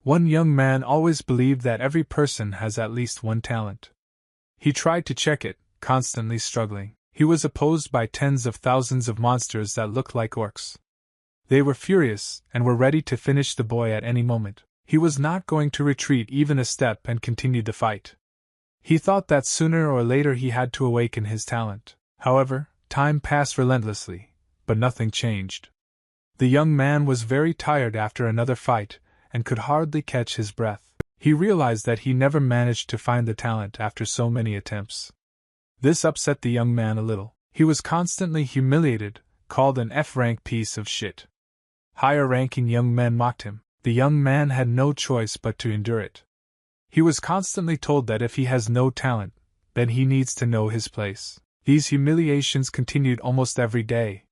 One young man always believed that every person has at least one talent. He tried to check it, constantly struggling. He was opposed by tens of thousands of monsters that looked like orcs. They were furious and were ready to finish the boy at any moment. He was not going to retreat even a step and continued the fight. He thought that sooner or later he had to awaken his talent. However, time passed relentlessly, but nothing changed. The young man was very tired after another fight, and could hardly catch his breath. He realized that he never managed to find the talent after so many attempts. This upset the young man a little. He was constantly humiliated, called an F-rank piece of shit. Higher-ranking young men mocked him. The young man had no choice but to endure it. He was constantly told that if he has no talent, then he needs to know his place. These humiliations continued almost every day.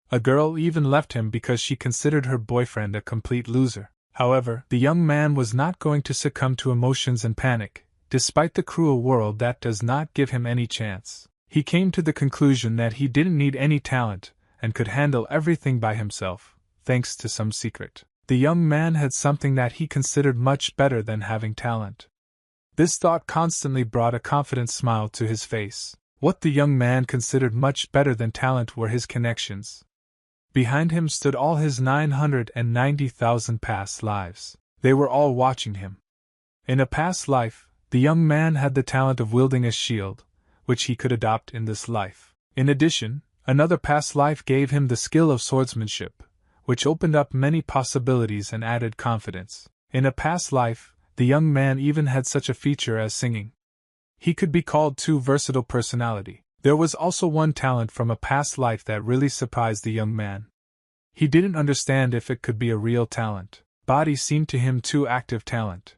A girl even left him because she considered her boyfriend a complete loser. However, the young man was not going to succumb to emotions and panic, despite the cruel world that does not give him any chance. He came to the conclusion that he didn't need any talent, and could handle everything by himself, thanks to some secret. The young man had something that he considered much better than having talent. This thought constantly brought a confident smile to his face. What the young man considered much better than talent were his connections. Behind him stood all his 990,000 past lives. They were all watching him. In a past life, the young man had the talent of wielding a shield, which he could adopt in this life. In addition, another past life gave him the skill of swordsmanship, which opened up many possibilities and added confidence. In a past life, the young man even had such a feature as singing. He could be called too versatile personality. There was also one talent from a past life that really surprised the young man. He didn't understand if it could be a real talent. Body seemed to him too active talent.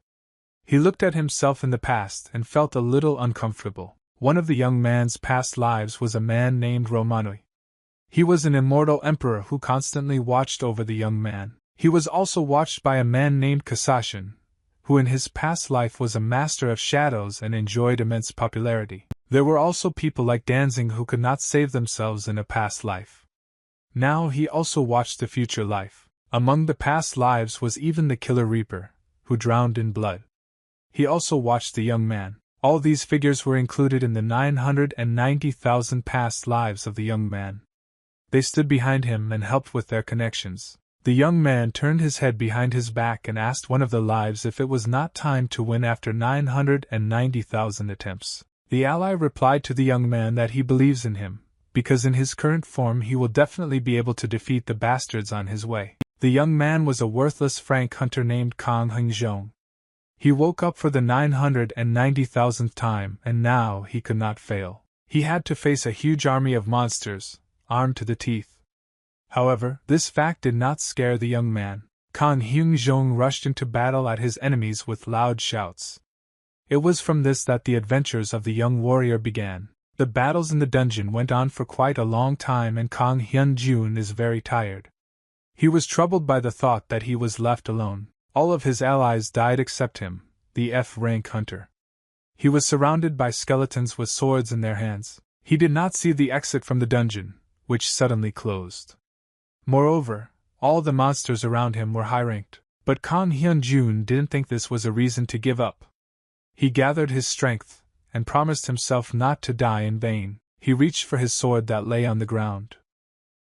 He looked at himself in the past and felt a little uncomfortable. One of the young man's past lives was a man named Romanui. He was an immortal emperor who constantly watched over the young man. He was also watched by a man named Kasashin, who in his past life was a master of shadows and enjoyed immense popularity. There were also people like Danzig who could not save themselves in a past life. Now he also watched the future life. Among the past lives was even the Killer Reaper, who drowned in blood. He also watched the young man. All these figures were included in the 990,000 past lives of the young man. They stood behind him and helped with their connections. The young man turned his head behind his back and asked one of the lives if it was not time to win after 990,000 attempts. The ally replied to the young man that he believes in him, because in his current form he will definitely be able to defeat the bastards on his way. The young man was a worthless Frank hunter named Kang Hengzhong. He woke up for the 990,000th time and now he could not fail. He had to face a huge army of monsters, armed to the teeth. However, this fact did not scare the young man. Kang Hengzhong rushed into battle at his enemies with loud shouts. It was from this that the adventures of the young warrior began. The battles in the dungeon went on for quite a long time and Kang Hyun-jun is very tired. He was troubled by the thought that he was left alone. All of his allies died except him, the F-rank hunter. He was surrounded by skeletons with swords in their hands. He did not see the exit from the dungeon, which suddenly closed. Moreover, all the monsters around him were high-ranked, but Kang Hyun-jun didn't think this was a reason to give up. He gathered his strength, and promised himself not to die in vain. He reached for his sword that lay on the ground.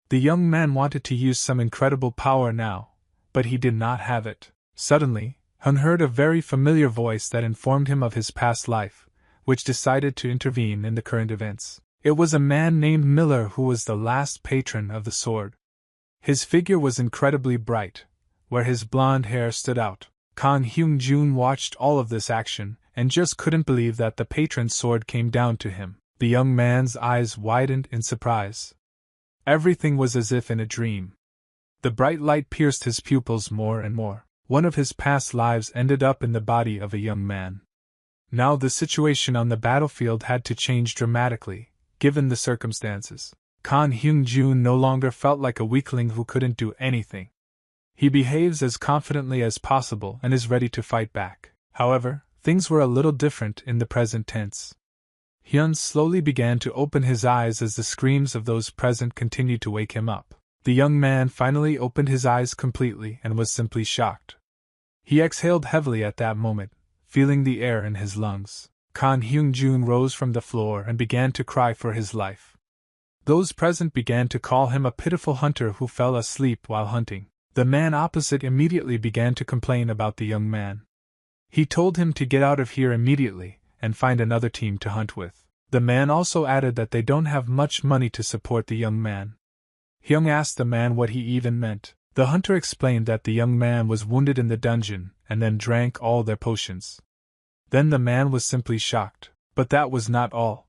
The young man wanted to use some incredible power now, but he did not have it. Suddenly, Hun heard a very familiar voice that informed him of his past life, which decided to intervene in the current events. It was a man named Miller who was the last patron of the sword. His figure was incredibly bright, where his blonde hair stood out. Kang Hyun-jun watched all of this action, and just couldn't believe that the patron's sword came down to him. The young man's eyes widened in surprise. Everything was as if in a dream. The bright light pierced his pupils more and more. One of his past lives ended up in the body of a young man. Now the situation on the battlefield had to change dramatically, given the circumstances. Kang Hyun-jun no longer felt like a weakling who couldn't do anything. He behaves as confidently as possible and is ready to fight back. However, things were a little different in the present tense. Hyun slowly began to open his eyes as the screams of those present continued to wake him up. The young man finally opened his eyes completely and was simply shocked. He exhaled heavily at that moment, feeling the air in his lungs. Kan Hyung-jun rose from the floor and began to cry for his life. Those present began to call him a pitiful hunter who fell asleep while hunting. The man opposite immediately began to complain about the young man. He told him to get out of here immediately and find another team to hunt with. The man also added that they don't have much money to support the young man. Hyung asked the man what he even meant. The hunter explained that the young man was wounded in the dungeon and then drank all their potions. Then the man was simply shocked. But that was not all.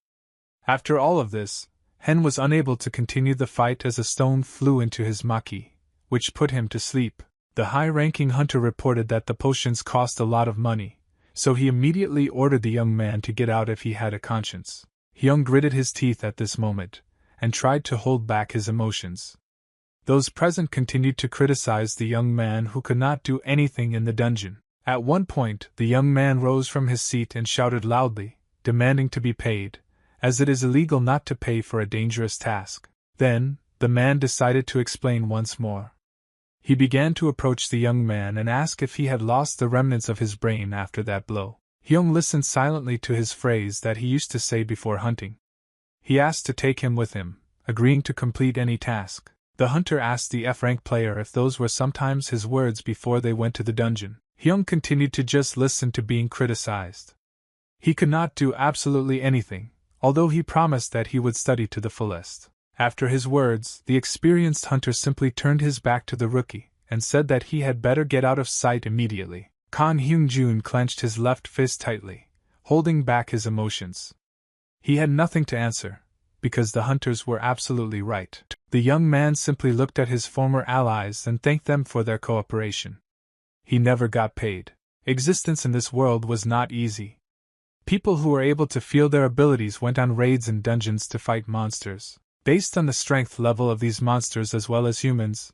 After all of this, Hen was unable to continue the fight as a stone flew into his maki, which put him to sleep. The high-ranking hunter reported that the potions cost a lot of money, so he immediately ordered the young man to get out if he had a conscience. Hyung gritted his teeth at this moment, and tried to hold back his emotions. Those present continued to criticize the young man who could not do anything in the dungeon. At one point, the young man rose from his seat and shouted loudly, demanding to be paid, as it is illegal not to pay for a dangerous task. Then, the man decided to explain once more. He began to approach the young man and ask if he had lost the remnants of his brain after that blow. Hyung listened silently to his phrase that he used to say before hunting. He asked to take him with him, agreeing to complete any task. The hunter asked the F-rank player if those were sometimes his words before they went to the dungeon. Hyung continued to just listen to being criticized. He could not do absolutely anything, although he promised that he would study to the fullest. After his words, the experienced hunter simply turned his back to the rookie and said that he had better get out of sight immediately. Kan Hyung-jun clenched his left fist tightly, holding back his emotions. He had nothing to answer, because the hunters were absolutely right. The young man simply looked at his former allies and thanked them for their cooperation. He never got paid. Existence in this world was not easy. People who were able to feel their abilities went on raids in dungeons to fight monsters. Based on the strength level of these monsters as well as humans,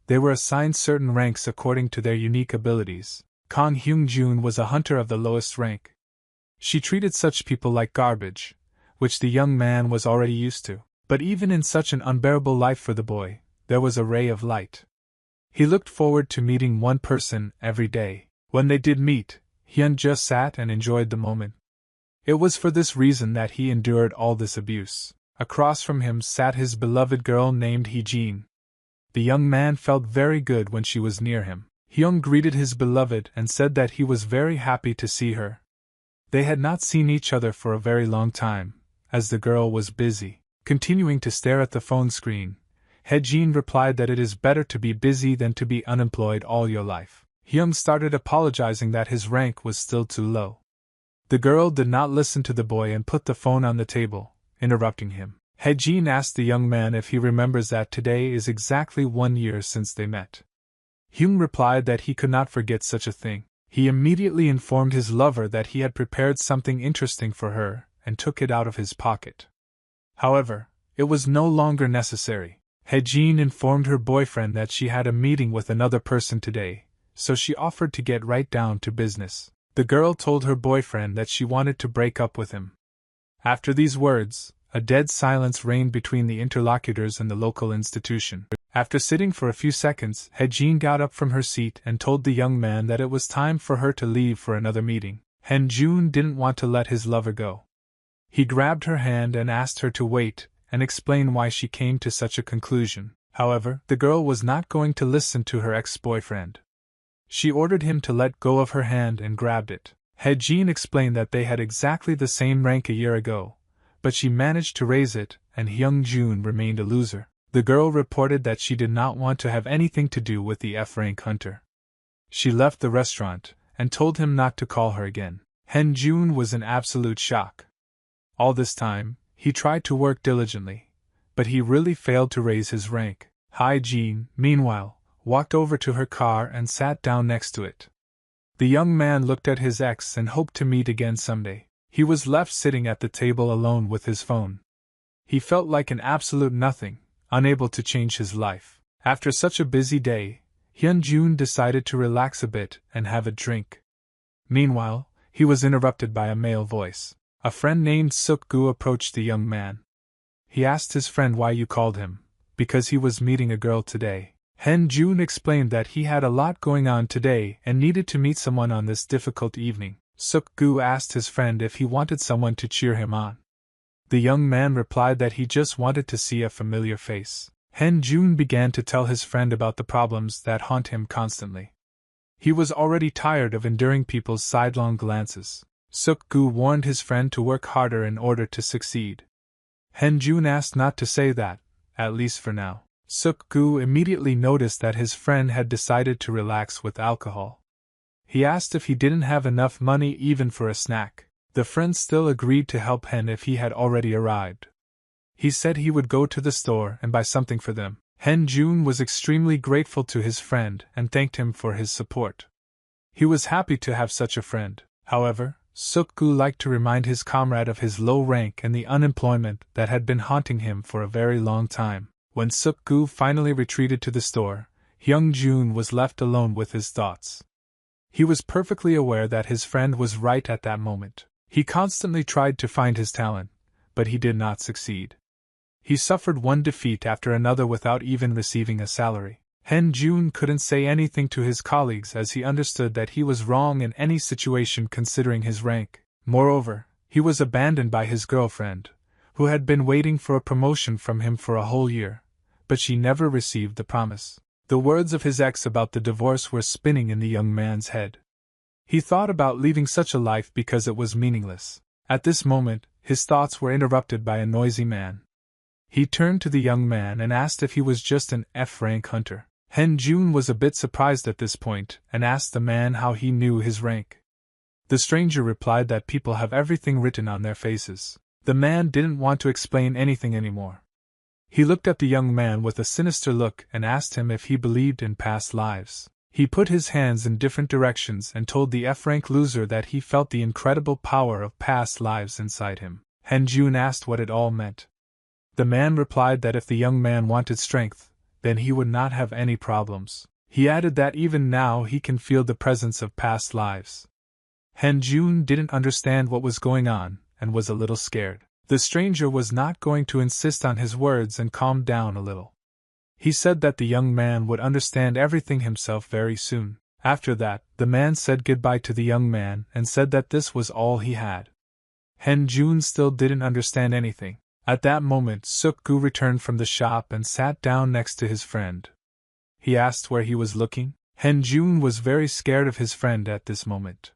they were assigned certain ranks according to their unique abilities. Kan Hyung-jun was a hunter of the lowest rank. She treated such people like garbage, which the young man was already used to. But even in such an unbearable life for the boy, there was a ray of light. He looked forward to meeting one person every day. When they did meet, Hyun just sat and enjoyed the moment. It was for this reason that he endured all this abuse. Across from him sat his beloved girl named Hee-jin. The young man felt very good when she was near him. Hyung greeted his beloved and said that he was very happy to see her. They had not seen each other for a very long time, as the girl was busy. Continuing to stare at the phone screen, Hee-jin replied that it is better to be busy than to be unemployed all your life. Hyung started apologizing that his rank was still too low. The girl did not listen to the boy and put the phone on the table, interrupting him. Hee-jin asked the young man if he remembers that today is exactly 1 year since they met. Hyung replied that he could not forget such a thing. He immediately informed his lover that he had prepared something interesting for her and took it out of his pocket. However, it was no longer necessary. Hee-jin informed her boyfriend that she had a meeting with another person today, so she offered to get right down to business. The girl told her boyfriend that she wanted to break up with him. After these words, a dead silence reigned between the interlocutors and the local institution. After sitting for a few seconds, Hee-jin got up from her seat and told the young man that it was time for her to leave for another meeting. Hyun-jun didn't want to let his lover go. He grabbed her hand and asked her to wait and explain why she came to such a conclusion. However, the girl was not going to listen to her ex-boyfriend. She ordered him to let go of her hand and grabbed it. Hee-jin explained that they had exactly the same rank a year ago, but she managed to raise it, and Hyung-jun remained a loser. The girl reported that she did not want to have anything to do with the F-rank hunter. She left the restaurant and told him not to call her again. Hyun-jun was in absolute shock. All this time, he tried to work diligently, but he really failed to raise his rank. Hee-jin, meanwhile, walked over to her car and sat down next to it. The young man looked at his ex and hoped to meet again someday. He was left sitting at the table alone with his phone. He felt like an absolute nothing, unable to change his life. After such a busy day, Hyun-jun decided to relax a bit and have a drink. Meanwhile, he was interrupted by a male voice. A friend named Suk-gu approached the young man. He asked his friend why you called him, because he was meeting a girl today. Hen Jun explained that he had a lot going on today and needed to meet someone on this difficult evening. Suk-gu asked his friend if he wanted someone to cheer him on. The young man replied that he just wanted to see a familiar face. Hen Jun began to tell his friend about the problems that haunt him constantly. He was already tired of enduring people's sidelong glances. Suk-gu warned his friend to work harder in order to succeed. Hen Jun asked not to say that, at least for now. Suk-gu immediately noticed that his friend had decided to relax with alcohol. He asked if he didn't have enough money even for a snack. The friend still agreed to help Hen if he had already arrived. He said he would go to the store and buy something for them. Hen Jun was extremely grateful to his friend and thanked him for his support. He was happy to have such a friend. However, Suk-gu liked to remind his comrade of his low rank and the unemployment that had been haunting him for a very long time. When Suk-gu finally retreated to the store, Hyung Jun was left alone with his thoughts. He was perfectly aware that his friend was right at that moment. He constantly tried to find his talent, but he did not succeed. He suffered one defeat after another without even receiving a salary. Hen Jun couldn't say anything to his colleagues as he understood that he was wrong in any situation considering his rank. Moreover, he was abandoned by his girlfriend, who had been waiting for a promotion from him for a whole year, but she never received the promise. The words of his ex about the divorce were spinning in the young man's head. He thought about leaving such a life because it was meaningless. At this moment, his thoughts were interrupted by a noisy man. He turned to the young man and asked if he was just an F-rank hunter. Hen Jun was a bit surprised at this point and asked the man how he knew his rank. The stranger replied that people have everything written on their faces. The man didn't want to explain anything anymore. He looked at the young man with a sinister look and asked him if he believed in past lives. He put his hands in different directions and told the F-rank loser that he felt the incredible power of past lives inside him. Hen Jun asked what it all meant. The man replied that if the young man wanted strength, then he would not have any problems. He added that even now he can feel the presence of past lives. Hen Jun didn't understand what was going on and was a little scared. The stranger was not going to insist on his words and calmed down a little. He said that the young man would understand everything himself very soon. After that, the man said goodbye to the young man and said that this was all he had. Hen Jun still didn't understand anything. At that moment, Suk-gu returned from the shop and sat down next to his friend. He asked where he was looking. Hen Jun was very scared of his friend at this moment.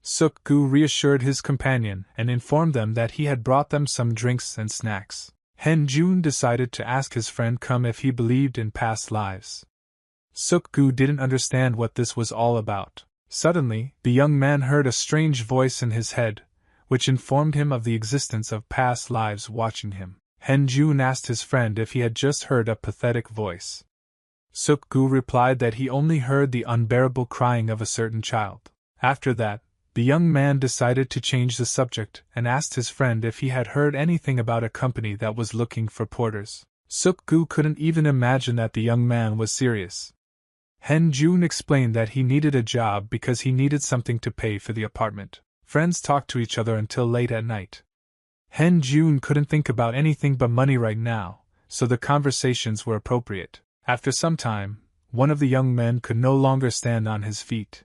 Suk-gu reassured his companion and informed them that he had brought them some drinks and snacks. Hen Jun decided to ask his friend come if he believed in past lives. Suk-gu didn't understand what this was all about. Suddenly, the young man heard a strange voice in his head, which informed him of the existence of past lives watching him. Hen Jun asked his friend if he had just heard a pathetic voice. Suk-gu replied that he only heard the unbearable crying of a certain child. After that, the young man decided to change the subject and asked his friend if he had heard anything about a company that was looking for porters. Suk-gu couldn't even imagine that the young man was serious. Hen Jun explained that he needed a job because he needed something to pay for the apartment. Friends talked to each other until late at night. Hen Jun couldn't think about anything but money right now, so the conversations were appropriate. After some time, one of the young men could no longer stand on his feet.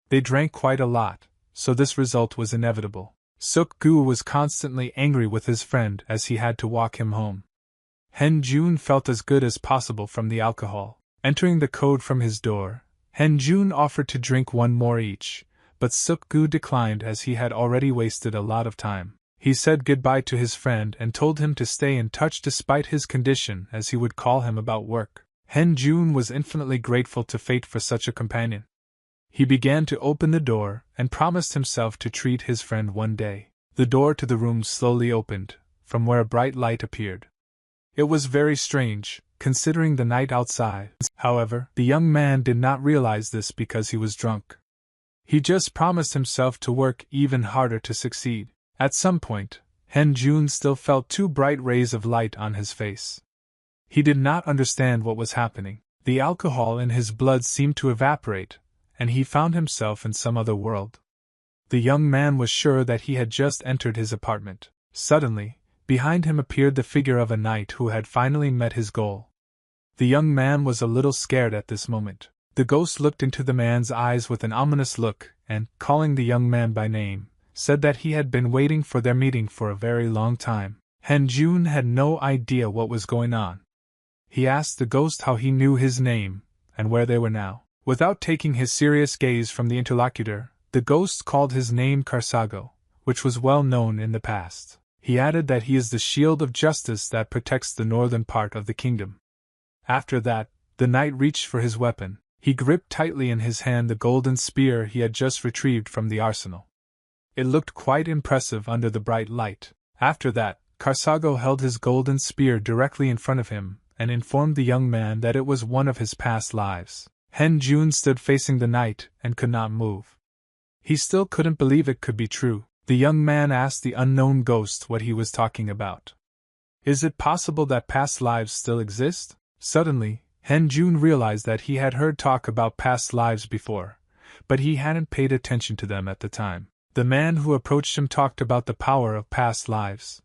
They drank quite a lot, so this result was inevitable. Suk-gu was constantly angry with his friend as he had to walk him home. Hen Jun felt as good as possible from the alcohol. Entering the code from his door, Hen Jun offered to drink one more each, but Suk-gu declined as he had already wasted a lot of time. He said goodbye to his friend and told him to stay in touch despite his condition as he would call him about work. Hen Jun was infinitely grateful to fate for such a companion. He began to open the door and promised himself to treat his friend one day. The door to the room slowly opened, from where a bright light appeared. It was very strange, considering the night outside. However, the young man did not realize this because he was drunk. He just promised himself to work even harder to succeed. At some point, Hen Jun still felt two bright rays of light on his face. He did not understand what was happening. The alcohol in his blood seemed to evaporate, and he found himself in some other world. The young man was sure that he had just entered his apartment. Suddenly, behind him appeared the figure of a knight who had finally met his goal. The young man was a little scared at this moment. The ghost looked into the man's eyes with an ominous look and, calling the young man by name, said that he had been waiting for their meeting for a very long time. Han-jun had no idea what was going on. He asked the ghost how he knew his name and where they were now. Without taking his serious gaze from the interlocutor, the ghost called his name Karsago, which was well known in the past. He added that he is the shield of justice that protects the northern part of the kingdom. After that, the knight reached for his weapon. He gripped tightly in his hand the golden spear he had just retrieved from the arsenal. It looked quite impressive under the bright light. After that, Karsago held his golden spear directly in front of him and informed the young man that it was one of his past lives. Han-jun stood facing the knight and could not move. He still couldn't believe it could be true. The young man asked the unknown ghost what he was talking about. Is it possible that past lives still exist? Suddenly, Han-jun realized that he had heard talk about past lives before, but he hadn't paid attention to them at the time. The man who approached him talked about the power of past lives.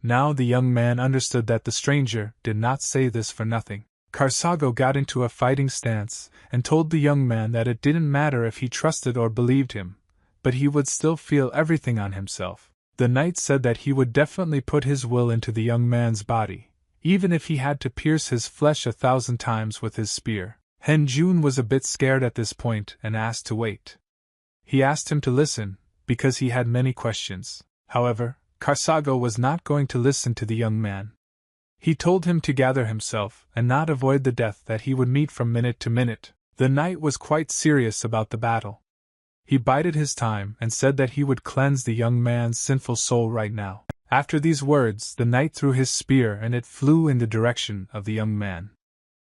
Now the young man understood that the stranger did not say this for nothing. Karsago got into a fighting stance and told the young man that it didn't matter if he trusted or believed him, but he would still feel everything on himself. The knight said that he would definitely put his will into the young man's body, even if he had to pierce his flesh 1,000 times with his spear. Han-jun was a bit scared at this point and asked to wait. He asked him to listen, because he had many questions. However, Karsago was not going to listen to the young man. He told him to gather himself and not avoid the death that he would meet from minute to minute. The knight was quite serious about the battle. He bided his time and said that he would cleanse the young man's sinful soul right now. After these words, the knight threw his spear and it flew in the direction of the young man.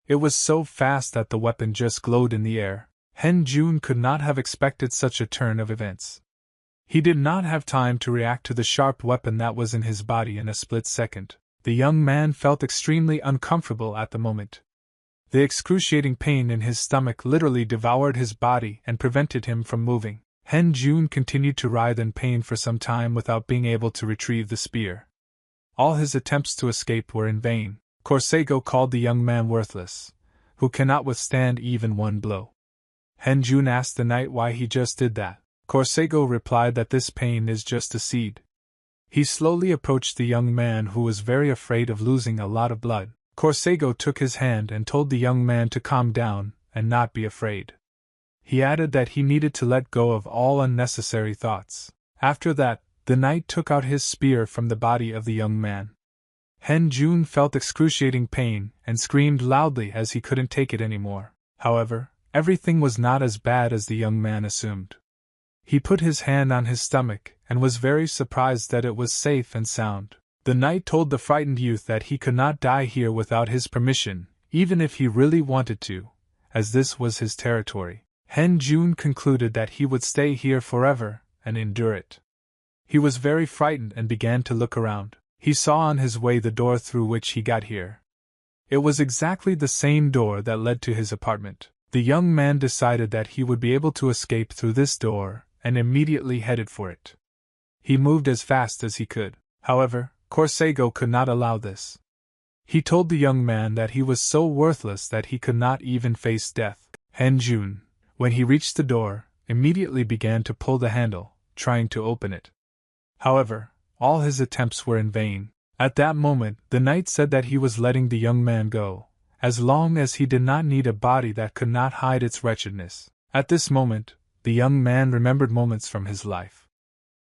It was so fast that the weapon just glowed in the air. Han-jun could not have expected such a turn of events. He did not have time to react to the sharp weapon that was in his body in a split second. The young man felt extremely uncomfortable at the moment. The excruciating pain in his stomach literally devoured his body and prevented him from moving. Han-jun continued to writhe in pain for some time without being able to retrieve the spear. All his attempts to escape were in vain. Karsago called the young man worthless, who cannot withstand even one blow. Han-jun asked the knight why he just did that. Karsago replied that this pain is just a seed. He slowly approached the young man who was very afraid of losing a lot of blood. Karsago took his hand and told the young man to calm down and not be afraid. He added that he needed to let go of all unnecessary thoughts. After that, the knight took out his spear from the body of the young man. Han-jun felt excruciating pain and screamed loudly as he couldn't take it anymore. However, everything was not as bad as the young man assumed. He put his hand on his stomach and was very surprised that it was safe and sound. The knight told the frightened youth that he could not die here without his permission, even if he really wanted to, as this was his territory. Han-jun concluded that he would stay here forever and endure it. He was very frightened and began to look around. He saw on his way the door through which he got here. It was exactly the same door that led to his apartment. The young man decided that he would be able to escape through this door and immediately headed for it. He moved as fast as he could. However, Karsago could not allow this. He told the young man that he was so worthless that he could not even face death. Han-jun, when he reached the door, immediately began to pull the handle, trying to open it. However, all his attempts were in vain. At that moment, the knight said that he was letting the young man go, as long as he did not need a body that could not hide its wretchedness. At this moment, the young man remembered moments from his life.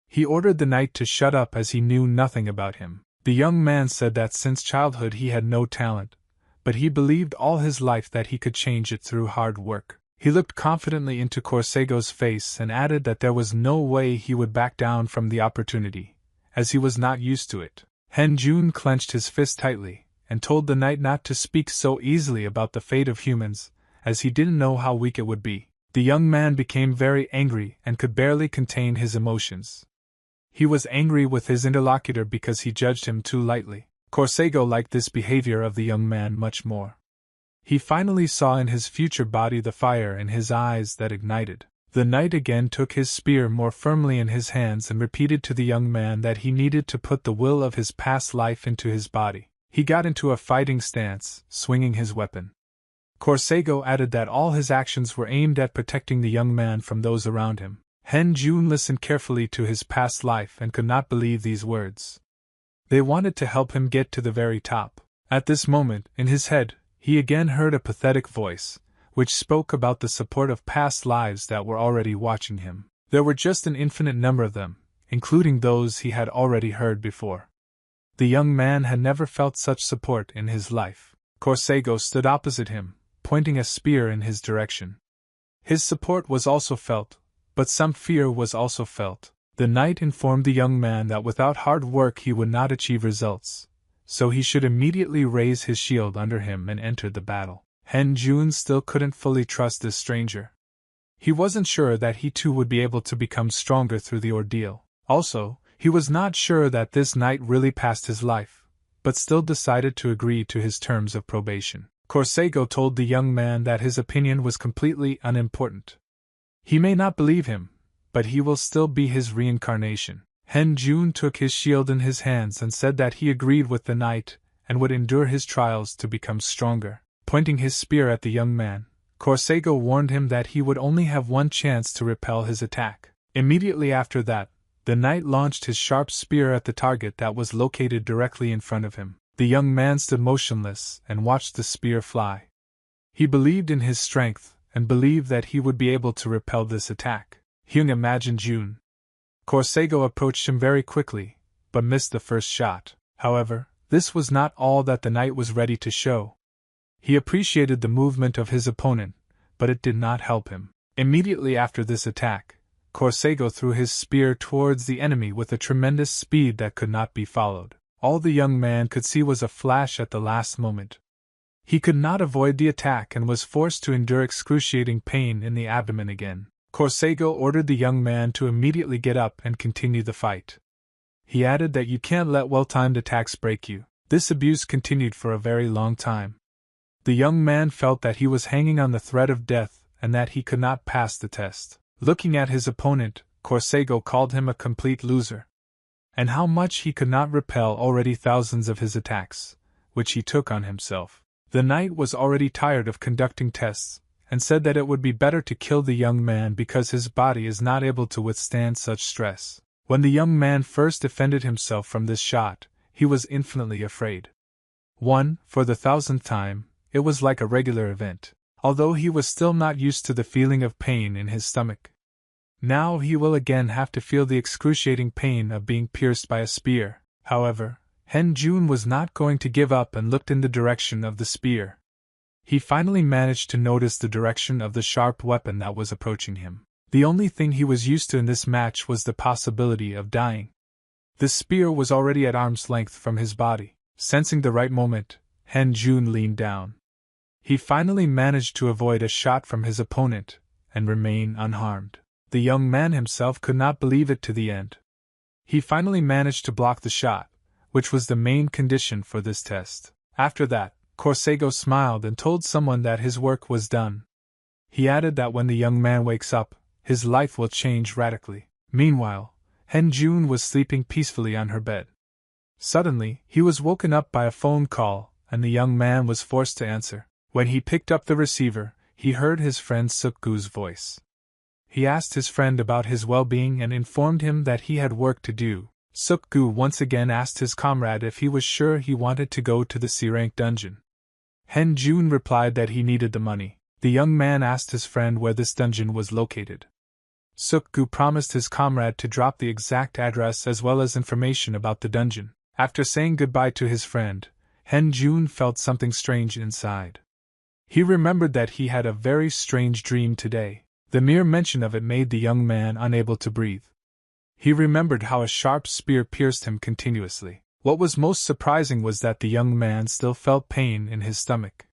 He ordered the knight to shut up as he knew nothing about him. The young man said that since childhood he had no talent, but he believed all his life that he could change it through hard work. He looked confidently into Karsago's face and added that there was no way he would back down from the opportunity, as he was not used to it. Han-jun clenched his fist tightly and told the knight not to speak so easily about the fate of humans, as he didn't know how weak it would be. The young man became very angry and could barely contain his emotions. He was angry with his interlocutor because he judged him too lightly. Karsago liked this behavior of the young man much more. He finally saw in his future body the fire in his eyes that ignited. The knight again took his spear more firmly in his hands and repeated to the young man that he needed to put the will of his past life into his body. He got into a fighting stance, swinging his weapon. Korsego added that all his actions were aimed at protecting the young man from those around him. Hen Jun listened carefully to his past life and could not believe these words. They wanted to help him get to the very top. At this moment, in his head, he again heard a pathetic voice, which spoke about the support of past lives that were already watching him. There were just an infinite number of them, including those he had already heard before. The young man had never felt such support in his life. Korsego stood opposite him, pointing a spear in his direction. His support was also felt, but some fear was also felt. The knight informed the young man that without hard work he would not achieve results, so he should immediately raise his shield under him and enter the battle. Hen Jun still couldn't fully trust this stranger. He wasn't sure that he too would be able to become stronger through the ordeal. Also, he was not sure that this knight really passed his life, but still decided to agree to his terms of probation. Korsego told the young man that his opinion was completely unimportant. He may not believe him, but he will still be his reincarnation. Hen Jun took his shield in his hands and said that he agreed with the knight and would endure his trials to become stronger. Pointing his spear at the young man, Korsego warned him that he would only have one chance to repel his attack. Immediately after that, the knight launched his sharp spear at the target that was located directly in front of him. The young man stood motionless and watched the spear fly. He believed in his strength and believed that he would be able to repel this attack. Hyung imagined Jun. Korsego approached him very quickly, but missed the first shot. However, this was not all that the knight was ready to show. He appreciated the movement of his opponent, but it did not help him. Immediately after this attack, Korsego threw his spear towards the enemy with a tremendous speed that could not be followed. All the young man could see was a flash at the last moment. He could not avoid the attack and was forced to endure excruciating pain in the abdomen again. Korsego ordered the young man to immediately get up and continue the fight. He added that you can't let well-timed attacks break you. This abuse continued for a very long time. The young man felt that he was hanging on the thread of death and that he could not pass the test. Looking at his opponent, Korsego called him a complete loser. And how much he could not repel already thousands of his attacks, which he took on himself. The knight was already tired of conducting tests, and said that it would be better to kill the young man because his body is not able to withstand such stress. When the young man first defended himself from this shot, he was infinitely afraid. For the 1000th time, it was like a regular event, although he was still not used to the feeling of pain in his stomach. Now he will again have to feel the excruciating pain of being pierced by a spear. However, Hen Jun was not going to give up and looked in the direction of the spear. He finally managed to notice the direction of the sharp weapon that was approaching him. The only thing he was used to in this match was the possibility of dying. The spear was already at arm's length from his body. Sensing the right moment, Hen Jun leaned down. He finally managed to avoid a shot from his opponent and remain unharmed. The young man himself could not believe it to the end. He finally managed to block the shot, which was the main condition for this test. After that, Korsego smiled and told someone that his work was done. He added that when the young man wakes up, his life will change radically. Meanwhile, Hen Jun was sleeping peacefully on her bed. Suddenly, he was woken up by a phone call, and the young man was forced to answer. When he picked up the receiver, he heard his friend Suk-gu's voice. He asked his friend about his well-being and informed him that he had work to do. Suk-gu once again asked his comrade if he was sure he wanted to go to the C-rank dungeon. Hen Jun replied that he needed the money. The young man asked his friend where this dungeon was located. Suk-gu promised his comrade to drop the exact address as well as information about the dungeon. After saying goodbye to his friend, Hen Jun felt something strange inside. He remembered that he had a very strange dream today. The mere mention of it made the young man unable to breathe. He remembered how a sharp spear pierced him continuously. What was most surprising was that the young man still felt pain in his stomach.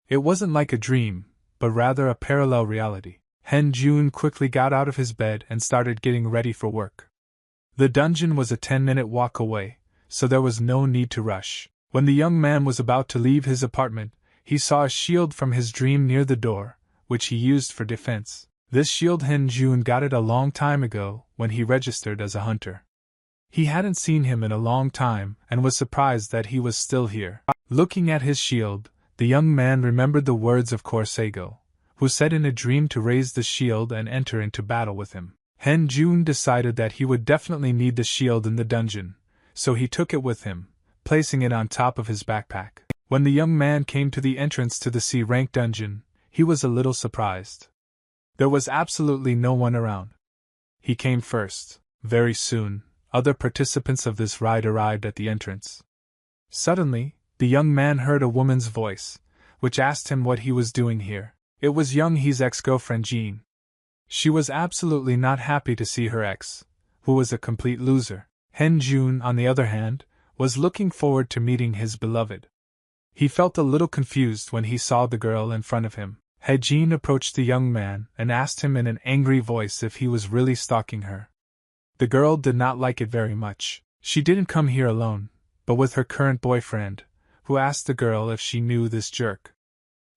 It wasn't like a dream, but rather a parallel reality. Hen Jun quickly got out of his bed and started getting ready for work. The dungeon was a 10-minute walk away, so there was no need to rush. When the young man was about to leave his apartment, he saw a shield from his dream near the door, which he used for defense. This shield Hen Jun got it a long time ago when he registered as a hunter. He hadn't seen him in a long time and was surprised that he was still here. Looking at his shield, the young man remembered the words of Corsago, who said in a dream to raise the shield and enter into battle with him. Hen Jun decided that he would definitely need the shield in the dungeon, so he took it with him, placing it on top of his backpack. When the young man came to the entrance to the C-rank dungeon, he was a little surprised. There was absolutely no one around. He came first. Very soon, other participants of this ride arrived at the entrance. Suddenly, the young man heard a woman's voice, which asked him what he was doing here. It was Young Hee's ex-girlfriend Jean. She was absolutely not happy to see her ex, who was a complete loser. Hen Jun, on the other hand, was looking forward to meeting his beloved. He felt a little confused when he saw the girl in front of him. He Jin approached the young man and asked him in an angry voice if he was really stalking her. The girl did not like it very much. She didn't come here alone, but with her current boyfriend, who asked the girl if she knew this jerk.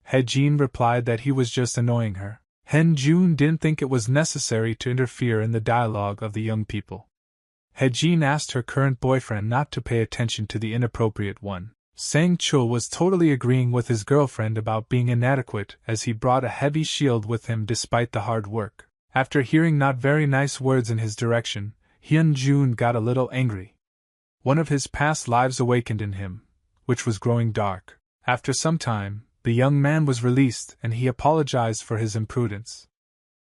He Jin replied that he was just annoying her. Hen Jun didn't think it was necessary to interfere in the dialogue of the young people. He Jin asked her current boyfriend not to pay attention to the inappropriate one. Sang Chul was totally agreeing with his girlfriend about being inadequate as he brought a heavy shield with him despite the hard work. After hearing not very nice words in his direction, Hyun Jun got a little angry. One of his past lives awakened in him, which was growing dark. After some time, the young man was released and he apologized for his imprudence.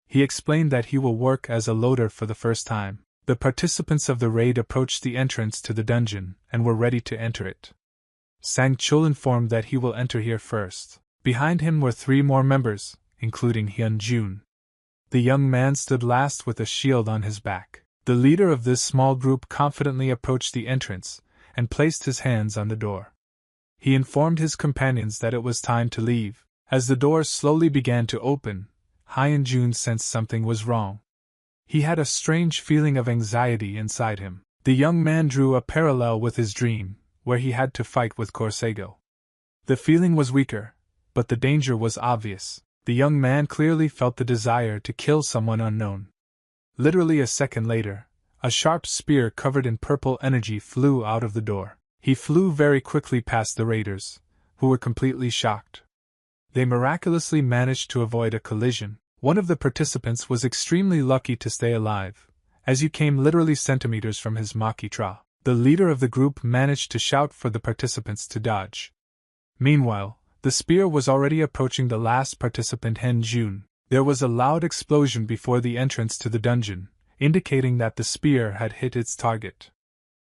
He explained that he will work as a loader for the first time. The participants of the raid approached the entrance to the dungeon and were ready to enter it. Sang Chul informed that he will enter here first. Behind him were 3 more members, including Hyun Jun. The young man stood last with a shield on his back. The leader of this small group confidently approached the entrance and placed his hands on the door. He informed his companions that it was time to leave. As the doors slowly began to open, Hyun Jun sensed something was wrong. He had a strange feeling of anxiety inside him. The young man drew a parallel with his dream, where he had to fight with Corsago. The feeling was weaker, but the danger was obvious. The young man clearly felt the desire to kill someone unknown. Literally a second later, a sharp spear covered in purple energy flew out of the door. He flew very quickly past the raiders, who were completely shocked. They miraculously managed to avoid a collision. One of the participants was extremely lucky to stay alive, as he came literally centimeters from his Maki Tra. The leader of the group managed to shout for the participants to dodge. Meanwhile, the spear was already approaching the last participant, Hen Jun. There was a loud explosion before the entrance to the dungeon, indicating that the spear had hit its target.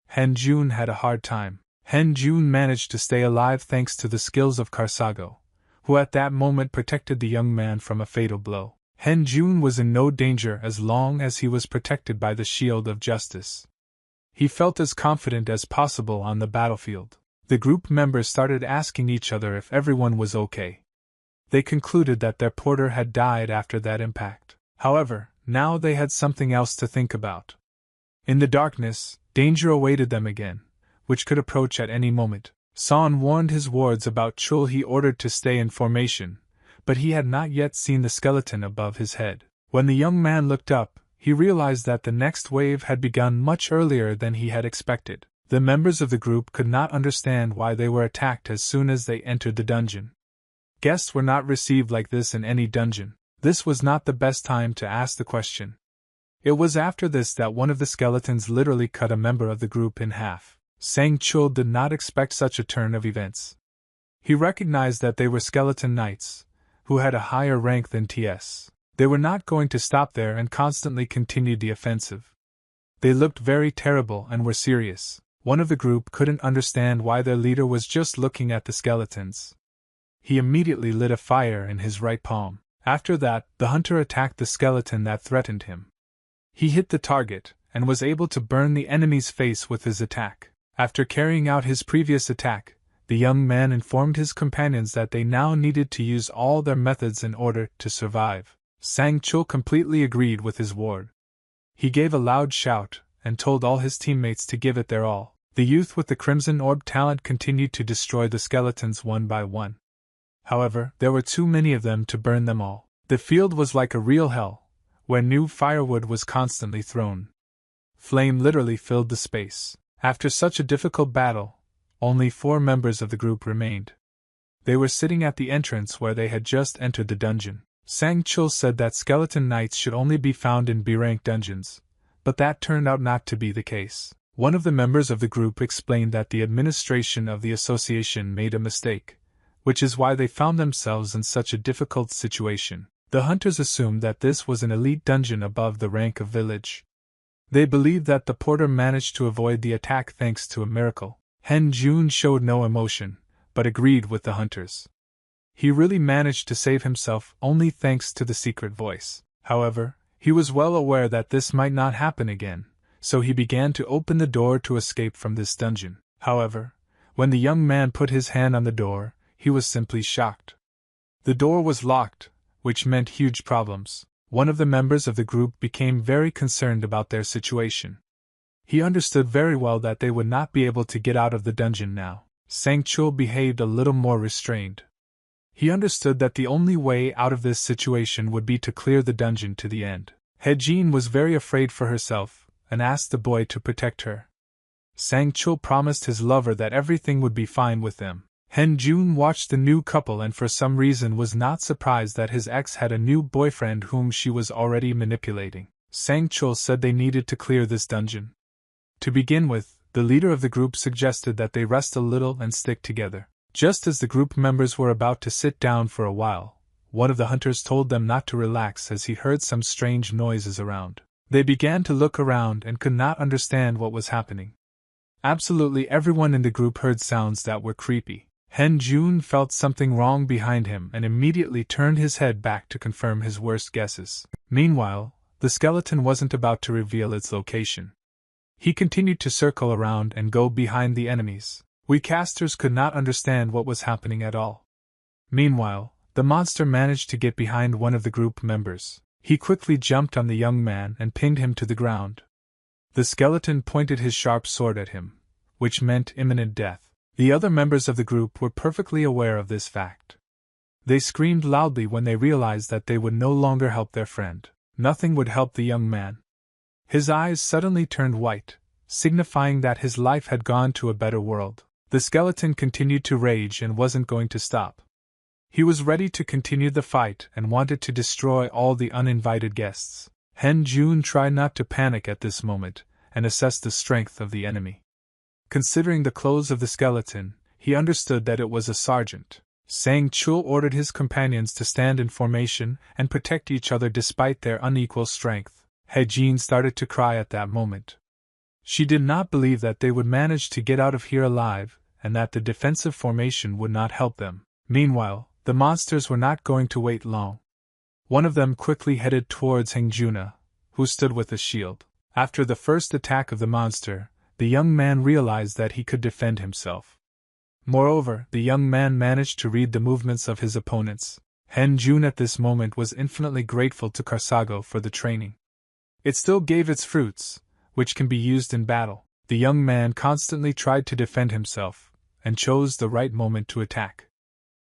Hen Jun had a hard time. Hen Jun managed to stay alive thanks to the skills of Corsago, who at that moment protected the young man from a fatal blow. Hen Jun was in no danger as long as he was protected by the shield of justice. He felt as confident as possible on the battlefield. The group members started asking each other if everyone was okay. They concluded that their porter had died after that impact. However, now they had something else to think about. In the darkness, danger awaited them again, which could approach at any moment. Son warned his wards about Chul. He ordered to stay in formation, but he had not yet seen the skeleton above his head. When the young man looked up, he realized that the next wave had begun much earlier than he had expected. The members of the group could not understand why they were attacked as soon as they entered the dungeon. Guests were not received like this in any dungeon. This was not the best time to ask the question. It was after this that one of the skeletons literally cut a member of the group in half. Sang Chul did not expect such a turn of events. He recognized that they were skeleton knights, who had a higher rank than TS. They were not going to stop there and constantly continued the offensive. They looked very terrible and were serious. One of the group couldn't understand why their leader was just looking at the skeletons. He immediately lit a fire in his right palm. After that, the hunter attacked the skeleton that threatened him. He hit the target, and was able to burn the enemy's face with his attack. After carrying out his previous attack, the young man informed his companions that they now needed to use all their methods in order to survive. Sang Chul completely agreed with his ward. He gave a loud shout, and told all his teammates to give it their all. The youth with the Crimson Orb talent continued to destroy the skeletons one by one. However, there were too many of them to burn them all. The field was like a real hell, where new firewood was constantly thrown. Flame literally filled the space. After such a difficult battle, only 4 members of the group remained. They were sitting at the entrance where they had just entered the dungeon. Sang-chul said that skeleton knights should only be found in B-rank dungeons, but that turned out not to be the case. One of the members of the group explained that the administration of the association made a mistake, which is why they found themselves in such a difficult situation. The hunters assumed that this was an elite dungeon above the rank of village. They believed that the porter managed to avoid the attack thanks to a miracle. Hen Jun showed no emotion, but agreed with the hunters. He really managed to save himself only thanks to the secret voice. However, he was well aware that this might not happen again, so he began to open the door to escape from this dungeon. However, when the young man put his hand on the door, he was simply shocked. The door was locked, which meant huge problems. One of the members of the group became very concerned about their situation. He understood very well that they would not be able to get out of the dungeon now. Sang-chul behaved a little more restrained. He understood that the only way out of this situation would be to clear the dungeon to the end. He-jin was very afraid for herself, and asked the boy to protect her. Sang-chul promised his lover that everything would be fine with them. Hen-jun watched the new couple and for some reason was not surprised that his ex had a new boyfriend whom she was already manipulating. Sang-chul said they needed to clear this dungeon. To begin with, the leader of the group suggested that they rest a little and stick together. Just as the group members were about to sit down for a while, one of the hunters told them not to relax as he heard some strange noises around. They began to look around and could not understand what was happening. Absolutely everyone in the group heard sounds that were creepy. Hen-jun felt something wrong behind him and immediately turned his head back to confirm his worst guesses. Meanwhile, the skeleton wasn't about to reveal its location. He continued to circle around and go behind the enemies. We casters could not understand what was happening at all. Meanwhile, the monster managed to get behind one of the group members. He quickly jumped on the young man and pinned him to the ground. The skeleton pointed his sharp sword at him, which meant imminent death. The other members of the group were perfectly aware of this fact. They screamed loudly when they realized that they would no longer help their friend. Nothing would help the young man. His eyes suddenly turned white, signifying that his life had gone to a better world. The skeleton continued to rage and wasn't going to stop. He was ready to continue the fight and wanted to destroy all the uninvited guests. Hen-jun tried not to panic at this moment and assessed the strength of the enemy. Considering the clothes of the skeleton, he understood that it was a sergeant. Sang-chul ordered his companions to stand in formation and protect each other despite their unequal strength. He-jin started to cry at that moment. She did not believe that they would manage to get out of here alive, and that the defensive formation would not help them. Meanwhile, the monsters were not going to wait long. One of them quickly headed towards Heng-juna, who stood with a shield. After the first attack of the monster, the young man realized that he could defend himself. Moreover, the young man managed to read the movements of his opponents. Hen-jun at this moment was infinitely grateful to Karsago for the training. It still gave its fruits, which can be used in battle. The young man constantly tried to defend himself, and chose the right moment to attack.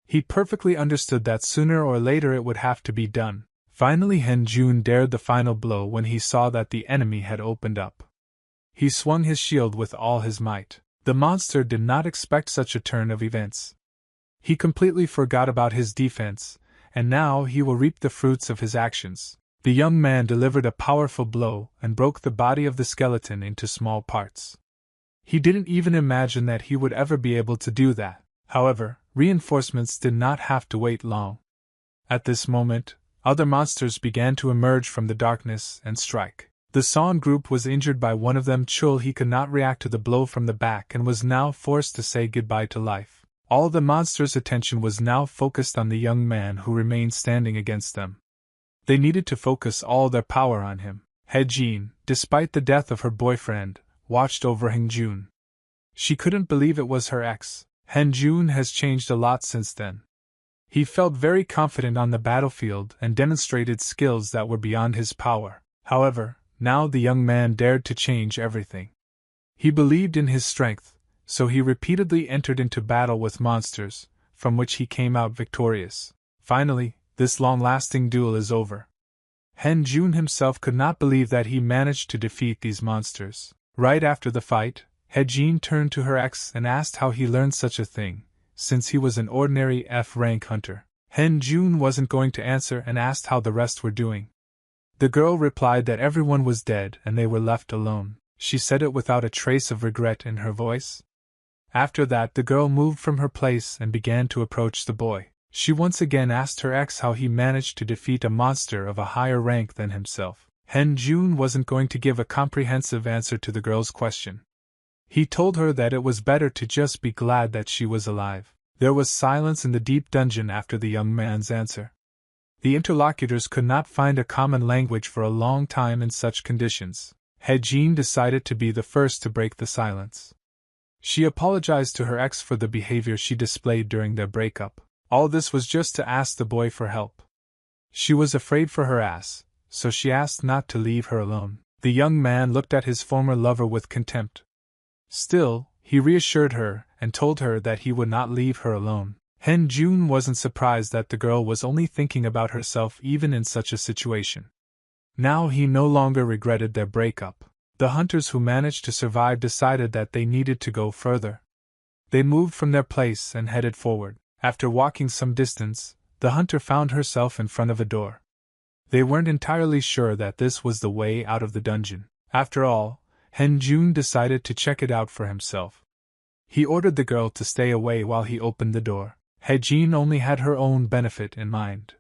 He perfectly understood that sooner or later it would have to be done. Finally Hen-jun dared the final blow when he saw that the enemy had opened up. He swung his shield with all his might. The monster did not expect such a turn of events. He completely forgot about his defense, and now he will reap the fruits of his actions. The young man delivered a powerful blow and broke the body of the skeleton into small parts. He didn't even imagine that he would ever be able to do that. However, reinforcements did not have to wait long. At this moment, other monsters began to emerge from the darkness and strike. The Son group was injured by one of them. Chul he could not react to the blow from the back and was now forced to say goodbye to life. All the monsters' attention was now focused on the young man who remained standing against them. They needed to focus all their power on him. He-jin, despite the death of her boyfriend, watched over Heng-jun. She couldn't believe it was her ex. Heng-jun has changed a lot since then. He felt very confident on the battlefield and demonstrated skills that were beyond his power. However, now the young man dared to change everything. He believed in his strength, so he repeatedly entered into battle with monsters, from which he came out victorious. Finally, this long-lasting duel is over. Hen Jun himself could not believe that he managed to defeat these monsters. Right after the fight, He Jin turned to her ex and asked how he learned such a thing, since he was an ordinary F-rank hunter. Hen Jun wasn't going to answer and asked how the rest were doing. The girl replied that everyone was dead and they were left alone. She said it without a trace of regret in her voice. After that, the girl moved from her place and began to approach the boy. She once again asked her ex how he managed to defeat a monster of a higher rank than himself. Hen Jun wasn't going to give a comprehensive answer to the girl's question. He told her that it was better to just be glad that she was alive. There was silence in the deep dungeon after the young man's answer. The interlocutors could not find a common language for a long time in such conditions. He Jin decided to be the first to break the silence. She apologized to her ex for the behavior she displayed during their breakup. All this was just to ask the boy for help. She was afraid for her ass, so she asked not to leave her alone. The young man looked at his former lover with contempt. Still, he reassured her and told her that he would not leave her alone. Hen Jun wasn't surprised that the girl was only thinking about herself even in such a situation. Now he no longer regretted their breakup. The hunters who managed to survive decided that they needed to go further. They moved from their place and headed forward. After walking some distance, the hunter found herself in front of a door. They weren't entirely sure that this was the way out of the dungeon. After all, Hen Jun decided to check it out for himself. He ordered the girl to stay away while he opened the door. He Jin only had her own benefit in mind.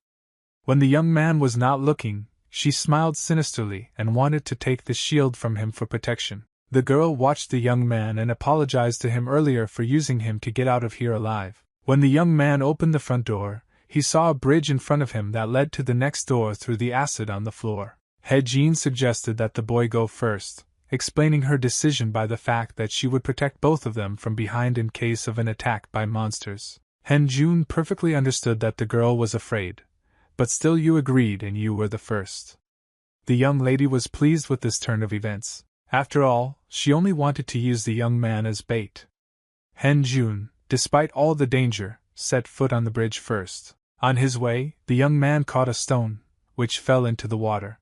When the young man was not looking, she smiled sinisterly and wanted to take the shield from him for protection. The girl watched the young man and apologized to him earlier for using him to get out of here alive. When the young man opened the front door, he saw a bridge in front of him that led to the next door through the acid on the floor. He Jin suggested that the boy go first, explaining her decision by the fact that she would protect both of them from behind in case of an attack by monsters. Hen Jun perfectly understood that the girl was afraid, but still you agreed and you were the first. The young lady was pleased with this turn of events. After all, she only wanted to use the young man as bait. Hen Jun, despite all the danger, set foot on the bridge first. On his way, the young man caught a stone, which fell into the water.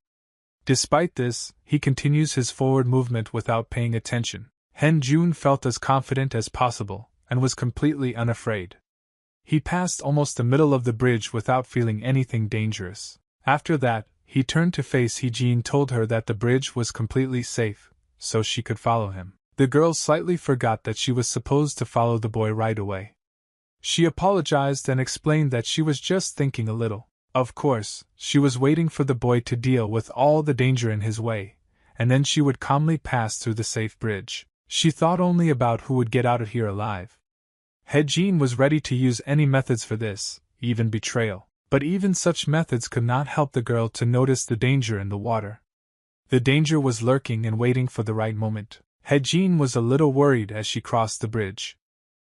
Despite this, he continues his forward movement without paying attention. Hen Jun felt as confident as possible, and was completely unafraid. He passed almost the middle of the bridge without feeling anything dangerous. After that, he turned to face He Jin, told her that the bridge was completely safe, so she could follow him. The girl slightly forgot that she was supposed to follow the boy right away. She apologized and explained that she was just thinking a little. Of course, she was waiting for the boy to deal with all the danger in his way, and then she would calmly pass through the safe bridge. She thought only about who would get out of here alive. He Jin was ready to use any methods for this, even betrayal. But even such methods could not help the girl to notice the danger in the water. The danger was lurking and waiting for the right moment. He Jin was a little worried as she crossed the bridge.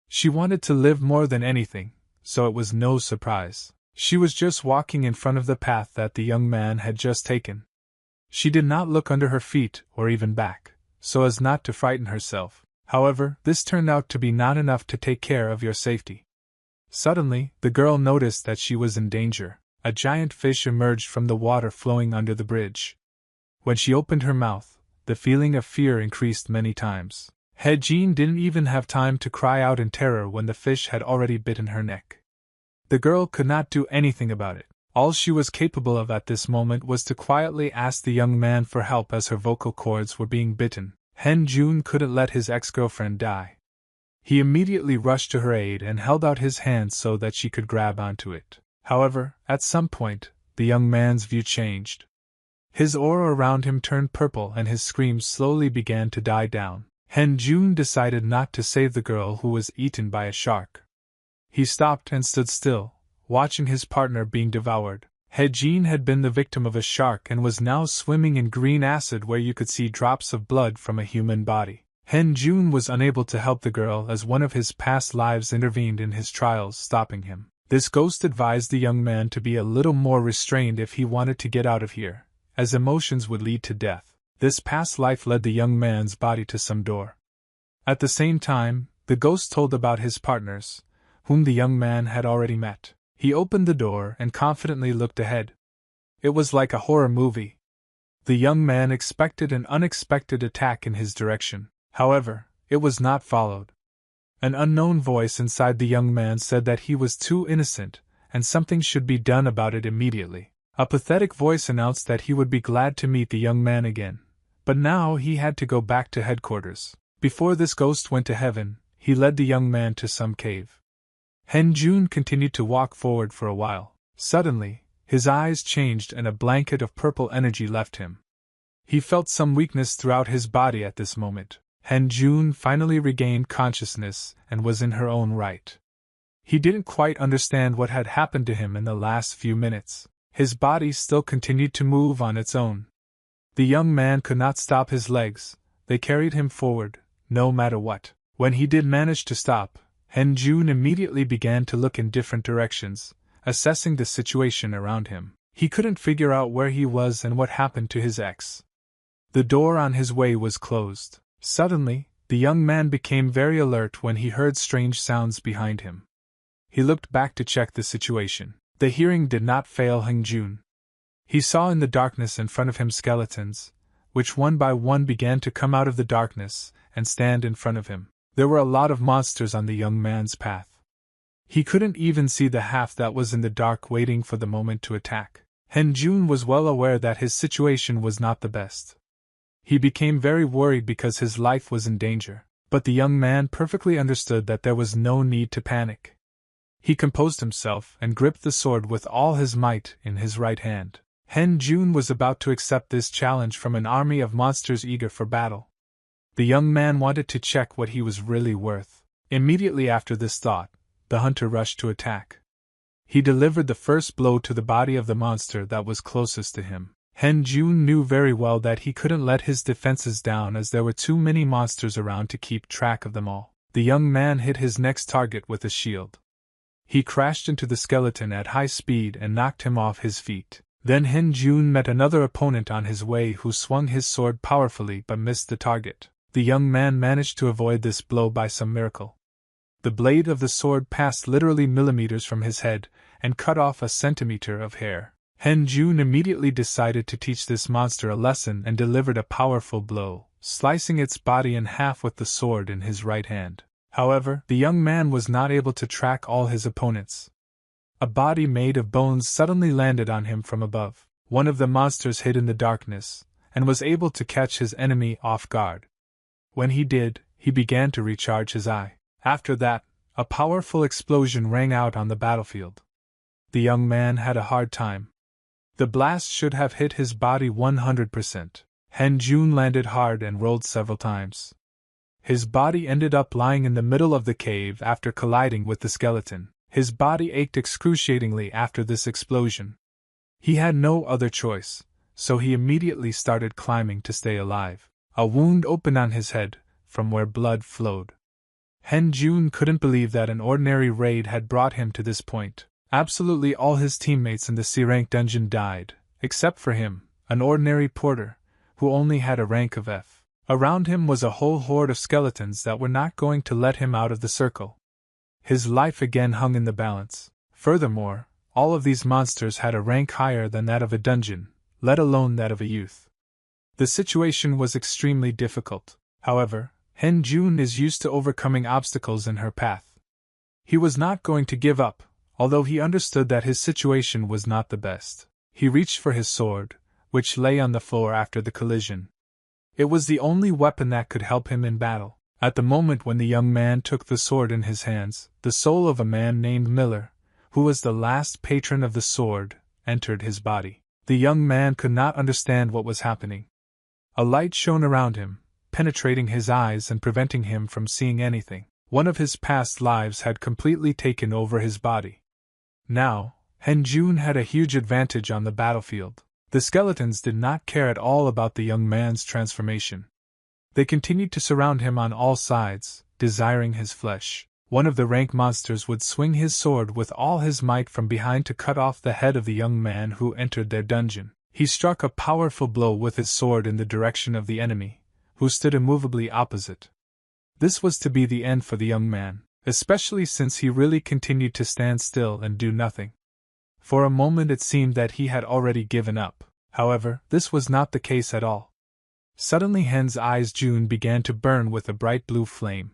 She wanted to live more than anything, so it was no surprise. She was just walking in front of the path that the young man had just taken. She did not look under her feet or even back, so as not to frighten herself. However, this turned out to be not enough to take care of your safety. Suddenly, the girl noticed that she was in danger. A giant fish emerged from the water flowing under the bridge. When she opened her mouth, the feeling of fear increased many times. He Jin didn't even have time to cry out in terror when the fish had already bitten her neck. The girl could not do anything about it. All she was capable of at this moment was to quietly ask the young man for help as her vocal cords were being bitten. Hen Jun couldn't let his ex-girlfriend die. He immediately rushed to her aid and held out his hand so that she could grab onto it. However, at some point, the young man's view changed. His aura around him turned purple and his screams slowly began to die down. Hen Jun decided not to save the girl who was eaten by a shark. He stopped and stood still, watching his partner being devoured. He Jin had been the victim of a shark and was now swimming in green acid where you could see drops of blood from a human body. Hen Jun was unable to help the girl as one of his past lives intervened in his trials, stopping him. This ghost advised the young man to be a little more restrained if he wanted to get out of here, as emotions would lead to death. This past life led the young man's body to some door. At the same time, the ghost told about his partners, whom the young man had already met. He opened the door and confidently looked ahead. It was like a horror movie. The young man expected an unexpected attack in his direction. However, it was not followed. An unknown voice inside the young man said that he was too innocent, and something should be done about it immediately. A pathetic voice announced that he would be glad to meet the young man again, but now he had to go back to headquarters. Before this ghost went to heaven, he led the young man to some cave. Jun continued to walk forward for a while. Suddenly, his eyes changed and a blanket of purple energy left him. He felt some weakness throughout his body at this moment. Jun finally regained consciousness and was in her own right. He didn't quite understand what had happened to him in the last few minutes. His body still continued to move on its own. The young man could not stop his legs, they carried him forward, no matter what. When he did manage to stop, Jun immediately began to look in different directions, assessing the situation around him. He couldn't figure out where he was and what happened to his ex. The door on his way was closed. Suddenly, the young man became very alert when he heard strange sounds behind him. He looked back to check the situation. The hearing did not fail Jun. He saw in the darkness in front of him skeletons, which one by one began to come out of the darkness and stand in front of him. There were a lot of monsters on the young man's path. He couldn't even see the half that was in the dark waiting for the moment to attack. Jun was well aware that his situation was not the best. He became very worried because his life was in danger, but the young man perfectly understood that there was no need to panic. He composed himself and gripped the sword with all his might in his right hand. Jun was about to accept this challenge from an army of monsters eager for battle. The young man wanted to check what he was really worth. Immediately after this thought, the hunter rushed to attack. He delivered the first blow to the body of the monster that was closest to him. Jun knew very well that he couldn't let his defenses down as there were too many monsters around to keep track of them all. The young man hit his next target with a shield. He crashed into the skeleton at high speed and knocked him off his feet. Then Jun met another opponent on his way who swung his sword powerfully but missed the target. The young man managed to avoid this blow by some miracle. The blade of the sword passed literally millimeters from his head and cut off a centimeter of hair. Jun immediately decided to teach this monster a lesson and delivered a powerful blow, slicing its body in half with the sword in his right hand. However, the young man was not able to track all his opponents. A body made of bones suddenly landed on him from above. One of the monsters hid in the darkness, and was able to catch his enemy off guard. When he did, he began to recharge his eye. After that, a powerful explosion rang out on the battlefield. The young man had a hard time. The blast should have hit his body 100%. Jun landed hard and rolled several times. His body ended up lying in the middle of the cave after colliding with the skeleton. His body ached excruciatingly after this explosion. He had no other choice, so he immediately started climbing to stay alive. A wound opened on his head, from where blood flowed. Jun couldn't believe that an ordinary raid had brought him to this point. Absolutely all his teammates in the C-rank dungeon died, except for him, an ordinary porter, who only had a rank of F. Around him was a whole horde of skeletons that were not going to let him out of the circle. His life again hung in the balance. Furthermore, all of these monsters had a rank higher than that of a dungeon, let alone that of a youth. The situation was extremely difficult. However, Jun is used to overcoming obstacles in her path. He was not going to give up, although he understood that his situation was not the best. He reached for his sword, which lay on the floor after the collision. It was the only weapon that could help him in battle. At the moment when the young man took the sword in his hands, the soul of a man named Miller, who was the last patron of the sword, entered his body. The young man could not understand what was happening. A light shone around him, penetrating his eyes and preventing him from seeing anything. One of his past lives had completely taken over his body. Now, Jun had a huge advantage on the battlefield. The skeletons did not care at all about the young man's transformation. They continued to surround him on all sides, desiring his flesh. One of the rank monsters would swing his sword with all his might from behind to cut off the head of the young man who entered their dungeon. He struck a powerful blow with his sword in the direction of the enemy, who stood immovably opposite. This was to be the end for the young man, especially since he really continued to stand still and do nothing. For a moment it seemed that he had already given up. However, this was not the case at all. Suddenly Hen's eyes June began to burn with a bright blue flame.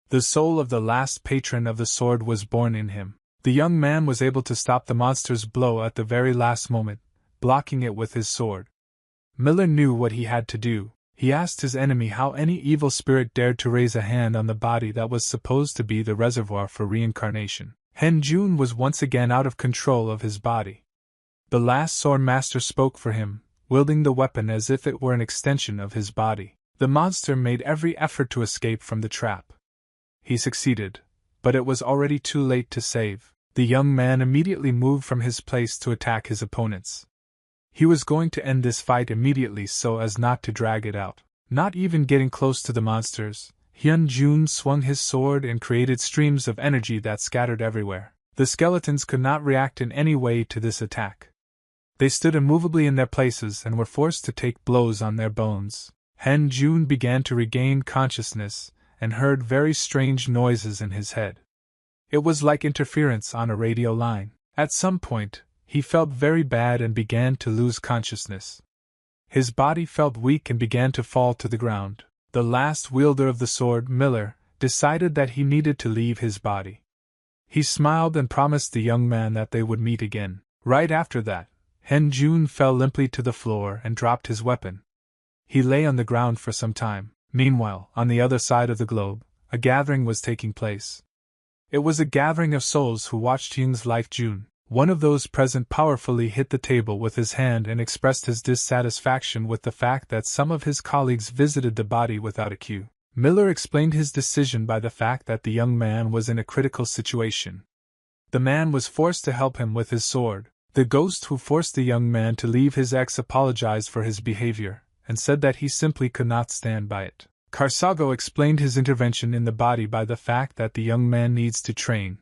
The soul of the last patron of the sword was born in him. The young man was able to stop the monster's blow at the very last moment, blocking it with his sword. Miller knew what he had to do. He asked his enemy how any evil spirit dared to raise a hand on the body that was supposed to be the reservoir for reincarnation. Hen Jun was once again out of control of his body. The last sword master spoke for him, wielding the weapon as if it were an extension of his body. The monster made every effort to escape from the trap. He succeeded, but it was already too late to save. The young man immediately moved from his place to attack his opponents. He was going to end this fight immediately so as not to drag it out. Not even getting close to the monsters, Hyun Jun swung his sword and created streams of energy that scattered everywhere. The skeletons could not react in any way to this attack. They stood immovably in their places and were forced to take blows on their bones. Hen Jun began to regain consciousness and heard very strange noises in his head. It was like interference on a radio line. At some point, he felt very bad and began to lose consciousness. His body felt weak and began to fall to the ground. The last wielder of the sword, Miller, decided that he needed to leave his body. He smiled and promised the young man that they would meet again. Right after that, Hen Jun fell limply to the floor and dropped his weapon. He lay on the ground for some time. Meanwhile, on the other side of the globe, a gathering was taking place. It was a gathering of souls who watched Hyung's life. Jun, one of those present, powerfully hit the table with his hand and expressed his dissatisfaction with the fact that some of his colleagues visited the body without a cue. Miller explained his decision by the fact that the young man was in a critical situation. The man was forced to help him with his sword. The ghost who forced the young man to leave his ex apologized for his behavior, and said that he simply could not stand by it. Karsago explained his intervention in the body by the fact that the young man needs to train,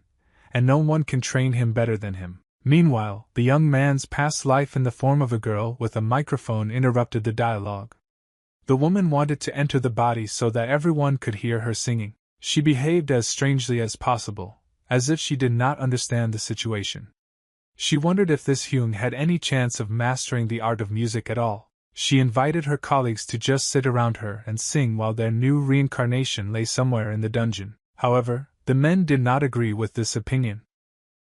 and no one can train him better than him. Meanwhile, the young man's past life in the form of a girl with a microphone interrupted the dialogue. The woman wanted to enter the body so that everyone could hear her singing. She behaved as strangely as possible, as if she did not understand the situation. She wondered if this Hyung had any chance of mastering the art of music at all. She invited her colleagues to just sit around her and sing while their new reincarnation lay somewhere in the dungeon. However, the men did not agree with this opinion.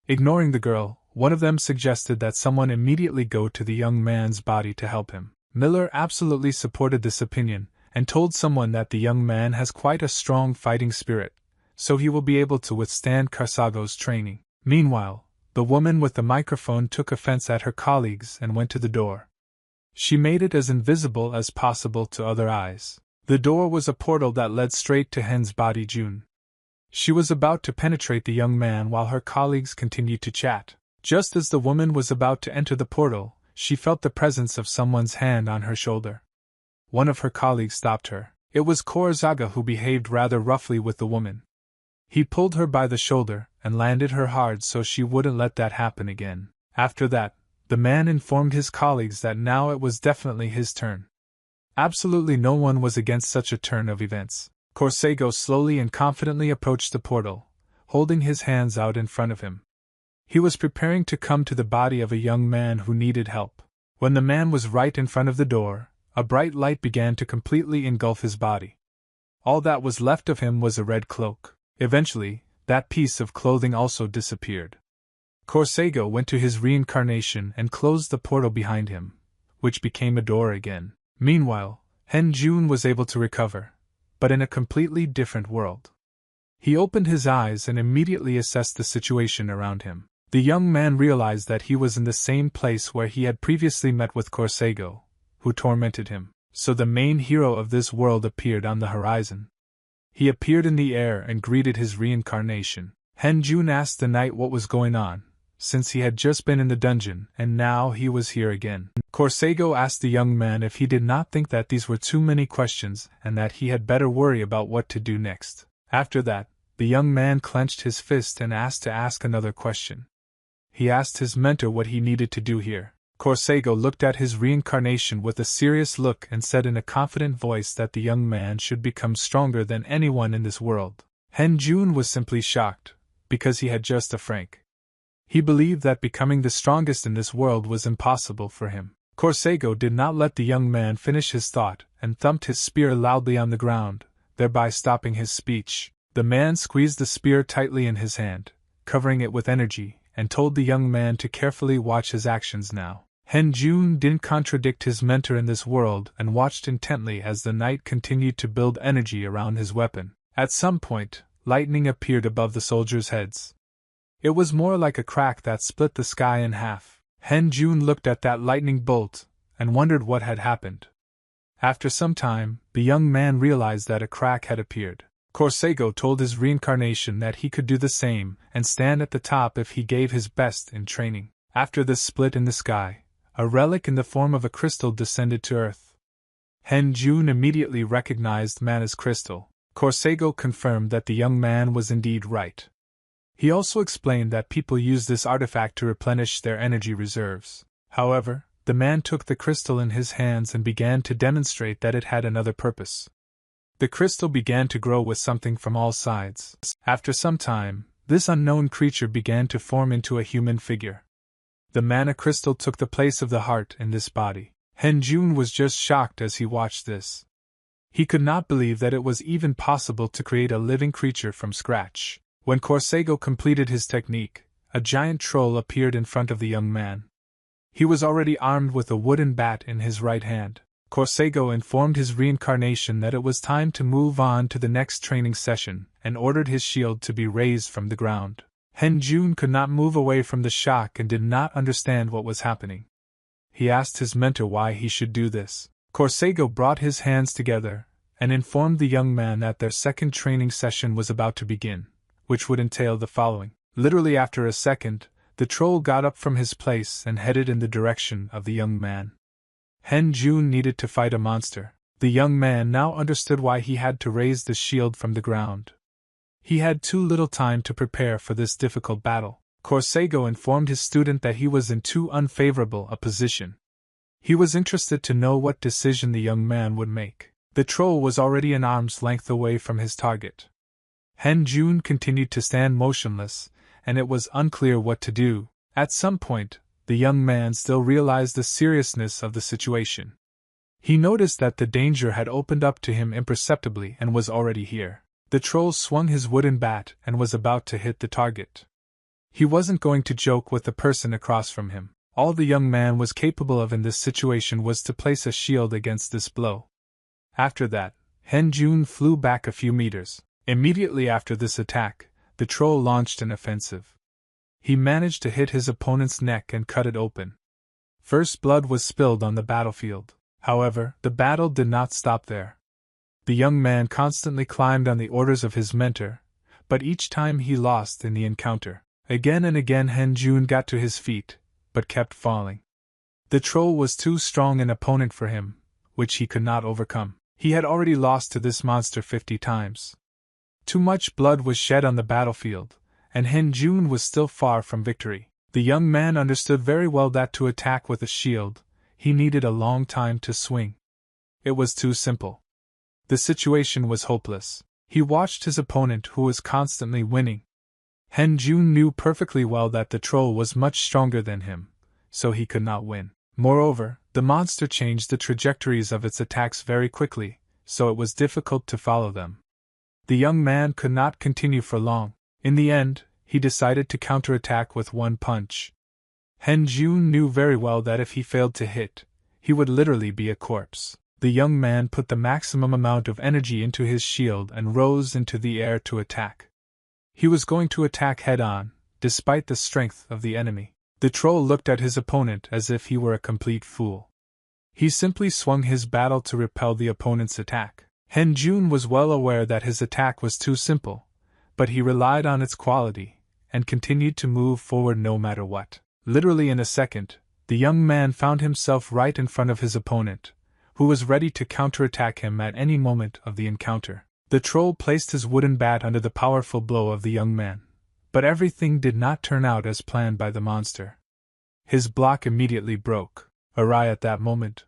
Ignoring the girl, one of them suggested that someone immediately go to the young man's body to help him. Miller absolutely supported this opinion, and told someone that the young man has quite a strong fighting spirit, so he will be able to withstand Karsago's training. Meanwhile, the woman with the microphone took offense at her colleagues and went to the door. She made it as invisible as possible to other eyes. The door was a portal that led straight to Hen's body. Jun. She was about to penetrate the young man while her colleagues continued to chat. Just as the woman was about to enter the portal, she felt the presence of someone's hand on her shoulder. One of her colleagues stopped her. It was Korazaga, who behaved rather roughly with the woman. He pulled her by the shoulder and landed her hard so she wouldn't let that happen again. After that, the man informed his colleagues that now it was definitely his turn. Absolutely no one was against such a turn of events. Korsego slowly and confidently approached the portal, holding his hands out in front of him. He was preparing to come to the body of a young man who needed help. When the man was right in front of the door, a bright light began to completely engulf his body. All that was left of him was a red cloak. Eventually, that piece of clothing also disappeared. Korsego went to his reincarnation and closed the portal behind him, which became a door again. Meanwhile, Hen Jun was able to recover, but in a completely different world. He opened his eyes and immediately assessed the situation around him. The young man realized that he was in the same place where he had previously met with Korsego, who tormented him. So the main hero of this world appeared on the horizon. He appeared in the air and greeted his reincarnation. Hen Jun asked the knight what was going on, since he had just been in the dungeon and now he was here again. Korsego asked the young man if he did not think that these were too many questions and that he had better worry about what to do next. After that, the young man clenched his fist and asked to ask another question. He asked his mentor what he needed to do here. Korsego looked at his reincarnation with a serious look and said in a confident voice that the young man should become stronger than anyone in this world. Hen Jun was simply shocked, because he had just a frank He believed that becoming the strongest in this world was impossible for him. Corsago did not let the young man finish his thought and thumped his spear loudly on the ground, thereby stopping his speech. The man squeezed the spear tightly in his hand, covering it with energy, and told the young man to carefully watch his actions now. Jun didn't contradict his mentor in this world and watched intently as the knight continued to build energy around his weapon. At some point, lightning appeared above the soldiers' heads. It was more like a crack that split the sky in half. Jun looked at that lightning bolt and wondered what had happened. After some time, the young man realized that a crack had appeared. Corsago told his reincarnation that he could do the same and stand at the top if he gave his best in training. After this split in the sky, a relic in the form of a crystal descended to earth. Jun immediately recognized Mana's crystal. Corsago confirmed that the young man was indeed right. He also explained that people use this artifact to replenish their energy reserves. However, the man took the crystal in his hands and began to demonstrate that it had another purpose. The crystal began to grow with something from all sides. After some time, this unknown creature began to form into a human figure. The mana crystal took the place of the heart in this body. Jun was just shocked as he watched this. He could not believe that it was even possible to create a living creature from scratch. When Corsago completed his technique, a giant troll appeared in front of the young man. He was already armed with a wooden bat in his right hand. Corsago informed his reincarnation that it was time to move on to the next training session and ordered his shield to be raised from the ground. Jun could not move away from the shock and did not understand what was happening. He asked his mentor why he should do this. Corsago brought his hands together and informed the young man that their second training session was about to begin, which would entail the following. Literally after a second, the troll got up from his place and headed in the direction of the young man. Jun needed to fight a monster. The young man now understood why he had to raise the shield from the ground. He had too little time to prepare for this difficult battle. Corsago informed his student that he was in too unfavorable a position. He was interested to know what decision the young man would make. The troll was already an arm's length away from his target. Jun continued to stand motionless, and it was unclear what to do. At some point, the young man still realized the seriousness of the situation. He noticed that the danger had opened up to him imperceptibly and was already here. The troll swung his wooden bat and was about to hit the target. He wasn't going to joke with the person across from him. All the young man was capable of in this situation was to place a shield against this blow. After that, Jun flew back a few meters. Immediately after this attack, the troll launched an offensive. He managed to hit his opponent's neck and cut it open. First blood was spilled on the battlefield. However, the battle did not stop there. The young man constantly climbed on the orders of his mentor, but each time he lost in the encounter. Again and again Jun got to his feet, but kept falling. The troll was too strong an opponent for him, which he could not overcome. He had already lost to this monster 50 times. Too much blood was shed on the battlefield, and Jun was still far from victory. The young man understood very well that to attack with a shield, he needed a long time to swing. It was too simple. The situation was hopeless. He watched his opponent who was constantly winning. Jun knew perfectly well that the troll was much stronger than him, so he could not win. Moreover, the monster changed the trajectories of its attacks very quickly, so it was difficult to follow them. The young man could not continue for long. In the end, he decided to counterattack with one punch. Jun knew very well that if he failed to hit, he would literally be a corpse. The young man put the maximum amount of energy into his shield and rose into the air to attack. He was going to attack head-on, despite the strength of the enemy. The troll looked at his opponent as if he were a complete fool. He simply swung his battle to repel the opponent's attack. Jun was well aware that his attack was too simple, but he relied on its quality, and continued to move forward no matter what. Literally in a second, the young man found himself right in front of his opponent, who was ready to counterattack him at any moment of the encounter. The troll placed his wooden bat under the powerful blow of the young man, but everything did not turn out as planned by the monster. His block immediately broke. Awry at that moment.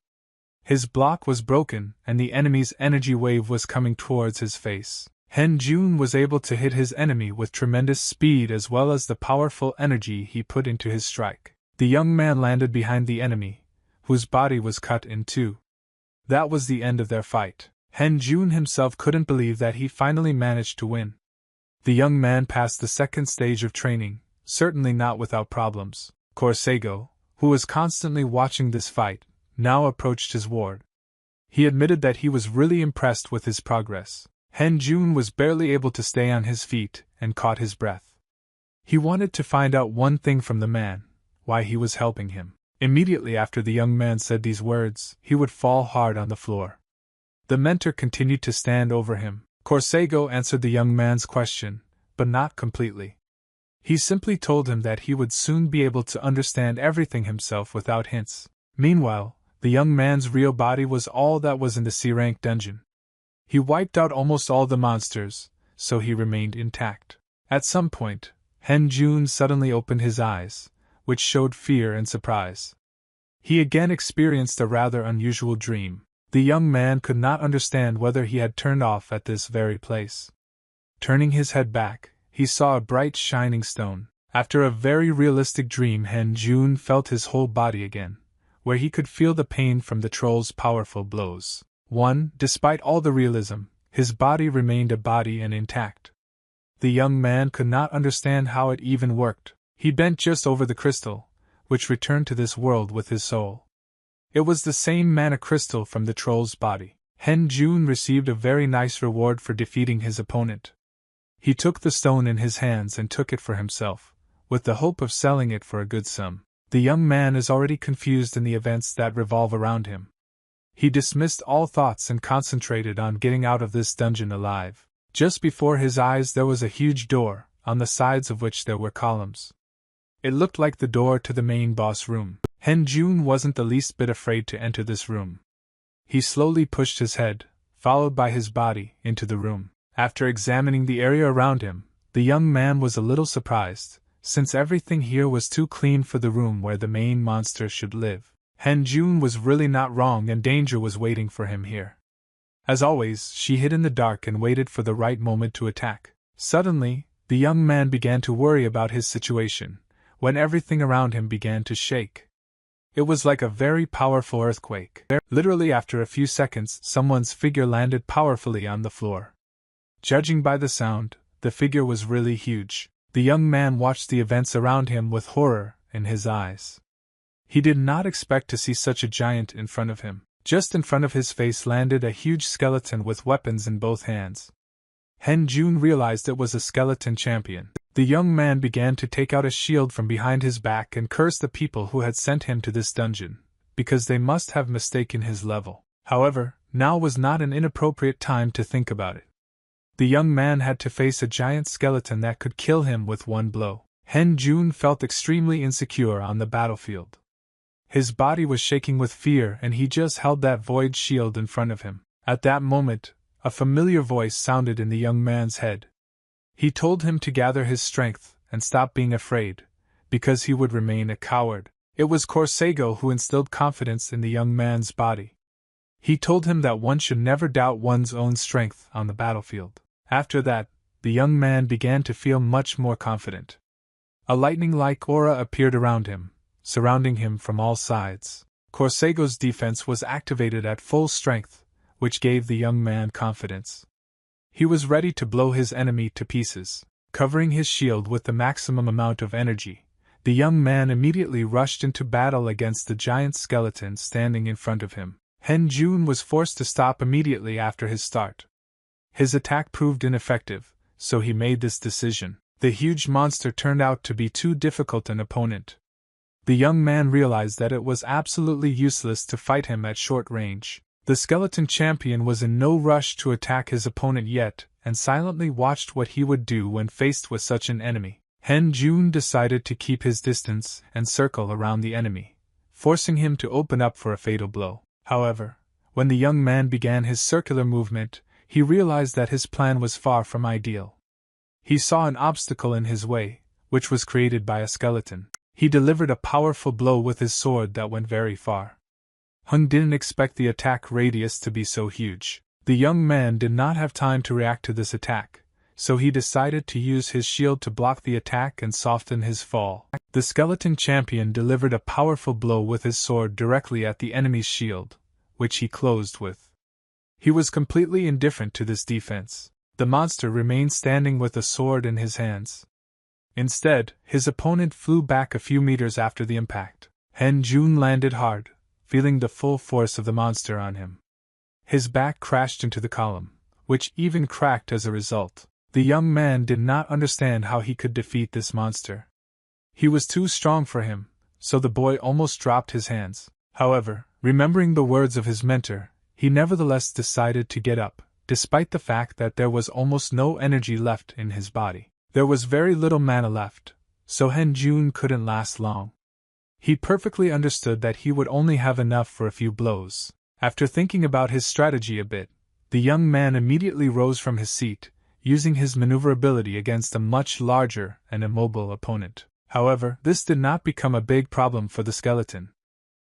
His block was broken, and the enemy's energy wave was coming towards his face. Hen Jun was able to hit his enemy with tremendous speed as well as the powerful energy he put into his strike. The young man landed behind the enemy, whose body was cut in two. That was the end of their fight. Hen Jun himself couldn't believe that he finally managed to win. The young man passed the second stage of training, certainly not without problems. Korsego, who was constantly watching this fight, now approached his ward. He admitted that he was really impressed with his progress. Hen Jun was barely able to stay on his feet and caught his breath. He wanted to find out one thing from the man: why he was helping him. Immediately after the young man said these words, he would fall hard on the floor. The mentor continued to stand over him. Korsego answered the young man's question, but not completely. He simply told him that he would soon be able to understand everything himself without hints. Meanwhile, the young man's real body was all that was in the C-rank dungeon. He wiped out almost all the monsters, so he remained intact. At some point, Hen Jun suddenly opened his eyes, which showed fear and surprise. He again experienced a rather unusual dream. The young man could not understand whether he had turned off at this very place. Turning his head back, he saw a bright shining stone. After a very realistic dream, Hen Jun felt his whole body again, where he could feel the pain from the troll's powerful blows. Despite all the realism, his body remained a body and intact. The young man could not understand how it even worked. He bent just over the crystal, which returned to this world with his soul. It was the same mana crystal from the troll's body. Hen Jun received a very nice reward for defeating his opponent. He took the stone in his hands and took it for himself, with the hope of selling it for a good sum. The young man is already confused in the events that revolve around him. He dismissed all thoughts and concentrated on getting out of this dungeon alive. Just before his eyes there was a huge door, on the sides of which there were columns. It looked like the door to the main boss room. Hen Jun wasn't the least bit afraid to enter this room. He slowly pushed his head, followed by his body, into the room. After examining the area around him, the young man was a little surprised, since everything here was too clean for the room where the main monster should live. Hen Jun was really not wrong, and danger was waiting for him here. As always, she hid in the dark and waited for the right moment to attack. Suddenly, the young man began to worry about his situation, when everything around him began to shake. It was like a very powerful earthquake. Literally after a few seconds, someone's figure landed powerfully on the floor. Judging by the sound, the figure was really huge. The young man watched the events around him with horror in his eyes. He did not expect to see such a giant in front of him. Just in front of his face landed a huge skeleton with weapons in both hands. Hen Jun realized it was a skeleton champion. The young man began to take out a shield from behind his back and curse the people who had sent him to this dungeon, because they must have mistaken his level. However, now was not an inappropriate time to think about it. The young man had to face a giant skeleton that could kill him with one blow. Hen Jun felt extremely insecure on the battlefield. His body was shaking with fear, and he just held that void shield in front of him. At that moment, a familiar voice sounded in the young man's head. He told him to gather his strength and stop being afraid, because he would remain a coward. It was Korsego who instilled confidence in the young man's body. He told him that one should never doubt one's own strength on the battlefield. After that, the young man began to feel much more confident. A lightning-like aura appeared around him, surrounding him from all sides. Korsego's defense was activated at full strength, which gave the young man confidence. He was ready to blow his enemy to pieces. Covering his shield with the maximum amount of energy, the young man immediately rushed into battle against the giant skeleton standing in front of him. Hen Jun was forced to stop immediately after his start. His attack proved ineffective, so he made this decision. The huge monster turned out to be too difficult an opponent. The young man realized that it was absolutely useless to fight him at short range. The skeleton champion was in no rush to attack his opponent yet, and silently watched what he would do when faced with such an enemy. Hen Jun decided to keep his distance and circle around the enemy, forcing him to open up for a fatal blow. However, when the young man began his circular movement, he realized that his plan was far from ideal. He saw an obstacle in his way, which was created by a skeleton. He delivered a powerful blow with his sword that went very far. Hung didn't expect the attack radius to be so huge. The young man did not have time to react to this attack, so he decided to use his shield to block the attack and soften his fall. The skeleton champion delivered a powerful blow with his sword directly at the enemy's shield, which he closed with. He was completely indifferent to this defense. The monster remained standing with a sword in his hands. Instead, his opponent flew back a few meters after the impact. Han Jun landed hard, feeling the full force of the monster on him. His back crashed into the column, which even cracked as a result. The young man did not understand how he could defeat this monster. He was too strong for him, so the boy almost dropped his hands. However, remembering the words of his mentor, he nevertheless decided to get up, despite the fact that there was almost no energy left in his body. There was very little mana left, so Han Jun couldn't last long. He perfectly understood that he would only have enough for a few blows. After thinking about his strategy a bit, the young man immediately rose from his seat, using his maneuverability against a much larger and immobile opponent. However, this did not become a big problem for the skeleton.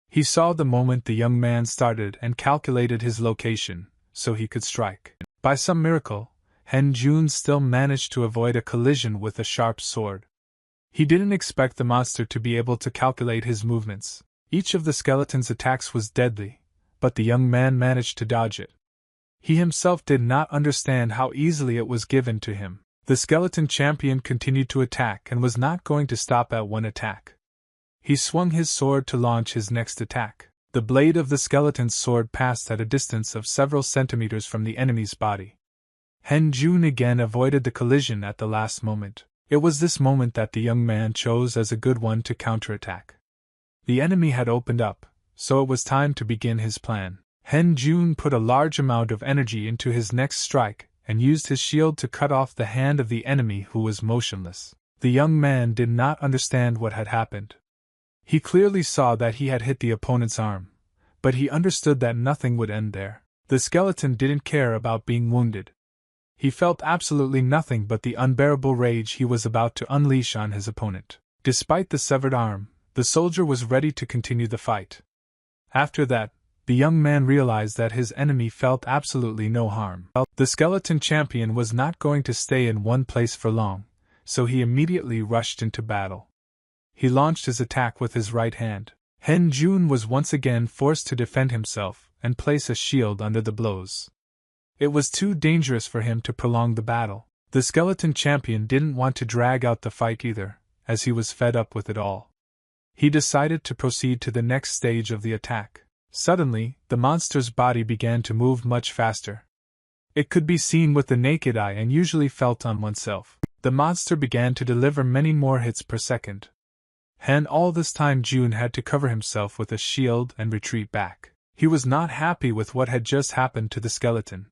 He saw the moment the young man started and calculated his location, so he could strike. By some miracle, Han Jun still managed to avoid a collision with a sharp sword. He didn't expect the monster to be able to calculate his movements. Each of the skeleton's attacks was deadly, but the young man managed to dodge it. He himself did not understand how easily it was given to him. The skeleton champion continued to attack and was not going to stop at one attack. He swung his sword to launch his next attack. The blade of the skeleton's sword passed at a distance of several centimeters from the enemy's body. Han Jun again avoided the collision at the last moment. It was this moment that the young man chose as a good one to counterattack. The enemy had opened up, so it was time to begin his plan. Han Jun put a large amount of energy into his next strike and used his shield to cut off the hand of the enemy who was motionless. The young man did not understand what had happened. He clearly saw that he had hit the opponent's arm, but he understood that nothing would end there. The skeleton didn't care about being wounded. He felt absolutely nothing but the unbearable rage he was about to unleash on his opponent. Despite the severed arm, the soldier was ready to continue the fight. After that, the young man realized that his enemy felt absolutely no harm. The skeleton champion was not going to stay in one place for long, so he immediately rushed into battle. He launched his attack with his right hand. Han Jun was once again forced to defend himself and place a shield under the blows. It was too dangerous for him to prolong the battle. The skeleton champion didn't want to drag out the fight either, as he was fed up with it all. He decided to proceed to the next stage of the attack. Suddenly, the monster's body began to move much faster. It could be seen with the naked eye and usually felt on oneself. The monster began to deliver many more hits per second. All this time Jun had to cover himself with a shield and retreat back. He was not happy with what had just happened to the skeleton.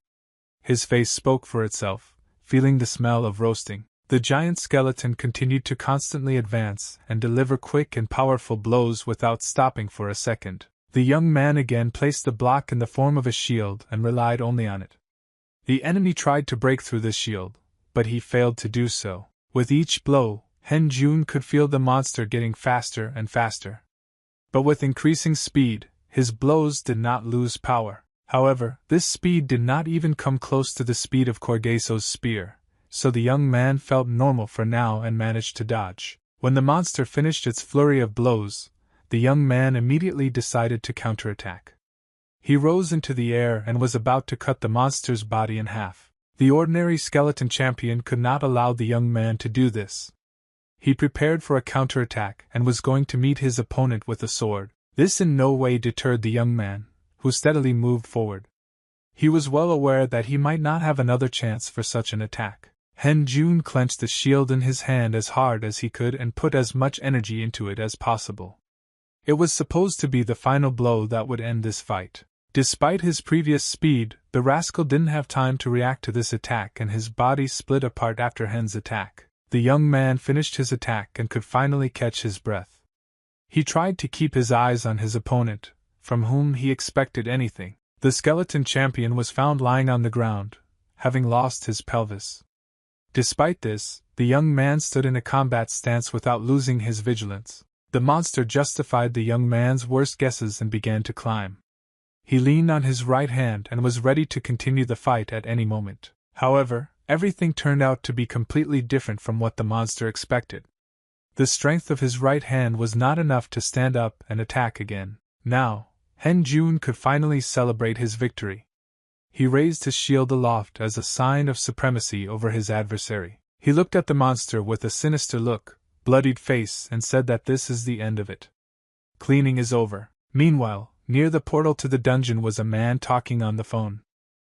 His face spoke for itself, feeling the smell of roasting. The giant skeleton continued to constantly advance and deliver quick and powerful blows without stopping for a second. The young man again placed the block in the form of a shield and relied only on it. The enemy tried to break through the shield, but he failed to do so. With each blow, Han Jun could feel the monster getting faster and faster. But with increasing speed, his blows did not lose power. However, this speed did not even come close to the speed of Korgeso's spear, so the young man felt normal for now and managed to dodge. When the monster finished its flurry of blows, the young man immediately decided to counterattack. He rose into the air and was about to cut the monster's body in half. The ordinary skeleton champion could not allow the young man to do this. He prepared for a counterattack and was going to meet his opponent with a sword. This in no way deterred the young man, who steadily moved forward. He was well aware that he might not have another chance for such an attack. Han Jun clenched the shield in his hand as hard as he could and put as much energy into it as possible. It was supposed to be the final blow that would end this fight. Despite his previous speed, the rascal didn't have time to react to this attack and his body split apart after Han's attack. The young man finished his attack and could finally catch his breath. He tried to keep his eyes on his opponent, from whom he expected anything. The skeleton champion was found lying on the ground, having lost his pelvis. Despite this, the young man stood in a combat stance without losing his vigilance. The monster justified the young man's worst guesses and began to climb. He leaned on his right hand and was ready to continue the fight at any moment. However, everything turned out to be completely different from what the monster expected. The strength of his right hand was not enough to stand up and attack again. Now, Hen Jun could finally celebrate his victory. He raised his shield aloft as a sign of supremacy over his adversary. He looked at the monster with a sinister look, bloodied face, and said that this is the end of it. Cleaning is over. Meanwhile, near the portal to the dungeon was a man talking on the phone.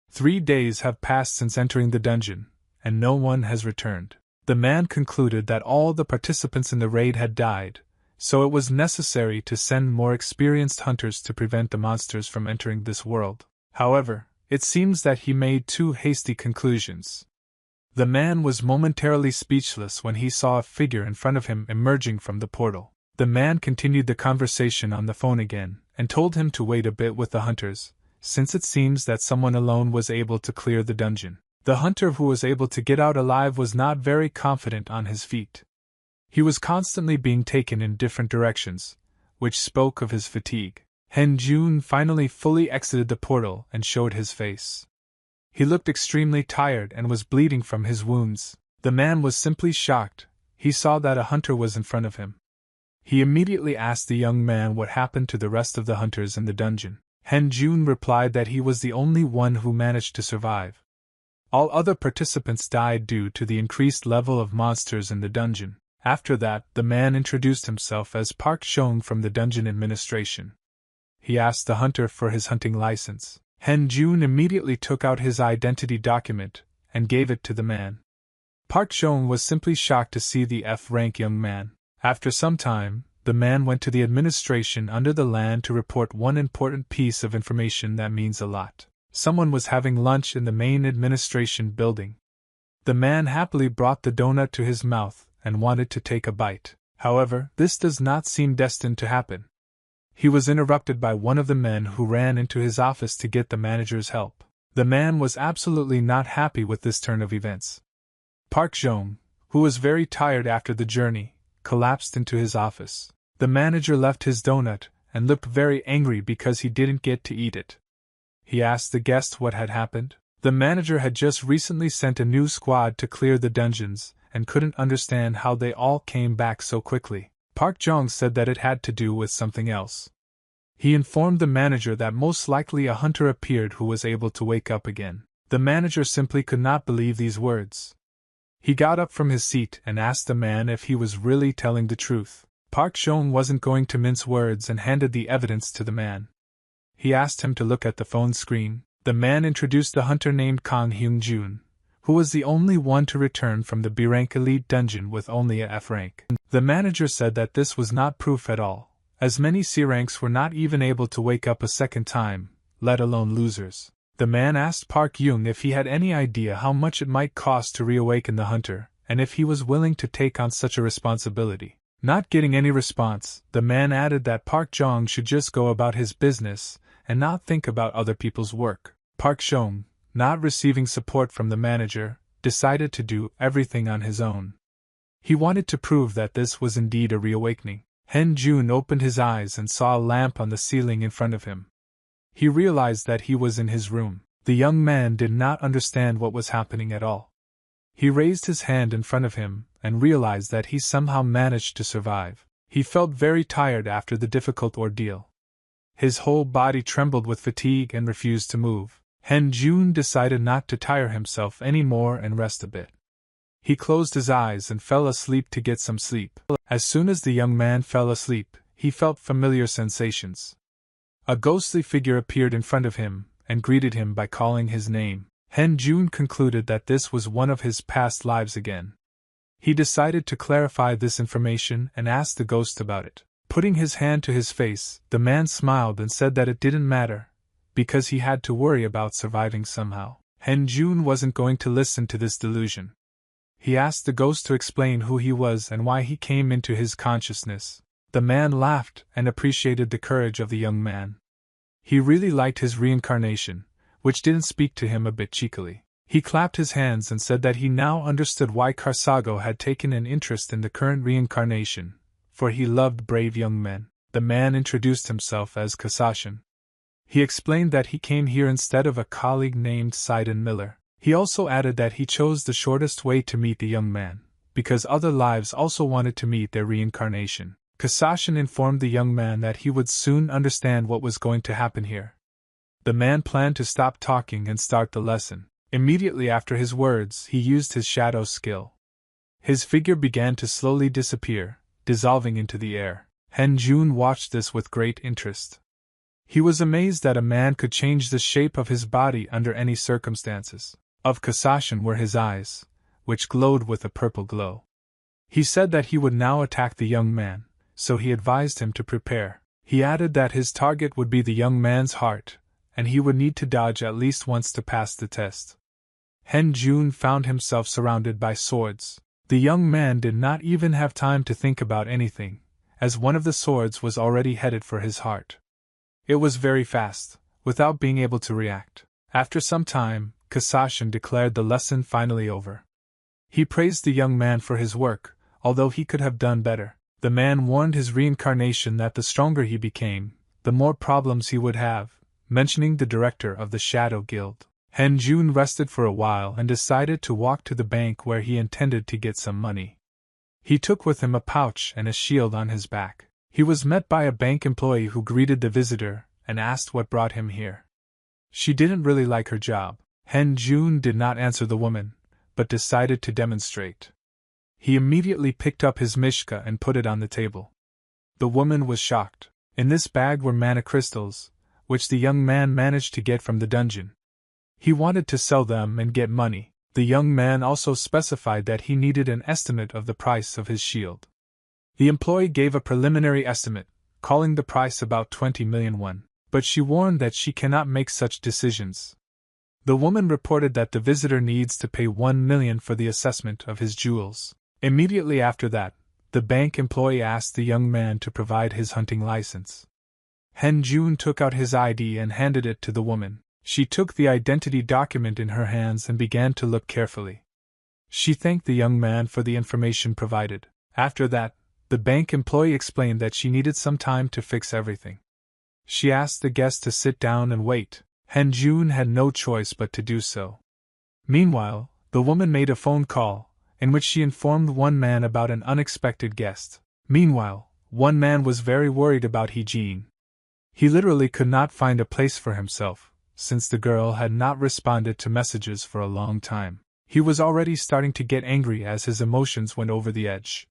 3 days have passed since entering the dungeon, and no one has returned. The man concluded that all the participants in the raid had died, so it was necessary to send more experienced hunters to prevent the monsters from entering this world. However, it seems that he made 2 hasty conclusions. The man was momentarily speechless when he saw a figure in front of him emerging from the portal. The man continued the conversation on the phone again, and told him to wait a bit with the hunters, since it seems that someone alone was able to clear the dungeon. The hunter who was able to get out alive was not very confident on his feet. He was constantly being taken in different directions, which spoke of his fatigue. Hen Jun finally fully exited the portal and showed his face. He looked extremely tired and was bleeding from his wounds. The man was simply shocked. He saw that a hunter was in front of him. He immediately asked the young man what happened to the rest of the hunters in the dungeon. Hen Jun replied that he was the only one who managed to survive. All other participants died due to the increased level of monsters in the dungeon. After that, the man introduced himself as Park Shong from the dungeon administration. He asked the hunter for his hunting license. Hen Jun immediately took out his identity document and gave it to the man. Park Shong was simply shocked to see the F-rank young man. After some time, the man went to the administration under the land to report one important piece of information that means a lot. Someone was having lunch in the main administration building. The man happily brought the donut to his mouth and wanted to take a bite. However, this does not seem destined to happen. He was interrupted by one of the men who ran into his office to get the manager's help. The man was absolutely not happy with this turn of events. Park Jong, who was very tired after the journey, collapsed into his office. The manager left his donut and looked very angry because he didn't get to eat it. He asked the guest what had happened. The manager had just recently sent a new squad to clear the dungeons and couldn't understand how they all came back so quickly. Park Jong said that it had to do with something else. He informed the manager that most likely a hunter appeared who was able to wake up again. The manager simply could not believe these words. He got up from his seat and asked the man if he was really telling the truth. Park Jong wasn't going to mince words and handed the evidence to the man. He asked him to look at the phone screen. The man introduced the hunter named Kang Hyung Jun, who was the only one to return from the B-rank elite dungeon with only a F-rank. The manager said that this was not proof at all, as many C-ranks were not even able to wake up a second time, let alone losers. The man asked Park Jung if he had any idea how much it might cost to reawaken the hunter, and if he was willing to take on such a responsibility. Not getting any response, the man added that Park Jong should just go about his business and not think about other people's work. Park Jong, not receiving support from the manager, decided to do everything on his own. He wanted to prove that this was indeed a reawakening. Hen Jun opened his eyes and saw a lamp on the ceiling in front of him. He realized that he was in his room. The young man did not understand what was happening at all. He raised his hand in front of him and realized that he somehow managed to survive. He felt very tired after the difficult ordeal. His whole body trembled with fatigue and refused to move. Hen Jun decided not to tire himself any more and rest a bit. He closed his eyes and fell asleep to get some sleep. As soon as the young man fell asleep, he felt familiar sensations. A ghostly figure appeared in front of him and greeted him by calling his name. Hen Jun concluded that this was one of his past lives again. He decided to clarify this information and asked the ghost about it. Putting his hand to his face, the man smiled and said that it didn't matter, because he had to worry about surviving somehow. Hen Jun wasn't going to listen to this delusion. He asked the ghost to explain who he was and why he came into his consciousness. The man laughed and appreciated the courage of the young man. He really liked his reincarnation, which didn't speak to him a bit cheekily. He clapped his hands and said that he now understood why Karsago had taken an interest in the current reincarnation, for he loved brave young men. The man introduced himself as Kasashin. He explained that he came here instead of a colleague named Sidon Miller. He also added that he chose the shortest way to meet the young man, because other lives also wanted to meet their reincarnation. Kasashin informed the young man that he would soon understand what was going to happen here. The man planned to stop talking and start the lesson. Immediately after his words, he used his shadow skill. His figure began to slowly disappear, dissolving into the air. Han Jun watched this with great interest. He was amazed that a man could change the shape of his body under any circumstances. Of Kasashin were his eyes, which glowed with a purple glow. He said that he would now attack the young man, so he advised him to prepare. He added that his target would be the young man's heart, and he would need to dodge at least once to pass the test. Han Jun found himself surrounded by swords. The young man did not even have time to think about anything, as one of the swords was already headed for his heart. It was very fast, without being able to react. After some time, Kasashin declared the lesson finally over. He praised the young man for his work, although he could have done better. The man warned his reincarnation that the stronger he became, the more problems he would have, mentioning the director of the Shadow Guild. Han Jun rested for a while and decided to walk to the bank where he intended to get some money. He took with him a pouch and a shield on his back. He was met by a bank employee who greeted the visitor and asked what brought him here. She didn't really like her job. Han Jun did not answer the woman, but decided to demonstrate. He immediately picked up his mishka and put it on the table. The woman was shocked. In this bag were mana crystals, which the young man managed to get from the dungeon. He wanted to sell them and get money. The young man also specified that he needed an estimate of the price of his shield. The employee gave a preliminary estimate, calling the price about 20 million won, but she warned that she cannot make such decisions. The woman reported that the visitor needs to pay 1 million for the assessment of his jewels. Immediately after that, the bank employee asked the young man to provide his hunting license. Han Jun took out his ID and handed it to the woman. She took the identity document in her hands and began to look carefully. She thanked the young man for the information provided. After that, the bank employee explained that she needed some time to fix everything. She asked the guest to sit down and wait. Han Jun had no choice but to do so. Meanwhile, the woman made a phone call, in which she informed one man about an unexpected guest. Meanwhile, one man was very worried about Hee-jin. He literally could not find a place for himself, since the girl had not responded to messages for a long time. He was already starting to get angry as his emotions went over the edge.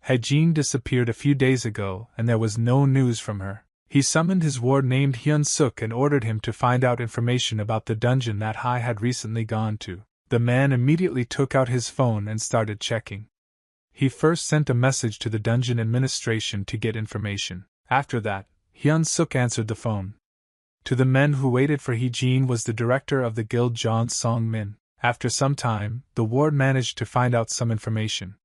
Hee-jin disappeared a few days ago and there was no news from her. He summoned his ward named Hyun-suk and ordered him to find out information about the dungeon that Hai had recently gone to. The man immediately took out his phone and started checking. He first sent a message to the dungeon administration to get information. After that, Hyun-suk answered the phone. To the men who waited for Hee-jin was the director of the guild John Song-min. After some time, the ward managed to find out some information.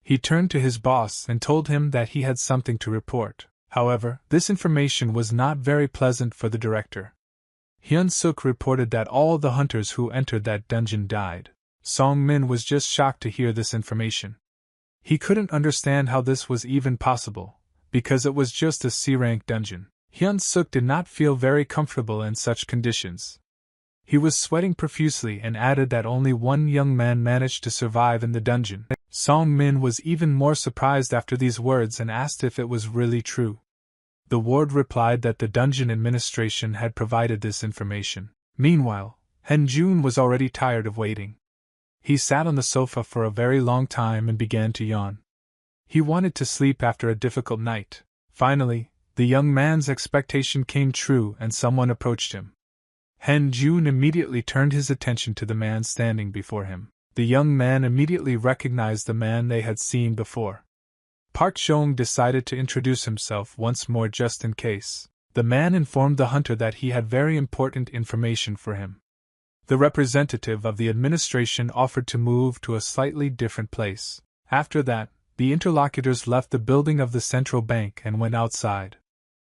He turned to his boss and told him that he had something to report. However, this information was not very pleasant for the director. Hyun-suk reported that all the hunters who entered that dungeon died. Song-min was just shocked to hear this information. He couldn't understand how this was even possible, because it was just a C-rank dungeon. Hyun-suk did not feel very comfortable in such conditions. He was sweating profusely and added that only one young man managed to survive in the dungeon. Song-min was even more surprised after these words and asked if it was really true. The ward replied that the dungeon administration had provided this information. Meanwhile, Han Jun was already tired of waiting. He sat on the sofa for a very long time and began to yawn. He wanted to sleep after a difficult night. Finally, the young man's expectation came true and someone approached him. Han Jun immediately turned his attention to the man standing before him. The young man immediately recognized the man they had seen before. Park Cheong decided to introduce himself once more just in case. The man informed the hunter that he had very important information for him. The representative of the administration offered to move to a slightly different place. After that, the interlocutors left the building of the central bank and went outside.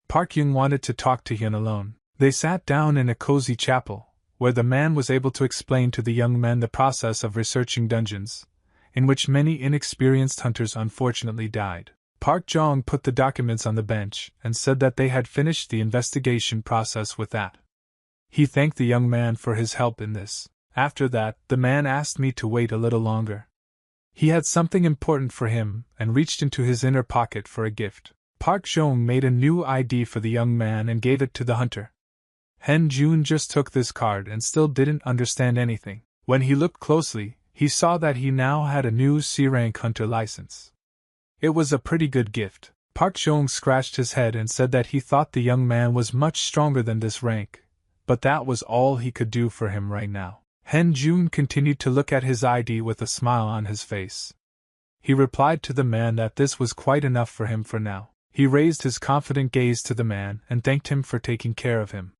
Park Young wanted to talk to Hyun alone. They sat down in a cozy chapel, where the man was able to explain to the young men the process of researching dungeons, in which many inexperienced hunters unfortunately died. Park Jong put the documents on the bench and said that they had finished the investigation process with that. He thanked the young man for his help in this. After that, the man asked me to wait a little longer. He had something important for him and reached into his inner pocket for a gift. Park Jong made a new ID for the young man and gave it to the hunter. Hen Jun just took this card and still didn't understand anything. When he looked closely, he saw that he now had a new C-rank hunter license. It was a pretty good gift. Park Jong scratched his head and said that he thought the young man was much stronger than this rank, but that was all he could do for him right now. Hen Jun continued to look at his ID with a smile on his face. He replied to the man that this was quite enough for him for now. He raised his confident gaze to the man and thanked him for taking care of him.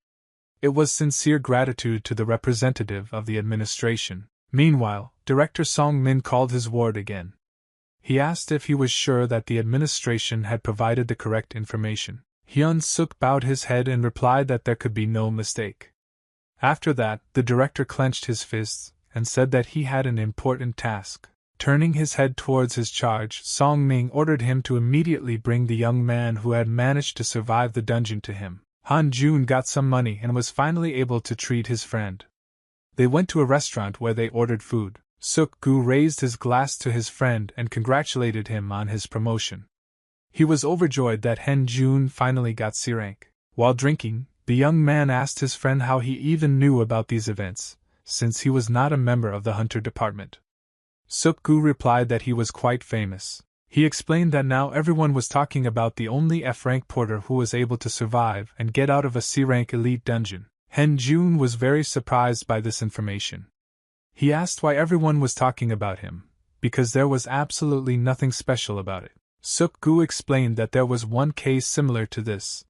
It was sincere gratitude to the representative of the administration. Meanwhile, Director Song Min called his ward again. He asked if he was sure that the administration had provided the correct information. Hyun Suk bowed his head and replied that there could be no mistake. After that, the director clenched his fists and said that he had an important task. Turning his head towards his charge, Song Ming ordered him to immediately bring the young man who had managed to survive the dungeon to him. Han Jun got some money and was finally able to treat his friend. They went to a restaurant where they ordered food. Suk-gu raised his glass to his friend and congratulated him on his promotion. He was overjoyed that Hen Jun finally got C rank. While drinking, the young man asked his friend how he even knew about these events, since he was not a member of the hunter department. Suk-gu replied that he was quite famous. He explained that now everyone was talking about the only F-rank porter who was able to survive and get out of a C-rank elite dungeon. Hen Jun was very surprised by this information. He asked why everyone was talking about him, because there was absolutely nothing special about it. Suk-gu explained that there was one case similar to this.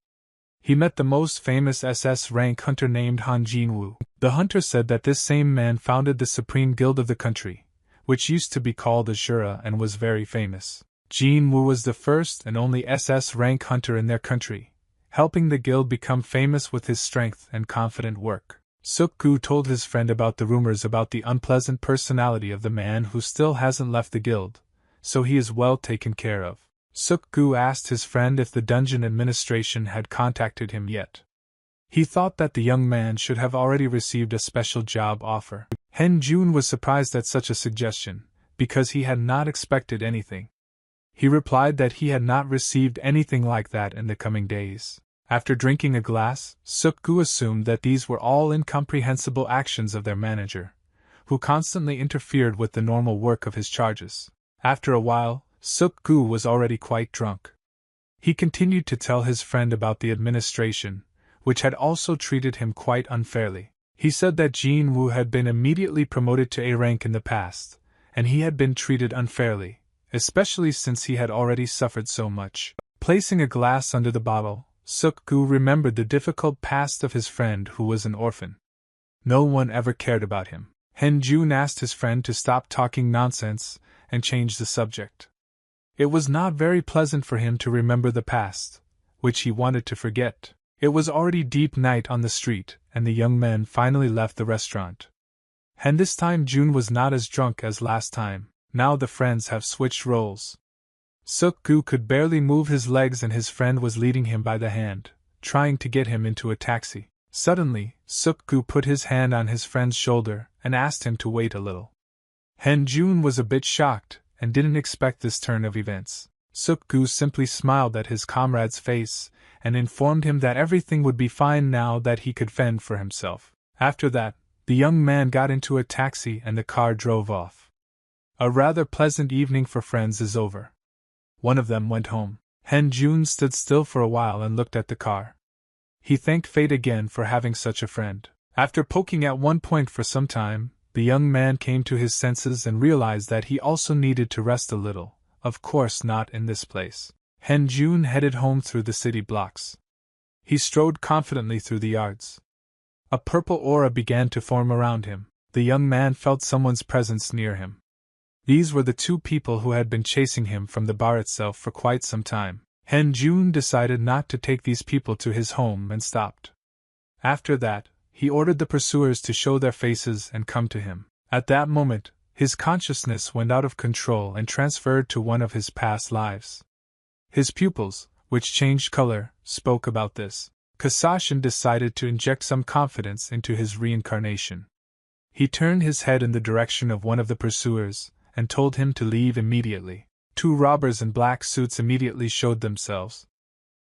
He met the most famous SS rank hunter named Han Jinwoo. The hunter said that this same man founded the supreme guild of the country, which used to be called Ashura and was very famous. Jinwoo was the first and only SS rank hunter in their country, helping the guild become famous with his strength and confident work. Suk-gu told his friend about the rumors about the unpleasant personality of the man who still hasn't left the guild, so he is well taken care of. Suk-gu asked his friend if the dungeon administration had contacted him yet. He thought that the young man should have already received a special job offer. Hen Jun was surprised at such a suggestion, because he had not expected anything. He replied that he had not received anything like that in the coming days. After drinking a glass, Suk-gu assumed that these were all incomprehensible actions of their manager, who constantly interfered with the normal work of his charges. After a while, Suk-gu was already quite drunk. He continued to tell his friend about the administration, which had also treated him quite unfairly. He said that Jinwoo had been immediately promoted to A rank in the past, and he had been treated unfairly, especially since he had already suffered so much. Placing a glass under the bottle, Suk-gu remembered the difficult past of his friend who was an orphan. No one ever cared about him. Hen Jun asked his friend to stop talking nonsense and change the subject. It was not very pleasant for him to remember the past, which he wanted to forget. It was already deep night on the street, and the young men finally left the restaurant. And this time Jun was not as drunk as last time. Now the friends have switched roles. Suk-gu could barely move his legs and his friend was leading him by the hand, trying to get him into a taxi. Suddenly, Suk-gu put his hand on his friend's shoulder and asked him to wait a little. Hen Jun was a bit shocked and didn't expect this turn of events. Suk-gu simply smiled at his comrade's face and informed him that everything would be fine now that he could fend for himself. After that, the young man got into a taxi and the car drove off. A rather pleasant evening for friends is over. One of them went home. Hen Jun stood still for a while and looked at the car. He thanked fate again for having such a friend. After poking at one point for some time, the young man came to his senses and realized that he also needed to rest a little, of course not in this place. Hen Jun headed home through the city blocks. He strode confidently through the yards. A purple aura began to form around him. The young man felt someone's presence near him. These were the two people who had been chasing him from the bar itself for quite some time. Hen Jun decided not to take these people to his home and stopped. After that, he ordered the pursuers to show their faces and come to him. At that moment, his consciousness went out of control and transferred to one of his past lives. His pupils, which changed color, spoke about this. Kasashin decided to inject some confidence into his reincarnation. He turned his head in the direction of one of the pursuers, and told him to leave immediately. 2 robbers in black suits immediately showed themselves.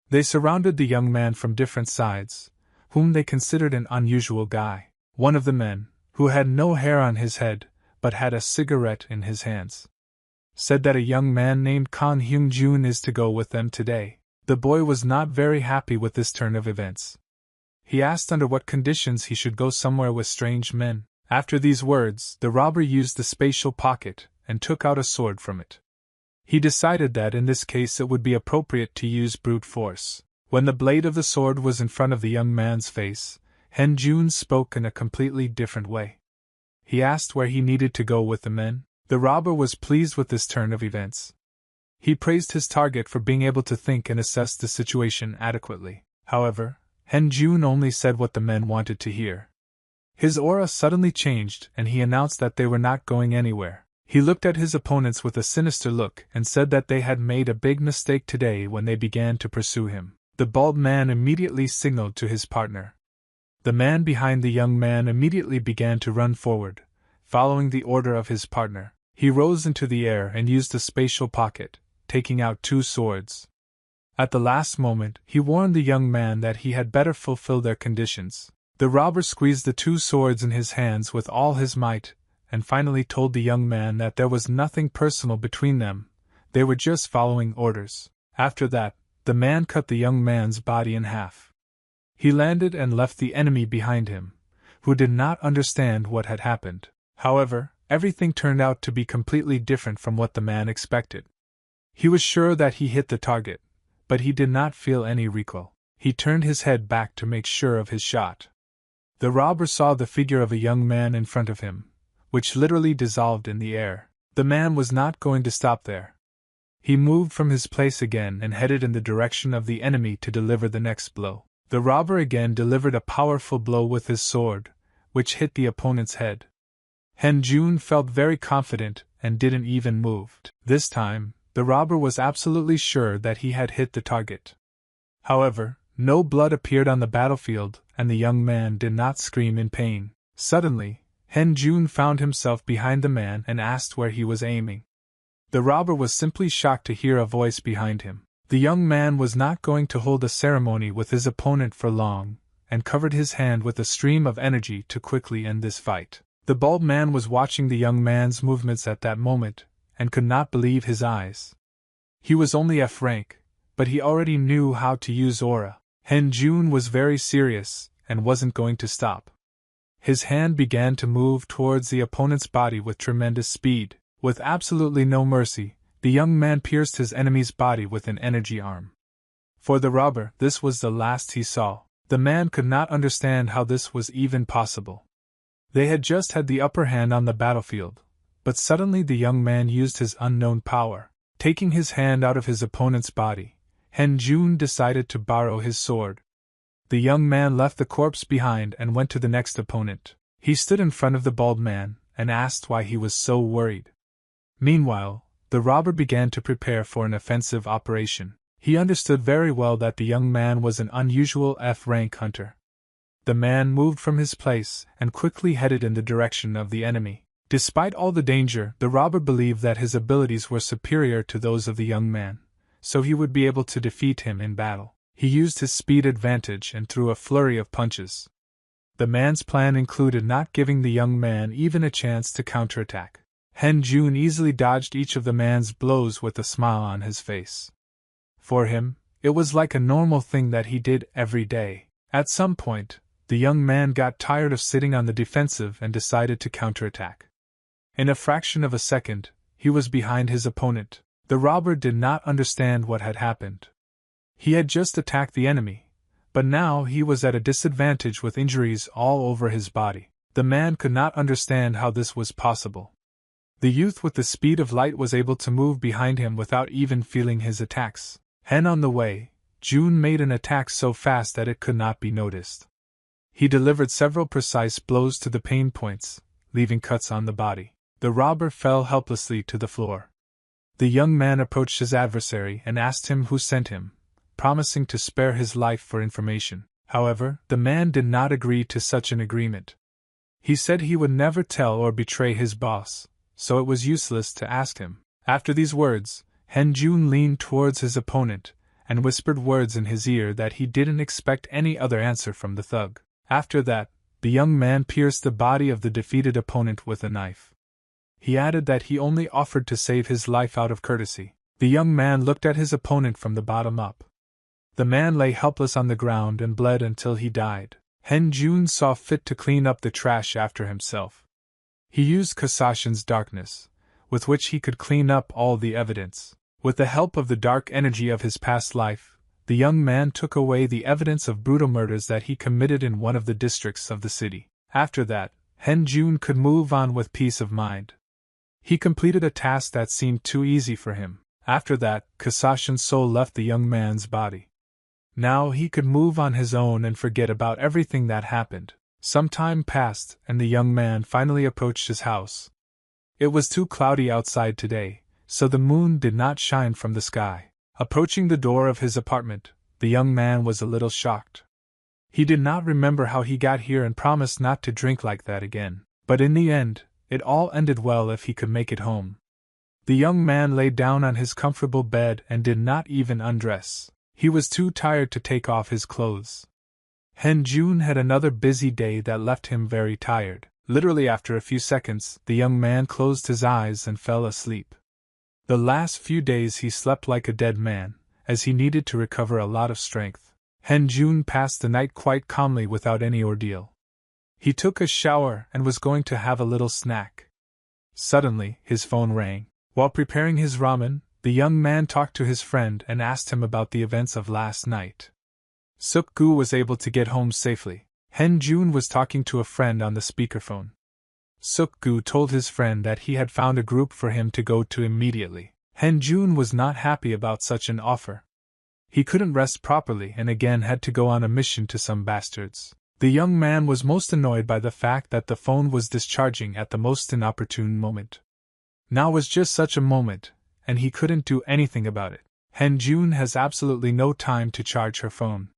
They surrounded the young man from different sides, whom they considered an unusual guy. One of the men, who had no hair on his head, but had a cigarette in his hands, said that a young man named Kan Hyung-jun is to go with them today. The boy was not very happy with this turn of events. He asked under what conditions he should go somewhere with strange men. After these words, the robber used the spatial pocket and took out a sword from it. He decided that in this case it would be appropriate to use brute force. When the blade of the sword was in front of the young man's face, Hyun-jun spoke in a completely different way. He asked where he needed to go with the men. The robber was pleased with this turn of events. He praised his target for being able to think and assess the situation adequately. However, Hyun-jun only said what the men wanted to hear. His aura suddenly changed and he announced that they were not going anywhere. He looked at his opponents with a sinister look and said that they had made a big mistake today when they began to pursue him. The bald man immediately signaled to his partner. The man behind the young man immediately began to run forward, following the order of his partner. He rose into the air and used a spatial pocket, taking out 2 swords. At the last moment, he warned the young man that he had better fulfill their conditions. The robber squeezed the 2 swords in his hands with all his might, and finally told the young man that there was nothing personal between them, they were just following orders. After that, the man cut the young man's body in half. He landed and left the enemy behind him, who did not understand what had happened. However, everything turned out to be completely different from what the man expected. He was sure that he hit the target, but he did not feel any recoil. He turned his head back to make sure of his shot. The robber saw the figure of a young man in front of him, which literally dissolved in the air. The man was not going to stop there. He moved from his place again and headed in the direction of the enemy to deliver the next blow. The robber again delivered a powerful blow with his sword, which hit the opponent's head. Hyun-jun felt very confident and didn't even move. This time, the robber was absolutely sure that he had hit the target. However, no blood appeared on the battlefield, and the young man did not scream in pain. Suddenly, Hyun-jun found himself behind the man and asked where he was aiming. The robber was simply shocked to hear a voice behind him. The young man was not going to hold a ceremony with his opponent for long, and covered his hand with a stream of energy to quickly end this fight. The bald man was watching the young man's movements at that moment, and could not believe his eyes. He was only F rank, but he already knew how to use aura. Hyun-jun was very serious, and wasn't going to stop. His hand began to move towards the opponent's body with tremendous speed. With absolutely no mercy, the young man pierced his enemy's body with an energy arm. For the robber, this was the last he saw. The man could not understand how this was even possible. They had just had the upper hand on the battlefield, but suddenly the young man used his unknown power. Taking his hand out of his opponent's body, Hyun-jun decided to borrow his sword. The young man left the corpse behind and went to the next opponent. He stood in front of the bald man and asked why he was so worried. Meanwhile, the robber began to prepare for an offensive operation. He understood very well that the young man was an unusual F-rank hunter. The man moved from his place and quickly headed in the direction of the enemy. Despite all the danger, the robber believed that his abilities were superior to those of the young man, so he would be able to defeat him in battle. He used his speed advantage and threw a flurry of punches. The man's plan included not giving the young man even a chance to counterattack. Hyun-jun easily dodged each of the man's blows with a smile on his face. For him, it was like a normal thing that he did every day. At some point, the young man got tired of sitting on the defensive and decided to counterattack. In a fraction of a second, he was behind his opponent. The robber did not understand what had happened. He had just attacked the enemy, but now he was at a disadvantage with injuries all over his body. The man could not understand how this was possible. The youth with the speed of light was able to move behind him without even feeling his attacks. On the way, Jun made an attack so fast that it could not be noticed. He delivered several precise blows to the pain points, leaving cuts on the body. The robber fell helplessly to the floor. The young man approached his adversary and asked him who sent him, promising to spare his life for information. However, the man did not agree to such an agreement. He said he would never tell or betray his boss, so it was useless to ask him. After these words, Jun leaned towards his opponent and whispered words in his ear that he didn't expect any other answer from the thug. After that, the young man pierced the body of the defeated opponent with a knife. He added that he only offered to save his life out of courtesy. The young man looked at his opponent from the bottom up. The man lay helpless on the ground and bled until he died. Jun saw fit to clean up the trash after himself. He used Kasashin's darkness, with which he could clean up all the evidence. With the help of the dark energy of his past life, the young man took away the evidence of brutal murders that he committed in one of the districts of the city. After that, Jun could move on with peace of mind. He completed a task that seemed too easy for him. After that, Kasashin's soul left the young man's body. Now he could move on his own and forget about everything that happened. Some time passed, and the young man finally approached his house. It was too cloudy outside today, so the moon did not shine from the sky. Approaching the door of his apartment, the young man was a little shocked. He did not remember how he got here and promised not to drink like that again. But in the end, it all ended well if he could make it home. The young man lay down on his comfortable bed and did not even undress. He was too tired to take off his clothes. Jun had another busy day that left him very tired. Literally after a few seconds, the young man closed his eyes and fell asleep. The last few days he slept like a dead man, as he needed to recover a lot of strength. Jun passed the night quite calmly without any ordeal. He took a shower and was going to have a little snack. Suddenly, his phone rang. While preparing his ramen, the young man talked to his friend and asked him about the events of last night. Suk-gu was able to get home safely. Jun was talking to a friend on the speakerphone. Suk-gu told his friend that he had found a group for him to go to immediately. Jun was not happy about such an offer. He couldn't rest properly and again had to go on a mission to some bastards. The young man was most annoyed by the fact that the phone was discharging at the most inopportune moment. Now was just such a moment, and he couldn't do anything about it. Jun has absolutely no time to charge her phone.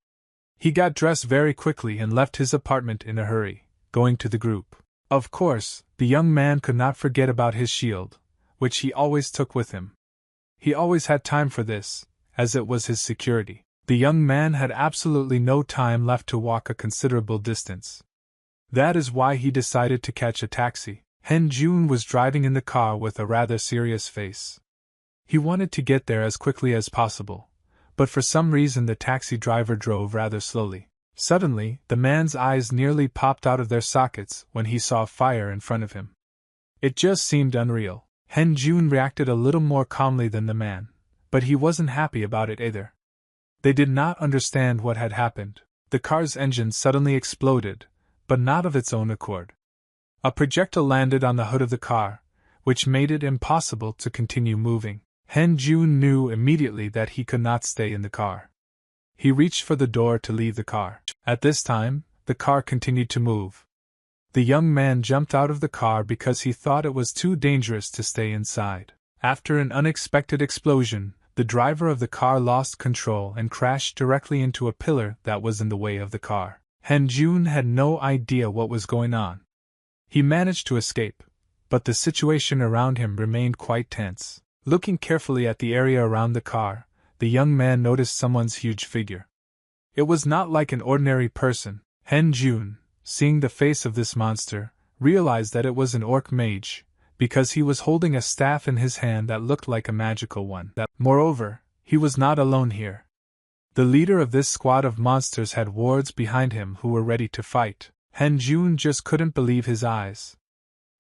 He got dressed very quickly and left his apartment in a hurry, going to the group. Of course, the young man could not forget about his shield, which he always took with him. He always had time for this, as it was his security. The young man had absolutely no time left to walk a considerable distance. That is why he decided to catch a taxi. Jun was driving in the car with a rather serious face. He wanted to get there as quickly as possible, but for some reason the taxi driver drove rather slowly. Suddenly, the man's eyes nearly popped out of their sockets when he saw fire in front of him. It just seemed unreal. Jun reacted a little more calmly than the man, but he wasn't happy about it either. They did not understand what had happened. The car's engine suddenly exploded, but not of its own accord. A projectile landed on the hood of the car, which made it impossible to continue moving. Jun knew immediately that he could not stay in the car. He reached for the door to leave the car. At this time, the car continued to move. The young man jumped out of the car because he thought it was too dangerous to stay inside. After an unexpected explosion, the driver of the car lost control and crashed directly into a pillar that was in the way of the car. Jun had no idea what was going on. He managed to escape, but the situation around him remained quite tense. Looking carefully at the area around the car, the young man noticed someone's huge figure. It was not like an ordinary person. Jun, seeing the face of this monster, realized that it was an orc mage, because he was holding a staff in his hand that looked like a magical one. Moreover, he was not alone here. The leader of this squad of monsters had wards behind him who were ready to fight. Jun just couldn't believe his eyes.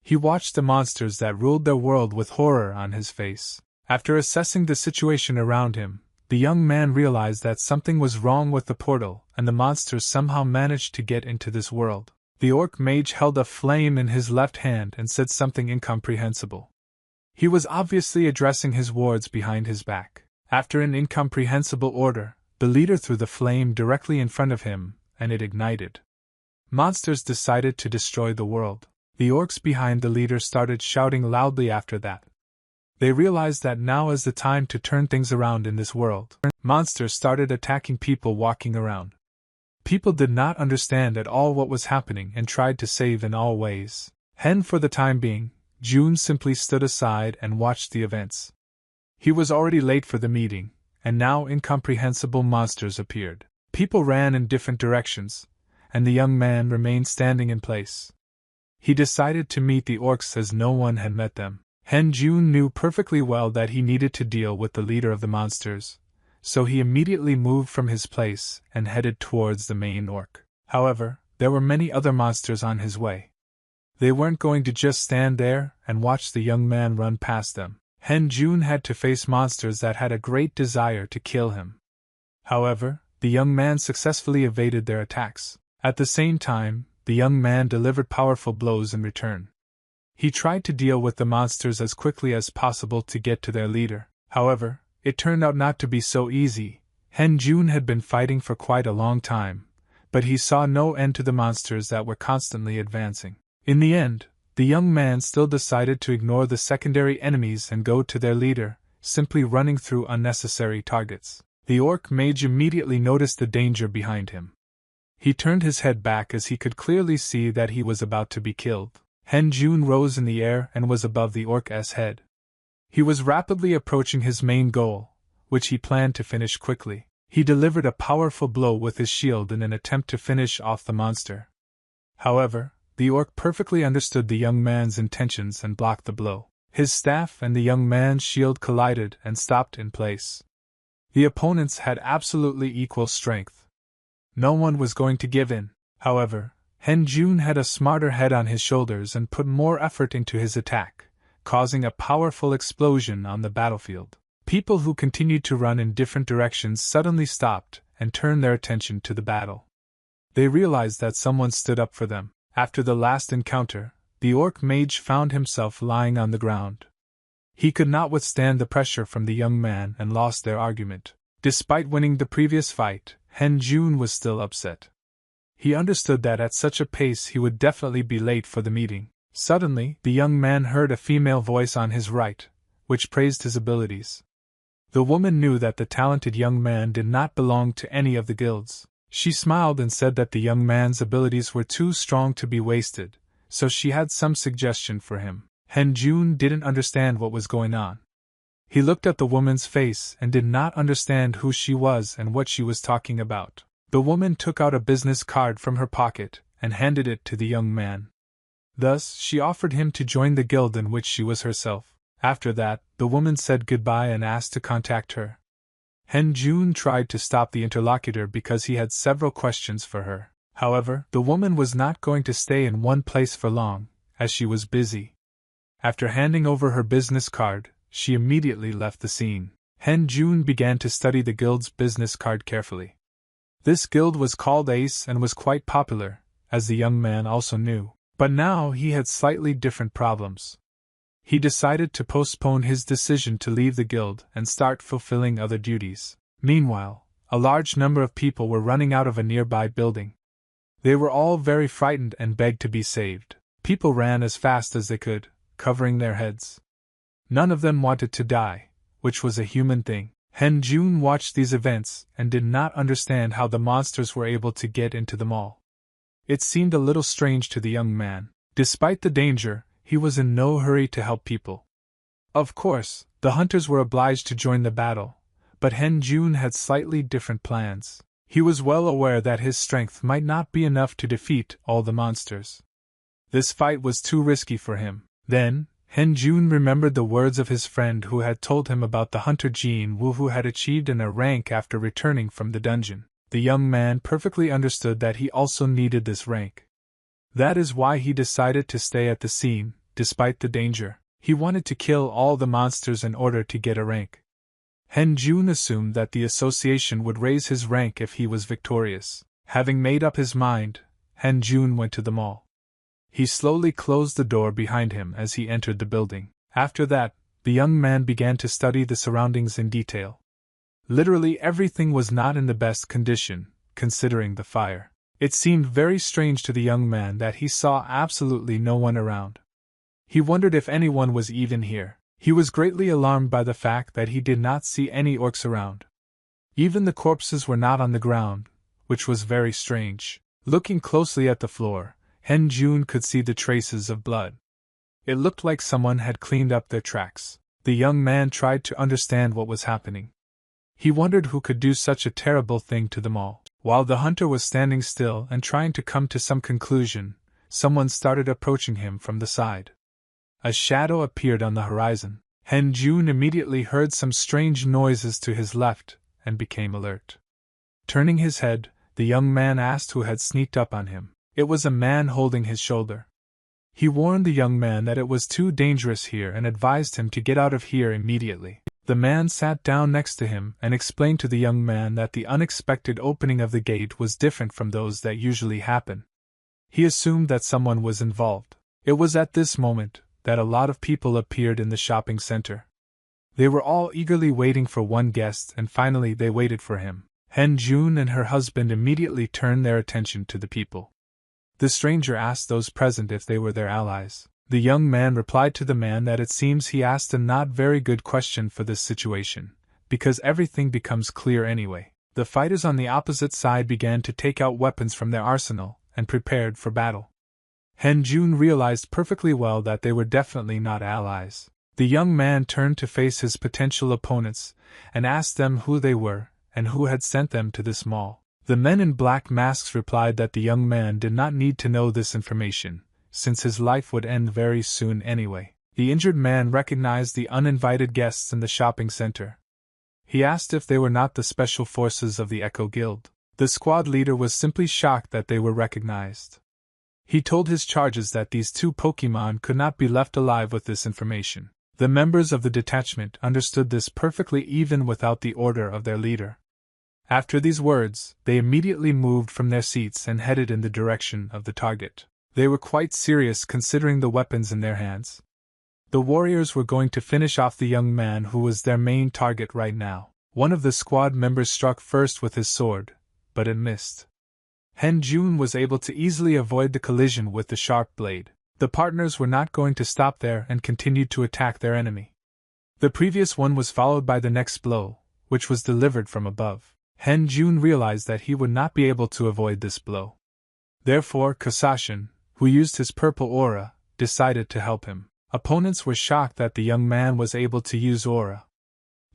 He watched the monsters that ruled their world with horror on his face. After assessing the situation around him, the young man realized that something was wrong with the portal, and the monsters somehow managed to get into this world. The orc mage held a flame in his left hand and said something incomprehensible. He was obviously addressing his wards behind his back. After an incomprehensible order, the leader threw the flame directly in front of him, and it ignited. Monsters decided to destroy the world. The orcs behind the leader started shouting loudly after that. They realized that now is the time to turn things around in this world. Monsters started attacking people walking around. People did not understand at all what was happening and tried to save in all ways. For the time being, June simply stood aside and watched the events. He was already late for the meeting, and now incomprehensible monsters appeared. People ran in different directions, and the young man remained standing in place. He decided to meet the orcs as no one had met them. June knew perfectly well that he needed to deal with the leader of the monsters, so he immediately moved from his place and headed towards the main orc. However, there were many other monsters on his way. They weren't going to just stand there and watch the young man run past them. June had to face monsters that had a great desire to kill him. However, the young man successfully evaded their attacks. At the same time, the young man delivered powerful blows in return. He tried to deal with the monsters as quickly as possible to get to their leader. However, it turned out not to be so easy. June had been fighting for quite a long time, but he saw no end to the monsters that were constantly advancing. In the end, the young man still decided to ignore the secondary enemies and go to their leader, simply running through unnecessary targets. The orc mage immediately noticed the danger behind him. He turned his head back as he could clearly see that he was about to be killed. June rose in the air and was above the orc's head. He was rapidly approaching his main goal, which he planned to finish quickly. He delivered a powerful blow with his shield in an attempt to finish off the monster. However, the orc perfectly understood the young man's intentions and blocked the blow. His staff and the young man's shield collided and stopped in place. The opponents had absolutely equal strength. No one was going to give in. However, June had a smarter head on his shoulders and put more effort into his attack, causing a powerful explosion on the battlefield. People who continued to run in different directions suddenly stopped and turned their attention to the battle. They realized that someone stood up for them. After the last encounter, the orc mage found himself lying on the ground. He could not withstand the pressure from the young man and lost their argument. Despite winning the previous fight, June was still upset. He understood that at such a pace he would definitely be late for the meeting. Suddenly, the young man heard a female voice on his right, which praised his abilities. The woman knew that the talented young man did not belong to any of the guilds. She smiled and said that the young man's abilities were too strong to be wasted, so she had some suggestion for him. June didn't understand what was going on. He looked at the woman's face and did not understand who she was and what she was talking about. The woman took out a business card from her pocket and handed it to the young man. Thus, she offered him to join the guild in which she was herself. After that, the woman said goodbye and asked to contact her. June tried to stop the interlocutor because he had several questions for her. However, the woman was not going to stay in one place for long, as she was busy. After handing over her business card, she immediately left the scene. June began to study the guild's business card carefully. This guild was called Ace and was quite popular, as the young man also knew. But now he had slightly different problems. He decided to postpone his decision to leave the guild and start fulfilling other duties. Meanwhile, a large number of people were running out of a nearby building. They were all very frightened and begged to be saved. People ran as fast as they could, covering their heads. None of them wanted to die, which was a human thing. June watched these events and did not understand how the monsters were able to get into the mall. It seemed a little strange to the young man. Despite the danger, he was in no hurry to help people. Of course, the hunters were obliged to join the battle, but June had slightly different plans. He was well aware that his strength might not be enough to defeat all the monsters. This fight was too risky for him. Then, June remembered the words of his friend who had told him about the hunter Jean Wu who had achieved a rank after returning from the dungeon. The young man perfectly understood that he also needed this rank. That is why he decided to stay at the scene, despite the danger. He wanted to kill all the monsters in order to get a rank. June assumed that the association would raise his rank if he was victorious. Having made up his mind, June went to the mall. He slowly closed the door behind him as he entered the building. After that, the young man began to study the surroundings in detail. Literally everything was not in the best condition, considering the fire. It seemed very strange to the young man that he saw absolutely no one around. He wondered if anyone was even here. He was greatly alarmed by the fact that he did not see any orcs around. Even the corpses were not on the ground, which was very strange. Looking closely at the floor, Hen Jun could see the traces of blood. It looked like someone had cleaned up their tracks. The young man tried to understand what was happening. He wondered who could do such a terrible thing to them all. While the hunter was standing still and trying to come to some conclusion, someone started approaching him from the side. A shadow appeared on the horizon. Hen Jun immediately heard some strange noises to his left and became alert. Turning his head, the young man asked who had sneaked up on him. It was a man holding his shoulder. He warned the young man that it was too dangerous here and advised him to get out of here immediately. The man sat down next to him and explained to the young man that the unexpected opening of the gate was different from those that usually happen. He assumed that someone was involved. It was at this moment that a lot of people appeared in the shopping center. They were all eagerly waiting for one guest, and finally they waited for him. Hen Jun and her husband immediately turned their attention to the people. The stranger asked those present if they were their allies. The young man replied to the man that it seems he asked a not very good question for this situation, because everything becomes clear anyway. The fighters on the opposite side began to take out weapons from their arsenal and prepared for battle. Hen Jun realized perfectly well that they were definitely not allies. The young man turned to face his potential opponents and asked them who they were and who had sent them to this mall. The men in black masks replied that the young man did not need to know this information, since his life would end very soon anyway. The injured man recognized the uninvited guests in the shopping center. He asked if they were not the special forces of the Echo Guild. The squad leader was simply shocked that they were recognized. He told his charges that these two Pokémon could not be left alive with this information. The members of the detachment understood this perfectly even without the order of their leader. After these words, they immediately moved from their seats and headed in the direction of the target. They were quite serious considering the weapons in their hands. The warriors were going to finish off the young man who was their main target right now. One of the squad members struck first with his sword, but it missed. Hen Jun was able to easily avoid the collision with the sharp blade. The partners were not going to stop there and continued to attack their enemy. The previous one was followed by the next blow, which was delivered from above. Hen Jun realized that he would not be able to avoid this blow. Therefore, Kasashin, who used his purple aura, decided to help him. Opponents were shocked that the young man was able to use aura.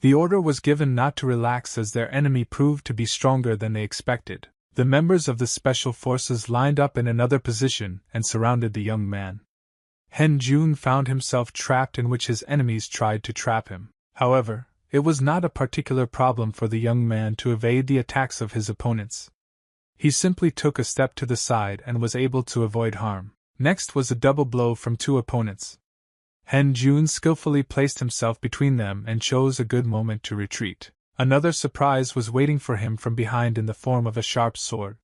The order was given not to relax as their enemy proved to be stronger than they expected. The members of the special forces lined up in another position and surrounded the young man. Hen Jun found himself trapped in which his enemies tried to trap him. However, it was not a particular problem for the young man to evade the attacks of his opponents. He simply took a step to the side and was able to avoid harm. Next was a double blow from two opponents. Hen Jun skillfully placed himself between them and chose a good moment to retreat. Another surprise was waiting for him from behind in the form of a sharp sword.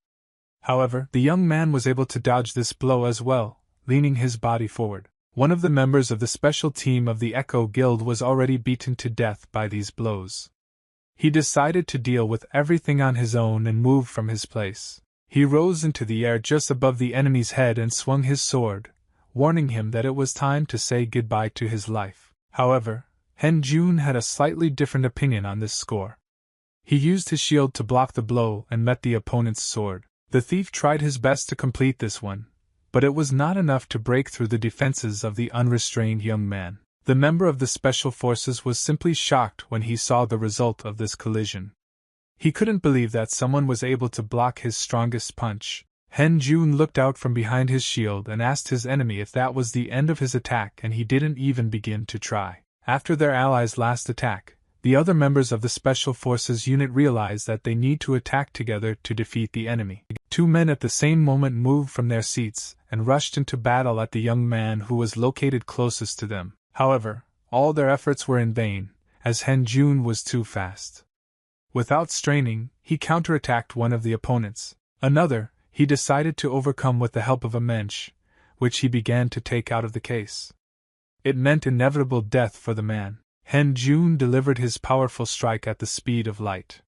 However, the young man was able to dodge this blow as well, leaning his body forward. One of the members of the special team of the Echo Guild was already beaten to death by these blows. He decided to deal with everything on his own and moved from his place. He rose into the air just above the enemy's head and swung his sword, warning him that it was time to say goodbye to his life. However, Hen Jun had a slightly different opinion on this score. He used his shield to block the blow and met the opponent's sword. The thief tried his best to complete this one, but it was not enough to break through the defenses of the unrestrained young man. The member of the special forces was simply shocked when he saw the result of this collision. He couldn't believe that someone was able to block his strongest punch. Hen Jun looked out from behind his shield and asked his enemy if that was the end of his attack, and he didn't even begin to try. After their allies' last attack, the other members of the Special Forces unit realized that they need to attack together to defeat the enemy. Two men at the same moment moved from their seats and rushed into battle at the young man who was located closest to them. However, all their efforts were in vain, as Hen Jun was too fast. Without straining, he counterattacked one of the opponents. Another, he decided to overcome with the help of a mensch, which he began to take out of the case. It meant inevitable death for the man. Hen Jun delivered his powerful strike at the speed of light.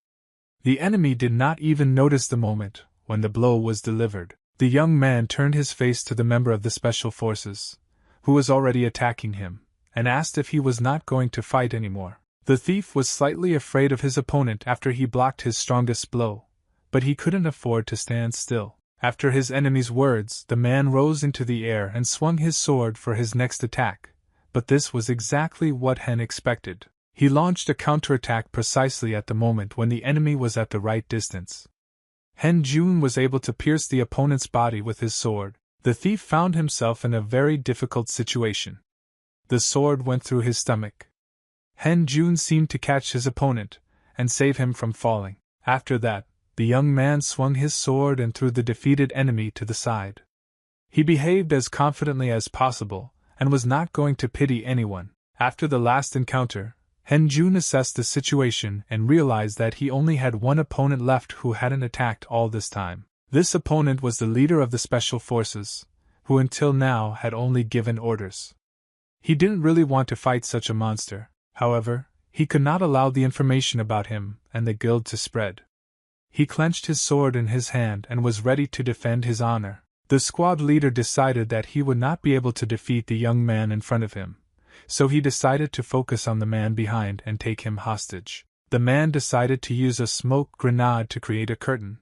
The enemy did not even notice the moment when the blow was delivered. The young man turned his face to the member of the Special Forces, who was already attacking him, and asked if he was not going to fight anymore. The thief was slightly afraid of his opponent after he blocked his strongest blow, but he couldn't afford to stand still. After his enemy's words, the man rose into the air and swung his sword for his next attack, but this was exactly what Hen expected. He launched a counterattack precisely at the moment when the enemy was at the right distance. Hen Jun was able to pierce the opponent's body with his sword. The thief found himself in a very difficult situation. The sword went through his stomach. Hen Jun seemed to catch his opponent and save him from falling. After that, the young man swung his sword and threw the defeated enemy to the side. He behaved as confidently as possible and was not going to pity anyone. After the last encounter, Hen Jun assessed the situation and realized that he only had one opponent left who hadn't attacked all this time. This opponent was the leader of the special forces, who until now had only given orders. He didn't really want to fight such a monster. However, he could not allow the information about him and the guild to spread. He clenched his sword in his hand and was ready to defend his honor. The squad leader decided that he would not be able to defeat the young man in front of him, so he decided to focus on the man behind and take him hostage. The man decided to use a smoke grenade to create a curtain.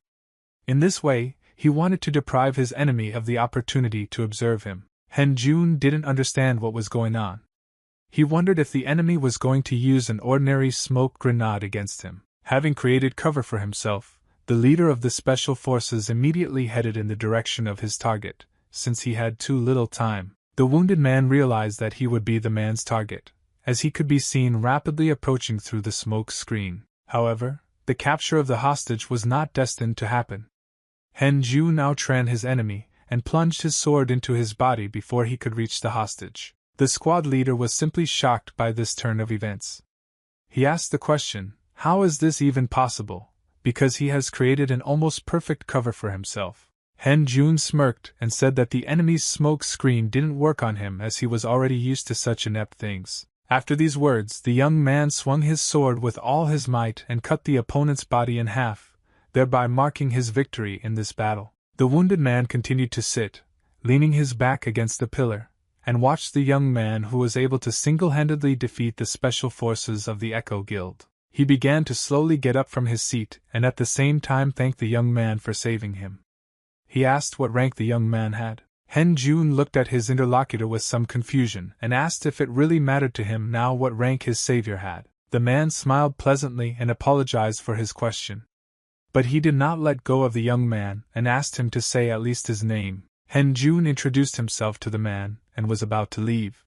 In this way, he wanted to deprive his enemy of the opportunity to observe him. Hen Jun didn't understand what was going on. He wondered if the enemy was going to use an ordinary smoke grenade against him. Having created cover for himself, the leader of the special forces immediately headed in the direction of his target, since he had too little time. The wounded man realized that he would be the man's target, as he could be seen rapidly approaching through the smoke screen. However, the capture of the hostage was not destined to happen. Hen Jun outran his enemy and plunged his sword into his body before he could reach the hostage. The squad leader was simply shocked by this turn of events. He asked the question, how is this even possible, because he has created an almost perfect cover for himself. Hen Jun smirked and said that the enemy's smoke screen didn't work on him as he was already used to such inept things. After these words, the young man swung his sword with all his might and cut the opponent's body in half, thereby marking his victory in this battle. The wounded man continued to sit, leaning his back against a pillar, and watched the young man who was able to single-handedly defeat the special forces of the Echo Guild. He began to slowly get up from his seat and at the same time thanked the young man for saving him. He asked what rank the young man had. Hen Jun looked at his interlocutor with some confusion and asked if it really mattered to him now what rank his savior had. The man smiled pleasantly and apologized for his question. But he did not let go of the young man and asked him to say at least his name. Hen Jun introduced himself to the man and was about to leave.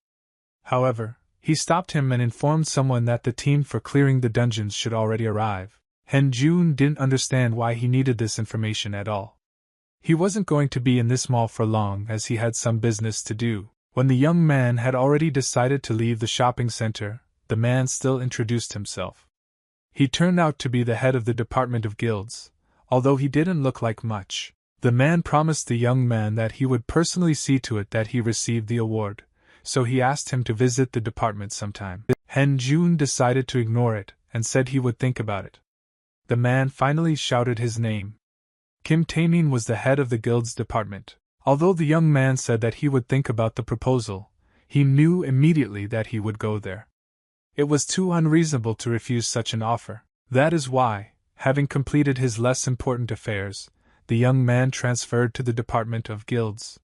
However, he stopped him and informed someone that the team for clearing the dungeons should already arrive. Hen Jun didn't understand why he needed this information at all. He wasn't going to be in this mall for long as he had some business to do. When the young man had already decided to leave the shopping center, the man still introduced himself. He turned out to be the head of the Department of Guilds, although he didn't look like much. The man promised the young man that he would personally see to it that he received the award, so he asked him to visit the department sometime. Hen Jun decided to ignore it and said he would think about it. The man finally shouted his name. Kim Taemin was the head of the guild's department. Although the young man said that he would think about the proposal, he knew immediately that he would go there. It was too unreasonable to refuse such an offer. That is why, having completed his less important affairs, the young man transferred to the Department of Guilds.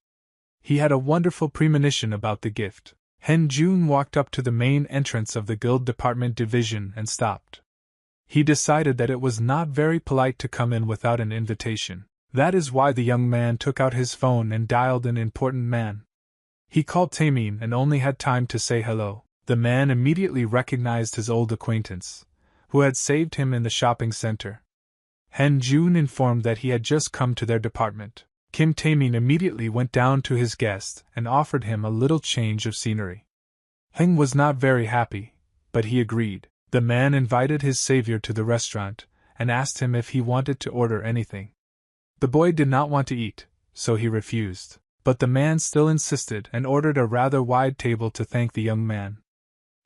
He had a wonderful premonition about the gift. Hen Jun walked up to the main entrance of the Guild Department division and stopped. He decided that it was not very polite to come in without an invitation. That is why the young man took out his phone and dialed an important man. He called Taemin and only had time to say hello. The man immediately recognized his old acquaintance, who had saved him in the shopping center. Hen Jun informed that he had just come to their department. Kim Taemin immediately went down to his guest and offered him a little change of scenery. Heng was not very happy, but he agreed. The man invited his savior to the restaurant and asked him if he wanted to order anything. The boy did not want to eat, so he refused, but the man still insisted and ordered a rather wide table to thank the young man.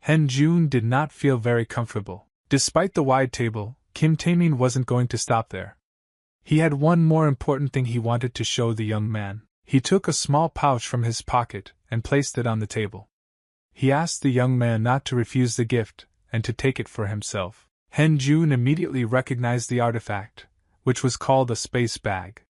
Hen Jun did not feel very comfortable. Despite the wide table, Kim Taemin wasn't going to stop there. He had one more important thing he wanted to show the young man. He took a small pouch from his pocket and placed it on the table. He asked the young man not to refuse the gift, and to take it for himself. Jun immediately recognized the artifact, which was called a space bag.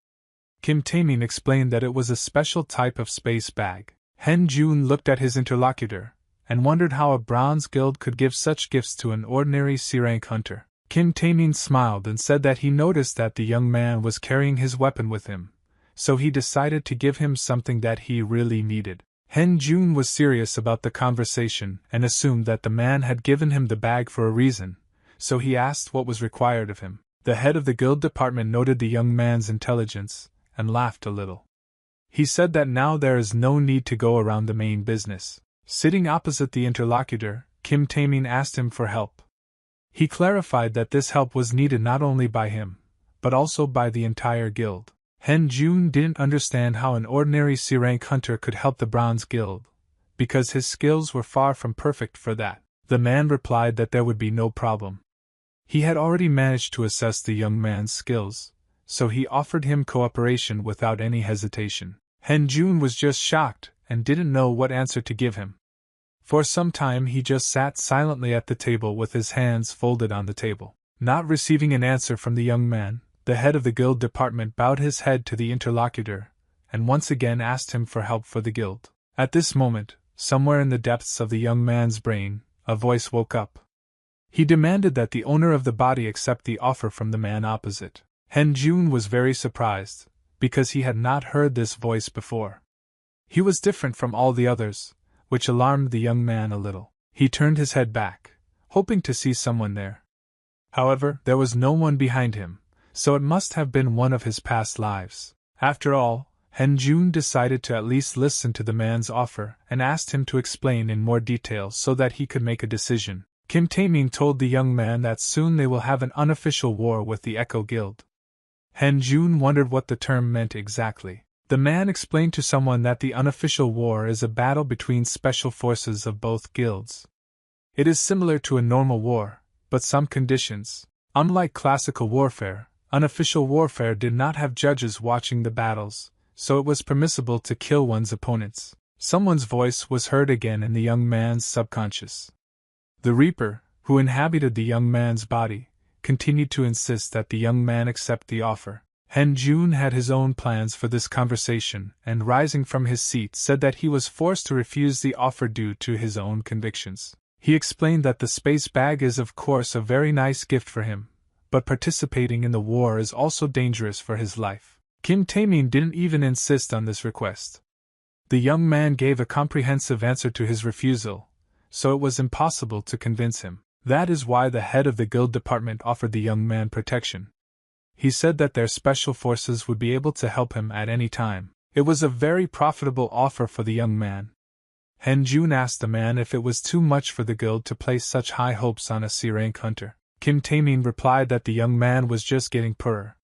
Kim Taemin explained that it was a special type of space bag. Jun looked at his interlocutor, and wondered how a bronze guild could give such gifts to an ordinary C-rank hunter. Kim Taemin smiled and said that he noticed that the young man was carrying his weapon with him, so he decided to give him something that he really needed. Jun was serious about the conversation and assumed that the man had given him the bag for a reason, so he asked what was required of him. The head of the guild department noted the young man's intelligence, and laughed a little. He said that now there is no need to go around the main business. Sitting opposite the interlocutor, Kim Taemin asked him for help. He clarified that this help was needed not only by him, but also by the entire guild. Jun didn't understand how an ordinary C-rank hunter could help the Bronze Guild, because his skills were far from perfect for that. The man replied that there would be no problem. He had already managed to assess the young man's skills, so he offered him cooperation without any hesitation. Jun was just shocked and didn't know what answer to give him. For some time he just sat silently at the table with his hands folded on the table. Not receiving an answer from the young man, the head of the guild department bowed his head to the interlocutor, and once again asked him for help for the guild. At this moment, somewhere in the depths of the young man's brain, a voice woke up. He demanded that the owner of the body accept the offer from the man opposite. Jun was very surprised, because he had not heard this voice before. He was different from all the others, which alarmed the young man a little. He turned his head back, hoping to see someone there. However, there was no one behind him, so it must have been one of his past lives. After all, Jun decided to at least listen to the man's offer and asked him to explain in more detail so that he could make a decision. Kim Taemin told the young man that soon they will have an unofficial war with the Echo Guild. Jun wondered what the term meant exactly. The man explained to someone that the unofficial war is a battle between special forces of both guilds. It is similar to a normal war, but some conditions. Unlike classical warfare, unofficial warfare did not have judges watching the battles, so it was permissible to kill one's opponents. Someone's voice was heard again in the young man's subconscious. The Reaper, who inhabited the young man's body, continued to insist that the young man accept the offer. Jun had his own plans for this conversation and, rising from his seat, said that he was forced to refuse the offer due to his own convictions. He explained that the space bag is of course a very nice gift for him, but participating in the war is also dangerous for his life. Kim Taemin didn't even insist on this request. The young man gave a comprehensive answer to his refusal, so it was impossible to convince him. That is why the head of the guild department offered the young man protection. He said that their special forces would be able to help him at any time. It was a very profitable offer for the young man. Jun asked the man if it was too much for the guild to place such high hopes on a C-rank hunter. Kim Taemin replied that the young man was just getting purr.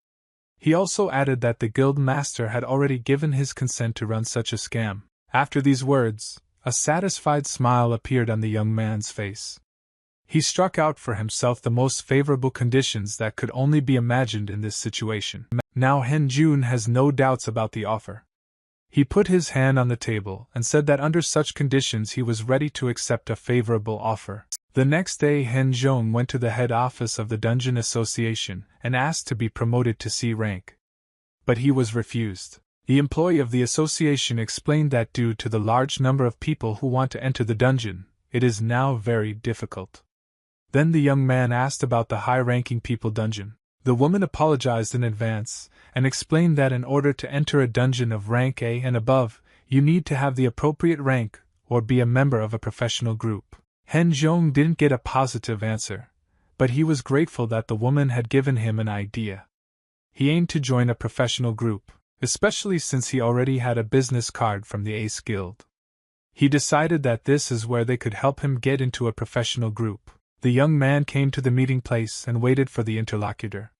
He also added that the guild master had already given his consent to run such a scam. After these words, a satisfied smile appeared on the young man's face. He struck out for himself the most favorable conditions that could only be imagined in this situation. Now Jun has no doubts about the offer. He put his hand on the table and said that under such conditions he was ready to accept a favorable offer. The next day Jun went to the head office of the Dungeon Association and asked to be promoted to C rank. But he was refused. The employee of the association explained that due to the large number of people who want to enter the dungeon, it is now very difficult. Then the young man asked about the high-ranking people dungeon. The woman apologized in advance and explained that in order to enter a dungeon of rank A and above, you need to have the appropriate rank or be a member of a professional group. Jun didn't get a positive answer, but he was grateful that the woman had given him an idea. He aimed to join a professional group, especially since he already had a business card from the Ace Guild. He decided that this is where they could help him get into a professional group. The young man came to the meeting place and waited for the interlocutor.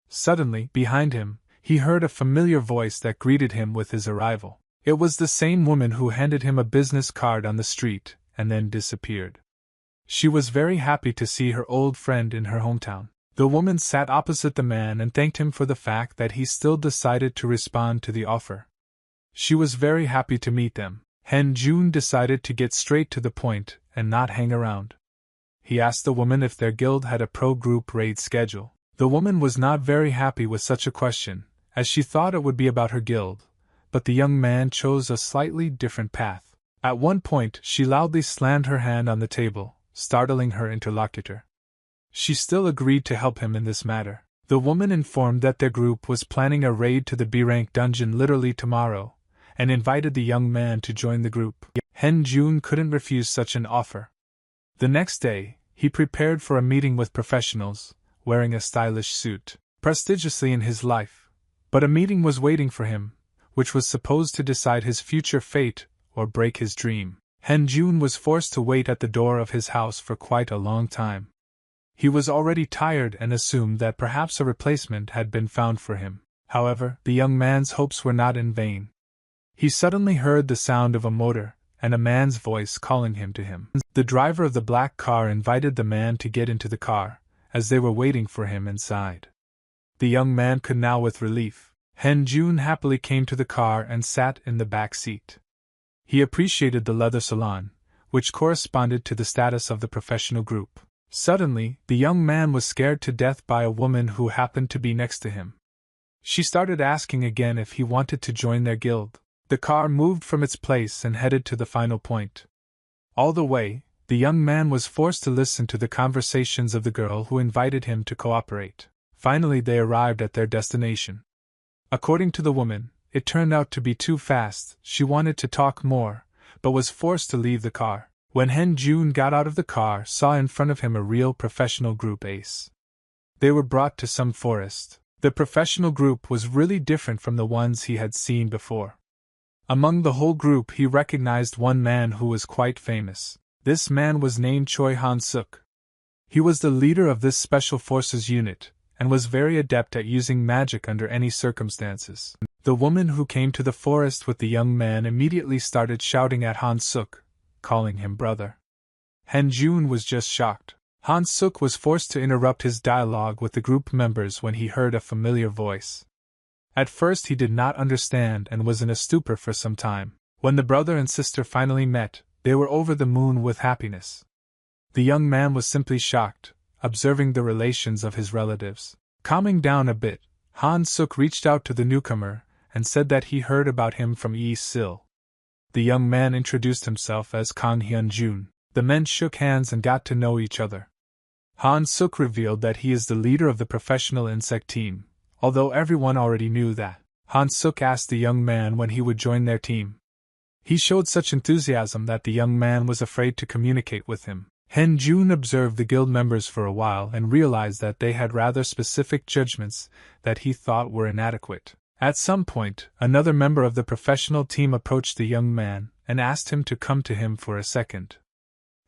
Suddenly, behind him, he heard a familiar voice that greeted him with his arrival. It was the same woman who handed him a business card on the street and then disappeared. She was very happy to see her old friend in her hometown. The woman sat opposite the man and thanked him for the fact that he still decided to respond to the offer. She was very happy to meet them. Han Jun decided to get straight to the point and not hang around. He asked the woman if their guild had a pro-group raid schedule. The woman was not very happy with such a question, as she thought it would be about her guild, but the young man chose a slightly different path. At one point, she loudly slammed her hand on the table, startling her interlocutor. She still agreed to help him in this matter. The woman informed that their group was planning a raid to the B-rank dungeon literally tomorrow, and invited the young man to join the group. Han Jun couldn't refuse such an offer. The next day, he prepared for a meeting with professionals, wearing a stylish suit, prestigiously in his life. But a meeting was waiting for him, which was supposed to decide his future fate or break his dream. Han Jun was forced to wait at the door of his house for quite a long time. He was already tired and assumed that perhaps a replacement had been found for him. However, the young man's hopes were not in vain. He suddenly heard the sound of a motor, and a man's voice calling him to him. The driver of the black car invited the man to get into the car, as they were waiting for him inside. The young man could now with relief. Han Jun happily came to the car and sat in the back seat. He appreciated the leather salon, which corresponded to the status of the professional group. Suddenly, the young man was scared to death by a woman who happened to be next to him. She started asking again if he wanted to join their guild. The car moved from its place and headed to the final point. All the way, the young man was forced to listen to the conversations of the girl who invited him to cooperate. Finally, they arrived at their destination. According to the woman, it turned out to be too fast. She wanted to talk more, but was forced to leave the car. When Han Jun got out of the car, saw in front of him a real professional group ace. They were brought to some forest. The professional group was really different from the ones he had seen before. Among the whole group he recognized one man who was quite famous. This man was named Choi Han-suk. He was the leader of this special forces unit, and was very adept at using magic under any circumstances. The woman who came to the forest with the young man immediately started shouting at Han-suk, calling him brother. Han Jun was just shocked. Han-suk was forced to interrupt his dialogue with the group members when he heard a familiar voice. At first he did not understand and was in a stupor for some time. When the brother and sister finally met, they were over the moon with happiness. The young man was simply shocked, observing the relations of his relatives. Calming down a bit, Han-suk reached out to the newcomer and said that he heard about him from Yi-sil. The young man introduced himself as Kang Hyun-jun. The men shook hands and got to know each other. Han-suk revealed that he is the leader of the professional insect team, although everyone already knew that. Han-suk asked the young man when he would join their team. He showed such enthusiasm that the young man was afraid to communicate with him. Han Jun observed the guild members for a while and realized that they had rather specific judgments that he thought were inadequate. At some point, another member of the professional team approached the young man and asked him to come to him for a second.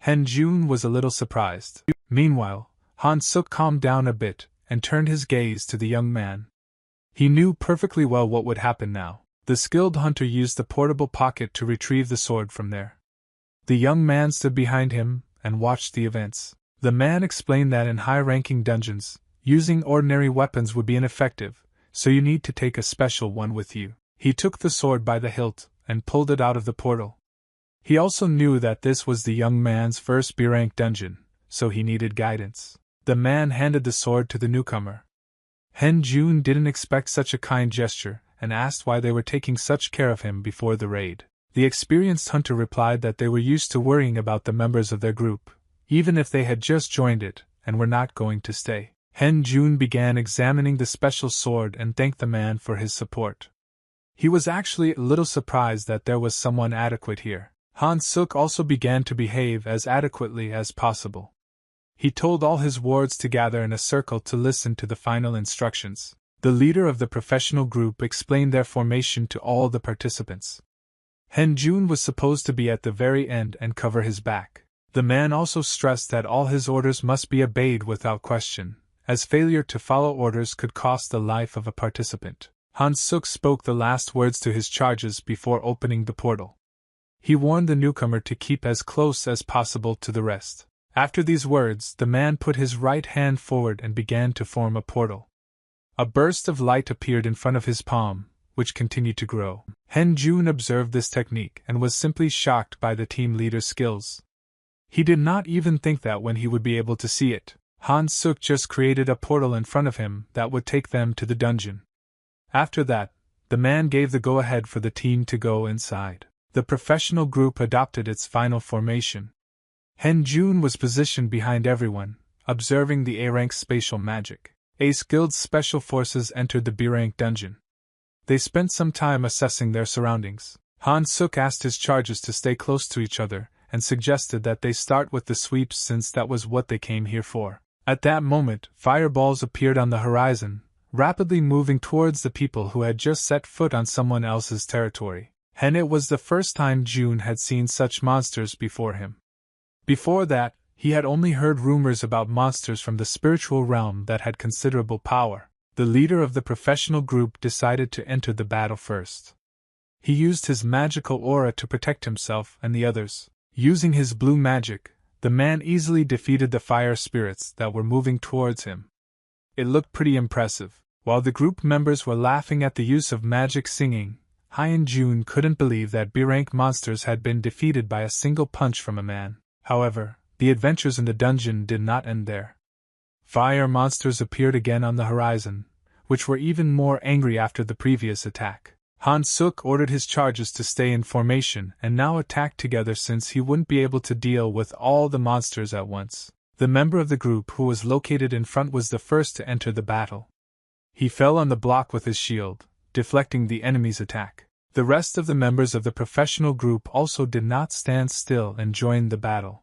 Han Jun was a little surprised. Meanwhile, Han-suk calmed down a bit and turned his gaze to the young man. He knew perfectly well what would happen now. The skilled hunter used the portable pocket to retrieve the sword from there. The young man stood behind him and watched the events. The man explained that in high-ranking dungeons, using ordinary weapons would be ineffective, so you need to take a special one with you. He took the sword by the hilt and pulled it out of the portal. He also knew that this was the young man's first B-rank dungeon, so he needed guidance. The man handed the sword to the newcomer. Han Jun didn't expect such a kind gesture, and asked why they were taking such care of him before the raid. The experienced hunter replied that they were used to worrying about the members of their group, even if they had just joined it, and were not going to stay. Han Jun began examining the special sword and thanked the man for his support. He was actually a little surprised that there was someone adequate here. Han-suk also began to behave as adequately as possible. He told all his wards to gather in a circle to listen to the final instructions. The leader of the professional group explained their formation to all the participants. Han Jun was supposed to be at the very end and cover his back. The man also stressed that all his orders must be obeyed without question, as failure to follow orders could cost the life of a participant. Han-suk spoke the last words to his charges before opening the portal. He warned the newcomer to keep as close as possible to the rest. After these words, the man put his right hand forward and began to form a portal. A burst of light appeared in front of his palm, which continued to grow. Hen Jun observed this technique and was simply shocked by the team leader's skills. He did not even think that when he would be able to see it. Han Suk just created a portal in front of him that would take them to the dungeon. After that, the man gave the go-ahead for the team to go inside. The professional group adopted its final formation. Hen Jun was positioned behind everyone, observing the A-rank spatial magic. Ace Guild's special forces entered the B-rank dungeon. They spent some time assessing their surroundings. Han Suk asked his charges to stay close to each other, and suggested that they start with the sweeps since that was what they came here for. At that moment, fireballs appeared on the horizon, rapidly moving towards the people who had just set foot on someone else's territory. And it was the first time June had seen such monsters before him. Before that, he had only heard rumors about monsters from the spiritual realm that had considerable power. The leader of the professional group decided to enter the battle first. He used his magical aura to protect himself and the others. Using his blue magic, the man easily defeated the fire spirits that were moving towards him. It looked pretty impressive. While the group members were laughing at the use of magic singing, Han Jun couldn't believe that B-rank monsters had been defeated by a single punch from a man. However, the adventures in the dungeon did not end there. Fire monsters appeared again on the horizon, which were even more angry after the previous attack. Han Suk ordered his charges to stay in formation and now attack together since he wouldn't be able to deal with all the monsters at once. The member of the group who was located in front was the first to enter the battle. He fell on the block with his shield, deflecting the enemy's attack. The rest of the members of the professional group also did not stand still and joined the battle.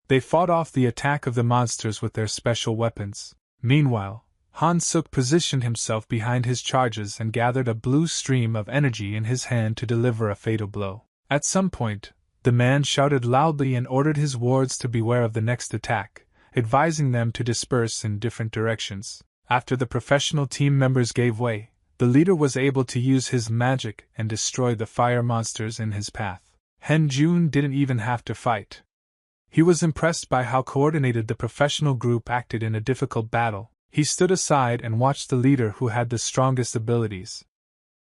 They fought off the attack of the monsters with their special weapons. Meanwhile, Han Suk positioned himself behind his charges and gathered a blue stream of energy in his hand to deliver a fatal blow. At some point, the man shouted loudly and ordered his wards to beware of the next attack, advising them to disperse in different directions. After the professional team members gave way, the leader was able to use his magic and destroy the fire monsters in his path. Hen Jun didn't even have to fight. He was impressed by how coordinated the professional group acted in a difficult battle. He stood aside and watched the leader who had the strongest abilities.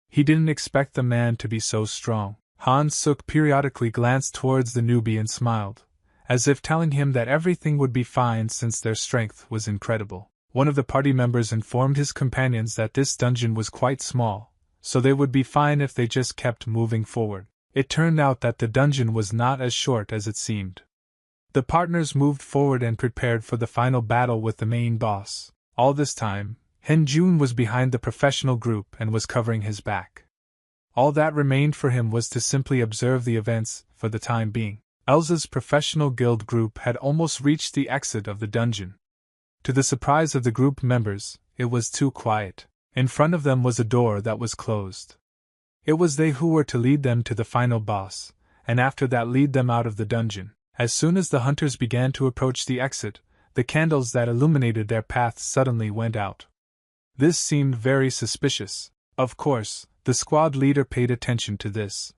He didn't expect the man to be so strong. Han Suk periodically glanced towards the newbie and smiled, as if telling him that everything would be fine since their strength was incredible. One of the party members informed his companions that this dungeon was quite small, so they would be fine if they just kept moving forward. It turned out that the dungeon was not as short as it seemed. The partners moved forward and prepared for the final battle with the main boss. All this time, Hen Jun was behind the professional group and was covering his back. All that remained for him was to simply observe the events for the time being. Elsa's professional guild group had almost reached the exit of the dungeon. To the surprise of the group members, it was too quiet. In front of them was a door that was closed. It was they who were to lead them to the final boss, and after that lead them out of the dungeon. As soon as the hunters began to approach the exit, the candles that illuminated their path suddenly went out. This seemed very suspicious. Of course, the squad leader paid attention to this.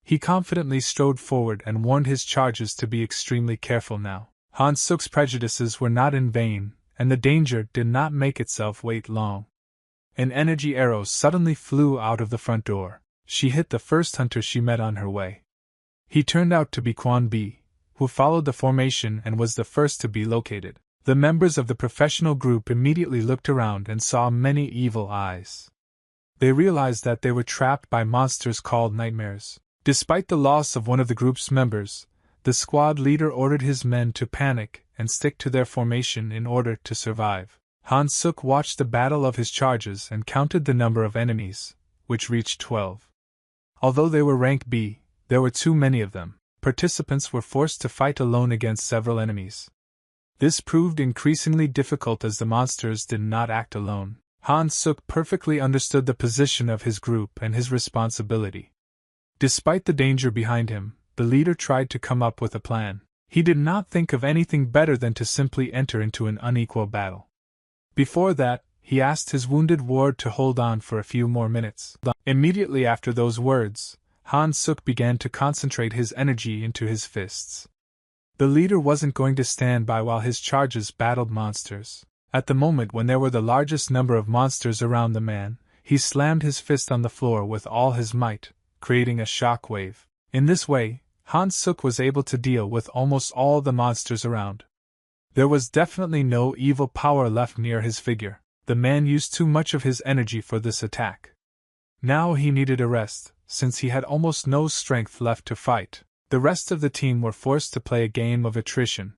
He confidently strode forward and warned his charges to be extremely careful now. Han Suk's prejudices were not in vain, and the danger did not make itself wait long. An energy arrow suddenly flew out of the front door. She hit the first hunter she met on her way. He turned out to be Quan Bi, who followed the formation and was the first to be located. The members of the professional group immediately looked around and saw many evil eyes. They realized that they were trapped by monsters called nightmares. Despite the loss of one of the group's members, the squad leader ordered his men to panic and stick to their formation in order to survive. Han Suk watched the battle of his charges and counted the number of enemies, which reached 12. Although they were rank B, there were too many of them. Participants were forced to fight alone against several enemies. This proved increasingly difficult as the monsters did not act alone. Han Suk perfectly understood the position of his group and his responsibility. Despite the danger behind him, the leader tried to come up with a plan. He did not think of anything better than to simply enter into an unequal battle. Before that, he asked his wounded ward to hold on for a few more minutes. Immediately after those words, Han Suk began to concentrate his energy into his fists. The leader wasn't going to stand by while his charges battled monsters. At the moment when there were the largest number of monsters around the man, he slammed his fist on the floor with all his might, creating a shock wave. In this way, Han Suk was able to deal with almost all the monsters around. There was definitely no evil power left near his figure. The man used too much of his energy for this attack. Now he needed a rest, since he had almost no strength left to fight. The rest of the team were forced to play a game of attrition.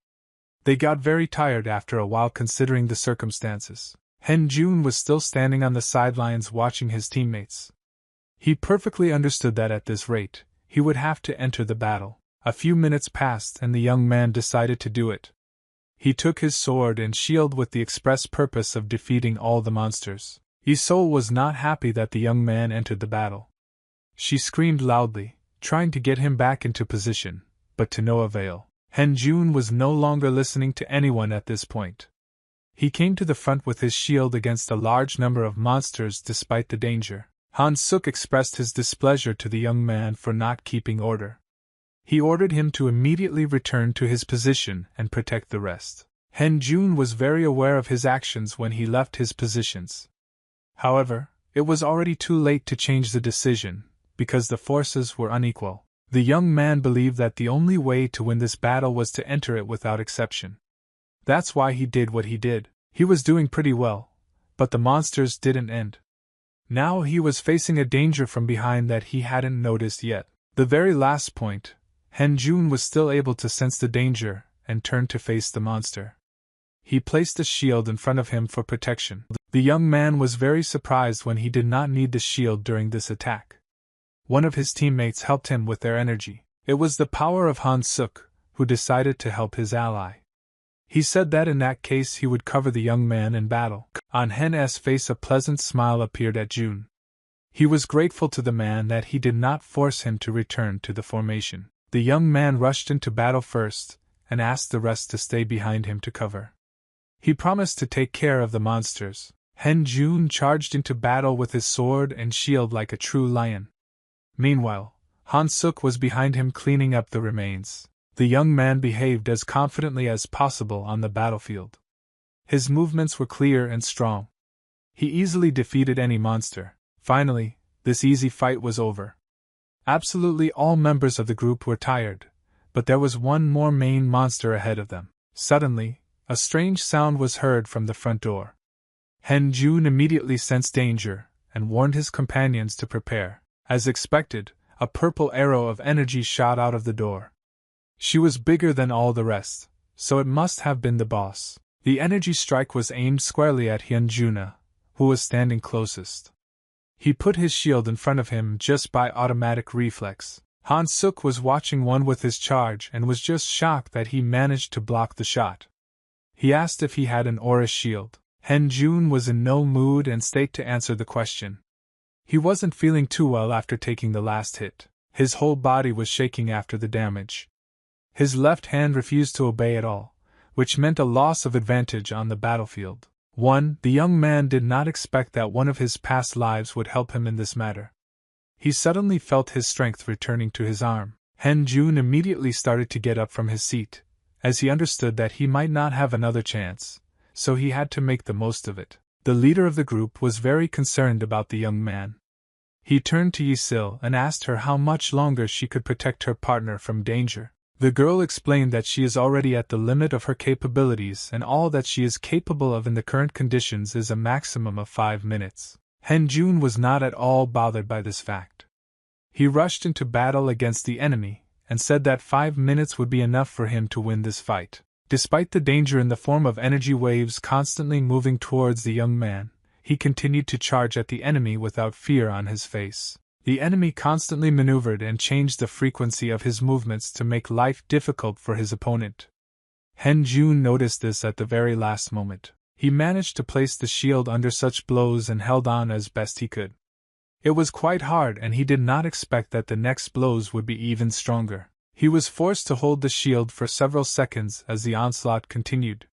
They got very tired after a while considering the circumstances. Hen Jun was still standing on the sidelines watching his teammates. He perfectly understood that at this rate, he would have to enter the battle. A few minutes passed and the young man decided to do it. He took his sword and shield with the express purpose of defeating all the monsters. Isol was not happy that the young man entered the battle. She screamed loudly, trying to get him back into position, but to no avail. Hen Jun was no longer listening to anyone at this point. He came to the front with his shield against a large number of monsters despite the danger. Han Suk expressed his displeasure to the young man for not keeping order. He ordered him to immediately return to his position and protect the rest. Hen Jun was very aware of his actions when he left his positions. However, it was already too late to change the decision, because the forces were unequal. The young man believed that the only way to win this battle was to enter it without exception. That's why he did what he did. He was doing pretty well, but the monsters didn't end. Now he was facing a danger from behind that he hadn't noticed yet. The very last point, Hen Jun was still able to sense the danger and turned to face the monster. He placed a shield in front of him for protection. The young man was very surprised when he did not need the shield during this attack. One of his teammates helped him with their energy. It was the power of Han Suk, who decided to help his ally. He said that in that case he would cover the young man in battle. On Hen's face a pleasant smile appeared at June. He was grateful to the man that he did not force him to return to the formation. The young man rushed into battle first, and asked the rest to stay behind him to cover. He promised to take care of the monsters. Hen Jun charged into battle with his sword and shield like a true lion. Meanwhile, Han Suk was behind him cleaning up the remains. The young man behaved as confidently as possible on the battlefield. His movements were clear and strong. He easily defeated any monster. Finally, this easy fight was over. Absolutely all members of the group were tired, but there was one more main monster ahead of them. Suddenly, a strange sound was heard from the front door. Hen Jun immediately sensed danger and warned his companions to prepare. As expected, a purple arrow of energy shot out of the door. She was bigger than all the rest, so it must have been the boss. The energy strike was aimed squarely at Hyunjuna, who was standing closest. He put his shield in front of him just by automatic reflex. Han Suk was watching one with his charge and was just shocked that he managed to block the shot. He asked if he had an aura shield. Hen Jun was in no mood and state to answer the question. He wasn't feeling too well after taking the last hit. His whole body was shaking after the damage. His left hand refused to obey at all, which meant a loss of advantage on the battlefield. The young man did not expect that one of his past lives would help him in this matter. He suddenly felt his strength returning to his arm. Hen Jun immediately started to get up from his seat, as he understood that he might not have another chance, so he had to make the most of it. The leader of the group was very concerned about the young man. He turned to Yisil and asked her how much longer she could protect her partner from danger. The girl explained that she is already at the limit of her capabilities and all that she is capable of in the current conditions is a maximum of 5 minutes. Hen Jun was not at all bothered by this fact. He rushed into battle against the enemy and said that 5 minutes would be enough for him to win this fight. Despite the danger in the form of energy waves constantly moving towards the young man, he continued to charge at the enemy without fear on his face. The enemy constantly maneuvered and changed the frequency of his movements to make life difficult for his opponent. Hen Jun noticed this at the very last moment. He managed to place the shield under such blows and held on as best he could. It was quite hard and he did not expect that the next blows would be even stronger. He was forced to hold the shield for several seconds as the onslaught continued.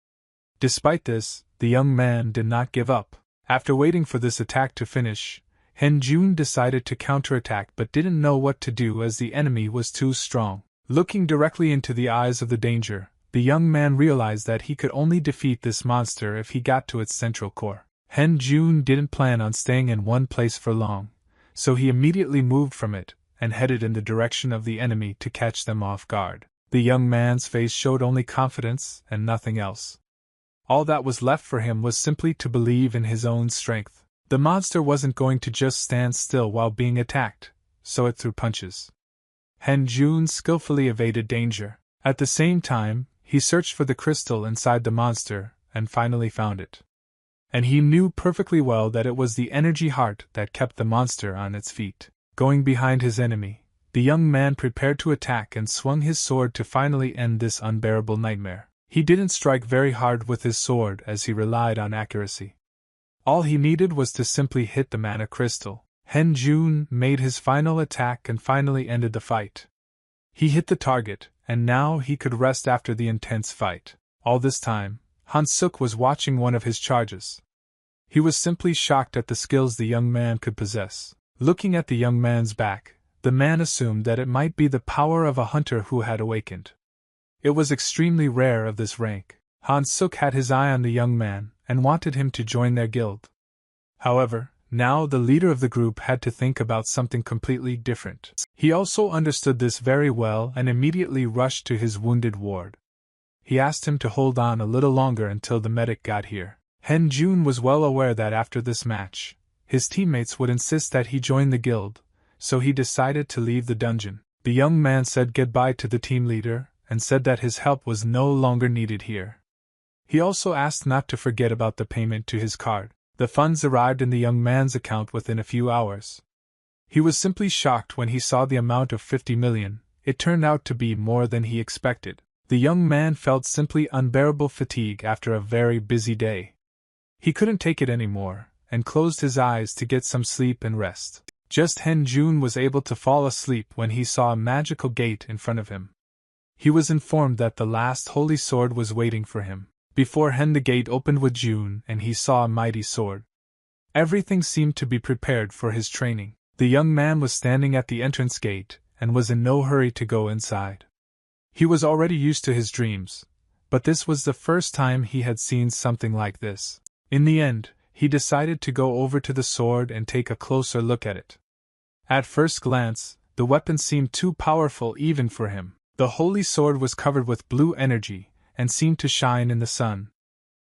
Despite this, the young man did not give up. After waiting for this attack to finish, Hen Jun decided to counterattack but didn't know what to do as the enemy was too strong. Looking directly into the eyes of the danger, the young man realized that he could only defeat this monster if he got to its central core. Hen Jun didn't plan on staying in one place for long, so he immediately moved from it and headed in the direction of the enemy to catch them off guard. The young man's face showed only confidence and nothing else. All that was left for him was simply to believe in his own strength. The monster wasn't going to just stand still while being attacked, so it threw punches. Han Jun skillfully evaded danger. At the same time, he searched for the crystal inside the monster, and finally found it. And he knew perfectly well that it was the energy heart that kept the monster on its feet. Going behind his enemy, the young man prepared to attack and swung his sword to finally end this unbearable nightmare. He didn't strike very hard with his sword as he relied on accuracy. All he needed was to simply hit the mana crystal. Han Jun made his final attack and finally ended the fight. He hit the target, and now he could rest after the intense fight. All this time, Han Suk was watching one of his charges. He was simply shocked at the skills the young man could possess. Looking at the young man's back, the man assumed that it might be the power of a hunter who had awakened. It was extremely rare of this rank. Han Suk had his eye on the young man and wanted him to join their guild. However, now the leader of the group had to think about something completely different. He also understood this very well and immediately rushed to his wounded ward. He asked him to hold on a little longer until the medic got here. Han Jun was well aware that after this match, his teammates would insist that he join the guild, so he decided to leave the dungeon. The young man said goodbye to the team leader and said that his help was no longer needed here. He also asked not to forget about the payment to his card. The funds arrived in the young man's account within a few hours. He was simply shocked when he saw the amount of 50 million. It turned out to be more than he expected. The young man felt simply unbearable fatigue after a very busy day. He couldn't take it anymore, and closed his eyes to get some sleep and rest. Just Han Jun was able to fall asleep when he saw a magical gate in front of him. He was informed that the last holy sword was waiting for him. Before Hen the gate opened with Jun and he saw a mighty sword. Everything seemed to be prepared for his training. The young man was standing at the entrance gate and was in no hurry to go inside. He was already used to his dreams, but this was the first time he had seen something like this. In the end, he decided to go over to the sword and take a closer look at it. At first glance, the weapon seemed too powerful even for him. The holy sword was covered with blue energy and seemed to shine in the sun.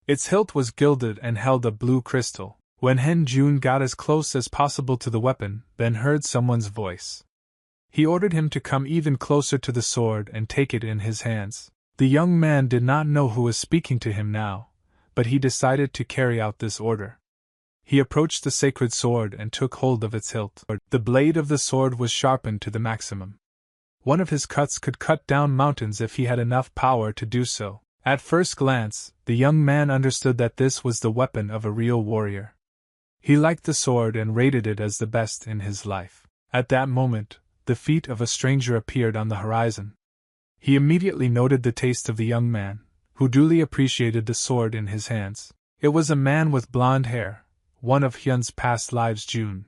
Its hilt was gilded and held a blue crystal. When Han Jun got as close as possible to the weapon, Ben heard someone's voice. He ordered him to come even closer to the sword and take it in his hands. The young man did not know who was speaking to him now, but he decided to carry out this order. He approached the sacred sword and took hold of its hilt. The blade of the sword was sharpened to the maximum. One of his cuts could cut down mountains if he had enough power to do so. At first glance, the young man understood that this was the weapon of a real warrior. He liked the sword and rated it as the best in his life. At that moment, the feet of a stranger appeared on the horizon. He immediately noted the taste of the young man, who duly appreciated the sword in his hands. It was a man with blonde hair, one of Hyun's past lives, Jun.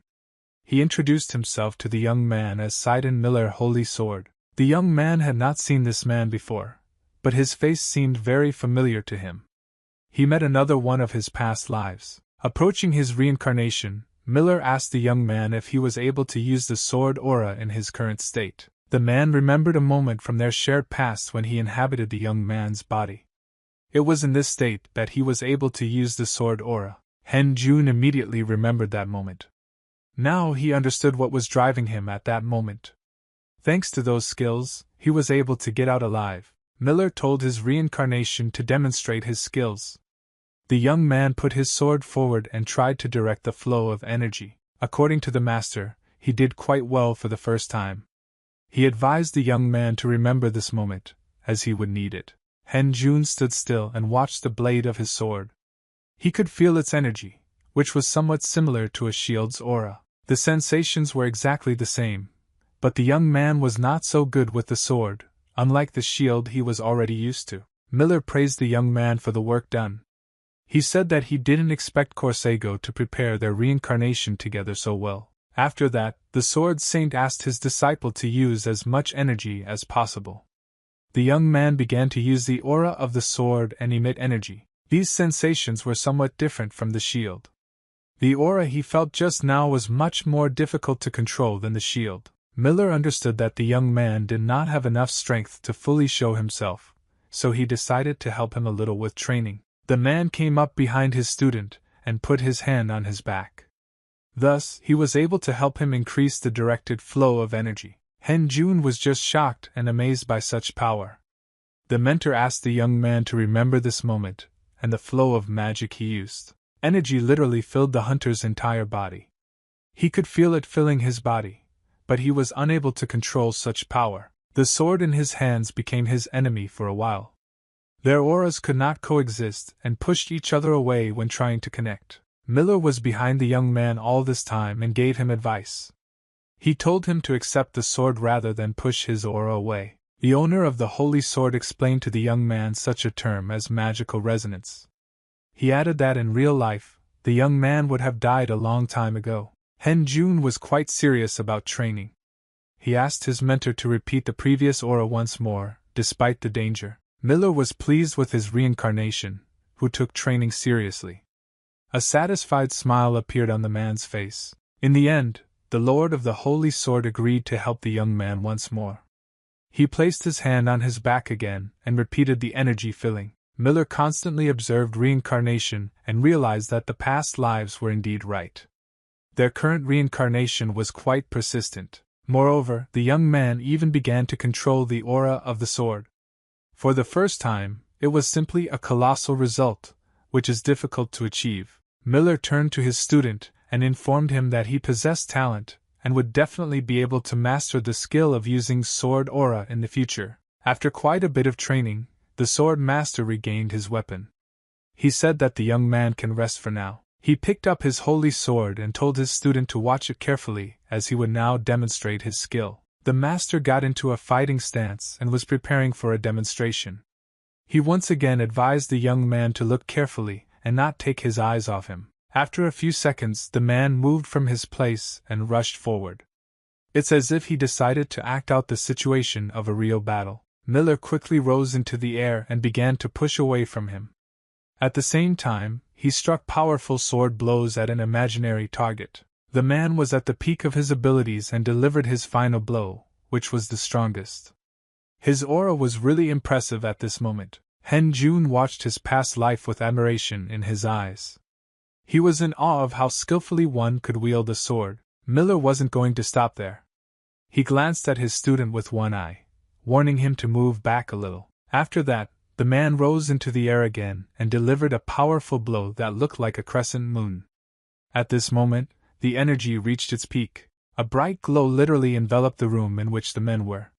He introduced himself to the young man as Sidon Miller Holy Sword. The young man had not seen this man before, but his face seemed very familiar to him. He met another one of his past lives. Approaching his reincarnation, Miller asked the young man if he was able to use the sword aura in his current state. The man remembered a moment from their shared past when he inhabited the young man's body. It was in this state that he was able to use the sword aura. Han Jun immediately remembered that moment. Now he understood what was driving him at that moment. Thanks to those skills, he was able to get out alive. Miller told his reincarnation to demonstrate his skills. The young man put his sword forward and tried to direct the flow of energy. According to the master, he did quite well for the first time. He advised the young man to remember this moment, as he would need it. Han Jun stood still and watched the blade of his sword. He could feel its energy, which was somewhat similar to a shield's aura. The sensations were exactly the same, but the young man was not so good with the sword, unlike the shield he was already used to. Miller praised the young man for the work done. He said that he didn't expect Corsago to prepare their reincarnation together so well. After that, the sword saint asked his disciple to use as much energy as possible. The young man began to use the aura of the sword and emit energy. These sensations were somewhat different from the shield. The aura he felt just now was much more difficult to control than the shield. Miller understood that the young man did not have enough strength to fully show himself, so he decided to help him a little with training. The man came up behind his student and put his hand on his back. Thus, he was able to help him increase the directed flow of energy. Hen Jun was just shocked and amazed by such power. The mentor asked the young man to remember this moment and the flow of magic he used. Energy literally filled the hunter's entire body. He could feel it filling his body, but he was unable to control such power. The sword in his hands became his enemy for a while. Their auras could not coexist and pushed each other away when trying to connect. Miller was behind the young man all this time and gave him advice. He told him to accept the sword rather than push his aura away. The owner of the holy sword explained to the young man such a term as magical resonance. He added that in real life, the young man would have died a long time ago. Hen Jun was quite serious about training. He asked his mentor to repeat the previous aura once more, despite the danger. Miller was pleased with his reincarnation, who took training seriously. A satisfied smile appeared on the man's face. In the end, the Lord of the Holy Sword agreed to help the young man once more. He placed his hand on his back again and repeated the energy filling. Miller constantly observed reincarnation and realized that the past lives were indeed right. Their current reincarnation was quite persistent. Moreover, the young man even began to control the aura of the sword. For the first time, it was simply a colossal result, which is difficult to achieve. Miller turned to his student and informed him that he possessed talent and would definitely be able to master the skill of using sword aura in the future. After quite a bit of training, the sword master regained his weapon. He said that the young man can rest for now. He picked up his holy sword and told his student to watch it carefully, as he would now demonstrate his skill. The master got into a fighting stance and was preparing for a demonstration. He once again advised the young man to look carefully and not take his eyes off him. After a few seconds, the man moved from his place and rushed forward. It's as if he decided to act out the situation of a real battle. Miller quickly rose into the air and began to push away from him. At the same time, he struck powerful sword blows at an imaginary target. The man was at the peak of his abilities and delivered his final blow, which was the strongest. His aura was really impressive at this moment. Hen Jun watched his past life with admiration in his eyes. He was in awe of how skillfully one could wield a sword. Miller wasn't going to stop there. He glanced at his student with one eye, warning him to move back a little. After that, the man rose into the air again and delivered a powerful blow that looked like a crescent moon. At this moment, the energy reached its peak. A bright glow literally enveloped the room in which the men were.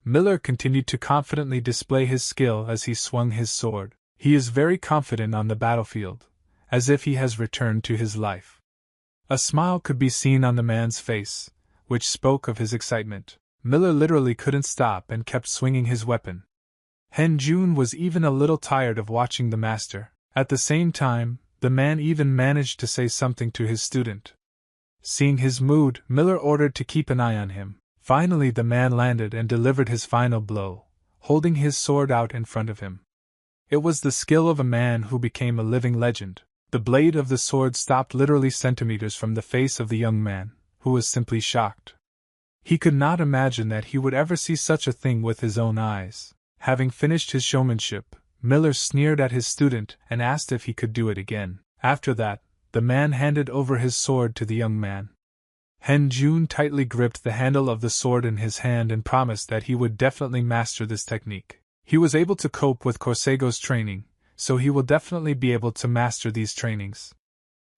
Miller continued to confidently display his skill as he swung his sword. He is very confident on the battlefield, as if he has returned to his life. A smile could be seen on the man's face, which spoke of his excitement. Miller literally couldn't stop and kept swinging his weapon. Hen Jun was even a little tired of watching the master. At the same time, the man even managed to say something to his student. Seeing his mood, Miller ordered to keep an eye on him. Finally, the man landed and delivered his final blow, holding his sword out in front of him. It was the skill of a man who became a living legend. The blade of the sword stopped literally centimeters from the face of the young man, who was simply shocked. He could not imagine that he would ever see such a thing with his own eyes. Having finished his showmanship, Miller sneered at his student and asked if he could do it again. After that, the man handed over his sword to the young man. Hen Jun tightly gripped the handle of the sword in his hand and promised that he would definitely master this technique. He was able to cope with Korsego's training, so he will definitely be able to master these trainings.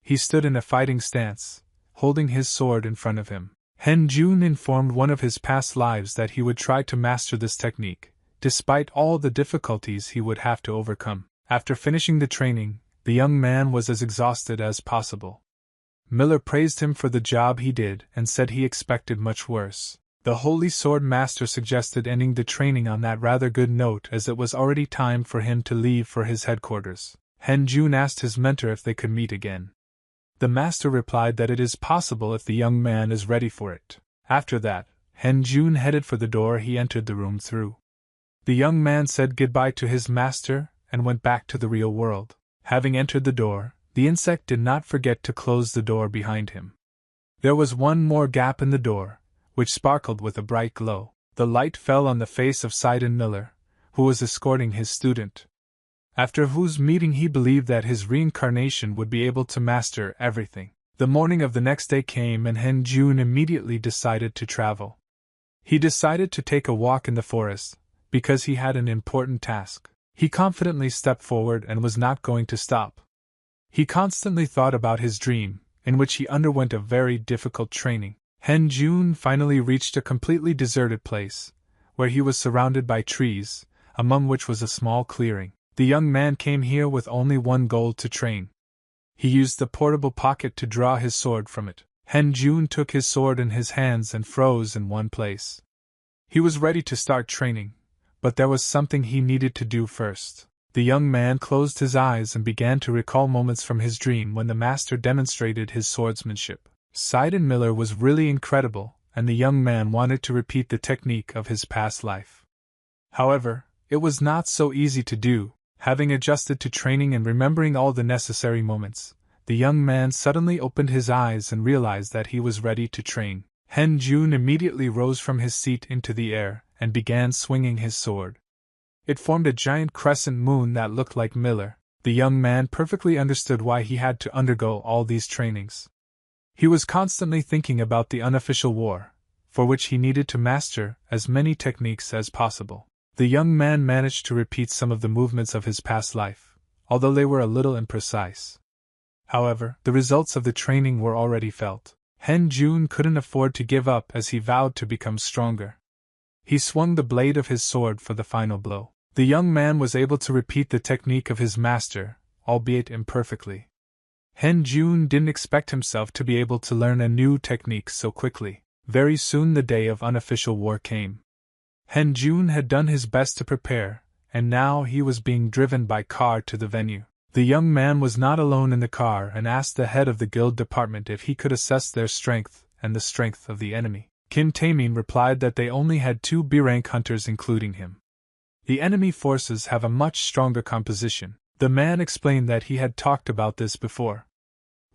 He stood in a fighting stance, holding his sword in front of him. Hen Jun informed one of his past lives that he would try to master this technique, despite all the difficulties he would have to overcome. After finishing the training, the young man was as exhausted as possible. Miller praised him for the job he did and said he expected much worse. The Holy Sword Master suggested ending the training on that rather good note, as it was already time for him to leave for his headquarters. Hen Jun asked his mentor if they could meet again. The master replied that it is possible if the young man is ready for it. After that, Hen Jun headed for the door he entered the room through. The young man said goodbye to his master and went back to the real world. Having entered the door, the insect did not forget to close the door behind him. There was one more gap in the door, which sparkled with a bright glow. The light fell on the face of Sidon Miller, who was escorting his student, after whose meeting he believed that his reincarnation would be able to master everything. The morning of the next day came and Hen Jun immediately decided to travel. He decided to take a walk in the forest, because he had an important task. He confidently stepped forward and was not going to stop. He constantly thought about his dream, in which he underwent a very difficult training. Hen Jun finally reached a completely deserted place, where he was surrounded by trees, among which was a small clearing. The young man came here with only one goal: to train. He used the portable pocket to draw his sword from it. Hen Jun took his sword in his hands and froze in one place. He was ready to start training, but there was something he needed to do first. The young man closed his eyes and began to recall moments from his dream when the master demonstrated his swordsmanship. Sidon Miller was really incredible, and the young man wanted to repeat the technique of his past life. However, it was not so easy to do. Having adjusted to training and remembering all the necessary moments, the young man suddenly opened his eyes and realized that he was ready to train. Hen Jun immediately rose from his seat into the air and began swinging his sword. It formed a giant crescent moon that looked like Miller. The young man perfectly understood why he had to undergo all these trainings. He was constantly thinking about the unofficial war, for which he needed to master as many techniques as possible. The young man managed to repeat some of the movements of his past life, although they were a little imprecise. However, the results of the training were already felt. Hen Jun couldn't afford to give up as he vowed to become stronger. He swung the blade of his sword for the final blow. The young man was able to repeat the technique of his master, albeit imperfectly. Hen Jun didn't expect himself to be able to learn a new technique so quickly. Very soon the day of unofficial war came. Hen Jun had done his best to prepare, and now he was being driven by car to the venue. The young man was not alone in the car and asked the head of the guild department if he could assess their strength and the strength of the enemy. Kim Taemin replied that they only had 2 B-rank hunters including him. The enemy forces have a much stronger composition. The man explained that he had talked about this before.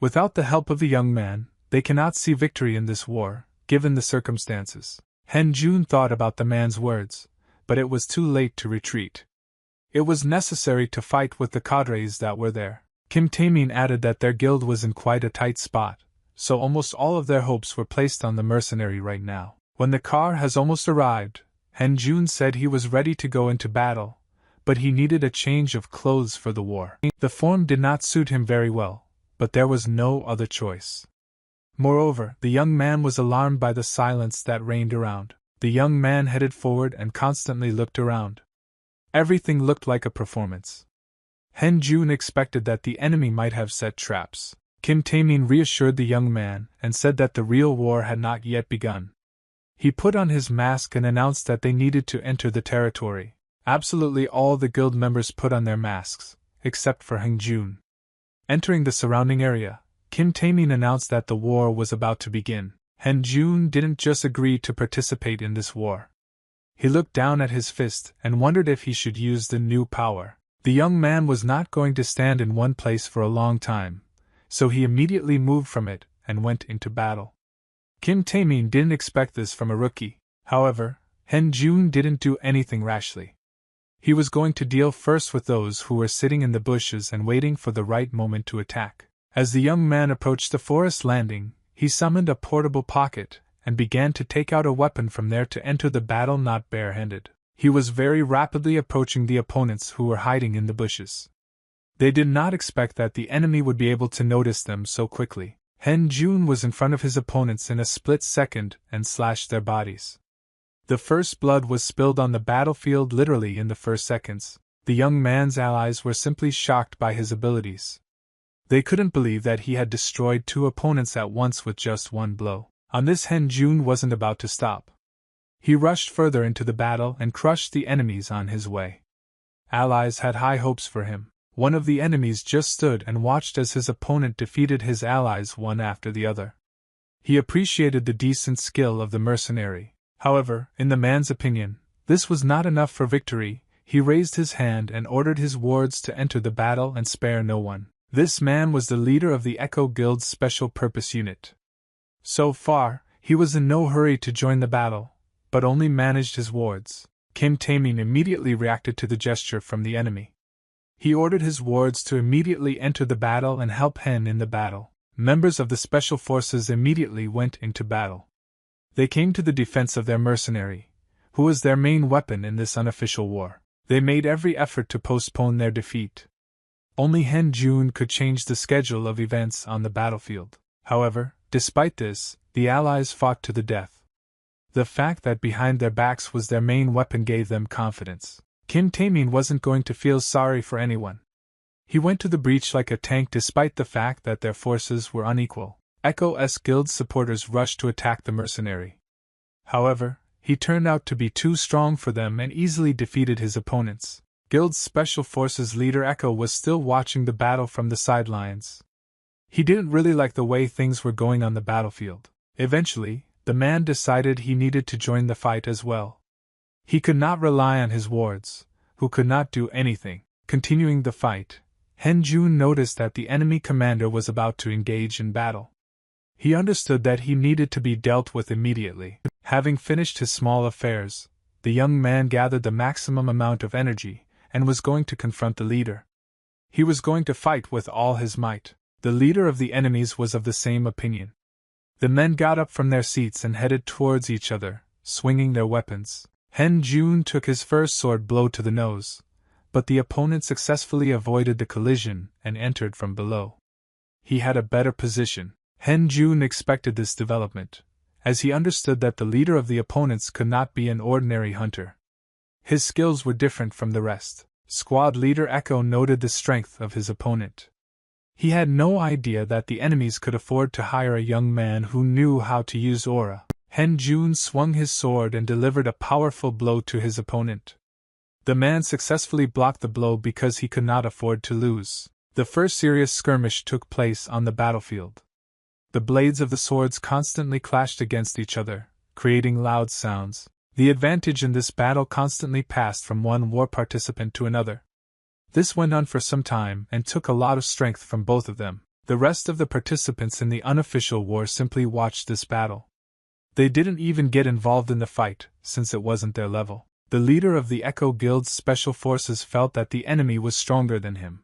Without the help of the young man, they cannot see victory in this war, given the circumstances. Hen Jun thought about the man's words, but it was too late to retreat. It was necessary to fight with the cadres that were there. Kim Taemin added that their guild was in quite a tight spot, so almost all of their hopes were placed on the mercenary right now. When the car has almost arrived, Hen Jun said he was ready to go into battle, but he needed a change of clothes for the war. The form did not suit him very well, but there was no other choice. Moreover, the young man was alarmed by the silence that reigned around. The young man headed forward and constantly looked around. Everything looked like a performance. Hen Jun expected that the enemy might have set traps. Kim Taemin reassured the young man and said that the real war had not yet begun. He put on his mask and announced that they needed to enter the territory. Absolutely all the guild members put on their masks, except for Hen Jun. Entering the surrounding area, Kim Taemin announced that the war was about to begin. Hen Jun didn't just agree to participate in this war. He looked down at his fist and wondered if he should use the new power. The young man was not going to stand in one place for a long time, so he immediately moved from it and went into battle. Kim Taemin didn't expect this from a rookie. However, Hen Jun didn't do anything rashly. He was going to deal first with those who were sitting in the bushes and waiting for the right moment to attack. As the young man approached the forest landing, he summoned a portable pocket and began to take out a weapon from there to enter the battle not barehanded. He was very rapidly approaching the opponents who were hiding in the bushes. They did not expect that the enemy would be able to notice them so quickly. Hen Jun was in front of his opponents in a split second and slashed their bodies. The first blood was spilled on the battlefield literally in the first seconds. The young man's allies were simply shocked by his abilities. They couldn't believe that he had destroyed 2 opponents at once with just one blow. On this, Hen Jun wasn't about to stop. He rushed further into the battle and crushed the enemies on his way. Allies had high hopes for him. One of the enemies just stood and watched as his opponent defeated his allies one after the other. He appreciated the decent skill of the mercenary. However, in the man's opinion, this was not enough for victory. He raised his hand and ordered his wards to enter the battle and spare no one. This man was the leader of the Echo Guild's Special Purpose Unit. So far, He was in no hurry to join the battle, but only managed his wards. Kim Taemin immediately reacted to the gesture from the enemy. He ordered his wards to immediately enter the battle and help Hen in the battle. Members of the special forces immediately went into battle. They came to the defense of their mercenary, who was their main weapon in this unofficial war. They made every effort to postpone their defeat. Only Hen Jun could change the schedule of events on the battlefield. However, despite this, the Allies fought to the death. The fact that behind their backs was their main weapon gave them confidence. Kim Taemin wasn't going to feel sorry for anyone. He went to the breach like a tank despite the fact that their forces were unequal. Echo's guild supporters rushed to attack the mercenary. However, he turned out to be too strong for them and easily defeated his opponents. Guild's special forces leader Echo was still watching the battle from the sidelines. He didn't really like the way things were going on the battlefield. Eventually, the man decided he needed to join the fight as well. He could not rely on his wards, who could not do anything. Continuing the fight, Hen Jun noticed that the enemy commander was about to engage in battle. He understood that he needed to be dealt with immediately. Having finished his small affairs, the young man gathered the maximum amount of energy and was going to confront the leader. He was going to fight with all his might. The leader of the enemies was of the same opinion. The men got up from their seats and headed towards each other, swinging their weapons. Hen Jun took his first sword blow to the nose, but the opponent successfully avoided the collision and entered from below. He had a better position. Hen Jun expected this development, as he understood that the leader of the opponents could not be an ordinary hunter. His skills were different from the rest. Squad leader Echo noted the strength of his opponent. He had no idea that the enemies could afford to hire a young man who knew how to use aura. Hen Jun swung his sword and delivered a powerful blow to his opponent. The man successfully blocked the blow because he could not afford to lose. The first serious skirmish took place on the battlefield. The blades of the swords constantly clashed against each other, creating loud sounds. The advantage in this battle constantly passed from one war participant to another. This went on for some time and took a lot of strength from both of them. The rest of the participants in the unofficial war simply watched this battle. They didn't even get involved in the fight, since it wasn't their level. The leader of the Echo Guild's special forces felt that the enemy was stronger than him.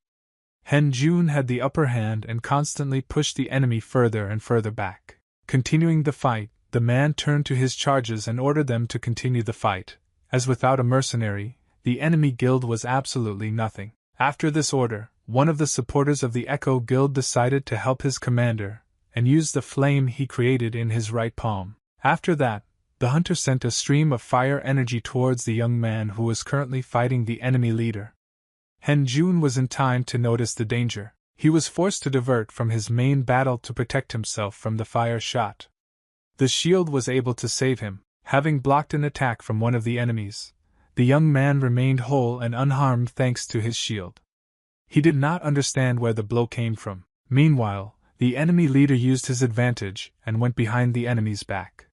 Hen Jun had the upper hand and constantly pushed the enemy further and further back. Continuing the fight, the man turned to his charges and ordered them to continue the fight, as without a mercenary, the enemy guild was absolutely nothing. After this order, one of the supporters of the Echo Guild decided to help his commander, and used the flame he created in his right palm. After that, the hunter sent a stream of fire energy towards the young man who was currently fighting the enemy leader. Hen Jun was in time to notice the danger. He was forced to divert from his main battle to protect himself from the fire shot. The shield was able to save him. Having blocked an attack from one of the enemies, the young man remained whole and unharmed thanks to his shield. He did not understand where the blow came from. Meanwhile, the enemy leader used his advantage and went behind the enemy's back.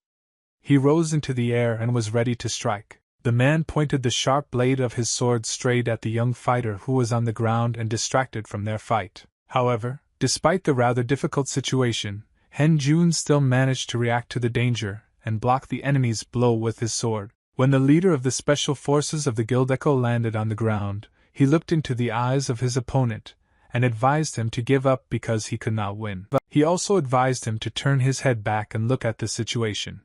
He rose into the air and was ready to strike. The man pointed the sharp blade of his sword straight at the young fighter who was on the ground and distracted from their fight. However, despite the rather difficult situation, Hen Jun still managed to react to the danger and block the enemy's blow with his sword. When the leader of the special forces of the Guild Echo landed on the ground, he looked into the eyes of his opponent and advised him to give up because he could not win. But he also advised him to turn his head back and look at the situation.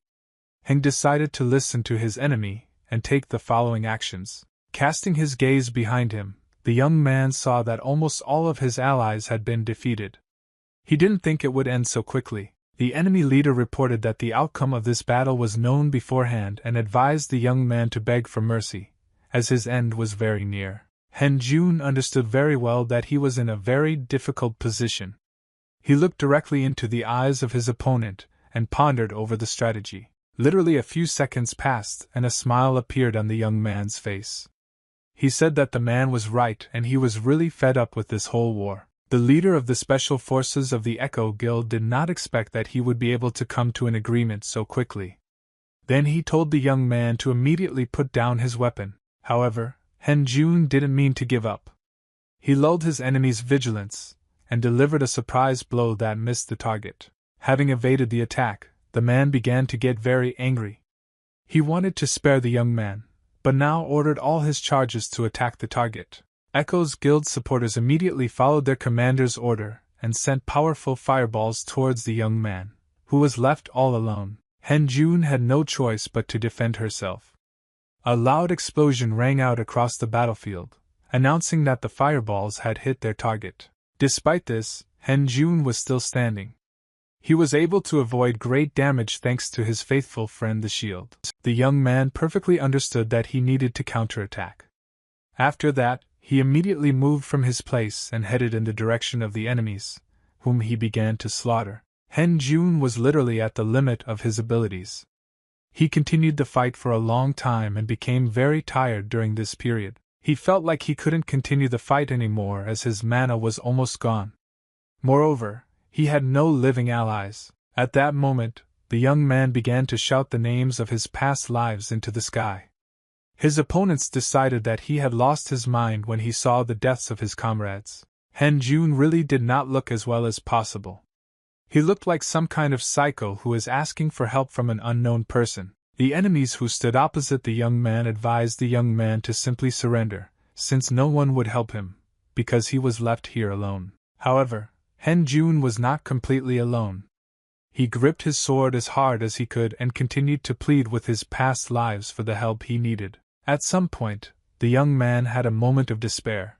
Heng decided to listen to his enemy and take the following actions. Casting his gaze behind him, the young man saw that almost all of his allies had been defeated. He didn't think it would end so quickly. The enemy leader reported that the outcome of this battle was known beforehand and advised the young man to beg for mercy, as his end was very near. Hen Jun understood very well that he was in a very difficult position. He looked directly into the eyes of his opponent and pondered over the strategy. Literally a few seconds passed and a smile appeared on the young man's face. He said that the man was right and he was really fed up with this whole war. The leader of the special forces of the Echo Guild did not expect that he would be able to come to an agreement so quickly. Then he told the young man to immediately put down his weapon. However, Hen Jun didn't mean to give up. He lulled his enemy's vigilance and delivered a surprise blow that missed the target. Having evaded the attack, the man began to get very angry. He wanted to spare the young man, but now ordered all his charges to attack the target. Echo's guild supporters immediately followed their commander's order and sent powerful fireballs towards the young man, who was left all alone. Jun had no choice but to defend herself. A loud explosion rang out across the battlefield, announcing that the fireballs had hit their target. Despite this, Jun was still standing. He was able to avoid great damage thanks to his faithful friend the shield. The young man perfectly understood that he needed to counterattack. After that, he immediately moved from his place and headed in the direction of the enemies, whom he began to slaughter. Jun was literally at the limit of his abilities. He continued the fight for a long time and became very tired during this period. He felt like he couldn't continue the fight anymore as his mana was almost gone. Moreover, he had no living allies. At that moment, the young man began to shout the names of his past lives into the sky. His opponents decided that he had lost his mind when he saw the deaths of his comrades. Jun really did not look as well as possible. He looked like some kind of psycho who is asking for help from an unknown person. The enemies who stood opposite the young man advised the young man to simply surrender, since no one would help him, because he was left here alone. However, Jun was not completely alone. He gripped his sword as hard as he could and continued to plead with his past lives for the help he needed. At some point, the young man had a moment of despair.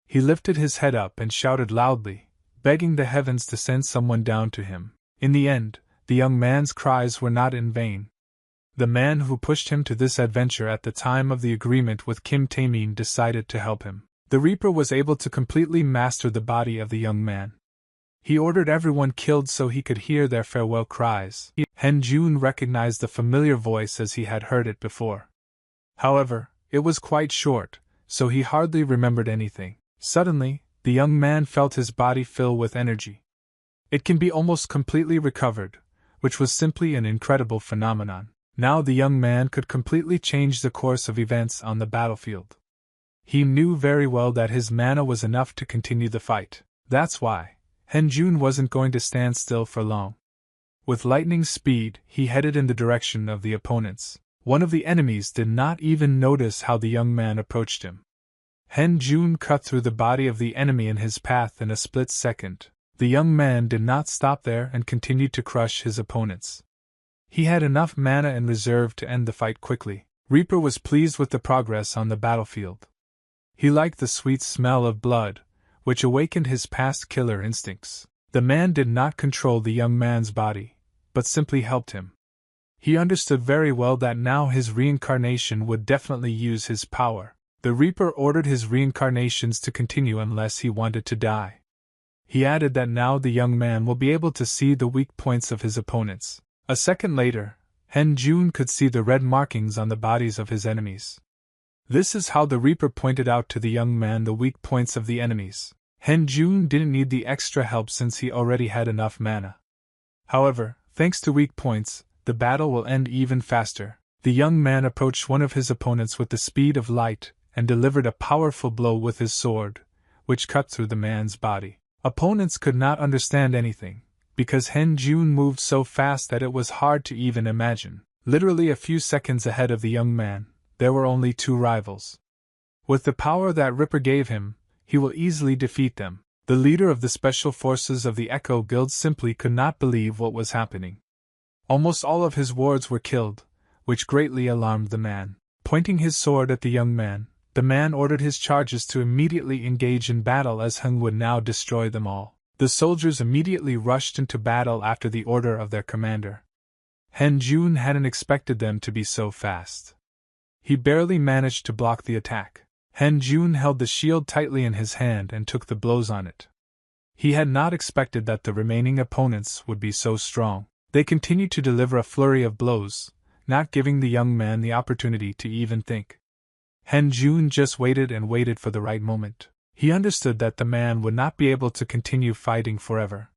He lifted his head up and shouted loudly, begging the heavens to send someone down to him. In the end, the young man's cries were not in vain. The man who pushed him to this adventure at the time of the agreement with Kim Taemin decided to help him. The Reaper was able to completely master the body of the young man. He ordered everyone killed so he could hear their farewell cries. Jun recognized the familiar voice as he had heard it before. However, it was quite short, so he hardly remembered anything. Suddenly, the young man felt his body fill with energy. It can be almost completely recovered, which was simply an incredible phenomenon. Now the young man could completely change the course of events on the battlefield. He knew very well that his mana was enough to continue the fight. That's why Jun wasn't going to stand still for long. With lightning speed, he headed in the direction of the opponents. One of the enemies did not even notice how the young man approached him. Jun cut through the body of the enemy in his path in a split second. The young man did not stop there and continued to crush his opponents. He had enough mana in reserve to end the fight quickly. Reaper was pleased with the progress on the battlefield. He liked the sweet smell of blood, which awakened his past killer instincts. The man did not control the young man's body, but simply helped him. He understood very well that now his reincarnation would definitely use his power. The Reaper ordered his reincarnations to continue unless he wanted to die. He added that now the young man will be able to see the weak points of his opponents. A second later, Jun could see the red markings on the bodies of his enemies. This is how the Reaper pointed out to the young man the weak points of the enemies. Jun didn't need the extra help since he already had enough mana. However, thanks to weak points, the battle will end even faster. The young man approached one of his opponents with the speed of light and delivered a powerful blow with his sword, which cut through the man's body. Opponents could not understand anything, because Jun moved so fast that it was hard to even imagine. Literally a few seconds ahead of the young man, there were only two rivals. With the power that Reaper gave him, he will easily defeat them. The leader of the special forces of the Echo Guild simply could not believe what was happening. Almost all of his wards were killed, which greatly alarmed the man. Pointing his sword at the young man, the man ordered his charges to immediately engage in battle as Hung would now destroy them all. The soldiers immediately rushed into battle after the order of their commander. Jun hadn't expected them to be so fast. He barely managed to block the attack. Jun held the shield tightly in his hand and took the blows on it. He had not expected that the remaining opponents would be so strong. They continued to deliver a flurry of blows, not giving the young man the opportunity to even think. Jun just waited and waited for the right moment. He understood that the man would not be able to continue fighting forever.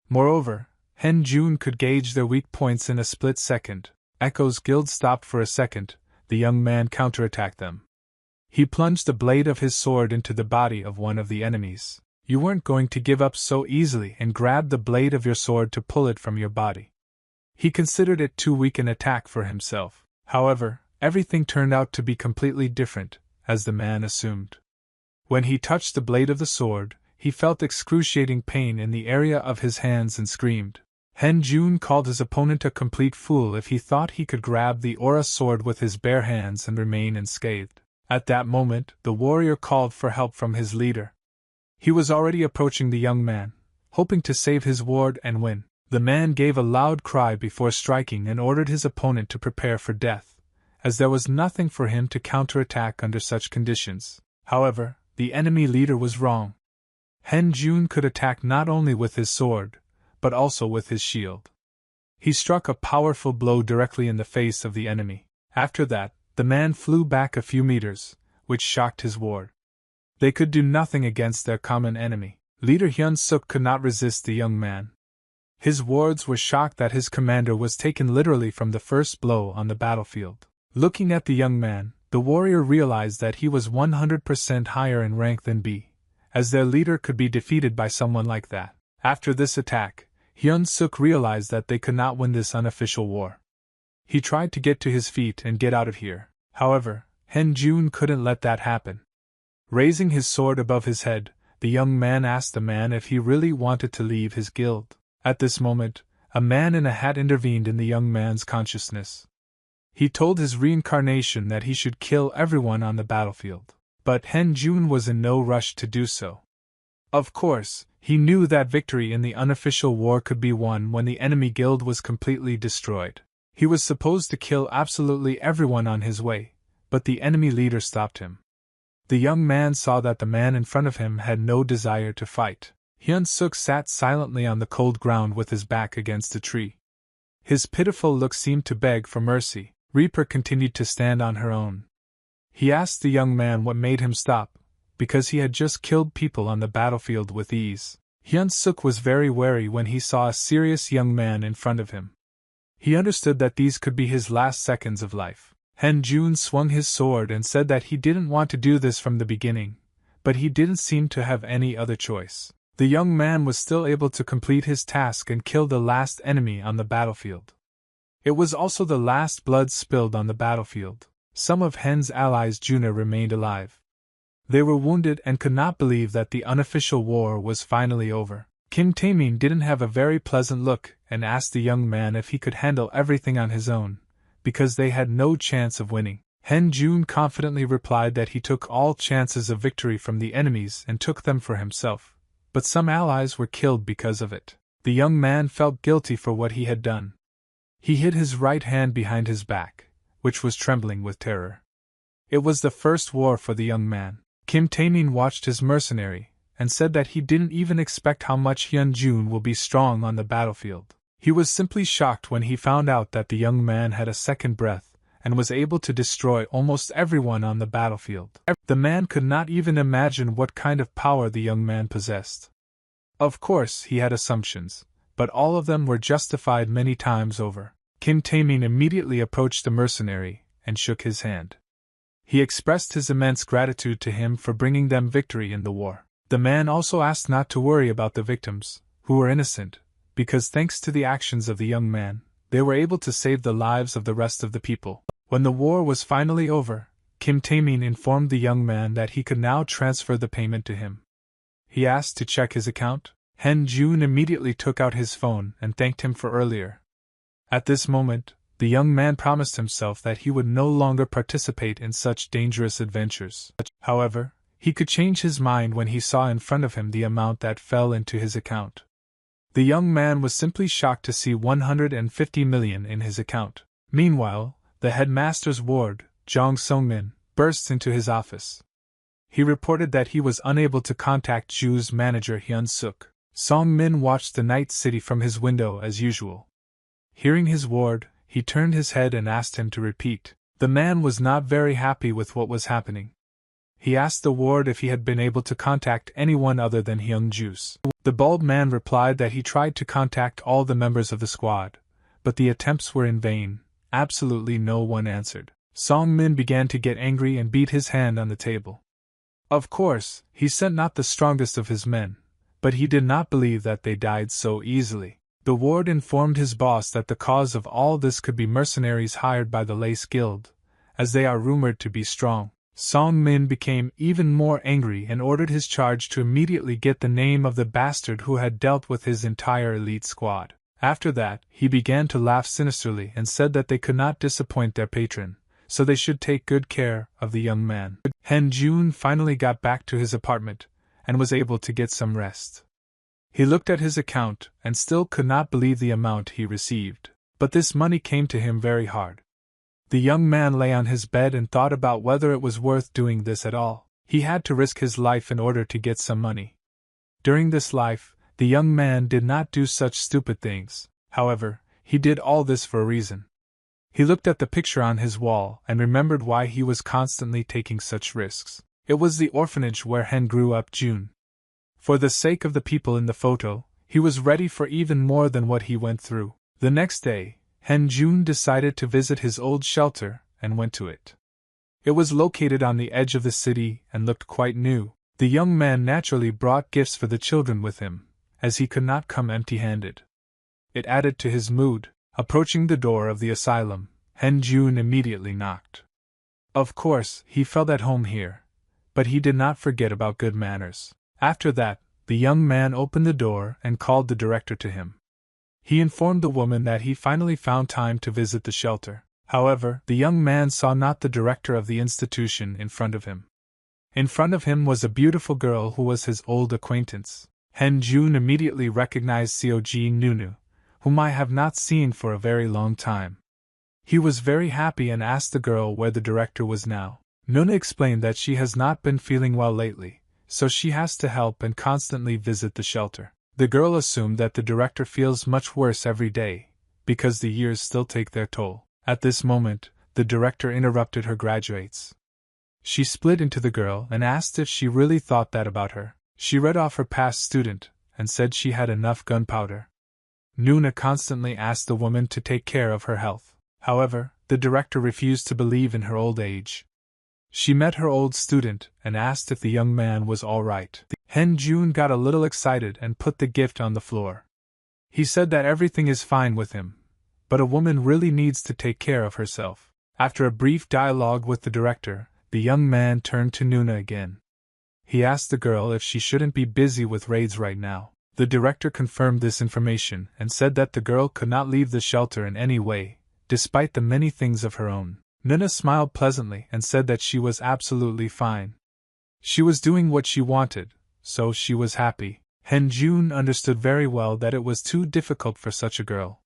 Moreover, Jun could gauge their weak points in a split second. Echo's guild stopped for a second. The young man counterattacked them. He plunged the blade of his sword into the body of one of the enemies. You weren't going to give up so easily and grabbed the blade of your sword to pull it from your body. He considered it too weak an attack for himself. However, everything turned out to be completely different, as the man assumed. When he touched the blade of the sword, he felt excruciating pain in the area of his hands and screamed. Hen Jun called his opponent a complete fool if he thought he could grab the aura sword with his bare hands and remain unscathed. At that moment, the warrior called for help from his leader. He was already approaching the young man, hoping to save his ward and win. The man gave a loud cry before striking and ordered his opponent to prepare for death, as there was nothing for him to counterattack under such conditions. However, the enemy leader was wrong. Hen Jun could attack not only with his sword, but also with his shield. He struck a powerful blow directly in the face of the enemy. After that, the man flew back a few meters, which shocked his ward. They could do nothing against their common enemy. Leader Hyun Suk could not resist the young man. His wards were shocked that his commander was taken literally from the first blow on the battlefield. Looking at the young man, the warrior realized that he was 100% higher in rank than B, as their leader could be defeated by someone like that. After this attack, Hyun Suk realized that they could not win this unofficial war. He tried to get to his feet and get out of here. However, Hen Jun couldn't let that happen. Raising his sword above his head, the young man asked the man if he really wanted to leave his guild. At this moment, a man in a hat intervened in the young man's consciousness. He told his reincarnation that he should kill everyone on the battlefield. But Hen Jun was in no rush to do so. Of course, he knew that victory in the unofficial war could be won when the enemy guild was completely destroyed. He was supposed to kill absolutely everyone on his way, but the enemy leader stopped him. The young man saw that the man in front of him had no desire to fight. Hyun Suk sat silently on the cold ground with his back against a tree. His pitiful look seemed to beg for mercy. Reaper continued to stand on her own. He asked the young man what made him stop, because he had just killed people on the battlefield with ease. Hyun Suk was very wary when he saw a serious young man in front of him. He understood that these could be his last seconds of life. Hen Jun swung his sword and said that he didn't want to do this from the beginning, but he didn't seem to have any other choice. The young man was still able to complete his task and kill the last enemy on the battlefield. It was also the last blood spilled on the battlefield. Some of Hen's allies Juna remained alive. They were wounded and could not believe that the unofficial war was finally over. Kim Taemin didn't have a very pleasant look and asked the young man if he could handle everything on his own, because they had no chance of winning. Hen Jun confidently replied that he took all chances of victory from the enemies and took them for himself, but some allies were killed because of it. The young man felt guilty for what he had done. He hid his right hand behind his back, which was trembling with terror. It was the first war for the young man. Kim Taemin watched his mercenary, and said that he didn't even expect how much Hyun Jun will be strong on the battlefield. He was simply shocked when he found out that the young man had a second breath, and was able to destroy almost everyone on the battlefield. The man could not even imagine what kind of power the young man possessed. Of course, he had assumptions, but all of them were justified many times over. Kim Taemin immediately approached the mercenary, and shook his hand. He expressed his immense gratitude to him for bringing them victory in the war. The man also asked not to worry about the victims, who were innocent, because thanks to the actions of the young man, they were able to save the lives of the rest of the people. When the war was finally over, Kim Taemin informed the young man that he could now transfer the payment to him. He asked to check his account. Hen Jun immediately took out his phone and thanked him for earlier. At this moment, the young man promised himself that he would no longer participate in such dangerous adventures. However, he could change his mind when he saw in front of him the amount that fell into his account. The young man was simply shocked to see 150 million in his account. Meanwhile, the headmaster's ward, Jong Sung-min, burst into his office. He reported that he was unable to contact Ju's manager Hyun Suk. Song-min watched the night city from his window as usual. Hearing his ward, he turned his head and asked him to repeat. The man was not very happy with what was happening. He asked the ward if he had been able to contact anyone other than Hyung Ju's. The bald man replied that he tried to contact all the members of the squad, but the attempts were in vain. Absolutely no one answered. Song-min began to get angry and beat his hand on the table. Of course, he sent not the strongest of his men, but he did not believe that they died so easily. The ward informed his boss that the cause of all this could be mercenaries hired by the Lace Guild, as they are rumored to be strong. Song Min became even more angry and ordered his charge to immediately get the name of the bastard who had dealt with his entire elite squad. After that, he began to laugh sinisterly and said that they could not disappoint their patron, so they should take good care of the young man. Han Jun finally got back to his apartment and was able to get some rest. He looked at his account and still could not believe the amount he received, but this money came to him very hard. The young man lay on his bed and thought about whether it was worth doing this at all. He had to risk his life in order to get some money. During this life, the young man did not do such stupid things. However, he did all this for a reason. He looked at the picture on his wall and remembered why he was constantly taking such risks. It was the orphanage where Hen grew up. June. For the sake of the people in the photo, he was ready for even more than what he went through. The next day, Hen Jun decided to visit his old shelter and went to it. It was located on the edge of the city and looked quite new. The young man naturally brought gifts for the children with him, as he could not come empty-handed. It added to his mood. Approaching the door of the asylum, Hen Jun immediately knocked. Of course, he felt at home here, but he did not forget about good manners. After that, the young man opened the door and called the director to him. He informed the woman that he finally found time to visit the shelter. However, the young man saw not the director of the institution in front of him. In front of him was a beautiful girl who was his old acquaintance. Hen Jun immediately recognized Seoji Nunu, whom I have not seen for a very long time. He was very happy and asked the girl where the director was now. Nuna explained that she has not been feeling well lately, so she has to help and constantly visit the shelter. The girl assumed that the director feels much worse every day, because the years still take their toll. At this moment, the director interrupted her graduates. She split into the girl and asked if she really thought that about her. She read off her past student, and said she had enough gunpowder. Nuna constantly asked the woman to take care of her health. However, the director refused to believe in her old age. She met her old student and asked if the young man was all right. Hen Jun got a little excited and put the gift on the floor. He said that everything is fine with him, but a woman really needs to take care of herself. After a brief dialogue with the director, the young man turned to Nuna again. He asked the girl if she shouldn't be busy with raids right now. The director confirmed this information and said that the girl could not leave the shelter in any way, despite the many things of her own. Nuna smiled pleasantly and said that she was absolutely fine. She was doing what she wanted, so she was happy. Hen Jun understood very well that it was too difficult for such a girl.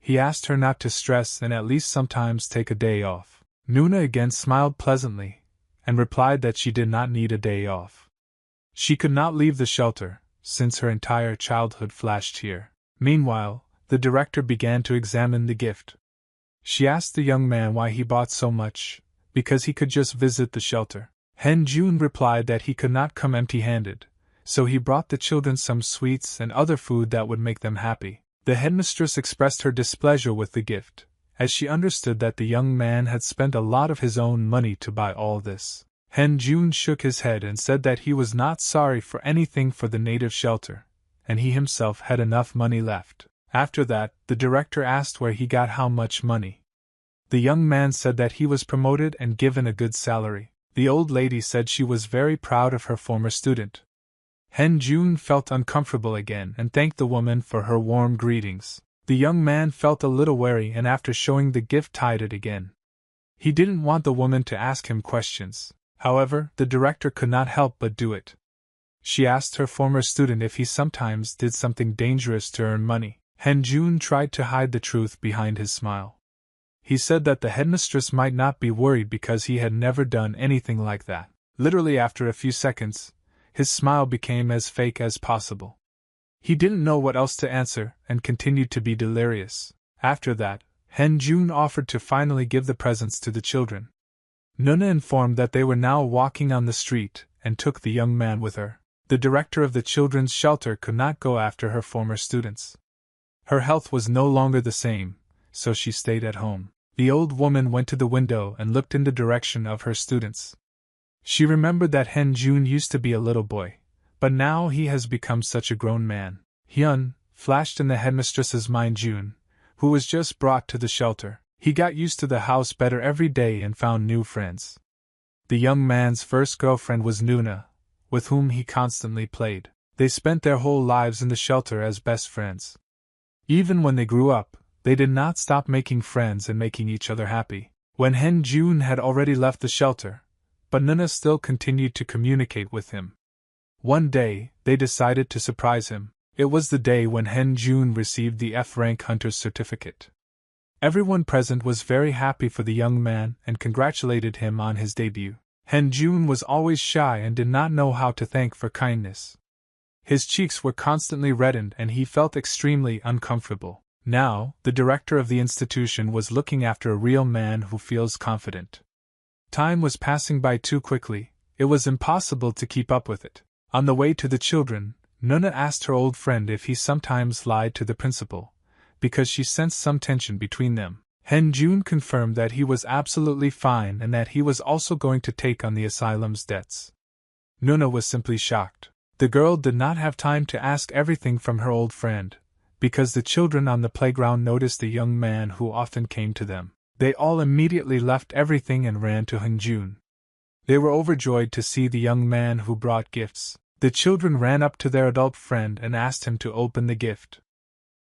He asked her not to stress and at least sometimes take a day off. Nuna again smiled pleasantly and replied that she did not need a day off. She could not leave the shelter, since her entire childhood flashed here. Meanwhile, the director began to examine the gift. She asked the young man why he bought so much, because he could just visit the shelter. Hen Jun replied that he could not come empty-handed, so he brought the children some sweets and other food that would make them happy. The headmistress expressed her displeasure with the gift, as she understood that the young man had spent a lot of his own money to buy all this. Hen Jun shook his head and said that he was not sorry for anything for the native shelter, and he himself had enough money left. After that, the director asked where he got how much money. The young man said that he was promoted and given a good salary. The old lady said she was very proud of her former student. Hen Jun felt uncomfortable again and thanked the woman for her warm greetings. The young man felt a little wary and after showing the gift tied it again. He didn't want the woman to ask him questions. However, the director could not help but do it. She asked her former student if he sometimes did something dangerous to earn money. Hen Jun tried to hide the truth behind his smile. He said that the headmistress might not be worried because he had never done anything like that. Literally after a few seconds, his smile became as fake as possible. He didn't know what else to answer and continued to be delirious. After that, Hen Jun offered to finally give the presents to the children. Nuna informed that they were now walking on the street and took the young man with her. The director of the children's shelter could not go after her former students. Her health was no longer the same, so she stayed at home. The old woman went to the window and looked in the direction of her students. She remembered that Hen Jun used to be a little boy, but now he has become such a grown man. Hyun, flashed in the headmistress's mind. June, who was just brought to the shelter. He got used to the house better every day and found new friends. The young man's first girlfriend was Nuna, with whom he constantly played. They spent their whole lives in the shelter as best friends. Even when they grew up, they did not stop making friends and making each other happy. When Hen Jun had already left the shelter, but Nuna still continued to communicate with him. One day, they decided to surprise him. It was the day when Hen Jun received the F-rank hunter's certificate. Everyone present was very happy for the young man and congratulated him on his debut. Hen Jun was always shy and did not know how to thank for kindness. His cheeks were constantly reddened and he felt extremely uncomfortable. Now, the director of the institution was looking after a real man who feels confident. Time was passing by too quickly, it was impossible to keep up with it. On the way to the children, Nuna asked her old friend if he sometimes lied to the principal, because she sensed some tension between them. Hen Jun confirmed that he was absolutely fine and that he was also going to take on the asylum's debts. Nuna was simply shocked. The girl did not have time to ask everything from her old friend, because the children on the playground noticed the young man who often came to them. They all immediately left everything and ran to Hen Jun. They were overjoyed to see the young man who brought gifts. The children ran up to their adult friend and asked him to open the gift.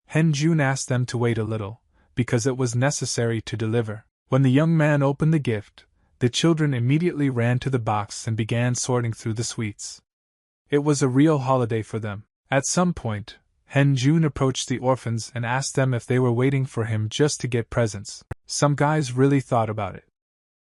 Hen Jun asked them to wait a little, because it was necessary to deliver. When the young man opened the gift, the children immediately ran to the box and began sorting through the sweets. It was a real holiday for them. At some point, Hen Jun approached the orphans and asked them if they were waiting for him just to get presents. Some guys really thought about it.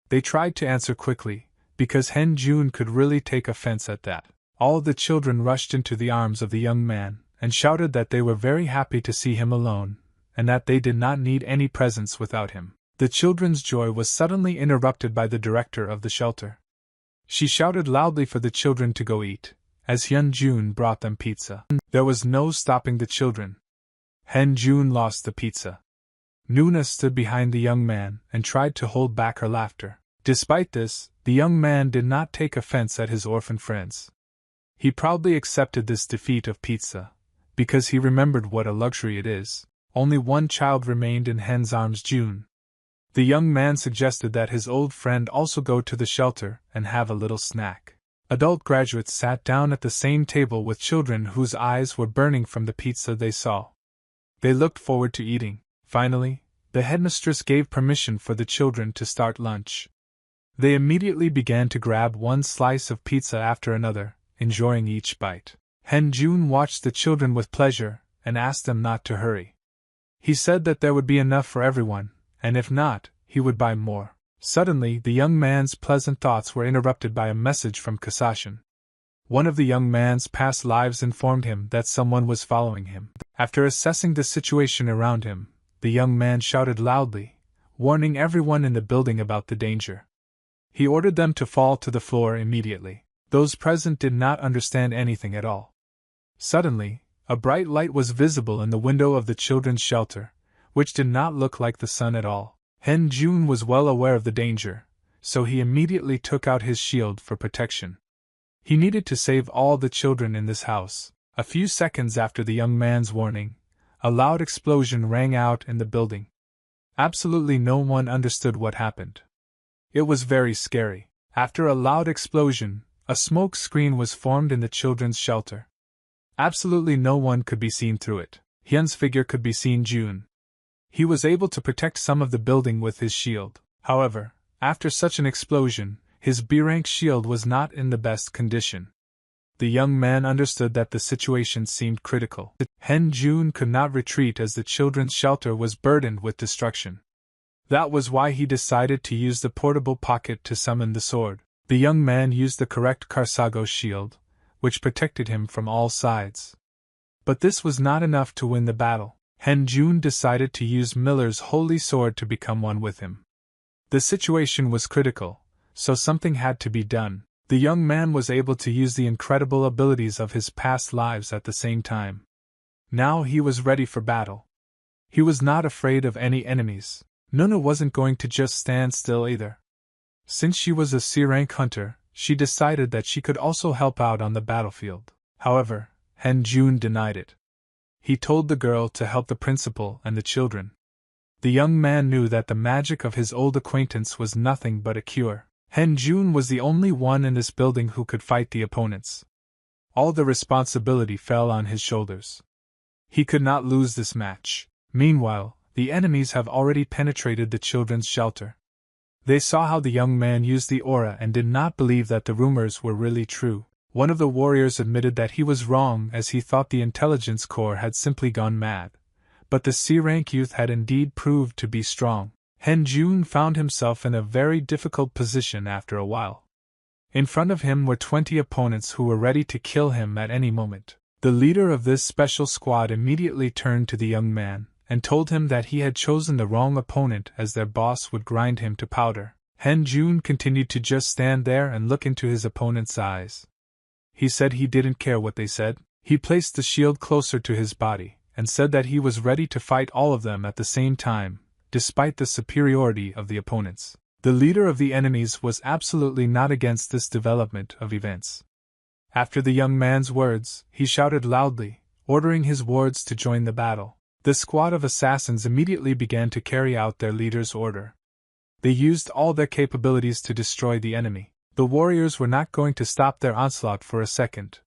They tried to answer quickly, because Hen Jun could really take offense at that. All the children rushed into the arms of the young man, and shouted that they were very happy to see him alone, and that they did not need any presents without him. The children's joy was suddenly interrupted by the director of the shelter. She shouted loudly for the children to go eat, as Hen Jun brought them pizza. There was no stopping the children. Hen Jun lost the pizza. Nuna stood behind the young man and tried to hold back her laughter. Despite this, the young man did not take offense at his orphan friends. He proudly accepted this defeat of pizza, because he remembered what a luxury it is. Only one child remained in Hen's arms. June. The young man suggested that his old friend also go to the shelter and have a little snack. Adult graduates sat down at the same table with children whose eyes were burning from the pizza they saw. They looked forward to eating. Finally, the headmistress gave permission for the children to start lunch. They immediately began to grab one slice of pizza after another, enjoying each bite. Hen Jun watched the children with pleasure and asked them not to hurry. He said that there would be enough for everyone, and if not, he would buy more. Suddenly, the young man's pleasant thoughts were interrupted by a message from Kasashin. One of the young man's past lives informed him that someone was following him. After assessing the situation around him, the young man shouted loudly, warning everyone in the building about the danger. He ordered them to fall to the floor immediately. Those present did not understand anything at all. Suddenly, a bright light was visible in the window of the children's shelter, which did not look like the sun at all. Hen Jun was well aware of the danger, so he immediately took out his shield for protection. He needed to save all the children in this house. A few seconds after the young man's warning, a loud explosion rang out in the building. Absolutely no one understood what happened. It was very scary. After a loud explosion, a smoke screen was formed in the children's shelter. Absolutely no one could be seen through it. Hyun's figure could be seen. June. He was able to protect some of the building with his shield. However, after such an explosion, his B-rank shield was not in the best condition. The young man understood that the situation seemed critical. Hen Jun could not retreat as the children's shelter was burdened with destruction. That was why he decided to use the portable pocket to summon the sword. The young man used the correct Karsago shield, which protected him from all sides. But this was not enough to win the battle. Hen Jun decided to use Miller's holy sword to become one with him. The situation was critical, so something had to be done. The young man was able to use the incredible abilities of his past lives at the same time. Now he was ready for battle. He was not afraid of any enemies. Nuna wasn't going to just stand still either. Since she was a C-rank hunter, she decided that she could also help out on the battlefield. However, Hen Jun denied it. He told the girl to help the principal and the children. The young man knew that the magic of his old acquaintance was nothing but a cure. Jun was the only one in this building who could fight the opponents. All the responsibility fell on his shoulders. He could not lose this match. Meanwhile, the enemies have already penetrated the children's shelter. They saw how the young man used the aura and did not believe that the rumors were really true. One of the warriors admitted that he was wrong, as he thought the intelligence corps had simply gone mad. But the C-rank youth had indeed proved to be strong. Jun found himself in a very difficult position after a while. In front of him were 20 opponents who were ready to kill him at any moment. The leader of this special squad immediately turned to the young man and told him that he had chosen the wrong opponent, as their boss would grind him to powder. Jun continued to just stand there and look into his opponent's eyes. He said he didn't care what they said. He placed the shield closer to his body and said that he was ready to fight all of them at the same time, despite the superiority of the opponents. The leader of the enemies was absolutely not against this development of events. After the young man's words, he shouted loudly, ordering his wards to join the battle. The squad of assassins immediately began to carry out their leader's order. They used all their capabilities to destroy the enemy. The warriors were not going to stop their onslaught for a second.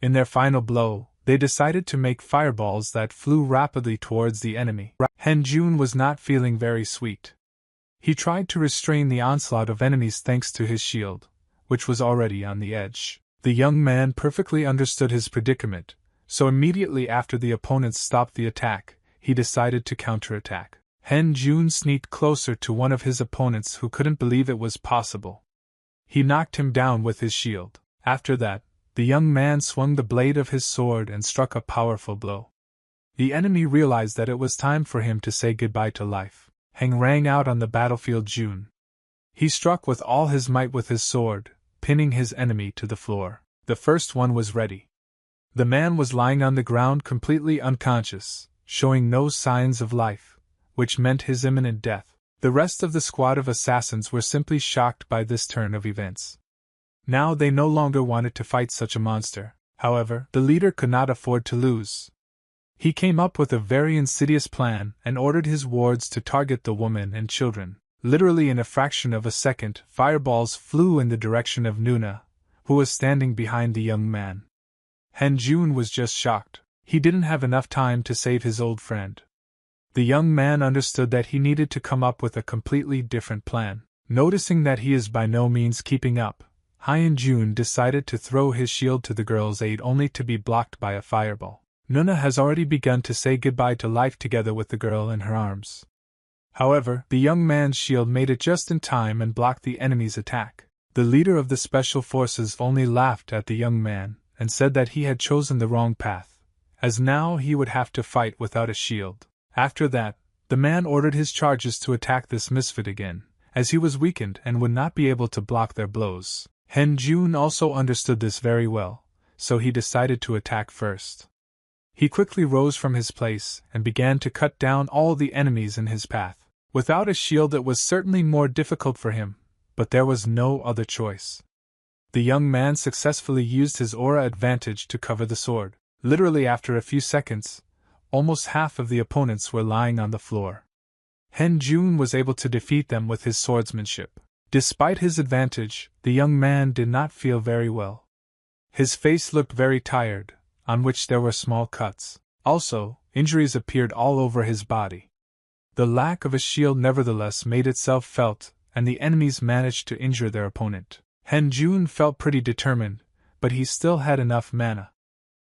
In their final blow, they decided to make fireballs that flew rapidly towards the enemy. Jun was not feeling very sweet. He tried to restrain the onslaught of enemies thanks to his shield, which was already on the edge. The young man perfectly understood his predicament, so immediately after the opponents stopped the attack, he decided to counterattack. Jun sneaked closer to one of his opponents who couldn't believe it was possible. He knocked him down with his shield. After that, the young man swung the blade of his sword and struck a powerful blow. The enemy realized that it was time for him to say goodbye to life. Rang out on the battlefield Jun. He struck with all his might with his sword, pinning his enemy to the floor. The first one was ready. The man was lying on the ground completely unconscious, showing no signs of life, which meant his imminent death. The rest of the squad of assassins were simply shocked by this turn of events. Now they no longer wanted to fight such a monster. However, the leader could not afford to lose. He came up with a very insidious plan and ordered his wards to target the woman and children. Literally in a fraction of a second, fireballs flew in the direction of Nuna, who was standing behind the young man. Jun was just shocked. He didn't have enough time to save his old friend. The young man understood that he needed to come up with a completely different plan. Noticing that he is by no means keeping up, Jun decided to throw his shield to the girl's aid, only to be blocked by a fireball. Nuna has already begun to say goodbye to life together with the girl in her arms. However, the young man's shield made it just in time and blocked the enemy's attack. The leader of the special forces only laughed at the young man and said that he had chosen the wrong path, as now he would have to fight without a shield. After that, the man ordered his charges to attack this misfit again, as he was weakened and would not be able to block their blows. Jun also understood this very well, so he decided to attack first. He quickly rose from his place and began to cut down all the enemies in his path. Without a shield it was certainly more difficult for him, but there was no other choice. The young man successfully used his aura advantage to cover the sword. Literally after a few seconds, almost half of the opponents were lying on the floor. Jun was able to defeat them with his swordsmanship. Despite his advantage, the young man did not feel very well. His face looked very tired, on which there were small cuts. Also, injuries appeared all over his body. The lack of a shield nevertheless made itself felt, and the enemies managed to injure their opponent. Jun felt pretty determined, but he still had enough mana.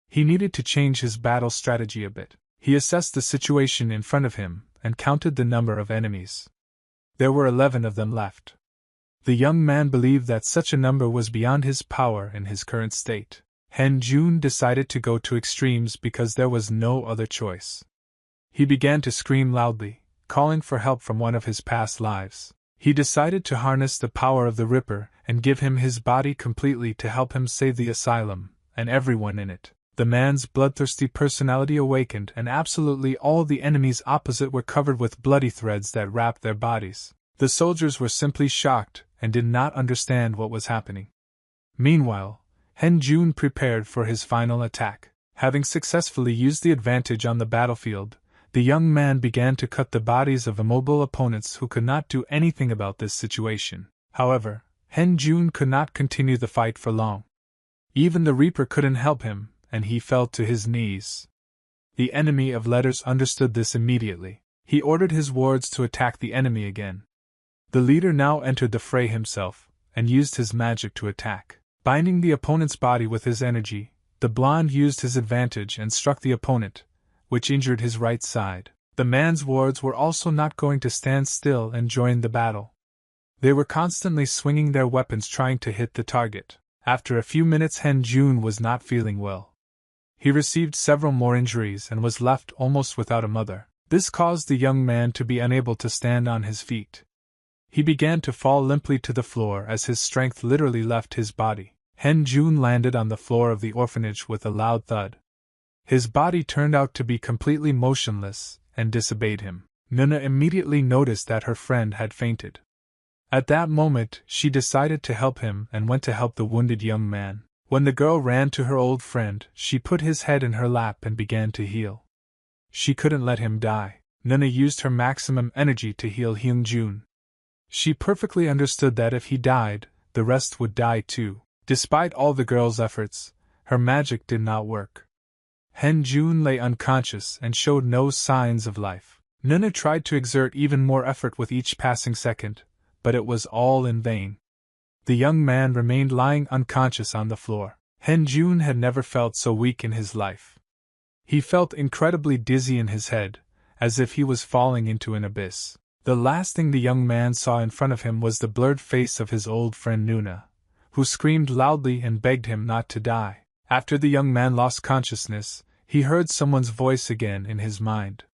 He needed to change his battle strategy a bit. He assessed the situation in front of him and counted the number of enemies. There were 11 of them left. The young man believed that such a number was beyond his power in his current state. Jun decided to go to extremes because there was no other choice. He began to scream loudly, calling for help from one of his past lives. He decided to harness the power of the Ripper and give him his body completely to help him save the asylum and everyone in it. The man's bloodthirsty personality awakened, and absolutely all the enemies opposite were covered with bloody threads that wrapped their bodies. The soldiers were simply shocked and did not understand what was happening. Meanwhile, Jun prepared for his final attack. Having successfully used the advantage on the battlefield, the young man began to cut the bodies of immobile opponents who could not do anything about this situation. However, Hen Jun could not continue the fight for long. Even the Reaper couldn't help him, and he fell to his knees. The enemy of letters understood this immediately. He ordered his wards to attack the enemy again. The leader now entered the fray himself, and used his magic to attack. Binding the opponent's body with his energy, the blonde used his advantage and struck the opponent, which injured his right side. The man's wards were also not going to stand still and join the battle. They were constantly swinging their weapons trying to hit the target. After a few minutes, Hen Jun was not feeling well. He received several more injuries and was left almost without a mother. This caused the young man to be unable to stand on his feet. He began to fall limply to the floor as his strength literally left his body. Hen Jun landed on the floor of the orphanage with a loud thud. His body turned out to be completely motionless and disobeyed him. Nuna immediately noticed that her friend had fainted. At that moment, she decided to help him and went to help the wounded young man. When the girl ran to her old friend, she put his head in her lap and began to heal. She couldn't let him die. Nuna used her maximum energy to heal Hyung Jun. She perfectly understood that if he died, the rest would die too. Despite all the girl's efforts, her magic did not work. Hen Jun lay unconscious and showed no signs of life. Nuna tried to exert even more effort with each passing second, but it was all in vain. The young man remained lying unconscious on the floor. Hen Jun had never felt so weak in his life. He felt incredibly dizzy in his head, as if he was falling into an abyss. The last thing the young man saw in front of him was the blurred face of his old friend Nuna, who screamed loudly and begged him not to die. After the young man lost consciousness, he heard someone's voice again in his mind.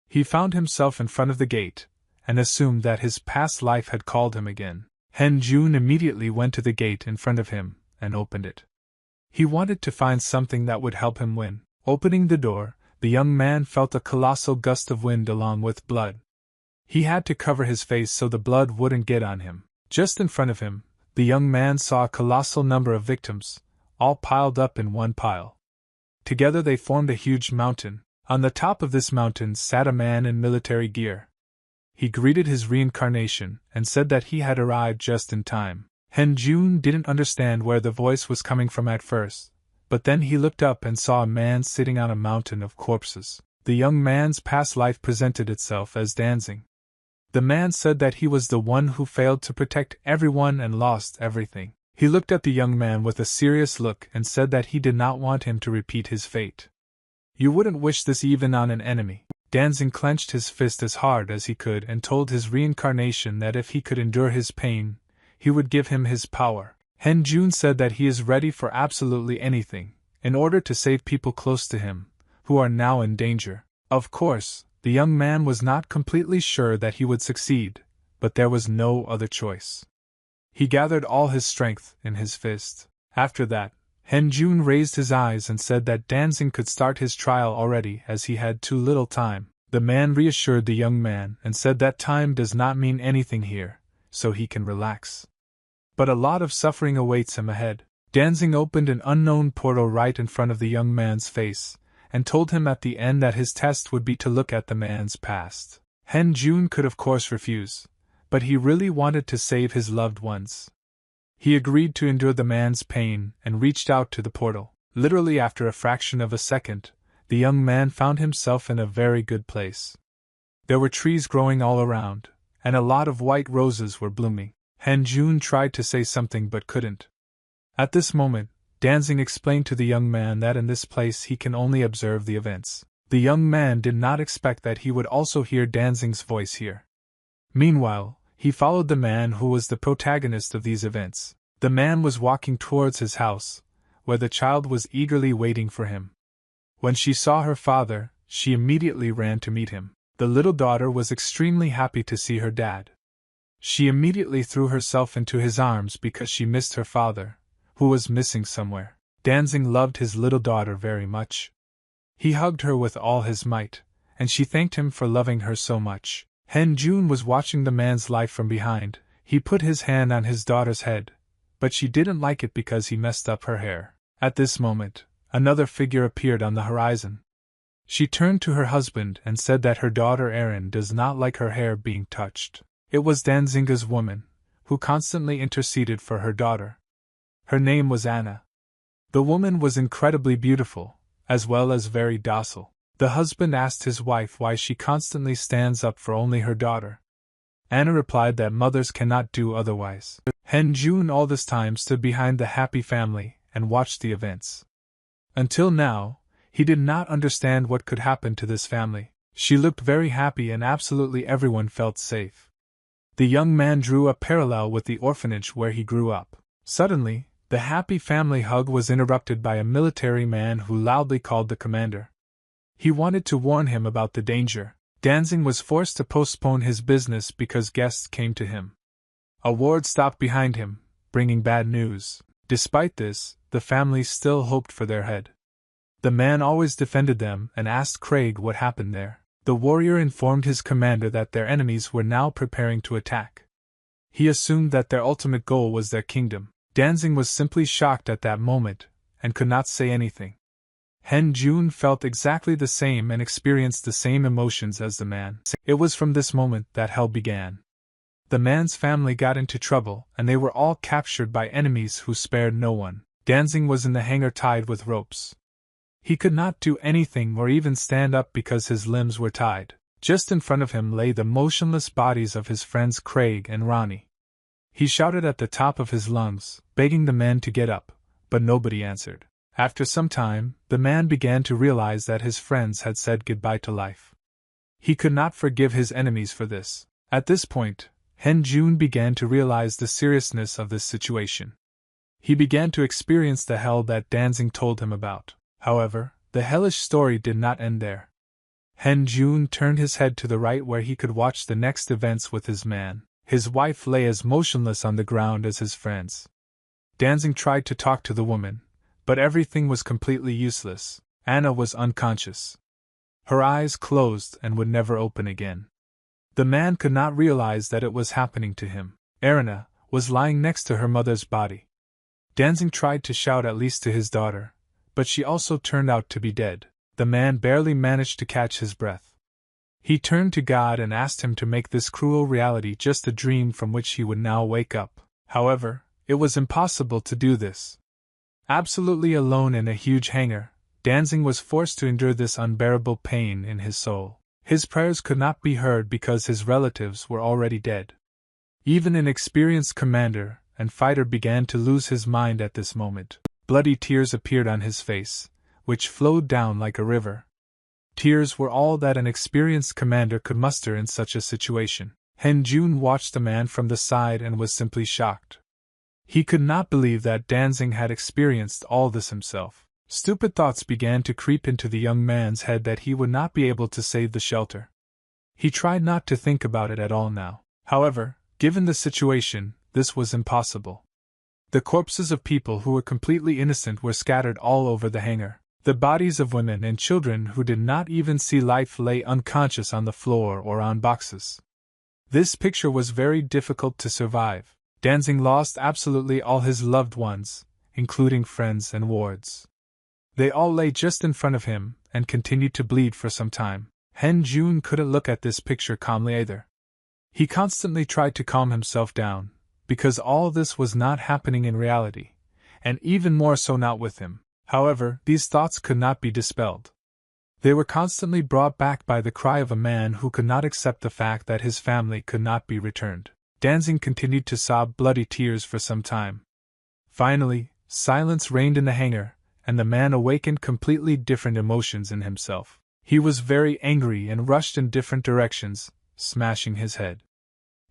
He found himself in front of the gate, and assumed that his past life had called him again. Hen Jun immediately went to the gate in front of him and opened it. He wanted to find something that would help him win. Opening the door, the young man felt a colossal gust of wind along with blood. He had to cover his face so the blood wouldn't get on him. Just in front of him, the young man saw a colossal number of victims, all piled up in one pile. Together they formed a huge mountain. On the top of this mountain sat a man in military gear. He greeted his reincarnation and said that he had arrived just in time. Hen Jun didn't understand where the voice was coming from at first, but then he looked up and saw a man sitting on a mountain of corpses. The young man's past life presented itself as dancing. The man said that he was the one who failed to protect everyone and lost everything. He looked at the young man with a serious look and said that he did not want him to repeat his fate. You wouldn't wish this even on an enemy. Danzing clenched his fist as hard as he could and told his reincarnation that if he could endure his pain, he would give him his power. Hen Jun said that he is ready for absolutely anything, in order to save people close to him, who are now in danger. Of course, the young man was not completely sure that he would succeed, but there was no other choice. He gathered all his strength in his fist. After that, Hen Jun raised his eyes and said that Danzing could start his trial already as he had too little time. The man reassured the young man and said that time does not mean anything here, so he can relax. But a lot of suffering awaits him ahead. Danzing opened an unknown portal right in front of the young man's face, and told him at the end that his test would be to look at the man's past. Hen Jun could of course refuse, but he really wanted to save his loved ones. He agreed to endure the man's pain and reached out to the portal. Literally after a fraction of a second, the young man found himself in a very good place. There were trees growing all around, and a lot of white roses were blooming. Hen Jun tried to say something but couldn't. At this moment, Danzing explained to the young man that in this place he can only observe the events. The young man did not expect that he would also hear Danzing's voice here. Meanwhile, he followed the man who was the protagonist of these events. The man was walking towards his house, where the child was eagerly waiting for him. When she saw her father, she immediately ran to meet him. The little daughter was extremely happy to see her dad. She immediately threw herself into his arms because she missed her father, who was missing somewhere. Danzing loved his little daughter very much. He hugged her with all his might, and she thanked him for loving her so much. Hen Jun was watching the man's life from behind. He put his hand on his daughter's head, but she didn't like it because he messed up her hair. At this moment, Another figure appeared on the horizon. She turned to her husband and said that her daughter Erin does not like her hair being touched. It was Danzinga's woman, who constantly interceded for her daughter. Her name was Anna. The woman was incredibly beautiful, as well as very docile. The husband asked his wife why she constantly stands up for only her daughter. Anna replied that mothers cannot do otherwise. Hen Jun all this time stood behind the happy family and watched the events. Until now, he did not understand what could happen to this family. She looked very happy and absolutely everyone felt safe. The young man drew a parallel with the orphanage where he grew up. Suddenly, the happy family hug was interrupted by a military man who loudly called the commander. He wanted to warn him about the danger. Danzing was forced to postpone his business because guests came to him. A ward stopped behind him, bringing bad news. Despite this, the family still hoped for their head. The man always defended them and asked Craig what happened there. The warrior informed his commander that their enemies were now preparing to attack. He assumed that their ultimate goal was their kingdom. Danzing was simply shocked at that moment and could not say anything. Hen Jun felt exactly the same and experienced the same emotions as the man. It was from this moment that hell began. The man's family got into trouble and they were all captured by enemies who spared no one. Danzing was in the hangar tied with ropes. He could not do anything or even stand up because his limbs were tied. Just in front of him lay the motionless bodies of his friends Craig and Ronnie. He shouted at the top of his lungs, begging the men to get up, but nobody answered. After some time, the man began to realize that his friends had said goodbye to life. He could not forgive his enemies for this. At this point, Hen Jun began to realize the seriousness of this situation. He began to experience the hell that Danzing told him about. However, the hellish story did not end there. Hen Jun turned his head to the right where he could watch the next events with his man. His wife lay as motionless on the ground as his friends. Danzing tried to talk to the woman, but everything was completely useless. Anna was unconscious. Her eyes closed and would never open again. The man could not realize that it was happening to him. Erina was lying next to her mother's body. Danzing tried to shout at least to his daughter, but she also turned out to be dead. The man barely managed to catch his breath. He turned to God and asked him to make this cruel reality just a dream from which he would now wake up. However, it was impossible to do this. Absolutely alone in a huge hangar, Danzing was forced to endure this unbearable pain in his soul. His prayers could not be heard because his relatives were already dead. Even an experienced commander and fighter began to lose his mind at this moment. Bloody tears appeared on his face, which flowed down like a river. Tears were all that an experienced commander could muster in such a situation. Hen Jun watched the man from the side and was simply shocked. He could not believe that Danzing had experienced all this himself. Stupid thoughts began to creep into the young man's head that he would not be able to save the shelter. He tried not to think about it at all now. However, given the situation, this was impossible. The corpses of people who were completely innocent were scattered all over the hangar. The bodies of women and children who did not even see life lay unconscious on the floor or on boxes. This picture was very difficult to survive. Danzing lost absolutely all his loved ones, including friends and wards. They all lay just in front of him and continued to bleed for some time. Hen Jun couldn't look at this picture calmly either. He constantly tried to calm himself down, because all this was not happening in reality, and even more so not with him. However, these thoughts could not be dispelled. They were constantly brought back by the cry of a man who could not accept the fact that his family could not be returned. Danzing continued to sob bloody tears for some time. Finally, silence reigned in the hangar, and the man awakened completely different emotions in himself. He was very angry and rushed in different directions, smashing his head.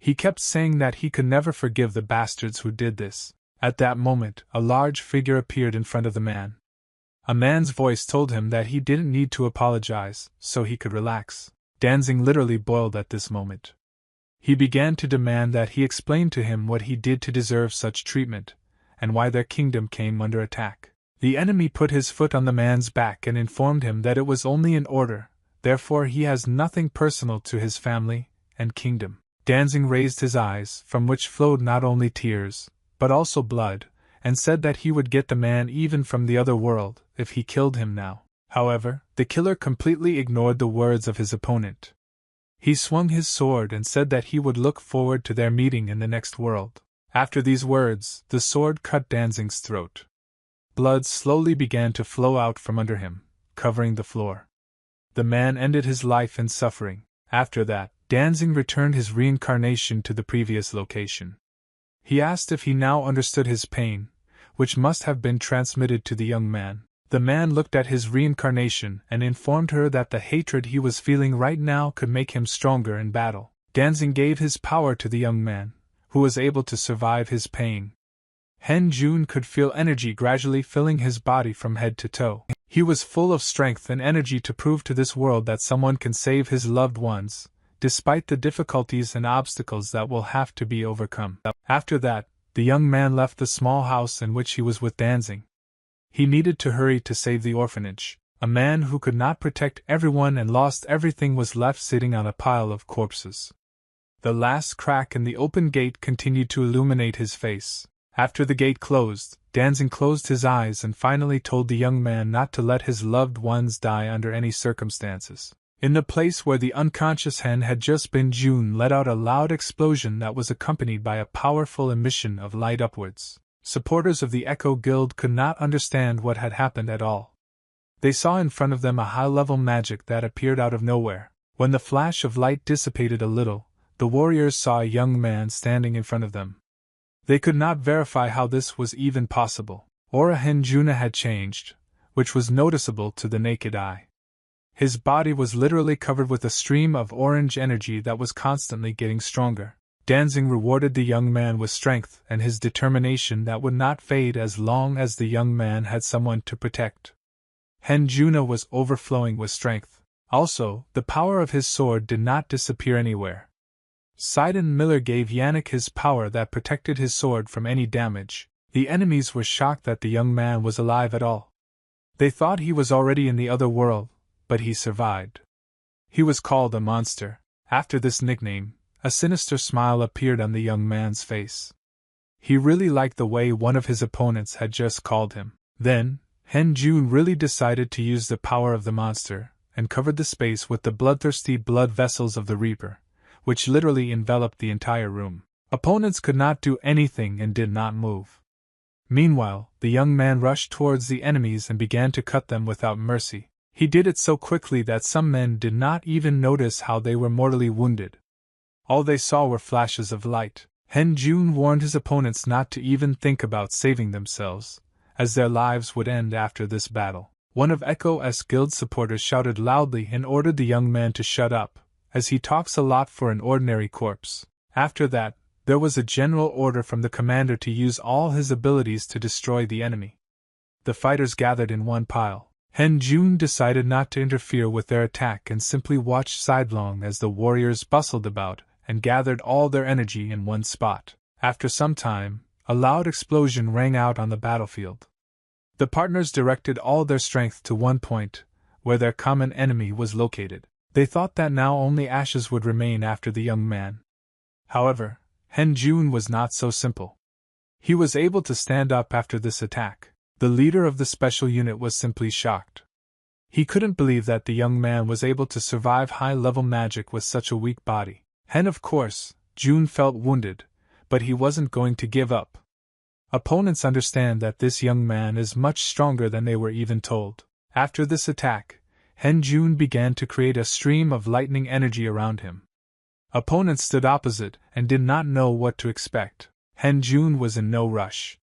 He kept saying that he could never forgive the bastards who did this. At that moment, a large figure appeared in front of the man. A man's voice told him that he didn't need to apologize, so he could relax. Danzing literally boiled at this moment. He began to demand that he explain to him what he did to deserve such treatment, and why their kingdom came under attack. The enemy put his foot on the man's back and informed him that it was only an order, therefore he has nothing personal to his family and kingdom. Danzing raised his eyes, from which flowed not only tears, but also blood, and said that he would get the man even from the other world if he killed him now. However, the killer completely ignored the words of his opponent. He swung his sword and said that he would look forward to their meeting in the next world. After these words, the sword cut Danzig's throat. Blood slowly began to flow out from under him, covering the floor. The man ended his life in suffering. After that, Danzig returned his reincarnation to the previous location. He asked if he now understood his pain, which must have been transmitted to the young man. The man looked at his reincarnation and informed her that the hatred he was feeling right now could make him stronger in battle. Danzig gave his power to the young man, who was able to survive his pain. Hen Jun could feel energy gradually filling his body from head to toe. He was full of strength and energy to prove to this world that someone can save his loved ones, despite the difficulties and obstacles that will have to be overcome. After that, the young man left the small house in which he was with Danzig. He needed to hurry to save the orphanage. A man who could not protect everyone and lost everything was left sitting on a pile of corpses. The last crack in the open gate continued to illuminate his face. After the gate closed, Danzig closed his eyes and finally told the young man not to let his loved ones die under any circumstances. In the place where the unconscious Hen had just been, June let out a loud explosion that was accompanied by a powerful emission of light upwards. Supporters of the Echo Guild could not understand what had happened at all. They saw in front of them a high-level magic that appeared out of nowhere. When the flash of light dissipated a little, the warriors saw a young man standing in front of them. They could not verify how this was even possible. Aura Henjuna had changed, which was noticeable to the naked eye. His body was literally covered with a stream of orange energy that was constantly getting stronger. Danzig rewarded the young man with strength and his determination that would not fade as long as the young man had someone to protect. Henjuna was overflowing with strength. Also, the power of his sword did not disappear anywhere. Sidon Miller gave Yannick his power that protected his sword from any damage. The enemies were shocked that the young man was alive at all. They thought he was already in the other world, but he survived. He was called a monster. After this nickname, a sinister smile appeared on the young man's face. He really liked the way one of his opponents had just called him. Then, Hen Jun really decided to use the power of the monster, and covered the space with the bloodthirsty blood vessels of the Reaper, which literally enveloped the entire room. Opponents could not do anything and did not move. Meanwhile, the young man rushed towards the enemies and began to cut them without mercy. He did it so quickly that some men did not even notice how they were mortally wounded. All they saw were flashes of light. Hen Jun warned his opponents not to even think about saving themselves, as their lives would end after this battle. One of Echo's guild supporters shouted loudly and ordered the young man to shut up, as he talks a lot for an ordinary corpse. After that, there was a general order from the commander to use all his abilities to destroy the enemy. The fighters gathered in one pile. Hen Jun decided not to interfere with their attack and simply watched sidelong as the warriors bustled about and gathered all their energy in one spot. After some time, a loud explosion rang out on the battlefield. The partners directed all their strength to one point, where their common enemy was located. They thought that now only ashes would remain after the young man. However, Hen Jun was not so simple. He was able to stand up after this attack. The leader of the special unit was simply shocked. He couldn't believe that the young man was able to survive high-level magic with such a weak body. And of course, Jun felt wounded, but he wasn't going to give up. Opponents understand that this young man is much stronger than they were even told. After this attack, Hen Jun began to create a stream of lightning energy around him. Opponents stood opposite and did not know what to expect. Hen Jun was in no rush.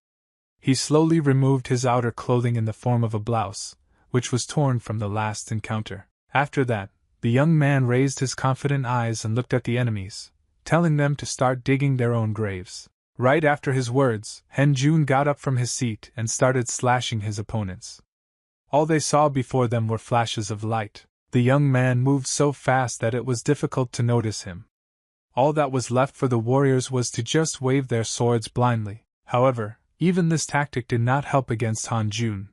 He slowly removed his outer clothing in the form of a blouse, which was torn from the last encounter. After that, the young man raised his confident eyes and looked at the enemies, telling them to start digging their own graves. Right after his words, Hen Jun got up from his seat and started slashing his opponents. All they saw before them were flashes of light. The young man moved so fast that it was difficult to notice him. All that was left for the warriors was to just wave their swords blindly. However, even this tactic did not help against Han Jun.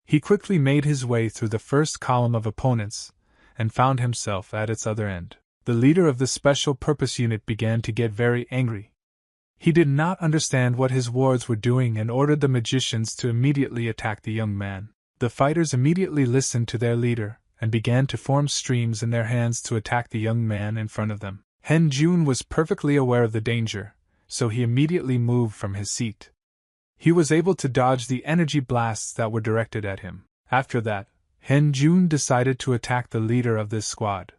He quickly made his way through the first column of opponents, and found himself at its other end. The leader of the Special Purpose Unit began to get very angry. He did not understand what his wards were doing and ordered the magicians to immediately attack the young man. The fighters immediately listened to their leader and began to form streams in their hands to attack the young man in front of them. Hen Jun was perfectly aware of the danger, so he immediately moved from his seat. He was able to dodge the energy blasts that were directed at him. After that, Hen Jun decided to attack the leader of this squad.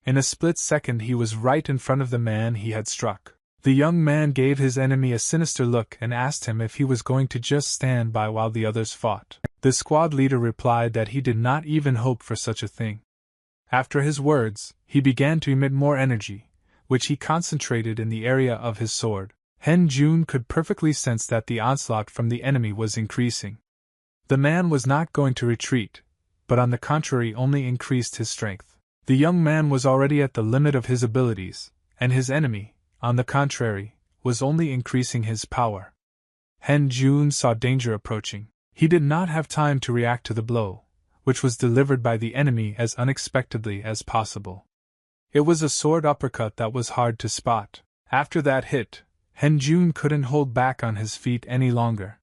In a split second he was right in front of the man he had struck. The young man gave his enemy a sinister look and asked him if he was going to just stand by while the others fought. The squad leader replied that he did not even hope for such a thing. After his words, he began to emit more energy, which he concentrated in the area of his sword. Hen Jun could perfectly sense that the onslaught from the enemy was increasing. The man was not going to retreat, but on the contrary only increased his strength. The young man was already at the limit of his abilities, and his enemy, on the contrary, was only increasing his power. Hen Jun saw danger approaching. He did not have time to react to the blow, which was delivered by the enemy as unexpectedly as possible. It was a sword uppercut that was hard to spot. After that hit, Hen Jun couldn't hold back on his feet any longer.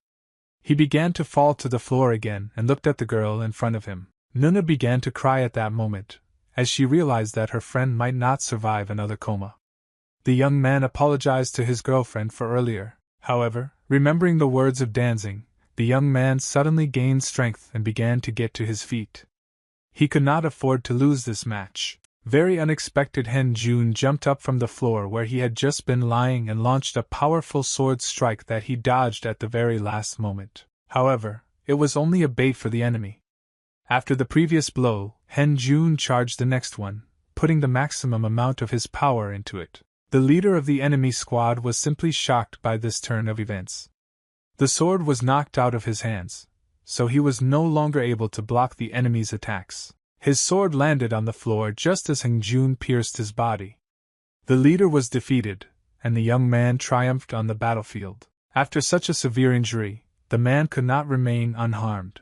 He began to fall to the floor again and looked at the girl in front of him. Nuna began to cry at that moment, as she realized that her friend might not survive another coma. The young man apologized to his girlfriend for earlier. However, remembering the words of Danzing, the young man suddenly gained strength and began to get to his feet. He could not afford to lose this match. Very unexpected, Hen Jun jumped up from the floor where he had just been lying and launched a powerful sword strike that he dodged at the very last moment. However, it was only a bait for the enemy. After the previous blow, Hen Jun charged the next one, putting the maximum amount of his power into it. The leader of the enemy squad was simply shocked by this turn of events. The sword was knocked out of his hands, so he was no longer able to block the enemy's attacks. His sword landed on the floor just as Hen Jun pierced his body. The leader was defeated, and the young man triumphed on the battlefield. After such a severe injury, the man could not remain unharmed.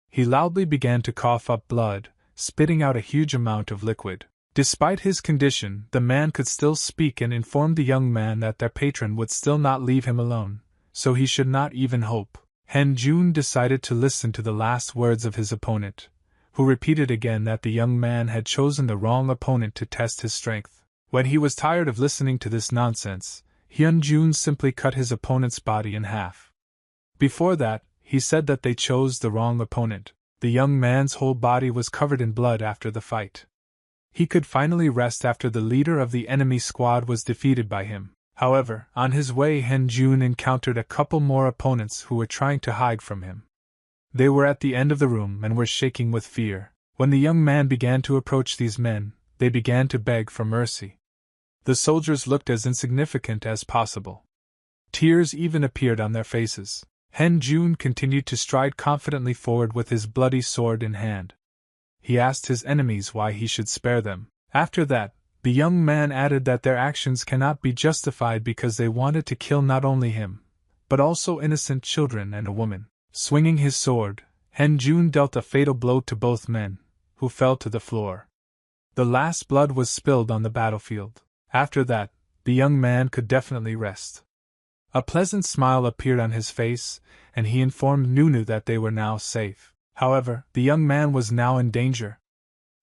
He loudly began to cough up blood, spitting out a huge amount of liquid. Despite his condition, the man could still speak and informed the young man that their patron would still not leave him alone, so he should not even hope. Hen Jun decided to listen to the last words of his opponent, who repeated again that the young man had chosen the wrong opponent to test his strength. When he was tired of listening to this nonsense, Hen Jun simply cut his opponent's body in half. Before that, he said that they chose the wrong opponent. The young man's whole body was covered in blood after the fight. He could finally rest after the leader of the enemy squad was defeated by him. However, on his way, Hen Jun encountered a couple more opponents who were trying to hide from him. They were at the end of the room and were shaking with fear. When the young man began to approach these men, they began to beg for mercy. The soldiers looked as insignificant as possible. Tears even appeared on their faces. Hen Jun continued to stride confidently forward with his bloody sword in hand. He asked his enemies why he should spare them. After that, the young man added that their actions cannot be justified because they wanted to kill not only him, but also innocent children and a woman. Swinging his sword, Hen Jun dealt a fatal blow to both men, who fell to the floor. The last blood was spilled on the battlefield. After that, the young man could definitely rest. A pleasant smile appeared on his face, and he informed Nunu that they were now safe. However, the young man was now in danger.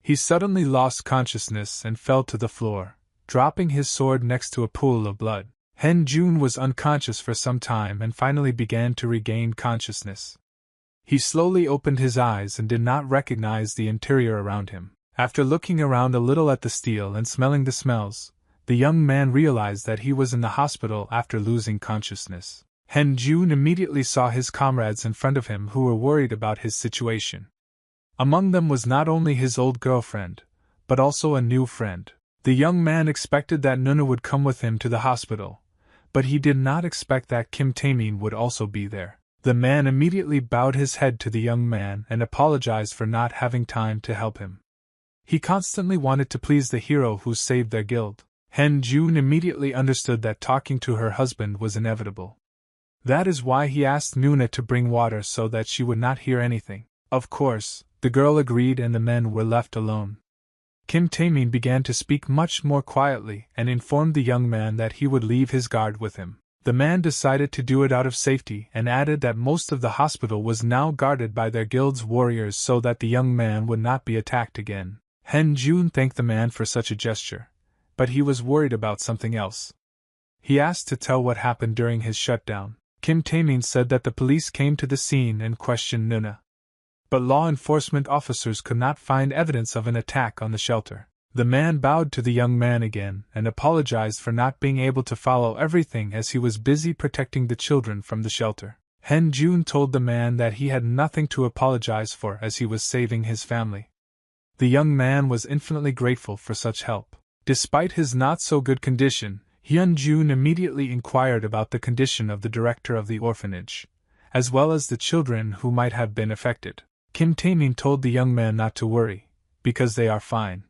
He suddenly lost consciousness and fell to the floor, dropping his sword next to a pool of blood. Hen Jun was unconscious for some time and finally began to regain consciousness. He slowly opened his eyes and did not recognize the interior around him. After looking around a little at the steel and smelling the smells, the young man realized that he was in the hospital after losing consciousness. Hen Jun immediately saw his comrades in front of him who were worried about his situation. Among them was not only his old girlfriend, but also a new friend. The young man expected that Nuna would come with him to the hospital, but he did not expect that Kim Taemin would also be there. The man immediately bowed his head to the young man and apologized for not having time to help him. He constantly wanted to please the hero who saved their guild. Hen Jun immediately understood that talking to her husband was inevitable. That is why he asked Nuna to bring water so that she would not hear anything. Of course, the girl agreed and the men were left alone. Kim Taemin began to speak much more quietly and informed the young man that he would leave his guard with him. The man decided to do it out of safety and added that most of the hospital was now guarded by their guild's warriors so that the young man would not be attacked again. Hen Jun thanked the man for such a gesture, but he was worried about something else. He asked to tell what happened during his shutdown. Kim Tae-min said that the police came to the scene and questioned Nuna. But law enforcement officers could not find evidence of an attack on the shelter. The man bowed to the young man again and apologized for not being able to follow everything as he was busy protecting the children from the shelter. Hen Jun told the man that he had nothing to apologize for as he was saving his family. The young man was infinitely grateful for such help. Despite his not-so-good condition, Hyun Jun immediately inquired about the condition of the director of the orphanage, as well as the children who might have been affected. Kim Tae-min told the young man not to worry, because they are fine.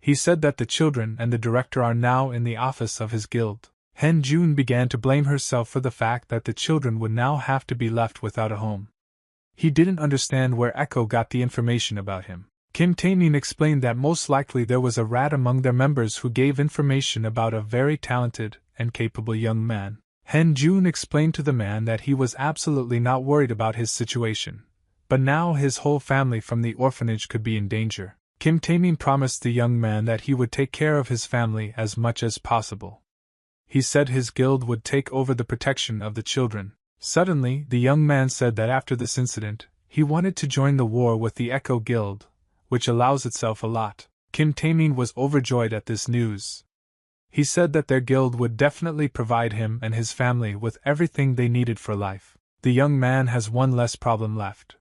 He said that the children and the director are now in the office of his guild. Hen Jun began to blame herself for the fact that the children would now have to be left without a home. He didn't understand where Echo got the information about him. Kim Tae-min explained that most likely there was a rat among their members who gave information about a very talented and capable young man. Hen Jun explained to the man that he was absolutely not worried about his situation, but now his whole family from the orphanage could be in danger. Kim Tae-min promised the young man that he would take care of his family as much as possible. He said his guild would take over the protection of the children. Suddenly, the young man said that after this incident, he wanted to join the war with the Echo Guild, which allows itself a lot. Kim Tae-min was overjoyed at this news. He said that their guild would definitely provide him and his family with everything they needed for life. The young man has one less problem left.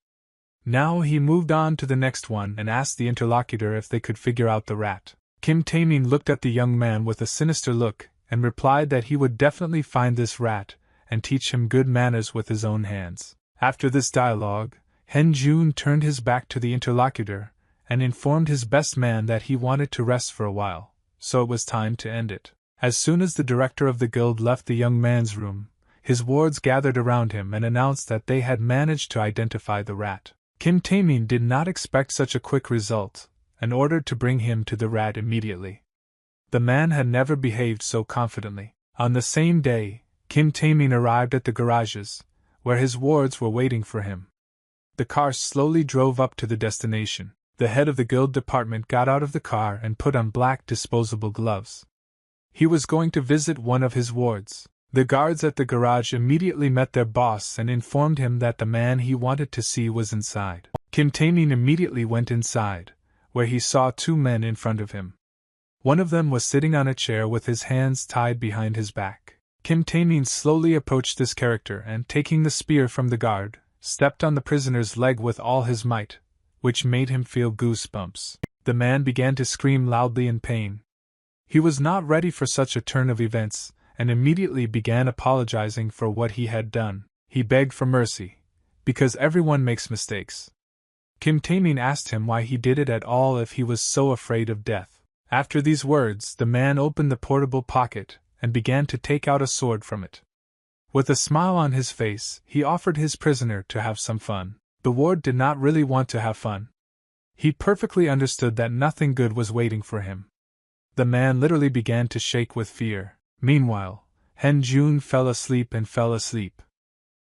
Now he moved on to the next one and asked the interlocutor if they could figure out the rat. Kim Tae-min looked at the young man with a sinister look and replied that he would definitely find this rat and teach him good manners with his own hands. After this dialogue, Hen Jun turned his back to the interlocutor and informed his best man that he wanted to rest for a while, so it was time to end it. As soon as the director of the guild left the young man's room, his wards gathered around him and announced that they had managed to identify the rat. Kim Tae-min did not expect such a quick result, and ordered to bring him to the rat immediately. The man had never behaved so confidently. On the same day, Kim Tae-min arrived at the garages, where his wards were waiting for him. The car slowly drove up to the destination. The head of the guild department got out of the car and put on black disposable gloves. He was going to visit one of his wards. The guards at the garage immediately met their boss and informed him that the man he wanted to see was inside. Kim Tae-min immediately went inside, where he saw two men in front of him. One of them was sitting on a chair with his hands tied behind his back. Kim Tae-min slowly approached this character and, taking the spear from the guard, stepped on the prisoner's leg with all his might, which made him feel goosebumps. The man began to scream loudly in pain. He was not ready for such a turn of events, and immediately began apologizing for what he had done. He begged for mercy, because everyone makes mistakes. Kim Tae-min asked him why he did it at all if he was so afraid of death. After these words, the man opened the portable pocket and began to take out a sword from it. With a smile on his face, he offered his prisoner to have some fun. The ward did not really want to have fun. He perfectly understood that nothing good was waiting for him. The man literally began to shake with fear. Meanwhile, Hen Jun fell asleep and fell asleep.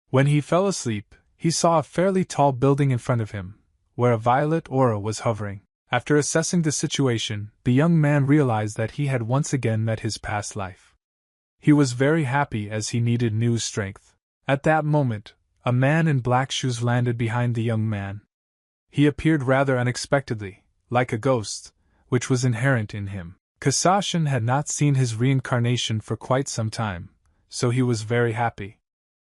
When he fell asleep, he saw a fairly tall building in front of him, where a violet aura was hovering. After assessing the situation, the young man realized that he had once again met his past life. He was very happy as he needed new strength. At that moment, a man in black shoes landed behind the young man. He appeared rather unexpectedly, like a ghost, which was inherent in him. Kasashin had not seen his reincarnation for quite some time, so he was very happy.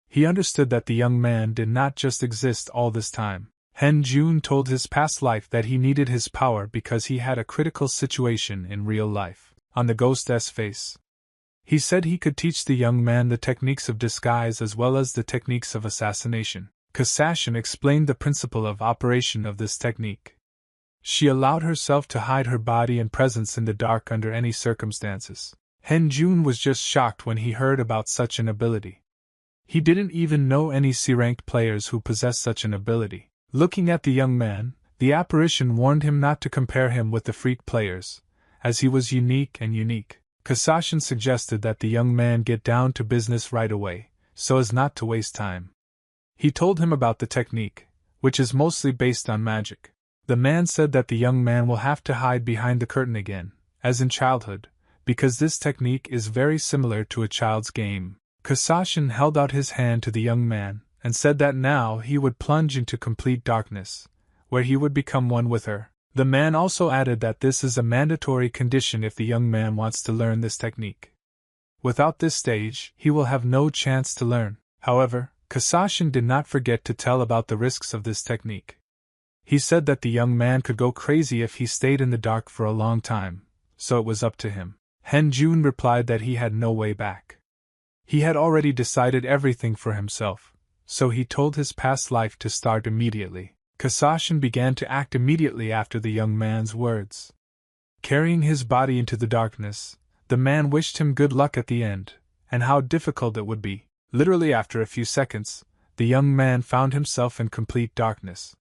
He understood that the young man did not just exist all this time. Hen Jun told his past life that he needed his power because he had a critical situation in real life. On the ghost's face, he said he could teach the young man the techniques of disguise as well as the techniques of assassination. Kasashin explained the principle of operation of this technique. She allowed herself to hide her body and presence in the dark under any circumstances. Hen Jun was just shocked when he heard about such an ability. He didn't even know any C-ranked players who possessed such an ability. Looking at the young man, the apparition warned him not to compare him with the freak players, as he was unique and unique. Kasashin suggested that the young man get down to business right away, so as not to waste time. He told him about the technique, which is mostly based on magic. The man said that the young man will have to hide behind the curtain again, as in childhood, because this technique is very similar to a child's game. Kasashin held out his hand to the young man, and said that now he would plunge into complete darkness, where he would become one with her. The man also added that this is a mandatory condition if the young man wants to learn this technique. Without this stage, he will have no chance to learn. However, Kasashin did not forget to tell about the risks of this technique. He said that the young man could go crazy if he stayed in the dark for a long time, so it was up to him. Jun replied that he had no way back. He had already decided everything for himself, so he told his past life to start immediately. Kasashin began to act immediately after the young man's words. Carrying his body into the darkness, the man wished him good luck at the end, and how difficult it would be. Literally after a few seconds, the young man found himself in complete darkness.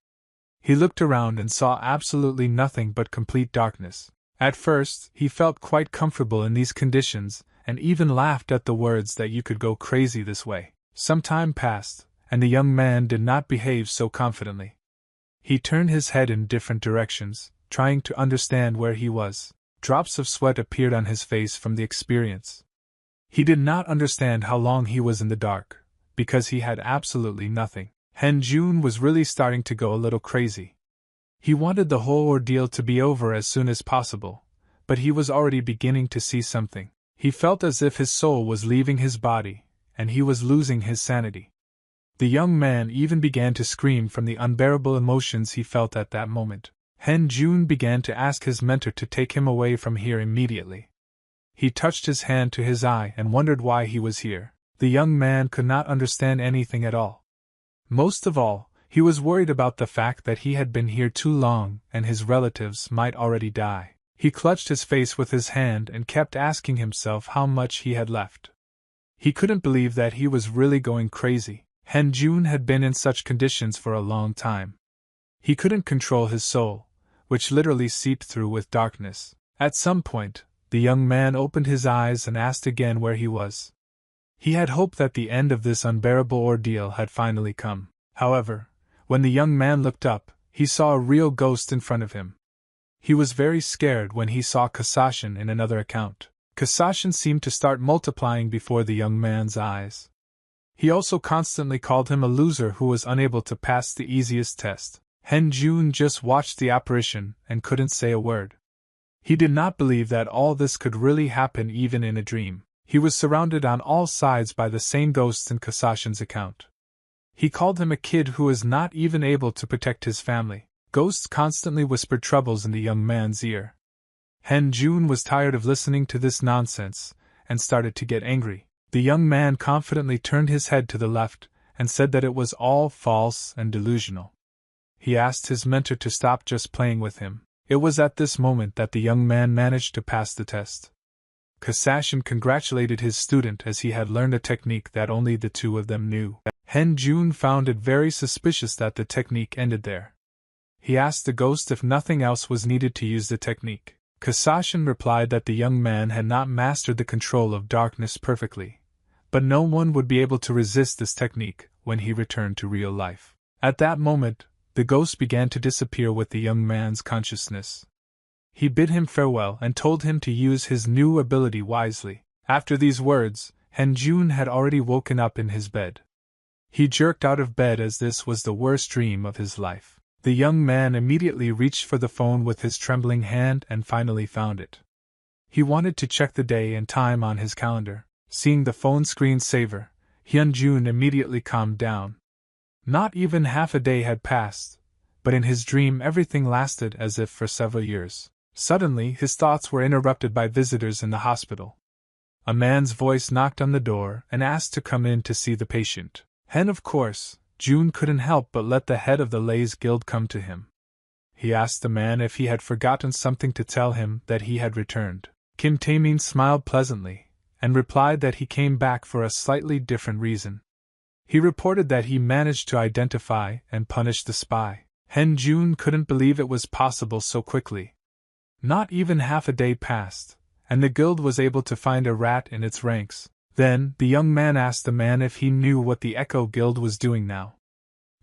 He looked around and saw absolutely nothing but complete darkness. At first, he felt quite comfortable in these conditions, and even laughed at the words that you could go crazy this way. Some time passed, and the young man did not behave so confidently. He turned his head in different directions, trying to understand where he was. Drops of sweat appeared on his face from the experience. He did not understand how long he was in the dark, because he had absolutely nothing. Jun was really starting to go a little crazy. He wanted the whole ordeal to be over as soon as possible, but he was already beginning to see something. He felt as if his soul was leaving his body, and he was losing his sanity. The young man even began to scream from the unbearable emotions he felt at that moment. Jun began to ask his mentor to take him away from here immediately. He touched his hand to his eye and wondered why he was here. The young man could not understand anything at all. Most of all, he was worried about the fact that he had been here too long and his relatives might already die. He clutched his face with his hand and kept asking himself how much he had left. He couldn't believe that he was really going crazy. Jun had been in such conditions for a long time. He couldn't control his soul, which literally seeped through with darkness. At some point, the young man opened his eyes and asked again where he was. He had hoped that the end of this unbearable ordeal had finally come. However, when the young man looked up, he saw a real ghost in front of him. He was very scared when he saw Kasashin in another account. Kasashin seemed to start multiplying before the young man's eyes. He also constantly called him a loser who was unable to pass the easiest test. Jun just watched the apparition and couldn't say a word. He did not believe that all this could really happen even in a dream. He was surrounded on all sides by the same ghosts in Kasashin's account. He called him a kid who was not even able to protect his family. Ghosts constantly whispered troubles in the young man's ear. Jun was tired of listening to this nonsense, and started to get angry. The young man confidently turned his head to the left, and said that it was all false and delusional. He asked his mentor to stop just playing with him. It was at this moment that the young man managed to pass the test. Kasashin congratulated his student as he had learned a technique that only the two of them knew. Jun found it very suspicious that the technique ended there. He asked the ghost if nothing else was needed to use the technique. Kasashin replied that the young man had not mastered the control of darkness perfectly, but no one would be able to resist this technique when he returned to real life. At that moment, the ghost began to disappear with the young man's consciousness. He bid him farewell and told him to use his new ability wisely. After these words, Jun had already woken up in his bed. He jerked out of bed as this was the worst dream of his life. The young man immediately reached for the phone with his trembling hand and finally found it. He wanted to check the day and time on his calendar. Seeing the phone screensaver, Jun immediately calmed down. Not even half a day had passed, but in his dream everything lasted as if for several years. Suddenly, his thoughts were interrupted by visitors in the hospital. A man's voice knocked on the door and asked to come in to see the patient. Of course, Jun couldn't help but let the head of the Lays Guild come to him. He asked the man if he had forgotten something to tell him that he had returned. Kim Taemin smiled pleasantly, and replied that he came back for a slightly different reason. He reported that he managed to identify and punish the spy. Jun couldn't believe it was possible so quickly. Not even half a day passed, and the guild was able to find a rat in its ranks. Then, the young man asked the man if he knew what the Echo Guild was doing now.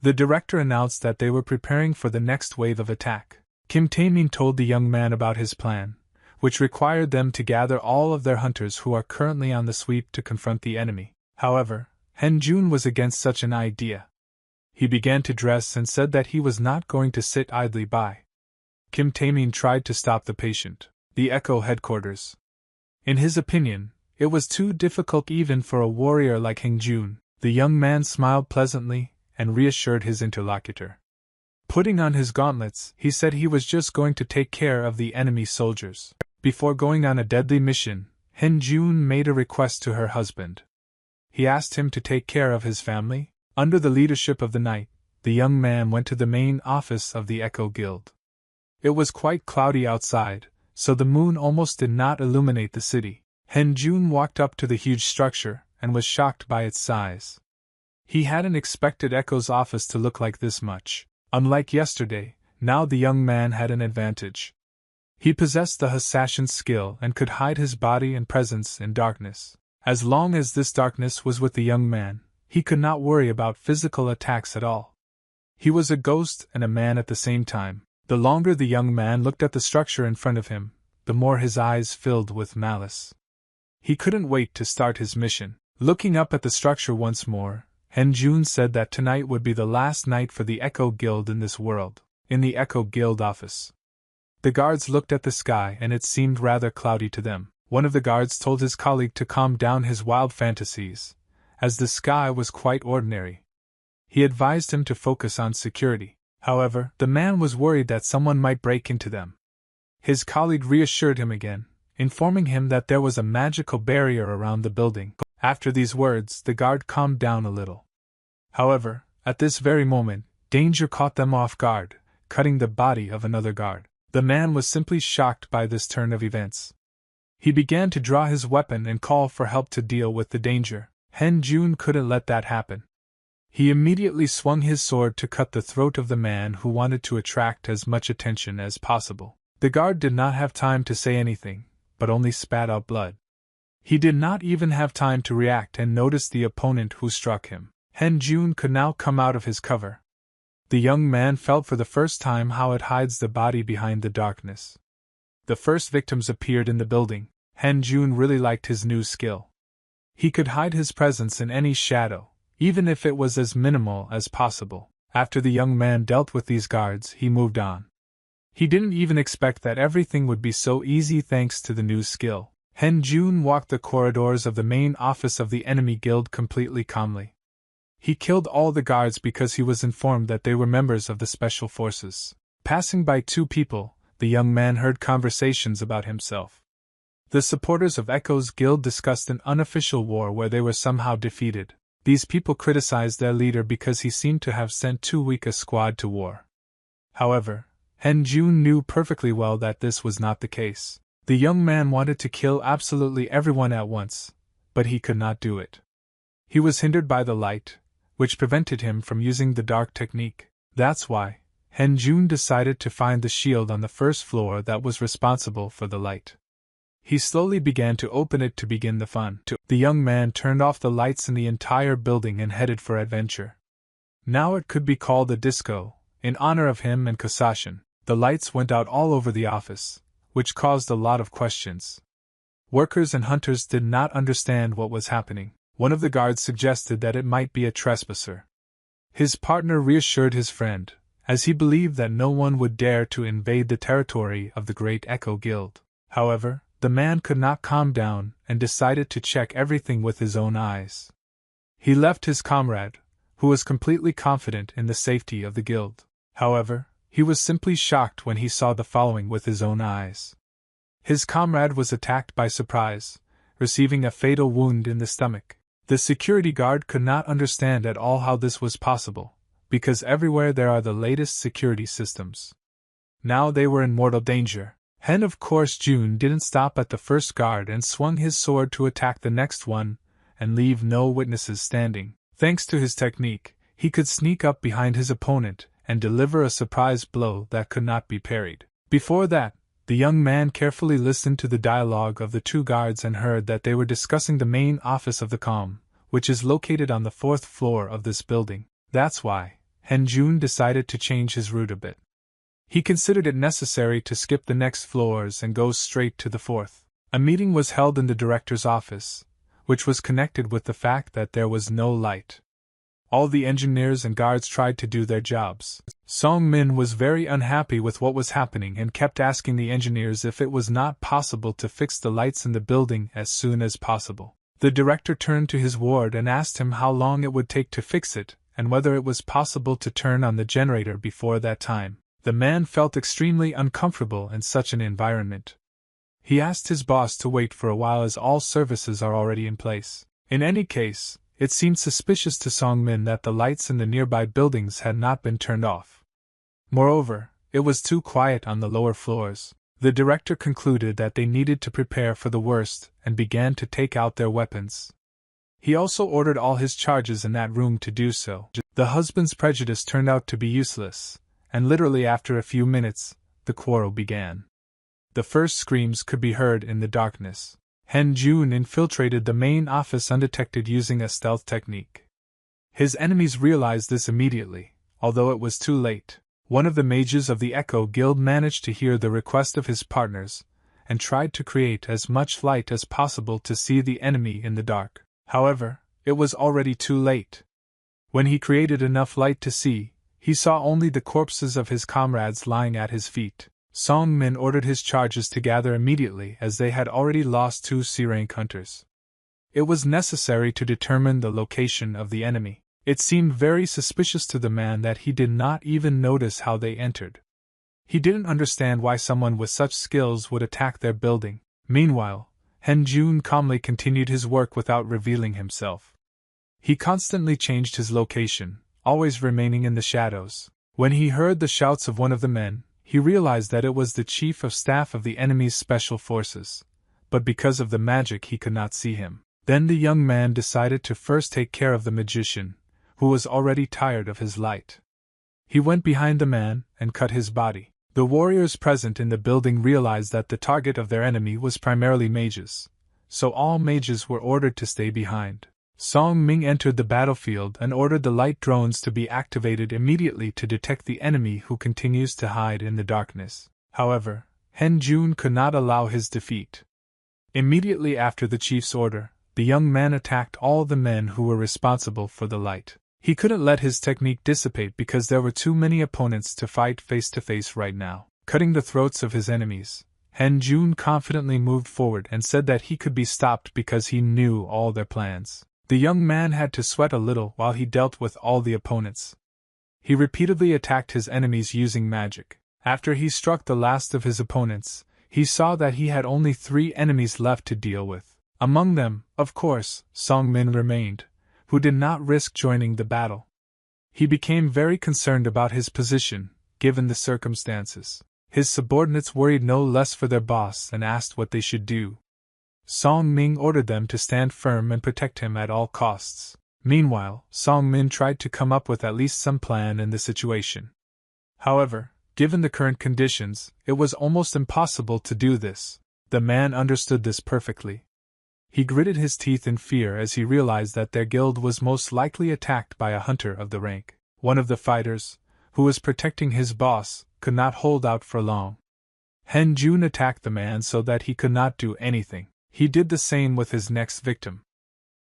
The director announced that they were preparing for the next wave of attack. Kim Tae-min told the young man about his plan, which required them to gather all of their hunters who are currently on the sweep to confront the enemy. However, Han-jun was against such an idea. He began to dress and said that he was not going to sit idly by. Kim Tae-min tried to stop the patient. The Echo headquarters. In his opinion, it was too difficult even for a warrior like Han-jun. The young man smiled pleasantly and reassured his interlocutor. Putting on his gauntlets, he said he was just going to take care of the enemy soldiers. Before going on a deadly mission, Han-jun made a request to her husband. He asked him to take care of his family. Under the leadership of the knight, the young man went to the main office of the Echo Guild. It was quite cloudy outside, so the moon almost did not illuminate the city. Han-jun walked up to the huge structure and was shocked by its size. He hadn't expected Echo's office to look like this much. Unlike yesterday, now the young man had an advantage. He possessed the assassin's skill and could hide his body and presence in darkness. As long as this darkness was with the young man, he could not worry about physical attacks at all. He was a ghost and a man at the same time. The longer the young man looked at the structure in front of him, the more his eyes filled with malice. He couldn't wait to start his mission. Looking up at the structure once more, Han-jun said that tonight would be the last night for the Echo Guild in this world. In the Echo Guild office, the guards looked at the sky and it seemed rather cloudy to them. One of the guards told his colleague to calm down his wild fantasies, as the sky was quite ordinary. He advised him to focus on security. However, the man was worried that someone might break into them. His colleague reassured him again, informing him that there was a magical barrier around the building. After these words, the guard calmed down a little. However, at this very moment, danger caught them off guard, cutting the body of another guard. The man was simply shocked by this turn of events. He began to draw his weapon and call for help to deal with the danger. Han-jun couldn't let that happen. He immediately swung his sword to cut the throat of the man who wanted to attract as much attention as possible. The guard did not have time to say anything, but only spat out blood. He did not even have time to react and notice the opponent who struck him. Han-jun could now come out of his cover. The young man felt for the first time how it hides the body behind the darkness. The first victims appeared in the building. Han-jun really liked his new skill. He could hide his presence in any shadow, even if it was as minimal as possible. After the young man dealt with these guards, he moved on. He didn't even expect that everything would be so easy thanks to the new skill. Han-jun walked the corridors of the main office of the enemy guild completely calmly. He killed all the guards because he was informed that they were members of the special forces. Passing by two people, the young man heard conversations about himself. The supporters of Echo's guild discussed an unofficial war where they were somehow defeated. These people criticized their leader because he seemed to have sent too weak a squad to war. However, Han-jun knew perfectly well that this was not the case. The young man wanted to kill absolutely everyone at once, but he could not do it. He was hindered by the light, which prevented him from using the dark technique. That's why Han-jun decided to find the shield on the first floor that was responsible for the light. He slowly began to open it to begin the fun. The young man turned off the lights in the entire building and headed for adventure. Now it could be called a disco, in honor of him and Kosashin. The lights went out all over the office, which caused a lot of questions. Workers and hunters did not understand what was happening. One of the guards suggested that it might be a trespasser. His partner reassured his friend, as he believed that no one would dare to invade the territory of the Great Echo Guild. However, the man could not calm down and decided to check everything with his own eyes. He left his comrade, who was completely confident in the safety of the guild. However, he was simply shocked when he saw the following with his own eyes. His comrade was attacked by surprise, receiving a fatal wound in the stomach. The security guard could not understand at all how this was possible, because everywhere there are the latest security systems. Now they were in mortal danger. And of course Jun didn't stop at the first guard and swung his sword to attack the next one, and leave no witnesses standing. Thanks to his technique, he could sneak up behind his opponent and deliver a surprise blow that could not be parried. Before that, The young man carefully listened to the dialogue of the two guards and heard that they were discussing the main office of the com, which is located on the 4th floor of this building. That's why Henjun decided to change his route a bit. He considered it necessary to skip the next floors and go straight to the 4th. A meeting was held in the director's office, which was connected with the fact that there was no light. All the engineers and guards tried to do their jobs. Song Min was very unhappy with what was happening and kept asking the engineers if it was not possible to fix the lights in the building as soon as possible. The director turned to his ward and asked him how long it would take to fix it and whether it was possible to turn on the generator before that time. The man felt extremely uncomfortable in such an environment. He asked his boss to wait for a while as all services are already in place. In any case, it seemed suspicious to Song Min that the lights in the nearby buildings had not been turned off. Moreover, it was too quiet on the lower floors. The director concluded that they needed to prepare for the worst and began to take out their weapons. He also ordered all his charges in that room to do so. The husband's prejudice turned out to be useless, and literally after a few minutes, the quarrel began. The first screams could be heard in the darkness. Henjun infiltrated the main office undetected using a stealth technique. His enemies realized this immediately, although it was too late. One of the mages of the Echo Guild managed to hear the request of his partners, and tried to create as much light as possible to see the enemy in the dark. However, it was already too late. When he created enough light to see, he saw only the corpses of his comrades lying at his feet. Song Min ordered his charges to gather immediately as they had already lost 2 C-rank hunters. It was necessary to determine the location of the enemy. It seemed very suspicious to the man that he did not even notice how they entered. He didn't understand why someone with such skills would attack their building. Meanwhile, Henjun calmly continued his work without revealing himself. He constantly changed his location, always remaining in the shadows. When he heard the shouts of one of the men, he realized that it was the chief of staff of the enemy's special forces, but because of the magic he could not see him. Then the young man decided to first take care of the magician, who was already tired of his light. He went behind the man and cut his body. The warriors present in the building realized that the target of their enemy was primarily mages, so all mages were ordered to stay behind. Song Ming entered the battlefield and ordered the light drones to be activated immediately to detect the enemy who continues to hide in the darkness. However, Henjun could not allow his defeat. Immediately after the chief's order, the young man attacked all the men who were responsible for the light. He couldn't let his technique dissipate because there were too many opponents to fight face-to-face right now. Cutting the throats of his enemies, Henjun confidently moved forward and said that he could be stopped because he knew all their plans. The young man had to sweat a little while he dealt with all the opponents. He repeatedly attacked his enemies using magic. After he struck the last of his opponents, he saw that he had only 3 enemies left to deal with. Among them, of course, Song Min remained, who did not risk joining the battle. He became very concerned about his position, given the circumstances. His subordinates worried no less for their boss and asked what they should do. Song Ming ordered them to stand firm and protect him at all costs. Meanwhile, Song Min tried to come up with at least some plan in the situation. However, given the current conditions, it was almost impossible to do this. The man understood this perfectly. He gritted his teeth in fear as he realized that their guild was most likely attacked by a hunter of the rank. One of the fighters, who was protecting his boss, could not hold out for long. Henjun attacked the man so that he could not do anything. He did the same with his next victim.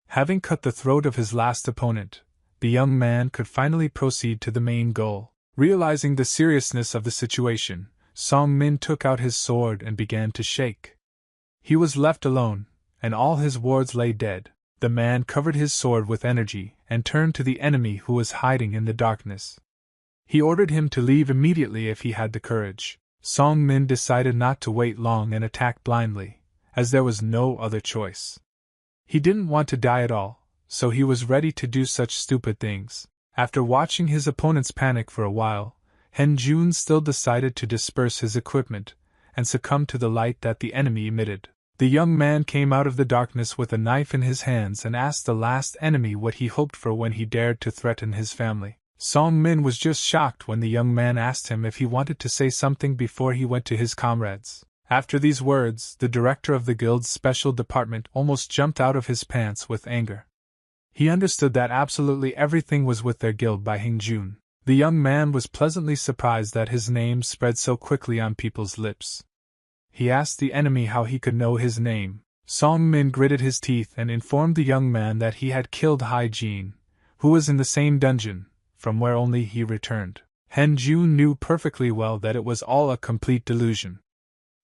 Having cut the throat of his last opponent, the young man could finally proceed to the main goal. Realizing the seriousness of the situation, Song Min took out his sword and began to shake. He was left alone, and all his wards lay dead. The man covered his sword with energy and turned to the enemy who was hiding in the darkness. He ordered him to leave immediately if he had the courage. Song Min decided not to wait long and attack blindly, as there was no other choice. He didn't want to die at all, so he was ready to do such stupid things. After watching his opponents panic for a while, Henjun still decided to disperse his equipment and succumb to the light that the enemy emitted. The young man came out of the darkness with a knife in his hands and asked the last enemy what he hoped for when he dared to threaten his family. Song Min was just shocked when the young man asked him if he wanted to say something before he went to his comrades. After these words, the director of the guild's special department almost jumped out of his pants with anger. He understood that absolutely everything was with their guild by Jun. The young man was pleasantly surprised that his name spread so quickly on people's lips. He asked the enemy how he could know his name. Song Min gritted his teeth and informed the young man that he had killed Hai Jin, who was in the same dungeon, from where only he returned. Jun knew perfectly well that it was all a complete delusion.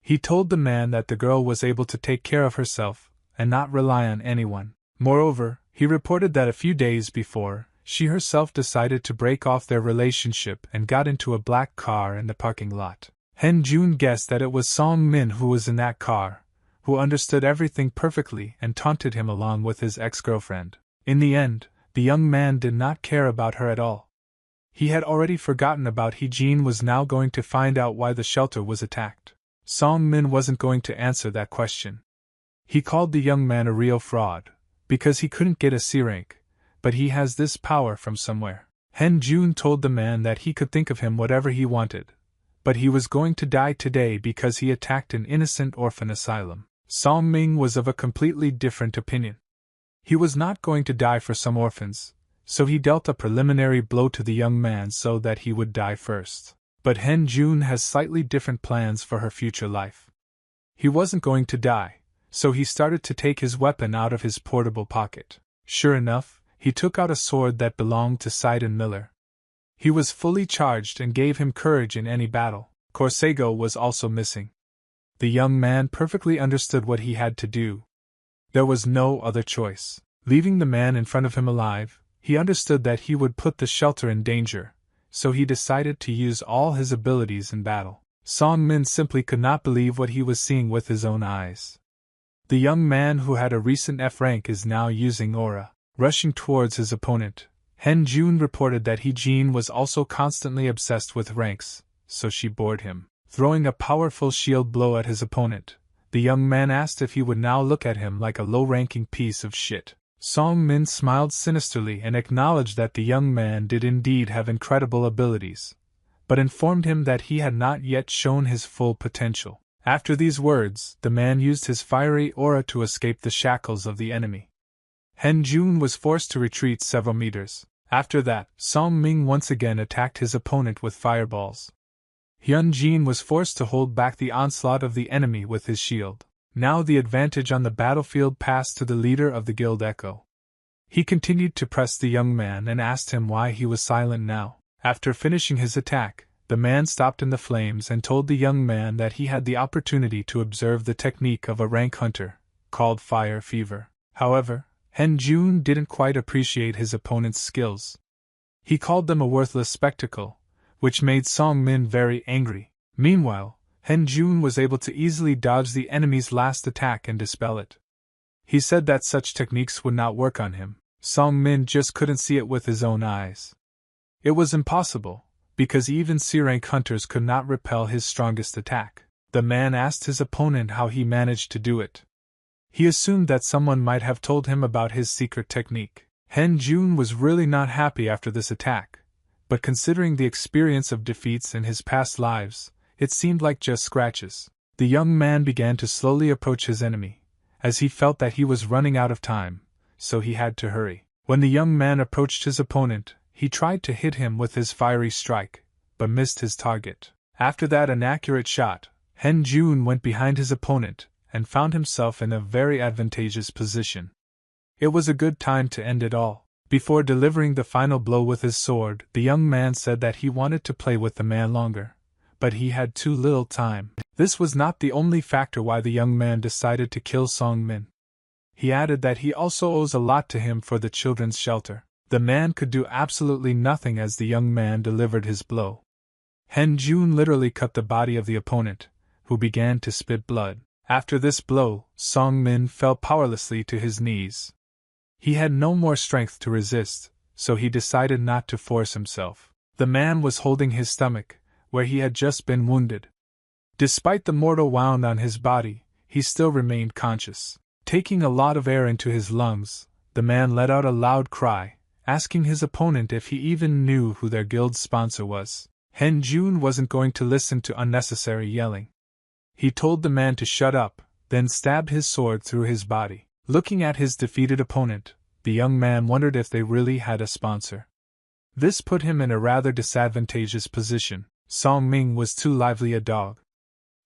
He told the man that the girl was able to take care of herself, and not rely on anyone. Moreover, he reported that a few days before, she herself decided to break off their relationship and got into a black car in the parking lot. Jun guessed that it was Song Min who was in that car, who understood everything perfectly and taunted him along with his ex-girlfriend. In the end, the young man did not care about her at all. He had already forgotten about Jin was now going to find out why the shelter was attacked. Song Min wasn't going to answer that question. He called the young man a real fraud, because he couldn't get a C rank, but he has this power from somewhere. Jun told the man that he could think of him whatever he wanted, but he was going to die today because he attacked an innocent orphan asylum. Song Ming was of a completely different opinion. He was not going to die for some orphans, so he dealt a preliminary blow to the young man so that he would die first. But Jun has slightly different plans for her future life. He wasn't going to die, so he started to take his weapon out of his portable pocket. Sure enough, he took out a sword that belonged to Sidon Miller. He was fully charged and gave him courage in any battle. Corsago was also missing. The young man perfectly understood what he had to do. There was no other choice. Leaving the man in front of him alive, he understood that he would put the shelter in danger, so he decided to use all his abilities in battle. Song Min simply could not believe what he was seeing with his own eyes. The young man who had a recent F rank is now using aura. Rushing towards his opponent, Jun reported that Jin was also constantly obsessed with ranks, so she bored him. Throwing a powerful shield blow at his opponent, the young man asked if he would now look at him like a low-ranking piece of shit. Song Min smiled sinisterly and acknowledged that the young man did indeed have incredible abilities, but informed him that he had not yet shown his full potential. After these words, the man used his fiery aura to escape the shackles of the enemy. Jun was forced to retreat several meters. After that, Song Ming once again attacked his opponent with fireballs. Jin was forced to hold back the onslaught of the enemy with his shield. Now the advantage on the battlefield passed to the leader of the guild Echo. He continued to press the young man and asked him why he was silent now. After finishing his attack, the man stopped in the flames and told the young man that he had the opportunity to observe the technique of a rank hunter, called fire fever. However, Jun didn't quite appreciate his opponent's skills. He called them a worthless spectacle, which made Song Min very angry. Meanwhile, Jun was able to easily dodge the enemy's last attack and dispel it. He said that such techniques would not work on him. Song Min just couldn't see it with his own eyes. It was impossible, because even C-rank hunters could not repel his strongest attack. The man asked his opponent how he managed to do it. He assumed that someone might have told him about his secret technique. Jun was really not happy after this attack, but considering the experience of defeats in his past lives, it seemed like just scratches. The young man began to slowly approach his enemy, as he felt that he was running out of time, so he had to hurry. When the young man approached his opponent, he tried to hit him with his fiery strike, but missed his target. After that inaccurate shot, Jun went behind his opponent and found himself in a very advantageous position. It was a good time to end it all. Before delivering the final blow with his sword, the young man said that he wanted to play with the man longer, but he had too little time. This was not the only factor why the young man decided to kill Song Min. He added that he also owes a lot to him for the children's shelter. The man could do absolutely nothing as the young man delivered his blow. Jun literally cut the body of the opponent, who began to spit blood. After this blow, Song Min fell powerlessly to his knees. He had no more strength to resist, so he decided not to force himself. The man was holding his stomach, where he had just been wounded. Despite the mortal wound on his body, he still remained conscious. Taking a lot of air into his lungs, the man let out a loud cry, asking his opponent if he even knew who their guild's sponsor was. Jun wasn't going to listen to unnecessary yelling. He told the man to shut up, then stabbed his sword through his body. Looking at his defeated opponent, the young man wondered if they really had a sponsor. This put him in a rather disadvantageous position. Song Ming was too lively a dog.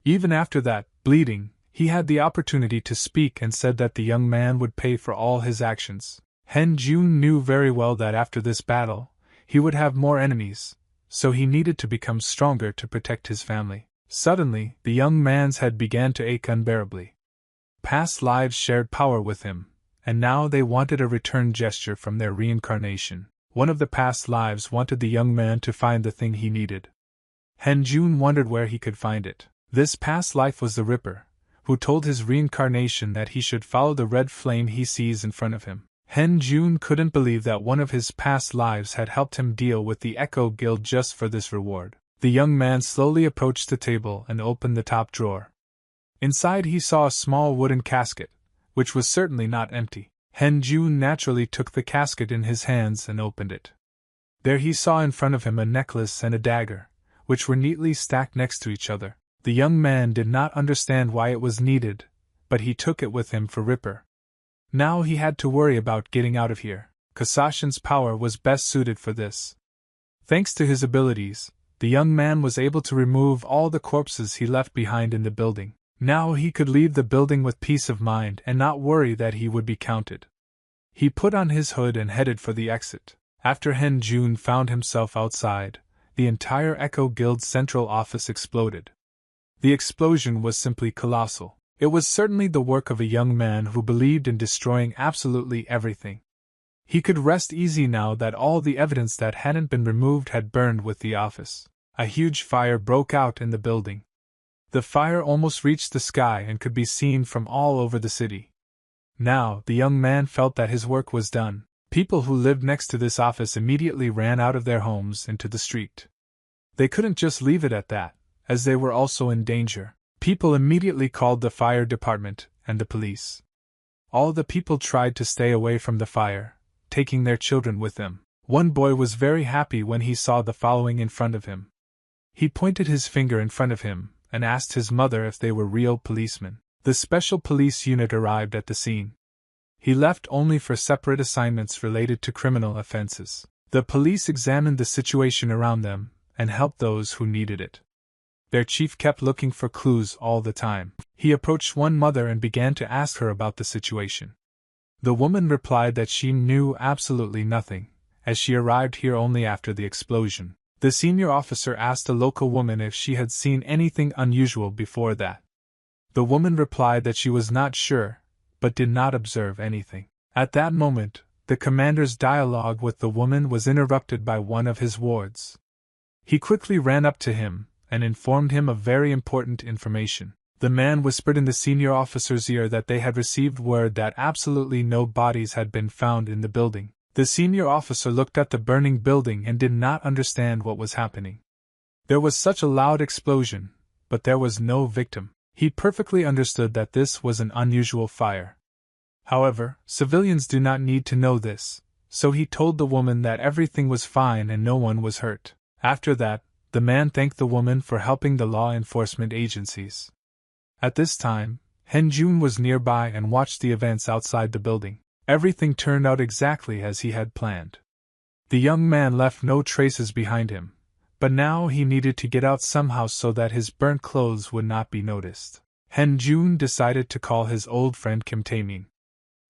Even after that, bleeding, he had the opportunity to speak and said that the young man would pay for all his actions. Hen Jun knew very well that after this battle, he would have more enemies, so he needed to become stronger to protect his family. Suddenly, the young man's head began to ache unbearably. Past lives shared power with him, and now they wanted a return gesture from their reincarnation. One of the past lives wanted the young man to find the thing he needed. Hen Jun wondered where he could find it. This past life was the Ripper, who told his reincarnation that he should follow the red flame he sees in front of him. Hen Jun couldn't believe that one of his past lives had helped him deal with the Echo Guild just for this reward. The young man slowly approached the table and opened the top drawer. Inside he saw a small wooden casket, which was certainly not empty. Hen Jun naturally took the casket in his hands and opened it. There he saw in front of him a necklace and a dagger, which were neatly stacked next to each other. The young man did not understand why it was needed, but he took it with him for Ripper. Now he had to worry about getting out of here. Kasashin's power was best suited for this. Thanks to his abilities, the young man was able to remove all the corpses he left behind in the building. Now he could leave the building with peace of mind and not worry that he would be counted. He put on his hood and headed for the exit. After Hen Jun found himself outside, the entire Echo Guild's central office exploded. The explosion was simply colossal. It was certainly the work of a young man who believed in destroying absolutely everything. He could rest easy now that all the evidence that hadn't been removed had burned with the office. A huge fire broke out in the building. The fire almost reached the sky and could be seen from all over the city. Now, the young man felt that his work was done. People who lived next to this office immediately ran out of their homes into the street. They couldn't just leave it at that, as they were also in danger. People immediately called the fire department and the police. All the people tried to stay away from the fire, taking their children with them. One boy was very happy when he saw the following in front of him. He pointed his finger in front of him and asked his mother if they were real policemen. The special police unit arrived at the scene. He left only for separate assignments related to criminal offenses. The police examined the situation around them and helped those who needed it. Their chief kept looking for clues all the time. He approached one mother and began to ask her about the situation. The woman replied that she knew absolutely nothing, as she arrived here only after the explosion. The senior officer asked a local woman if she had seen anything unusual before that. The woman replied that she was not sure, but did not observe anything. At that moment, the commander's dialogue with the woman was interrupted by one of his wards. He quickly ran up to him and informed him of very important information. The man whispered in the senior officer's ear that they had received word that absolutely no bodies had been found in the building. The senior officer looked at the burning building and did not understand what was happening. There was such a loud explosion, but there was no victim. He perfectly understood that this was an unusual fire. However, civilians do not need to know this, so he told the woman that everything was fine and no one was hurt. After that, the man thanked the woman for helping the law enforcement agencies. At this time, Hen Jun was nearby and watched the events outside the building. Everything turned out exactly as he had planned. The young man left no traces behind him, but now he needed to get out somehow so that his burnt clothes would not be noticed. Hen Jun decided to call his old friend Kim Tae-min.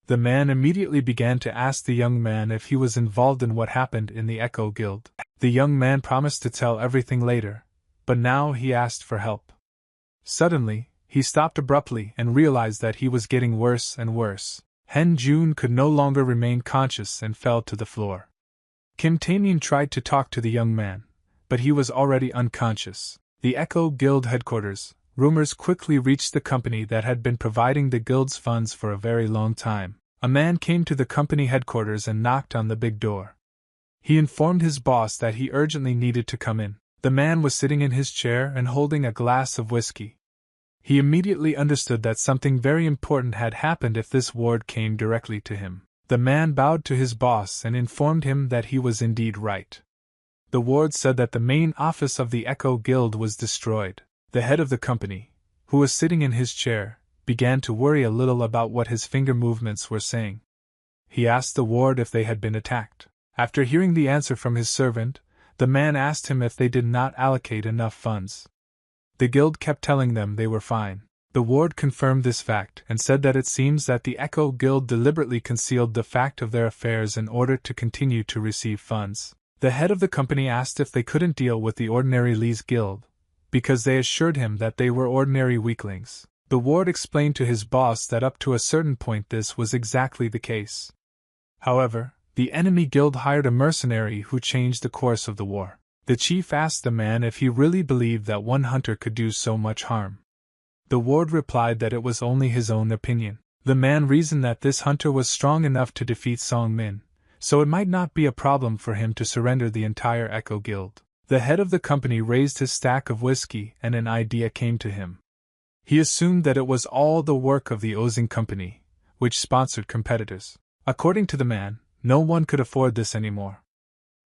The man immediately began to ask the young man if he was involved in what happened in the Echo Guild. The young man promised to tell everything later, but now he asked for help. Suddenly, he stopped abruptly and realized that he was getting worse and worse. Hen Jun could no longer remain conscious and fell to the floor. Kim Tae-min tried to talk to the young man, but he was already unconscious. The Echo Guild headquarters, rumors quickly reached the company that had been providing the guild's funds for a very long time. A man came to the company headquarters and knocked on the big door. He informed his boss that he urgently needed to come in. The man was sitting in his chair and holding a glass of whiskey. He immediately understood that something very important had happened if this ward came directly to him. The man bowed to his boss and informed him that he was indeed right. The ward said that the main office of the Echo Guild was destroyed. The head of the company, who was sitting in his chair, began to worry a little about what his finger movements were saying. He asked the ward if they had been attacked. After hearing the answer from his servant, the man asked him if they did not allocate enough funds. The guild kept telling them they were fine. The ward confirmed this fact and said that it seems that the Echo Guild deliberately concealed the fact of their affairs in order to continue to receive funds. The head of the company asked if they couldn't deal with the Ordinary Lee's Guild, because they assured him that they were ordinary weaklings. The ward explained to his boss that up to a certain point this was exactly the case. However, the enemy guild hired a mercenary who changed the course of the war. The chief asked the man if he really believed that one hunter could do so much harm. The ward replied that it was only his own opinion. The man reasoned that this hunter was strong enough to defeat Song Min, so it might not be a problem for him to surrender the entire Echo Guild. The head of the company raised his stack of whiskey and an idea came to him. He assumed that it was all the work of the Ozing Company, which sponsored competitors. According to the man, no one could afford this anymore.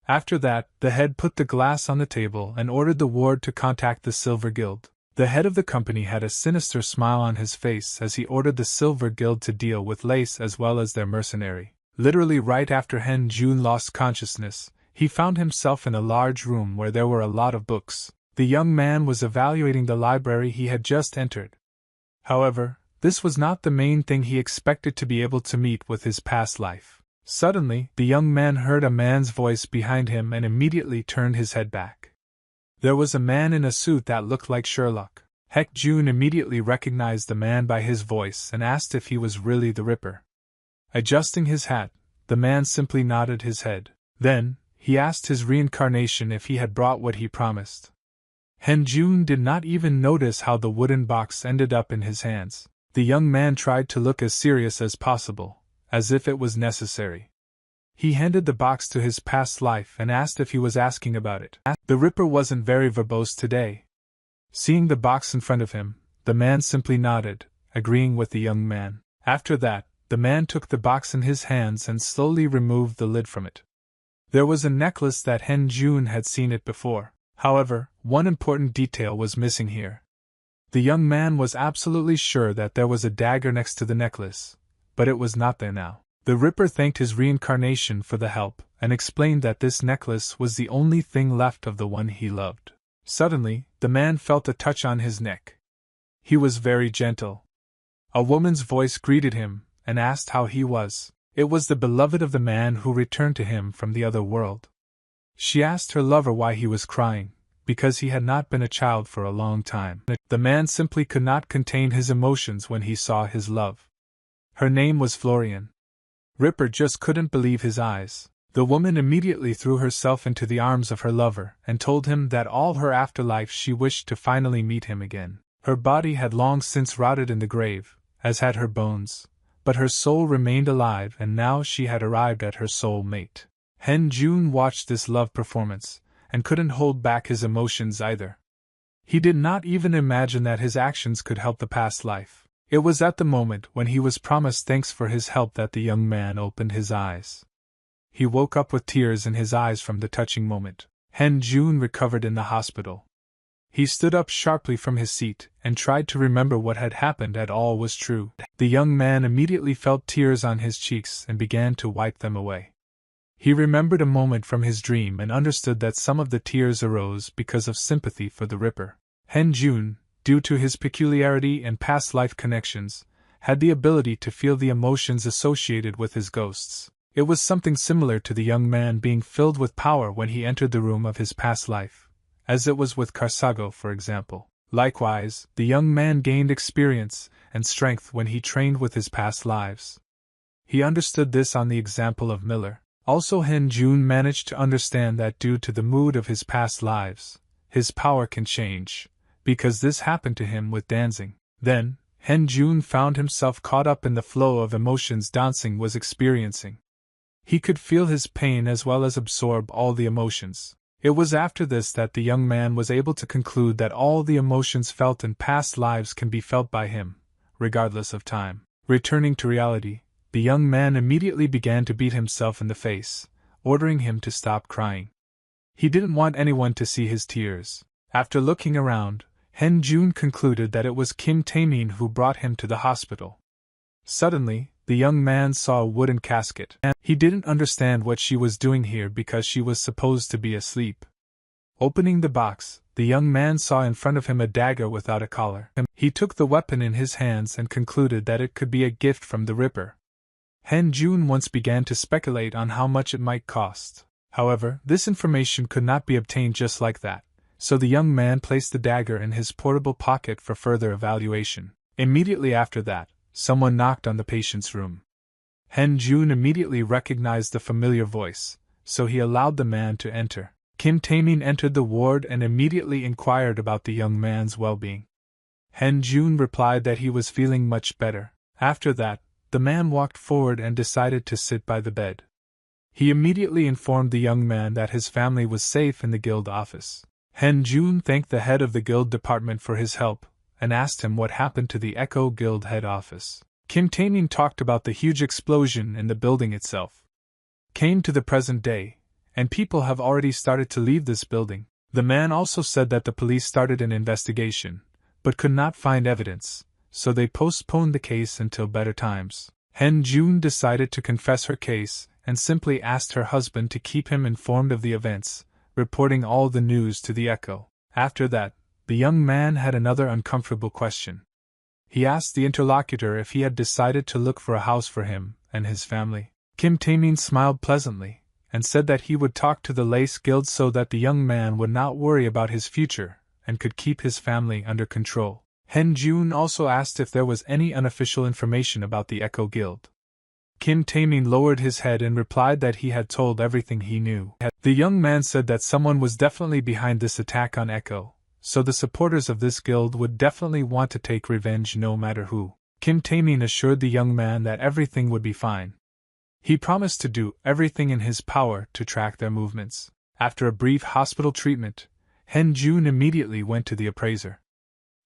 After that, the head put the glass on the table and ordered the ward to contact the Silver Guild. The head of the company had a sinister smile on his face as he ordered the Silver Guild to deal with Lace as well as their mercenary. Literally right after Hen Jun lost consciousness, he found himself in a large room where there were a lot of books. The young man was evaluating the library he had just entered. However, this was not the main thing he expected to be able to meet with his past life. Suddenly, the young man heard a man's voice behind him and immediately turned his head back. There was a man in a suit that looked like Sherlock. Heck Jun immediately recognized the man by his voice and asked if he was really the Ripper. Adjusting his hat, the man simply nodded his head. Then, he asked his reincarnation if he had brought what he promised. Hen Jun did not even notice how the wooden box ended up in his hands. The young man tried to look as serious as possible, as if it was necessary. He handed the box to his past life and asked if he was asking about it. The Ripper wasn't very verbose today. Seeing the box in front of him, the man simply nodded, agreeing with the young man. After that, the man took the box in his hands and slowly removed the lid from it. There was a necklace that Hen Jun had seen it before. However, one important detail was missing here. The young man was absolutely sure that there was a dagger next to the necklace, but it was not there now. The Ripper thanked his reincarnation for the help and explained that this necklace was the only thing left of the one he loved. Suddenly, the man felt a touch on his neck. He was very gentle. A woman's voice greeted him and asked how he was. It was the beloved of the man who returned to him from the other world. She asked her lover why he was crying, because he had not been a child for a long time. The man simply could not contain his emotions when he saw his love. Her name was Florian. Ripper just couldn't believe his eyes. The woman immediately threw herself into the arms of her lover and told him that all her afterlife she wished to finally meet him again. Her body had long since rotted in the grave, as had her bones, but her soul remained alive and now she had arrived at her soul mate. Hen Jun watched this love performance, and couldn't hold back his emotions either. He did not even imagine that his actions could help the past life. It was at the moment when he was promised thanks for his help that the young man opened his eyes. He woke up with tears in his eyes from the touching moment. Hen Jun recovered in the hospital. He stood up sharply from his seat and tried to remember what had happened and all was true. The young man immediately felt tears on his cheeks and began to wipe them away. He remembered a moment from his dream and understood that some of the tears arose because of sympathy for the Ripper. Hen Jun, due to his peculiarity and past life connections, had the ability to feel the emotions associated with his ghosts. It was something similar to the young man being filled with power when he entered the room of his past life, as it was with Karsago, for example. Likewise, the young man gained experience and strength when he trained with his past lives. He understood this on the example of Miller. Also, Hen Jun managed to understand that due to the mood of his past lives, his power can change, because this happened to him with dancing. Then, Hen Jun found himself caught up in the flow of emotions dancing was experiencing. He could feel his pain as well as absorb all the emotions. It was after this that the young man was able to conclude that all the emotions felt in past lives can be felt by him, regardless of time. Returning to reality, the young man immediately began to beat himself in the face, ordering him to stop crying. He didn't want anyone to see his tears. After looking around, Hen Jun concluded that it was Kim Tae-min who brought him to the hospital. Suddenly, the young man saw a wooden casket. He didn't understand what she was doing here because she was supposed to be asleep. Opening the box, the young man saw in front of him a dagger without a collar. He took the weapon in his hands and concluded that it could be a gift from the Ripper. Hen Jun once began to speculate on how much it might cost. However, this information could not be obtained just like that, so the young man placed the dagger in his portable pocket for further evaluation. Immediately after that, someone knocked on the patient's room. Hen Jun immediately recognized the familiar voice, so he allowed the man to enter. Kim Tae-min entered the ward and immediately inquired about the young man's well-being. Hen Jun replied that he was feeling much better. After that, the man walked forward and decided to sit by the bed. He immediately informed the young man that his family was safe in the guild office. Hen Jun thanked the head of the guild department for his help, and asked him what happened to the Echo Guild head office. Kim Tae-min talked about the huge explosion in the building itself. Came to the present day, and people have already started to leave this building. The man also said that the police started an investigation, but could not find evidence, so they postponed the case until better times. Hen Jun decided to confess her case and simply asked her husband to keep him informed of the events, reporting all the news to the Echo. After that, the young man had another uncomfortable question. He asked the interlocutor if he had decided to look for a house for him and his family. Kim Tae-min smiled pleasantly and said that he would talk to the Lace Guild so that the young man would not worry about his future and could keep his family under control. Hen Jun also asked if there was any unofficial information about the Echo Guild. Kim Tae-min lowered his head and replied that he had told everything he knew. The young man said that someone was definitely behind this attack on Echo, so the supporters of this guild would definitely want to take revenge no matter who. Kim Tae-min assured the young man that everything would be fine. He promised to do everything in his power to track their movements. After a brief hospital treatment, Hen Jun immediately went to the appraiser.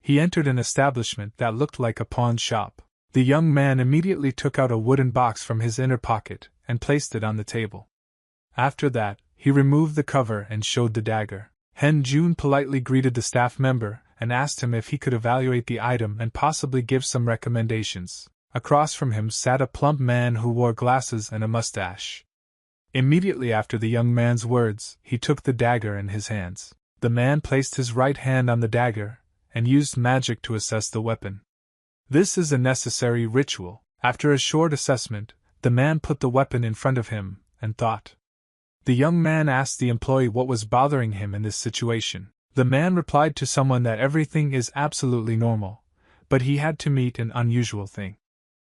He entered an establishment that looked like a pawn shop. The young man immediately took out a wooden box from his inner pocket and placed it on the table. After that, he removed the cover and showed the dagger. Hen Jun politely greeted the staff member and asked him if he could evaluate the item and possibly give some recommendations. Across from him sat a plump man who wore glasses and a mustache. Immediately after the young man's words, he took the dagger in his hands. The man placed his right hand on the dagger and used magic to assess the weapon. This is a necessary ritual. After a short assessment, the man put the weapon in front of him and thought. The young man asked the employee what was bothering him in this situation. The man replied to someone that everything is absolutely normal, but he had to meet an unusual thing.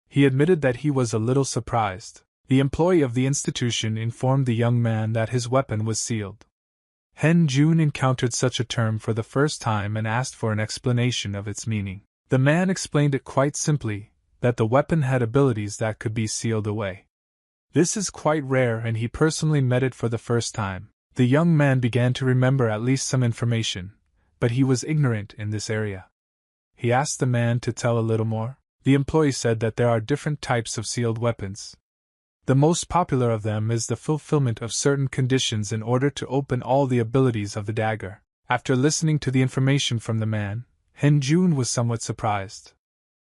He admitted that he was a little surprised. The employee of the institution informed the young man that his weapon was sealed. Hen Jun encountered such a term for the first time and asked for an explanation of its meaning. The man explained it quite simply, that the weapon had abilities that could be sealed away. This is quite rare and he personally met it for the first time. The young man began to remember at least some information, but he was ignorant in this area. He asked the man to tell a little more. The employee said that there are different types of sealed weapons. The most popular of them is the fulfillment of certain conditions in order to open all the abilities of the dagger. After listening to the information from the man, Hen Jun was somewhat surprised.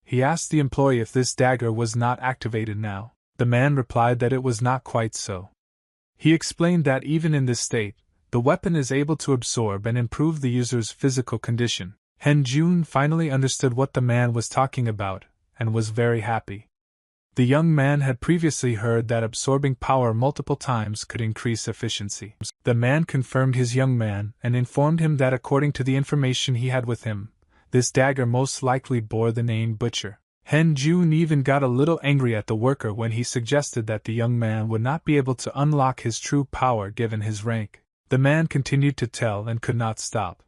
He asked the employee if this dagger was not activated now. The man replied that it was not quite so. He explained that even in this state, the weapon is able to absorb and improve the user's physical condition. Hen Jun finally understood what the man was talking about, and was very happy. The young man had previously heard that absorbing power multiple times could increase efficiency. The man confirmed his young man and informed him that according to the information he had with him, this dagger most likely bore the name Butcher. Hen Jun even got a little angry at the worker when he suggested that the young man would not be able to unlock his true power given his rank. The man continued to tell and could not stop.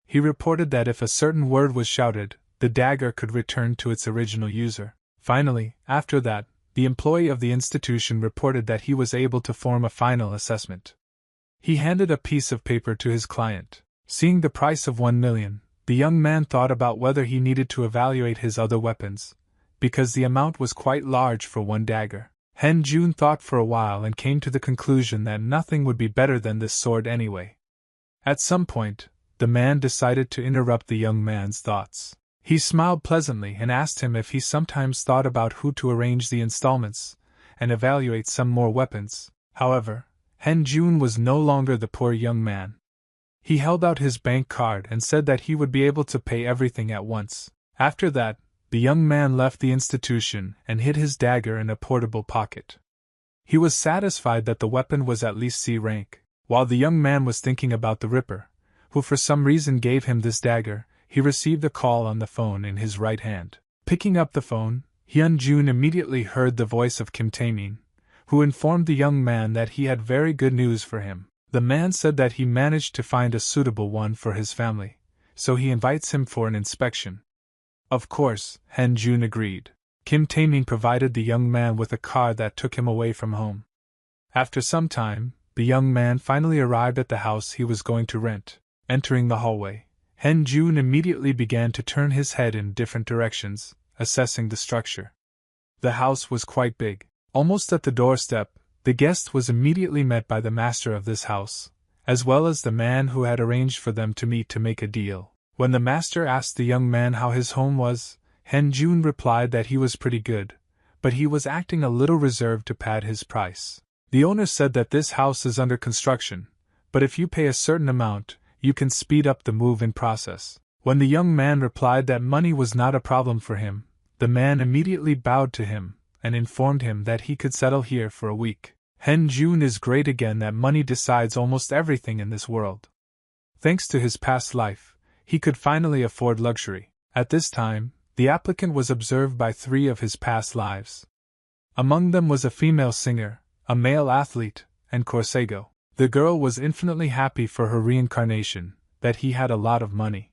He reported that if a certain word was shouted, the dagger could return to its original user. Finally, after that, the employee of the institution reported that he was able to form a final assessment. He handed a piece of paper to his client. Seeing the price of 1 million, the young man thought about whether he needed to evaluate his other weapons, because the amount was quite large for one dagger. Hen Jun thought for a while and came to the conclusion that nothing would be better than this sword anyway. At some point, the man decided to interrupt the young man's thoughts. He smiled pleasantly and asked him if he sometimes thought about who to arrange the installments and evaluate some more weapons. However, Hen Jun was no longer the poor young man. He held out his bank card and said that he would be able to pay everything at once. After that, the young man left the institution and hid his dagger in a portable pocket. He was satisfied that the weapon was at least C rank. While the young man was thinking about the Ripper, who for some reason gave him this dagger, he received a call on the phone in his right hand. Picking up the phone, Hyun Jun immediately heard the voice of Kim Tae-min, who informed the young man that he had very good news for him. The man said that he managed to find a suitable one for his family, so he invites him for an inspection. Of course, Hyun Jun agreed. Kim Tae-min provided the young man with a car that took him away from home. After some time, the young man finally arrived at the house he was going to rent. Entering the hallway, Hyun Jun immediately began to turn his head in different directions, assessing the structure. The house was quite big. Almost at the doorstep, the guest was immediately met by the master of this house, as well as the man who had arranged for them to meet to make a deal. When the master asked the young man how his home was, Hyun Jun replied that he was pretty good, but he was acting a little reserved to pad his price. The owner said that this house is under construction, but if you pay a certain amount, you can speed up the move-in process. When the young man replied that money was not a problem for him, the man immediately bowed to him and informed him that he could settle here for a week. Hyun Jun is great again that money decides almost everything in this world. Thanks to his past life, he could finally afford luxury. At this time, the applicant was observed by 3 of his past lives. Among them was a female singer, a male athlete, and Corsago. The girl was infinitely happy for her reincarnation, that he had a lot of money.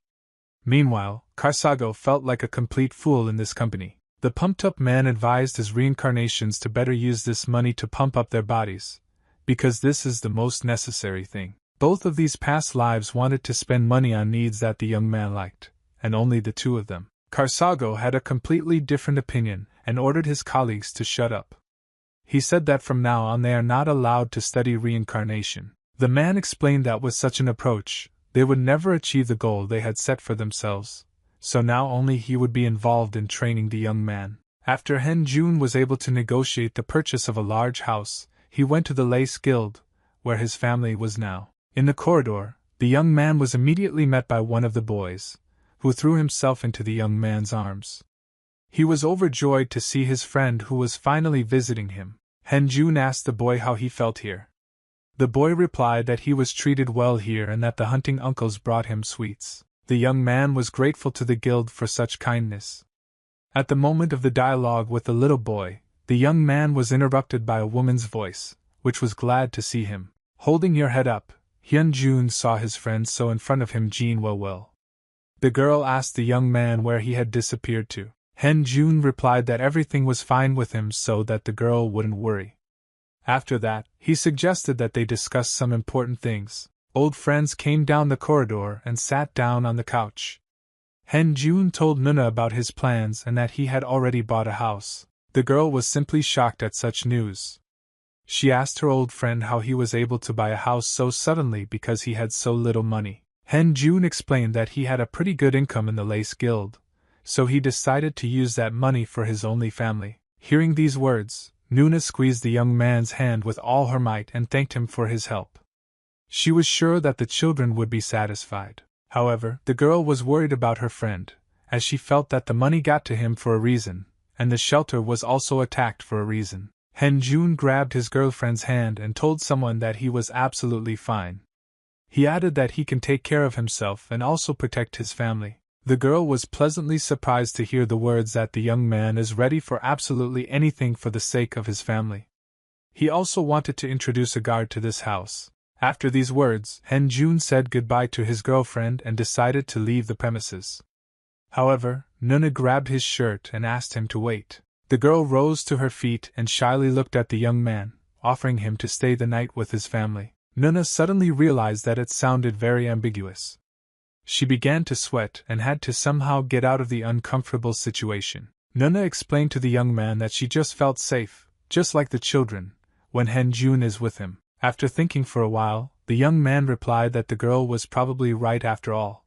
Meanwhile, Corsago felt like a complete fool in this company. The pumped-up man advised his reincarnations to better use this money to pump up their bodies, because this is the most necessary thing. Both of these past lives wanted to spend money on needs that the young man liked, and only the 2 of them. Corsago had a completely different opinion and ordered his colleagues to shut up. He said that from now on they are not allowed to study reincarnation. The man explained that with such an approach, they would never achieve the goal they had set for themselves, so now only he would be involved in training the young man. After Hyun Jun was able to negotiate the purchase of a large house, he went to the Lace Guild, where his family was now. In the corridor, the young man was immediately met by one of the boys, who threw himself into the young man's arms. He was overjoyed to see his friend who was finally visiting him. Hyun Jun asked the boy how he felt here. The boy replied that he was treated well here and that the hunting uncles brought him sweets. The young man was grateful to the guild for such kindness. At the moment of the dialogue with the little boy, the young man was interrupted by a woman's voice, which was glad to see him. Holding your head up, Hyun Jun saw his friend so in front of him Jean well. The girl asked the young man where he had disappeared to. Hyun Jun replied that everything was fine with him so that the girl wouldn't worry. After that, he suggested that they discuss some important things. Old friends came down the corridor and sat down on the couch. Hyun Jun told Nuna about his plans and that he had already bought a house. The girl was simply shocked at such news. She asked her old friend how he was able to buy a house so suddenly because he had so little money. Hyun Jun explained that he had a pretty good income in the Lace Guild, so he decided to use that money for his only family. Hearing these words, Nuna squeezed the young man's hand with all her might and thanked him for his help. She was sure that the children would be satisfied. However, the girl was worried about her friend, as she felt that the money got to him for a reason, and the shelter was also attacked for a reason. Hyun Jun grabbed his girlfriend's hand and told someone that he was absolutely fine. He added that he can take care of himself and also protect his family. The girl was pleasantly surprised to hear the words that the young man is ready for absolutely anything for the sake of his family. He also wanted to introduce a guard to this house. After these words, Hyun Jun said goodbye to his girlfriend and decided to leave the premises. However, Nuna grabbed his shirt and asked him to wait. The girl rose to her feet and shyly looked at the young man, offering him to stay the night with his family. Nuna suddenly realized that it sounded very ambiguous. She began to sweat and had to somehow get out of the uncomfortable situation. Nuna explained to the young man that she just felt safe, just like the children, when Hyun Jun is with him. After thinking for a while, The young man replied that the girl was probably right after all.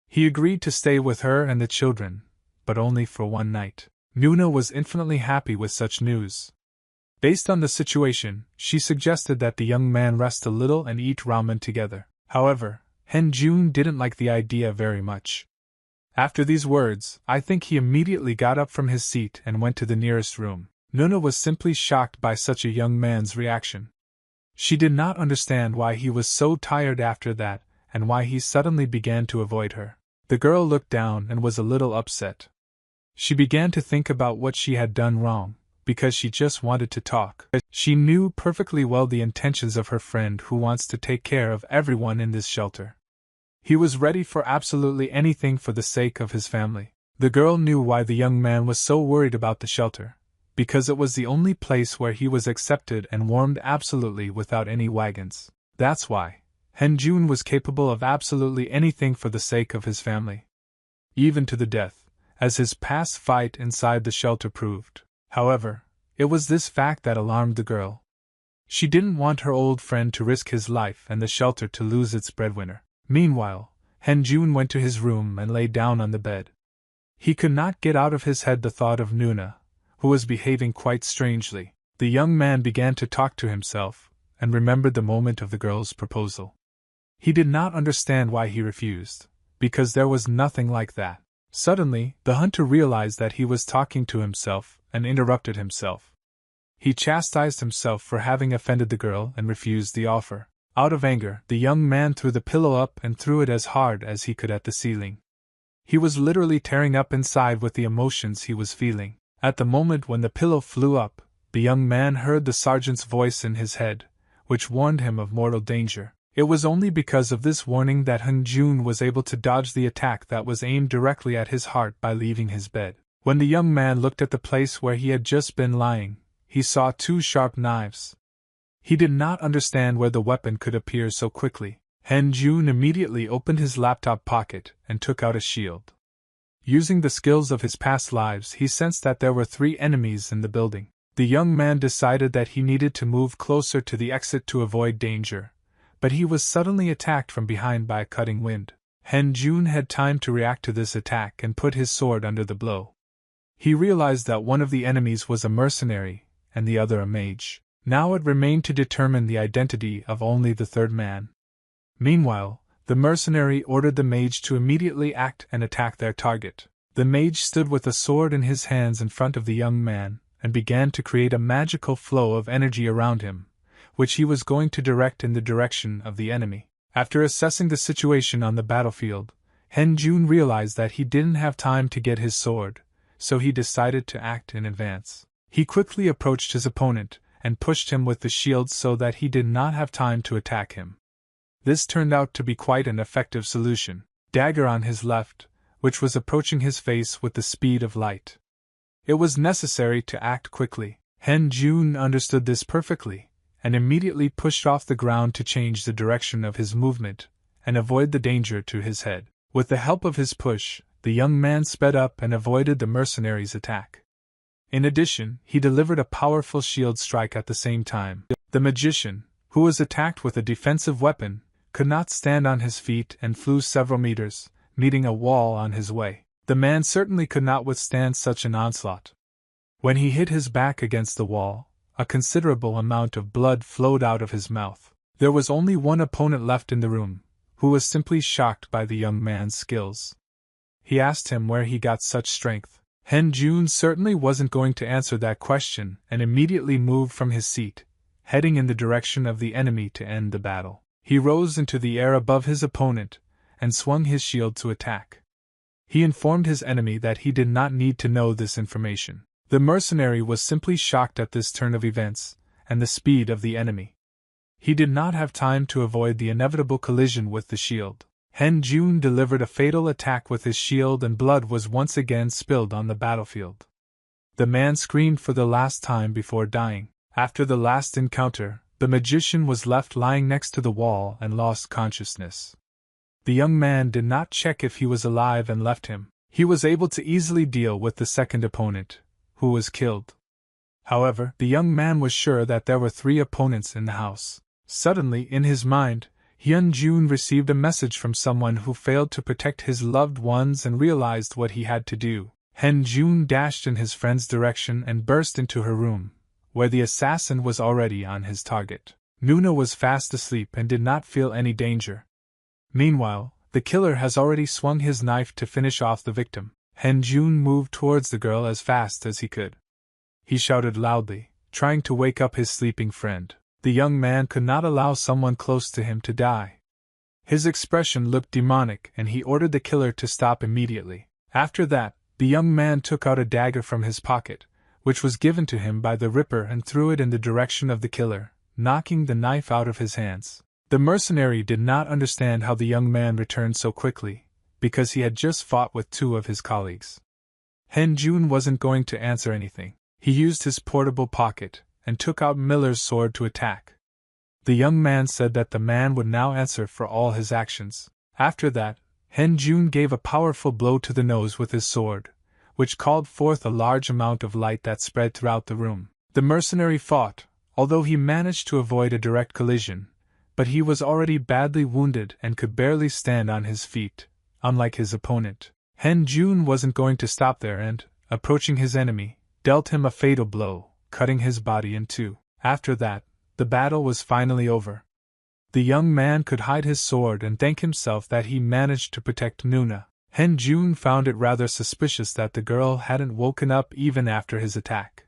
He agreed to stay with her and the children, but only for one night. Nuna was infinitely happy with such news. Based on the situation, she suggested that the young man rest a little and eat ramen together. However, Jun didn't like the idea very much. After these words, I think he immediately got up from his seat and went to the nearest room. Nuna was simply shocked by such a young man's reaction. She did not understand why he was so tired after that, and why he suddenly began to avoid her. The girl looked down and was a little upset. She began to think about what she had done wrong, because she just wanted to talk. She knew perfectly well the intentions of her friend who wants to take care of everyone in this shelter. He was ready for absolutely anything for the sake of his family. The girl knew why the young man was so worried about the shelter, because it was the only place where he was accepted and warmed absolutely without any wagons. That's why Jun was capable of absolutely anything for the sake of his family. Even to the death, as his past fight inside the shelter proved. However, it was this fact that alarmed the girl. She didn't want her old friend to risk his life and the shelter to lose its breadwinner. Meanwhile, Jun went to his room and lay down on the bed. He could not get out of his head the thought of Nuna, who was behaving quite strangely. The young man began to talk to himself, and remembered the moment of the girl's proposal. He did not understand why he refused, because there was nothing like that. Suddenly, the hunter realized that he was talking to himself, and interrupted himself. He chastised himself for having offended the girl and refused the offer. Out of anger, the young man threw the pillow up and threw it as hard as he could at the ceiling. He was literally tearing up inside with the emotions he was feeling. At the moment when the pillow flew up, the young man heard the sergeant's voice in his head, which warned him of mortal danger. It was only because of this warning that Jun was able to dodge the attack that was aimed directly at his heart by leaving his bed. When the young man looked at the place where he had just been lying, he saw two sharp knives. He did not understand where the weapon could appear so quickly. Jun immediately opened his laptop pocket and took out a shield. Using the skills of his past lives, he sensed that there were 3 enemies in the building. The young man decided that he needed to move closer to the exit to avoid danger, but he was suddenly attacked from behind by a cutting wind. Jun had time to react to this attack and put his sword under the blow. He realized that one of the enemies was a mercenary, and the other a mage. Now it remained to determine the identity of only the third man. Meanwhile, the mercenary ordered the mage to immediately act and attack their target. The mage stood with a sword in his hands in front of the young man, and began to create a magical flow of energy around him, which he was going to direct in the direction of the enemy. After assessing the situation on the battlefield, Jun realized that he didn't have time to get his sword, so he decided to act in advance. He quickly approached his opponent, and pushed him with the shield so that he did not have time to attack him. This turned out to be quite an effective solution. Dagger on his left, which was approaching his face with the speed of light. It was necessary to act quickly. Jun understood this perfectly, and immediately pushed off the ground to change the direction of his movement, and avoid the danger to his head. With the help of his push, the young man sped up and avoided the mercenary's attack. In addition, he delivered a powerful shield strike at the same time. The magician, who was attacked with a defensive weapon, could not stand on his feet and flew several meters, meeting a wall on his way. The man certainly could not withstand such an onslaught. When he hit his back against the wall, a considerable amount of blood flowed out of his mouth. There was only one opponent left in the room, who was simply shocked by the young man's skills. He asked him where he got such strength. Jun certainly wasn't going to answer that question and immediately moved from his seat, heading in the direction of the enemy to end the battle. He rose into the air above his opponent and swung his shield to attack. He informed his enemy that he did not need to know this information. The mercenary was simply shocked at this turn of events and the speed of the enemy. He did not have time to avoid the inevitable collision with the shield. Jun delivered a fatal attack with his shield and blood was once again spilled on the battlefield. The man screamed for the last time before dying. After the last encounter, the magician was left lying next to the wall and lost consciousness. The young man did not check if he was alive and left him. He was able to easily deal with the second opponent, who was killed. However, the young man was sure that there were 3 opponents in the house. Suddenly, in his mind, Hyun-jun received a message from someone who failed to protect his loved ones and realized what he had to do. Hyun-jun dashed in his friend's direction and burst into her room, where the assassin was already on his target. Nuna was fast asleep and did not feel any danger. Meanwhile, the killer has already swung his knife to finish off the victim. Hyun-jun moved towards the girl as fast as he could. He shouted loudly, trying to wake up his sleeping friend. The young man could not allow someone close to him to die. His expression looked demonic and he ordered the killer to stop immediately. After that, the young man took out a dagger from his pocket, which was given to him by the Ripper, and threw it in the direction of the killer, knocking the knife out of his hands. The mercenary did not understand how the young man returned so quickly, because he had just fought with two of his colleagues. Hyun-jun wasn't going to answer anything. He used his portable pocket and took out Miller's sword to attack. The young man said that the man would now answer for all his actions. After that, Hyun-jun gave a powerful blow to the nose with his sword, which called forth a large amount of light that spread throughout the room. The mercenary fought, although he managed to avoid a direct collision, but he was already badly wounded and could barely stand on his feet, unlike his opponent. Hyun-jun wasn't going to stop there and, approaching his enemy, dealt him a fatal blow, cutting his body in two. After that, the battle was finally over. The young man could hide his sword and thank himself that he managed to protect Nuna. Hyun-jun found it rather suspicious that the girl hadn't woken up even after his attack.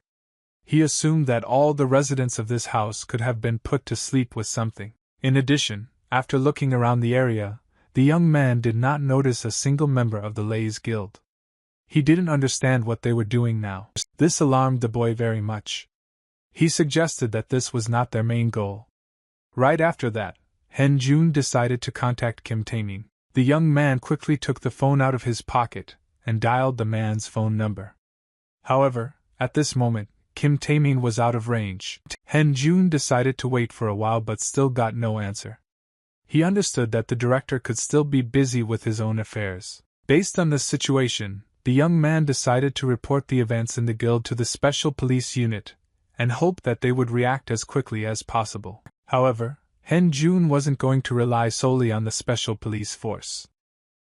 He assumed that all the residents of this house could have been put to sleep with something. In addition, after looking around the area, the young man did not notice a single member of the Lays Guild. He didn't understand what they were doing now. This alarmed the boy very much. He suggested that this was not their main goal. Right after that, Hyun-jun decided to contact Kim Tae-min. The young man quickly took the phone out of his pocket and dialed the man's phone number. However, at this moment, Kim Tae-min was out of range. Hyun-jun decided to wait for a while but still got no answer. He understood that the director could still be busy with his own affairs. Based on this situation, the young man decided to report the events in the guild to the special police unit, and hoped that they would react as quickly as possible. However, Hyun-jun wasn't going to rely solely on the special police force.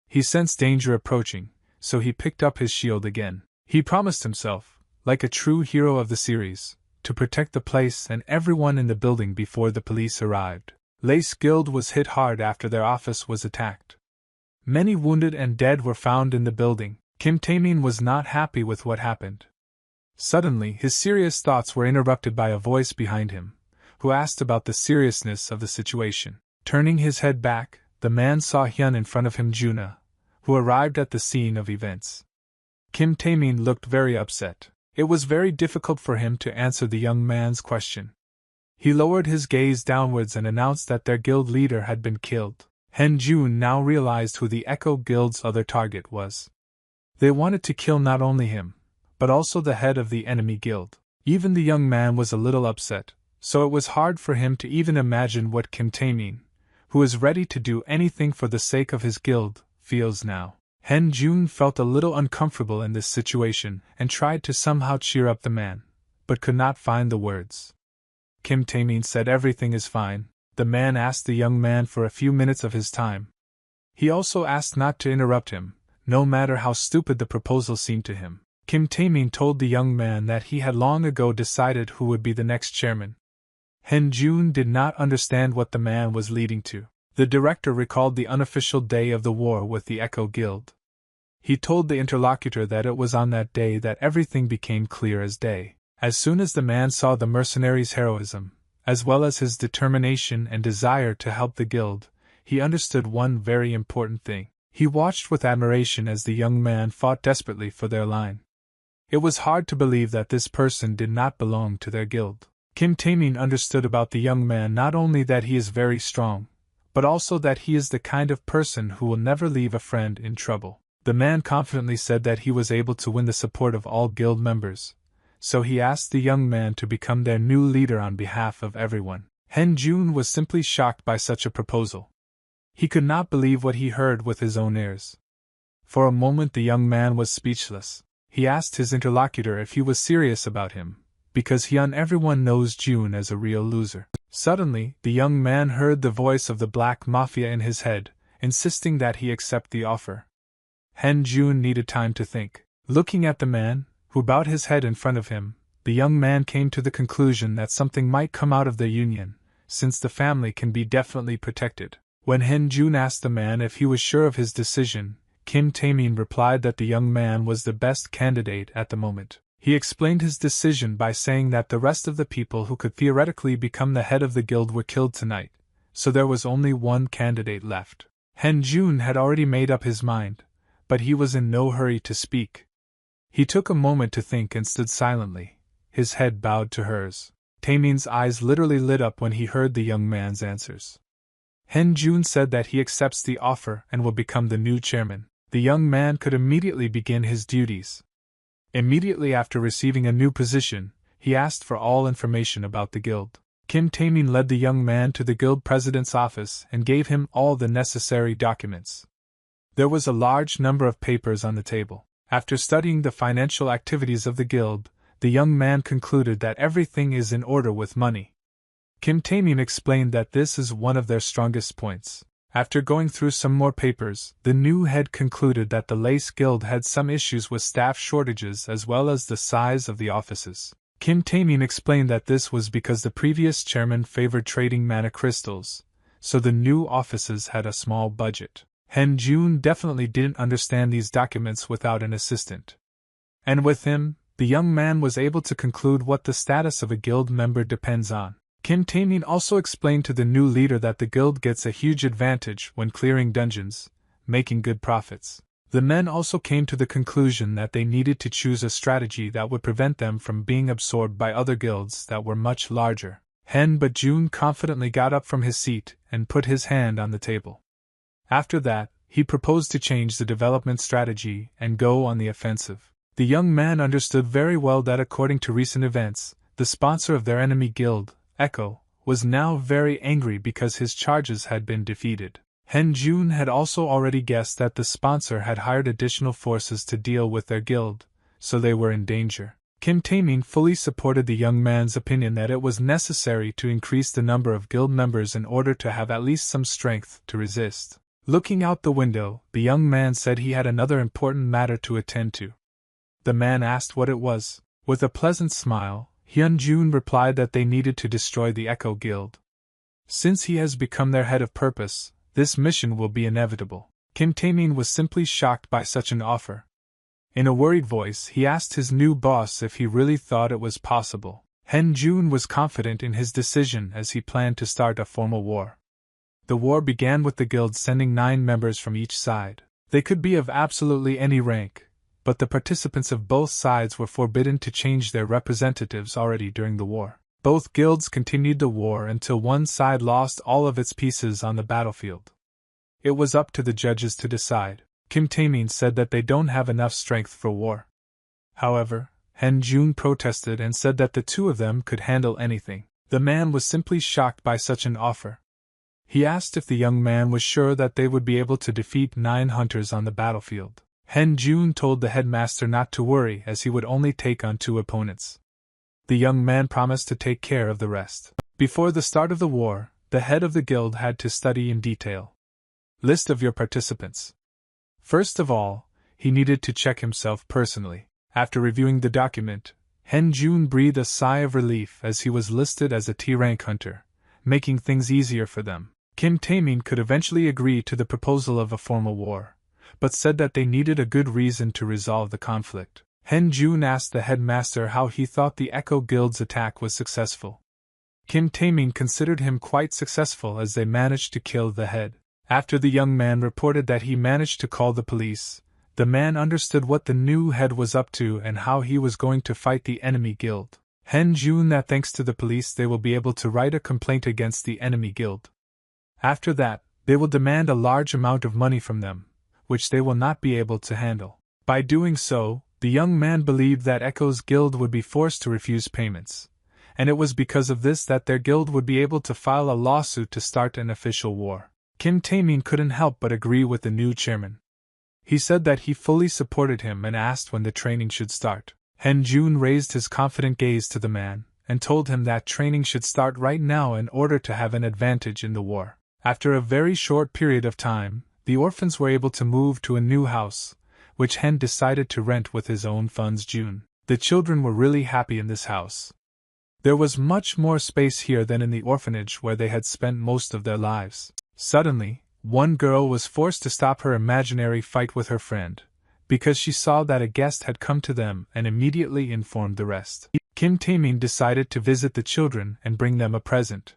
He sensed danger approaching, so he picked up his shield again. He promised himself, like a true hero of the series, to protect the place and everyone in the building before the police arrived. Lace Guild was hit hard after their office was attacked. Many wounded and dead were found in the building. Kim Tae-min was not happy with what happened. Suddenly, his serious thoughts were interrupted by a voice behind him, who asked about the seriousness of the situation. Turning his head back, the man saw Hyun in front of him, Juna, who arrived at the scene of events. Kim Tae-min looked very upset. It was very difficult for him to answer the young man's question. He lowered his gaze downwards and announced that their guild leader had been killed. Hyun-jun now realized who the Echo Guild's other target was. They wanted to kill not only him, but also the head of the enemy guild. Even the young man was a little upset, so it was hard for him to even imagine what Kim Tae-min, who is ready to do anything for the sake of his guild, feels now. Hyun-jun felt a little uncomfortable in this situation and tried to somehow cheer up the man, but could not find the words. Kim Tae-min said everything is fine. The man asked the young man for a few minutes of his time. He also asked not to interrupt him, no matter how stupid the proposal seemed to him. Kim Tae-min told the young man that he had long ago decided who would be the next chairman. Hyun-jun did not understand what the man was leading to. The director recalled the unofficial day of the war with the Echo Guild. He told the interlocutor that it was on that day that everything became clear as day. As soon as the man saw the mercenary's heroism, as well as his determination and desire to help the guild, he understood one very important thing. He watched with admiration as the young man fought desperately for their line. It was hard to believe that this person did not belong to their guild. Kim Tae-min understood about the young man not only that he is very strong, but also that he is the kind of person who will never leave a friend in trouble. The man confidently said that he was able to win the support of all guild members, so he asked the young man to become their new leader on behalf of everyone. Hyun-jun was simply shocked by such a proposal. He could not believe what he heard with his own ears. For a moment the young man was speechless. He asked his interlocutor if he was serious about him, because everyone knows June as a real loser. Suddenly, the young man heard the voice of the Black Mafia in his head, insisting that he accept the offer. Han Jun needed time to think. Looking at the man, who bowed his head in front of him, the young man came to the conclusion that something might come out of their union, since the family can be definitely protected. When Han Jun asked the man if he was sure of his decision, Kim Taemin replied that the young man was the best candidate at the moment. He explained his decision by saying that the rest of the people who could theoretically become the head of the guild were killed tonight, so there was only one candidate left. Han Jun had already made up his mind, but he was in no hurry to speak. He took a moment to think and stood silently, his head bowed to hers. Taemin's eyes literally lit up when he heard the young man's answers. Han Jun said that he accepts the offer and will become the new chairman. The young man could immediately begin his duties. Immediately after receiving a new position, he asked for all information about the guild. Kim Taemin led the young man to the guild president's office and gave him all the necessary documents. There was a large number of papers on the table. After studying the financial activities of the guild, the young man concluded that everything is in order with money. Kim Taemin explained that this is one of their strongest points. After going through some more papers, the new head concluded that the Lace Guild had some issues with staff shortages as well as the size of the offices. Kim Taemin explained that this was because the previous chairman favored trading mana crystals, so the new offices had a small budget. Han Jun definitely didn't understand these documents without an assistant. And with him, the young man was able to conclude what the status of a guild member depends on. Kim Taemin also explained to the new leader that the guild gets a huge advantage when clearing dungeons, making good profits. The men also came to the conclusion that they needed to choose a strategy that would prevent them from being absorbed by other guilds that were much larger. But Jun confidently got up from his seat and put his hand on the table. After that, he proposed to change the development strategy and go on the offensive. The young man understood very well that according to recent events, the sponsor of their enemy guild, Echo, was now very angry because his charges had been defeated. Han Jun had also already guessed that the sponsor had hired additional forces to deal with their guild, so they were in danger. Kim Taemin fully supported the young man's opinion that it was necessary to increase the number of guild members in order to have at least some strength to resist. Looking out the window, the young man said he had another important matter to attend to. The man asked what it was. With a pleasant smile, Hyun Jun replied that they needed to destroy the Echo Guild. Since he has become their head of purpose, this mission will be inevitable. Kim Taemin was simply shocked by such an offer. In a worried voice, he asked his new boss if he really thought it was possible. Han Jun was confident in his decision as he planned to start a formal war. The war began with the guild sending 9 members from each side. They could be of absolutely any rank, but the participants of both sides were forbidden to change their representatives already during the war. Both guilds continued the war until one side lost all of its pieces on the battlefield. It was up to the judges to decide. Kim Taemin said that they don't have enough strength for war. However, Han Jun protested and said that the two of them could handle anything. The man was simply shocked by such an offer. He asked if the young man was sure that they would be able to defeat 9 hunters on the battlefield. Han Jun told the headmaster not to worry as he would only take on 2 opponents. The young man promised to take care of the rest. Before the start of the war, the head of the guild had to study in detail. List of your participants. First of all, he needed to check himself personally. After reviewing the document, Han Jun breathed a sigh of relief as he was listed as a T-rank hunter, making things easier for them. Kim Taemin could eventually agree to the proposal of a formal war, but said that they needed a good reason to resolve the conflict. Han Jun asked the headmaster how he thought the Echo Guild's attack was successful. Kim Taemin considered him quite successful as they managed to kill the head. After the young man reported that he managed to call the police, the man understood what the new head was up to and how he was going to fight the enemy guild. Han Jun that thanks to the police they will be able to write a complaint against the enemy guild. After that, they will demand a large amount of money from them, which they will not be able to handle. By doing so, the young man believed that Echo's guild would be forced to refuse payments, and it was because of this that their guild would be able to file a lawsuit to start an official war. Kim Taemin couldn't help but agree with the new chairman. He said that he fully supported him and asked when the training should start. Han Jun raised his confident gaze to the man, and told him that training should start right now in order to have an advantage in the war. After a very short period of time, the orphans were able to move to a new house, which Hen decided to rent with his own funds. June. The children were really happy in this house. There was much more space here than in the orphanage where they had spent most of their lives. Suddenly, one girl was forced to stop her imaginary fight with her friend, because she saw that a guest had come to them and immediately informed the rest. Kim Tae-min decided to visit the children and bring them a present.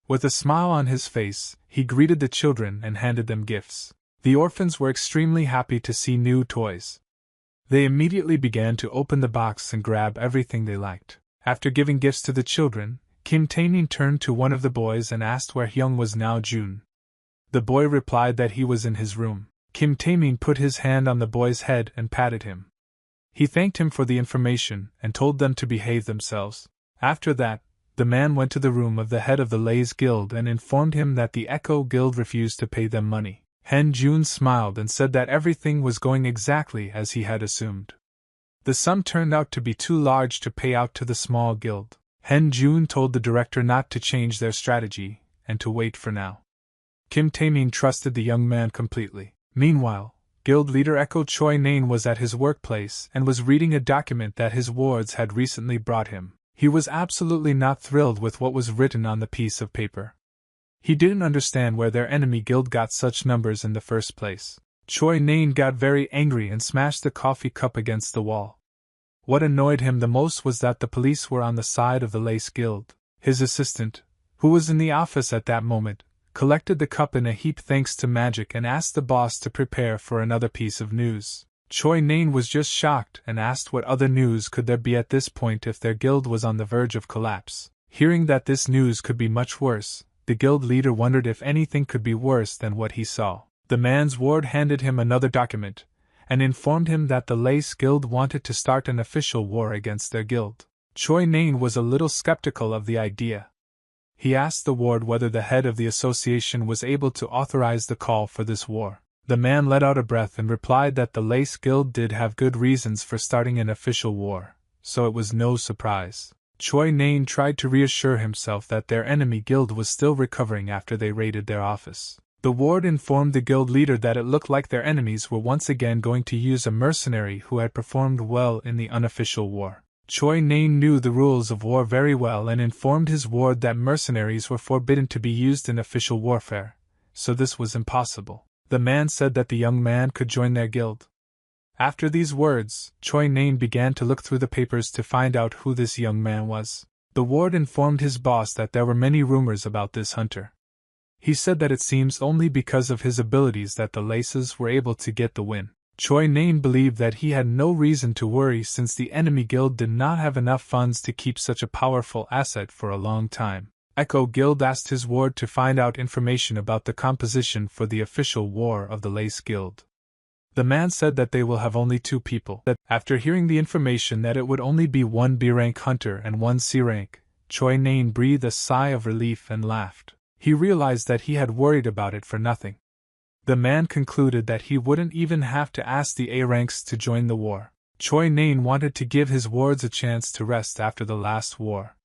With a smile on his face, he greeted the children and handed them gifts. The orphans were extremely happy to see new toys. They immediately began to open the box and grab everything they liked. After giving gifts to the children, Kim Tae-min turned to one of the boys and asked where Hyung was now. June. The boy replied that he was in his room. Kim Tae-min put his hand on the boy's head and patted him. He thanked him for the information and told them to behave themselves. After that, the man went to the room of the head of the Lays Guild and informed him that the Echo Guild refused to pay them money. Hen Jun smiled and said that everything was going exactly as he had assumed. The sum turned out to be too large to pay out to the small guild. Hen Jun told the director not to change their strategy and to wait for now. Kim Tae-min trusted the young man completely. Meanwhile, guild leader Echo Choi Nain was at his workplace and was reading a document that his wards had recently brought him. He was absolutely not thrilled with what was written on the piece of paper. He didn't understand where their enemy guild got such numbers in the first place. Choi Nain got very angry and smashed the coffee cup against the wall. What annoyed him the most was that the police were on the side of the Lace Guild. His assistant, who was in the office at that moment, collected the cup in a heap thanks to magic and asked the boss to prepare for another piece of news. Choi Nain was just shocked and asked what other news could there be at this point if their guild was on the verge of collapse. Hearing that this news could be much worse, the guild leader wondered if anything could be worse than what he saw. The man's ward handed him another document, and informed him that the Lace Guild wanted to start an official war against their guild. Choi Nain was a little skeptical of the idea. He asked the ward whether the head of the association was able to authorize the call for this war. The man let out a breath and replied that the Lace Guild did have good reasons for starting an official war, so it was no surprise. Choi Nain tried to reassure himself that their enemy guild was still recovering after they raided their office. The ward informed the guild leader that it looked like their enemies were once again going to use a mercenary who had performed well in the unofficial war. Choi Nain knew the rules of war very well and informed his ward that mercenaries were forbidden to be used in official warfare, so this was impossible. The man said that the young man could join their guild. After these words, Choi Nain began to look through the papers to find out who this young man was. The ward informed his boss that there were many rumors about this hunter. He said that it seems only because of his abilities that the Laces were able to get the win. Choi Nain believed that he had no reason to worry since the enemy guild did not have enough funds to keep such a powerful asset for a long time. Echo Guild asked his ward to find out information about the composition for the official war of the Lace Guild. The man said that they will have only 2 people. That after hearing the information that it would only be 1 B-rank hunter and 1 C-rank, Choi Nain breathed a sigh of relief and laughed. He realized that he had worried about it for nothing. The man concluded that he wouldn't even have to ask the A-ranks to join the war. Choi Nain wanted to give his wards a chance to rest after the last war.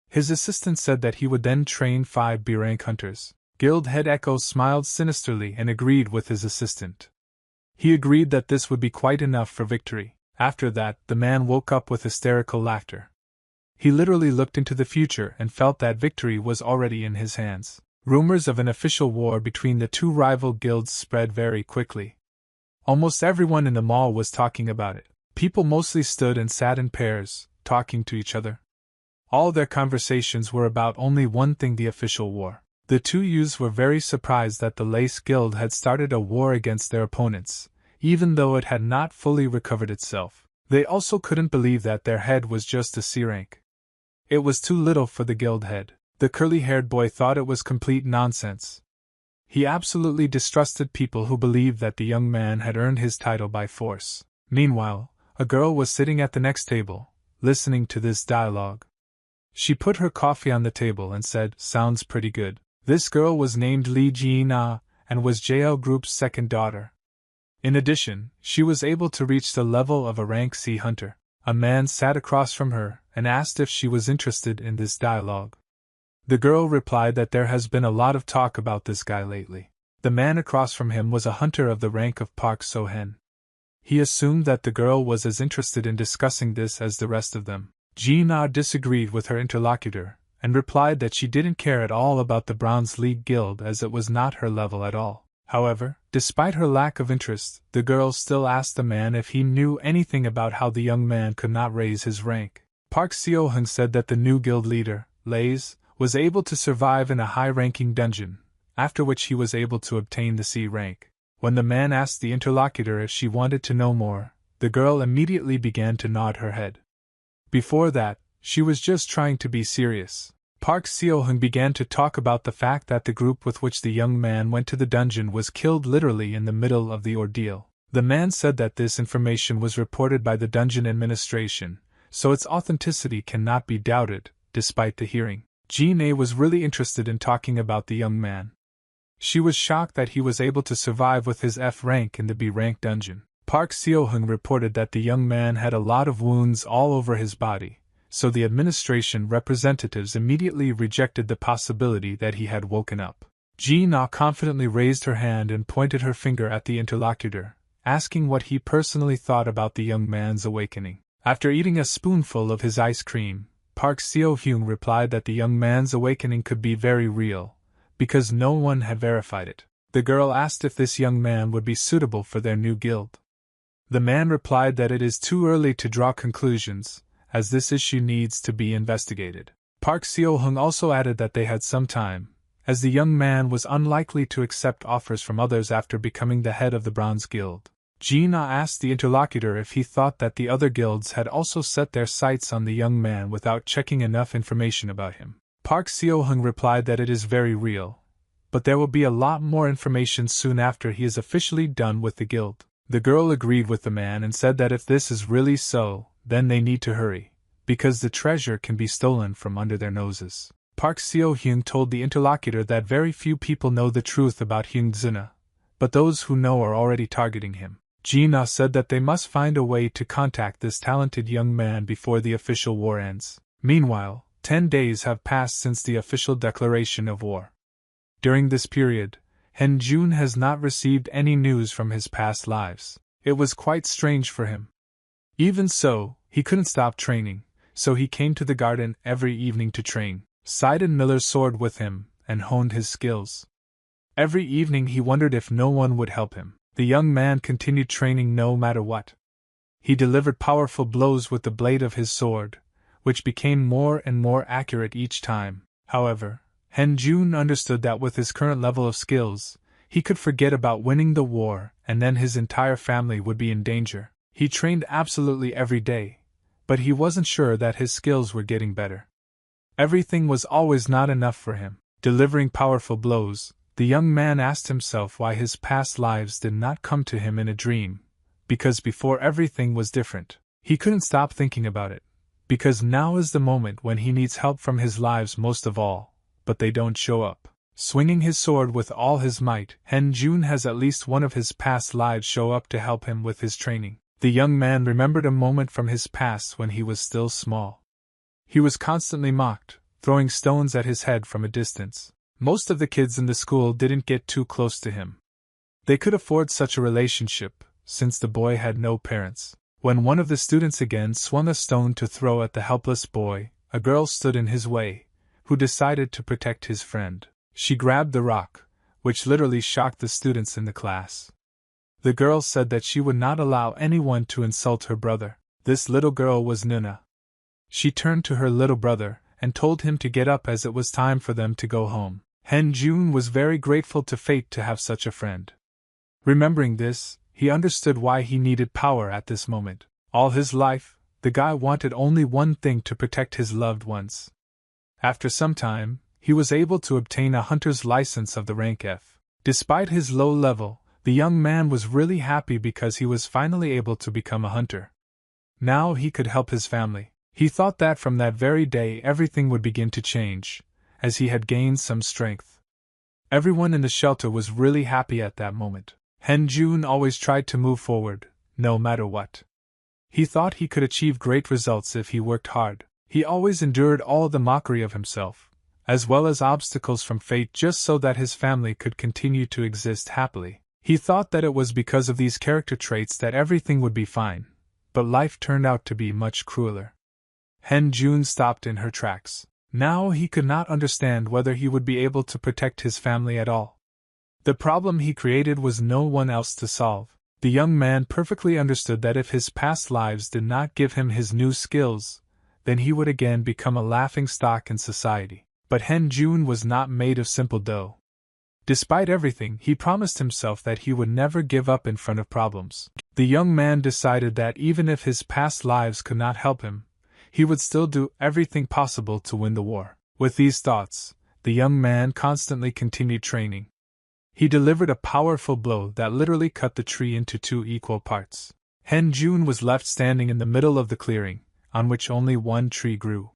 His assistant said that he would then train 5 B-rank hunters. Guild head Echo smiled sinisterly and agreed with his assistant. He agreed that this would be quite enough for victory. After that, the man woke up with hysterical laughter. He literally looked into the future and felt that victory was already in his hands. Rumors of an official war between the 2 rival guilds spread very quickly. Almost everyone in the mall was talking about it. People mostly stood and sat in pairs, talking to each other. All their conversations were about only one thing: the official war. The 2 youths were very surprised that the Lace Guild had started a war against their opponents, even though it had not fully recovered itself. They also couldn't believe that their head was just a C-rank. It was too little for the guild head. The curly-haired boy thought it was complete nonsense. He absolutely distrusted people who believed that the young man had earned his title by force. Meanwhile, a girl was sitting at the next table, listening to this dialogue. She put her coffee on the table and said, "Sounds pretty good." This girl was named Lee Ji-na and was JL Group's second daughter. In addition, she was able to reach the level of a rank C hunter. A man sat across from her, and asked if she was interested in this dialogue. The girl replied that there has been a lot of talk about this guy lately. The man across from him was a hunter of the rank of Park So-hen. He assumed that the girl was as interested in discussing this as the rest of them. Ji-na disagreed with her interlocutor, and replied that she didn't care at all about the Bronze League Guild as it was not her level at all. However, despite her lack of interest, the girl still asked the man if he knew anything about how the young man could not raise his rank. Park Seo-hung said that the new guild leader, Lays, was able to survive in a high-ranking dungeon, after which he was able to obtain the C rank. When the man asked the interlocutor if she wanted to know more, the girl immediately began to nod her head. Before that, she was just trying to be serious. Park Seo-hung began to talk about the fact that the group with which the young man went to the dungeon was killed literally in the middle of the ordeal. The man said that this information was reported by the dungeon administration, so its authenticity cannot be doubted, despite the hearing. Ji-na was really interested in talking about the young man. She was shocked that he was able to survive with his F rank in the B rank dungeon. Park Seo-hung reported that the young man had a lot of wounds all over his body, so the administration representatives immediately rejected the possibility that he had woken up. Ji-na confidently raised her hand and pointed her finger at the interlocutor, asking what he personally thought about the young man's awakening. After eating a spoonful of his ice cream, Park Seo-hyun replied that the young man's awakening could be very real, because no one had verified it. The girl asked if this young man would be suitable for their new guild. The man replied that it is too early to draw conclusions, as this issue needs to be investigated. Park Seo-hung also added that they had some time, as the young man was unlikely to accept offers from others after becoming the head of the Bronze Guild. Ji-na asked the interlocutor if he thought that the other guilds had also set their sights on the young man without checking enough information about him. Park Seo-hung replied that it is very real, but there will be a lot more information soon after he is officially done with the guild. The girl agreed with the man and said that if this is really so, then they need to hurry, because the treasure can be stolen from under their noses. Park Seo-hyun told the interlocutor that very few people know the truth about Hyun Zuna, but those who know are already targeting him. Ji-na said that they must find a way to contact this talented young man before the official war ends. Meanwhile, 10 days have passed since the official declaration of war. During this period, Han-jun has not received any news from his past lives. It was quite strange for him. Even so, he couldn't stop training, so he came to the garden every evening to train, sided Miller's sword with him, and honed his skills. Every evening he wondered if no one would help him. The young man continued training no matter what. He delivered powerful blows with the blade of his sword, which became more and more accurate each time. However, Han-jun understood that with his current level of skills, he could forget about winning the war, and then his entire family would be in danger. He trained absolutely every day, but he wasn't sure that his skills were getting better. Everything was always not enough for him. Delivering powerful blows, the young man asked himself why his past lives did not come to him in a dream, because before everything was different. He couldn't stop thinking about it, because now is the moment when he needs help from his lives most of all, but they don't show up. Swinging his sword with all his might, Han-jun has at least one of his past lives show up to help him with his training. The young man remembered a moment from his past when he was still small. He was constantly mocked, throwing stones at his head from a distance. Most of the kids in the school didn't get too close to him. They could afford such a relationship, since the boy had no parents. When one of the students again swung a stone to throw at the helpless boy, a girl stood in his way, who decided to protect his friend. She grabbed the rock, which literally shocked the students in the class. The girl said that she would not allow anyone to insult her brother. This little girl was Nuna. She turned to her little brother and told him to get up as it was time for them to go home. Han-jun was very grateful to fate to have such a friend. Remembering this, he understood why he needed power at this moment. All his life, the guy wanted only one thing: to protect his loved ones. After some time, he was able to obtain a hunter's license of the rank F. Despite his low level, the young man was really happy because he was finally able to become a hunter. Now he could help his family. He thought that from that very day everything would begin to change, as he had gained some strength. Everyone in the shelter was really happy at that moment. Han-jun always tried to move forward, no matter what. He thought he could achieve great results if he worked hard. He always endured all the mockery of himself, as well as obstacles from fate, just so that his family could continue to exist happily. He thought that it was because of these character traits that everything would be fine, but life turned out to be much crueler. Han Jun stopped in her tracks. Now he could not understand whether he would be able to protect his family at all. The problem he created was no one else to solve. The young man perfectly understood that if his past lives did not give him his new skills, then he would again become a laughingstock in society. But Han Jun was not made of simple dough. Despite everything, he promised himself that he would never give up in front of problems. The young man decided that even if his past lives could not help him, he would still do everything possible to win the war. With these thoughts, the young man constantly continued training. He delivered a powerful blow that literally cut the tree into 2 equal parts. Han Jun was left standing in the middle of the clearing, on which only one tree grew.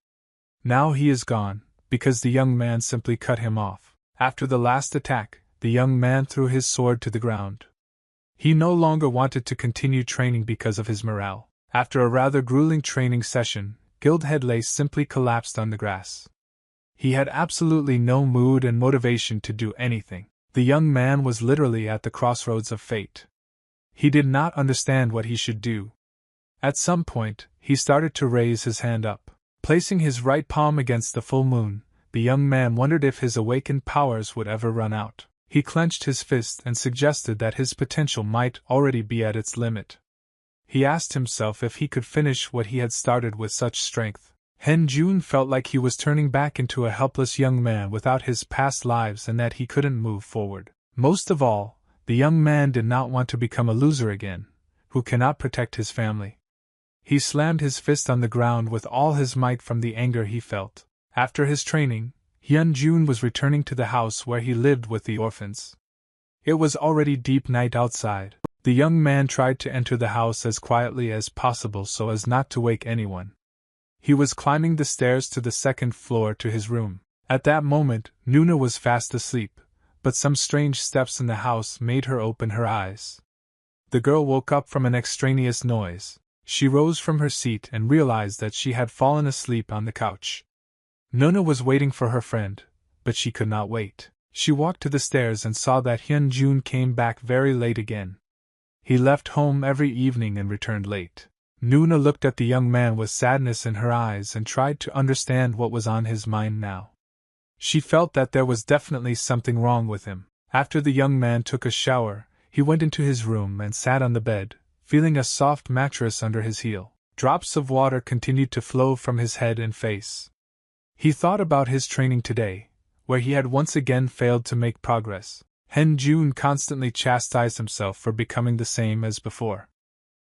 Now he is gone, because the young man simply cut him off. After the last attack, the young man threw his sword to the ground. He no longer wanted to continue training because of his morale. After a rather grueling training session, Guildhead Lace simply collapsed on the grass. He had absolutely no mood and motivation to do anything. The young man was literally at the crossroads of fate. He did not understand what he should do. At some point, he started to raise his hand up. Placing his right palm against the full moon, the young man wondered if his awakened powers would ever run out. He clenched his fist and suggested that his potential might already be at its limit. He asked himself if he could finish what he had started with such strength. Han Jun felt like he was turning back into a helpless young man without his past lives and that he couldn't move forward. Most of all, the young man did not want to become a loser again, who cannot protect his family. He slammed his fist on the ground with all his might from the anger he felt. After his training, Hyun Jun was returning to the house where he lived with the orphans. It was already deep night outside. The young man tried to enter the house as quietly as possible so as not to wake anyone. He was climbing the stairs to the 2nd floor to his room. At that moment, Nuna was fast asleep, but some strange steps in the house made her open her eyes. The girl woke up from an extraneous noise. She rose from her seat and realized that she had fallen asleep on the couch. Nuna was waiting for her friend, but she could not wait. She walked to the stairs and saw that Hyun Jun came back very late again. He left home every evening and returned late. Nuna looked at the young man with sadness in her eyes and tried to understand what was on his mind now. She felt that there was definitely something wrong with him. After the young man took a shower, he went into his room and sat on the bed, feeling a soft mattress under his heel. Drops of water continued to flow from his head and face. He thought about his training today, where he had once again failed to make progress. Han Jun constantly chastised himself for becoming the same as before.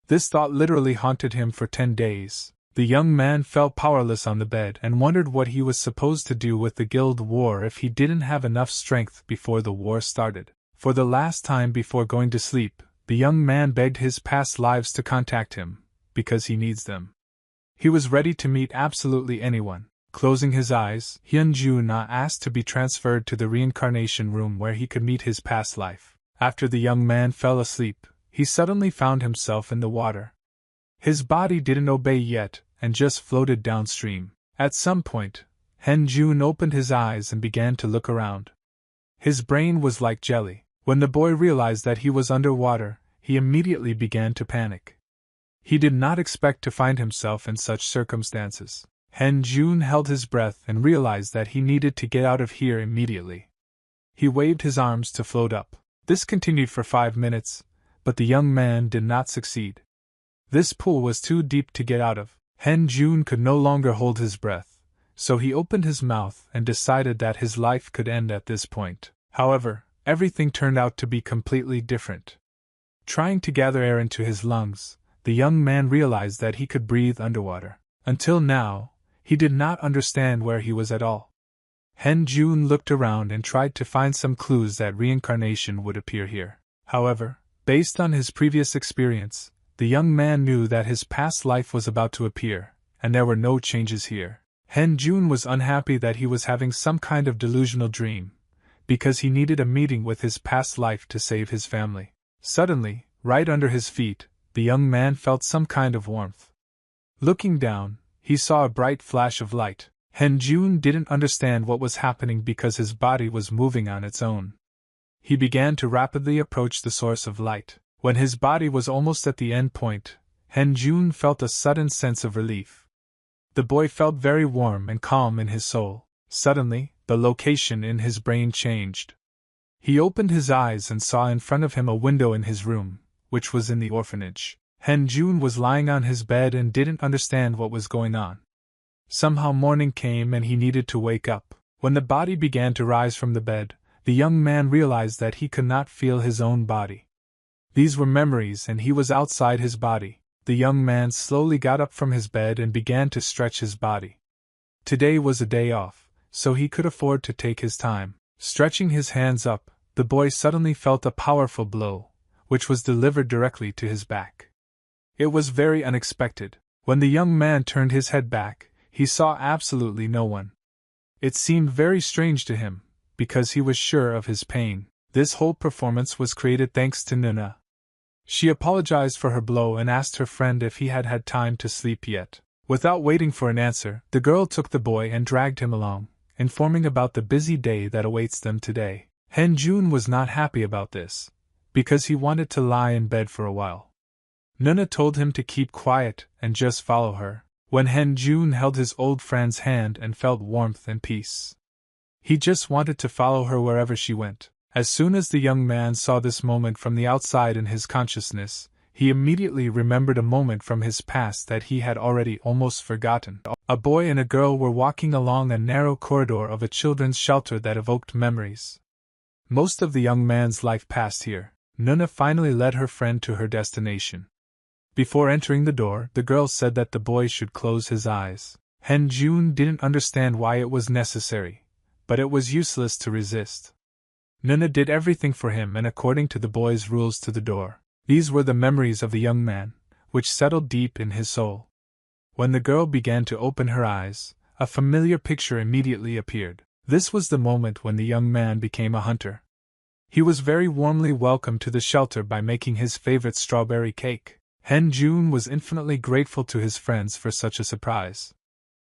This thought literally haunted him for 10 days. The young man felt powerless on the bed and wondered what he was supposed to do with the guild war if he didn't have enough strength before the war started. For the last time before going to sleep, the young man begged his past lives to contact him, because he needs them. He was ready to meet absolutely anyone. Closing his eyes, Hyun Jun asked to be transferred to the reincarnation room where he could meet his past life. After the young man fell asleep, he suddenly found himself in the water. His body didn't obey yet, and just floated downstream. At some point, Han Jun opened his eyes and began to look around. His brain was like jelly. When the boy realized that he was underwater, he immediately began to panic. He did not expect to find himself in such circumstances. Han Jun held his breath and realized that he needed to get out of here immediately. He waved his arms to float up. This continued for 5 minutes, but the young man did not succeed. This pool was too deep to get out of. Han Jun could no longer hold his breath, so he opened his mouth and decided that his life could end at this point. However, everything turned out to be completely different. Trying to gather air into his lungs, the young man realized that he could breathe underwater. Until now, he did not understand where he was at all. Han Jun looked around and tried to find some clues that reincarnation would appear here. However, based on his previous experience, the young man knew that his past life was about to appear, and there were no changes here. Han Jun was unhappy that he was having some kind of delusional dream, because he needed a meeting with his past life to save his family. Suddenly, right under his feet, the young man felt some kind of warmth. Looking down, he saw a bright flash of light. Jun didn't understand what was happening because his body was moving on its own. He began to rapidly approach the source of light. When his body was almost at the end point, Jun felt a sudden sense of relief. The boy felt very warm and calm in his soul. Suddenly, the location in his brain changed. He opened his eyes and saw in front of him a window in his room, which was in the orphanage. Jun was lying on his bed and didn't understand what was going on. Somehow morning came and he needed to wake up. When the body began to rise from the bed, the young man realized that he could not feel his own body. These were memories and he was outside his body. The young man slowly got up from his bed and began to stretch his body. Today was a day off, so he could afford to take his time. Stretching his hands up, the boy suddenly felt a powerful blow, which was delivered directly to his back. It was very unexpected. When the young man turned his head back, he saw absolutely no one. It seemed very strange to him, because he was sure of his pain. This whole performance was created thanks to Nuna. She apologized for her blow and asked her friend if he had had time to sleep yet. Without waiting for an answer, the girl took the boy and dragged him along, informing about the busy day that awaits them today. Jun was not happy about this, because he wanted to lie in bed for a while. Nuna told him to keep quiet and just follow her. When Jun held his old friend's hand and felt warmth and peace. He just wanted to follow her wherever she went. As soon as the young man saw this moment from the outside in his consciousness, he immediately remembered a moment from his past that he had already almost forgotten. A boy and a girl were walking along a narrow corridor of a children's shelter that evoked memories. Most of the young man's life passed here. Nuna finally led her friend to her destination. Before entering the door, the girl said that the boy should close his eyes. Jun didn't understand why it was necessary, but it was useless to resist. Nuna did everything for him and according to the boy's rules to the door. These were the memories of the young man, which settled deep in his soul. When the girl began to open her eyes, a familiar picture immediately appeared. This was the moment when the young man became a hunter. He was very warmly welcomed to the shelter by making his favorite strawberry cake. Jun was infinitely grateful to his friends for such a surprise.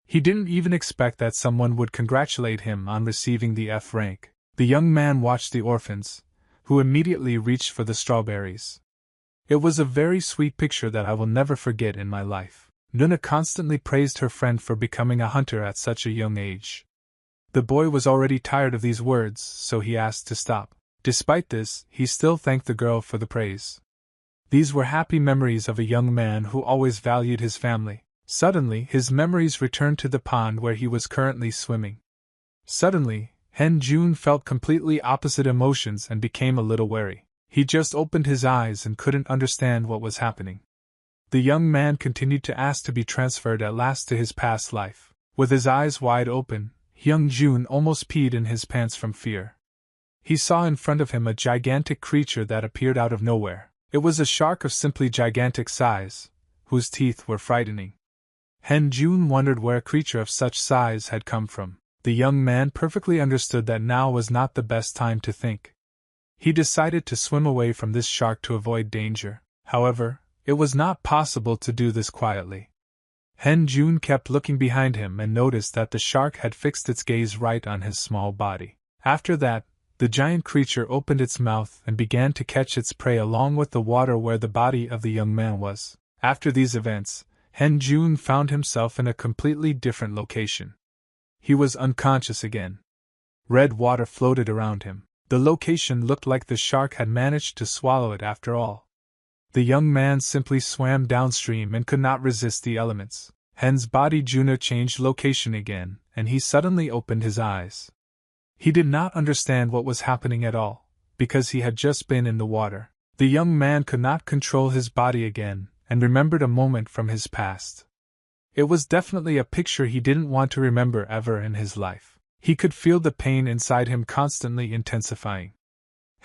He didn't even expect that someone would congratulate him on receiving the F rank. The young man watched the orphans, who immediately reached for the strawberries. It was a very sweet picture that I will never forget in my life. Nuna constantly praised her friend for becoming a hunter at such a young age. The boy was already tired of these words, so he asked to stop. Despite this, he still thanked the girl for the praise. These were happy memories of a young man who always valued his family. Suddenly, his memories returned to the pond where he was currently swimming. Suddenly, Jun felt completely opposite emotions and became a little wary. He just opened his eyes and couldn't understand what was happening. The young man continued to ask to be transferred at last to his past life. With his eyes wide open, young Jun almost peed in his pants from fear. He saw in front of him a gigantic creature that appeared out of nowhere. It was a shark of simply gigantic size, whose teeth were frightening. Jun wondered where a creature of such size had come from. The young man perfectly understood that now was not the best time to think. He decided to swim away from this shark to avoid danger. However, it was not possible to do this quietly. Jun kept looking behind him and noticed that the shark had fixed its gaze right on his small body. After that, the giant creature opened its mouth and began to catch its prey along with the water where the body of the young man was. After these events, Jun found himself in a completely different location. He was unconscious again. Red water floated around him. The location looked like the shark had managed to swallow it after all. The young man simply swam downstream and could not resist the elements. Hen's body Juno changed location again, and he suddenly opened his eyes. He did not understand what was happening at all, because he had just been in the water. The young man could not control his body again, and remembered a moment from his past. It was definitely a picture he didn't want to remember ever in his life. He could feel the pain inside him constantly intensifying.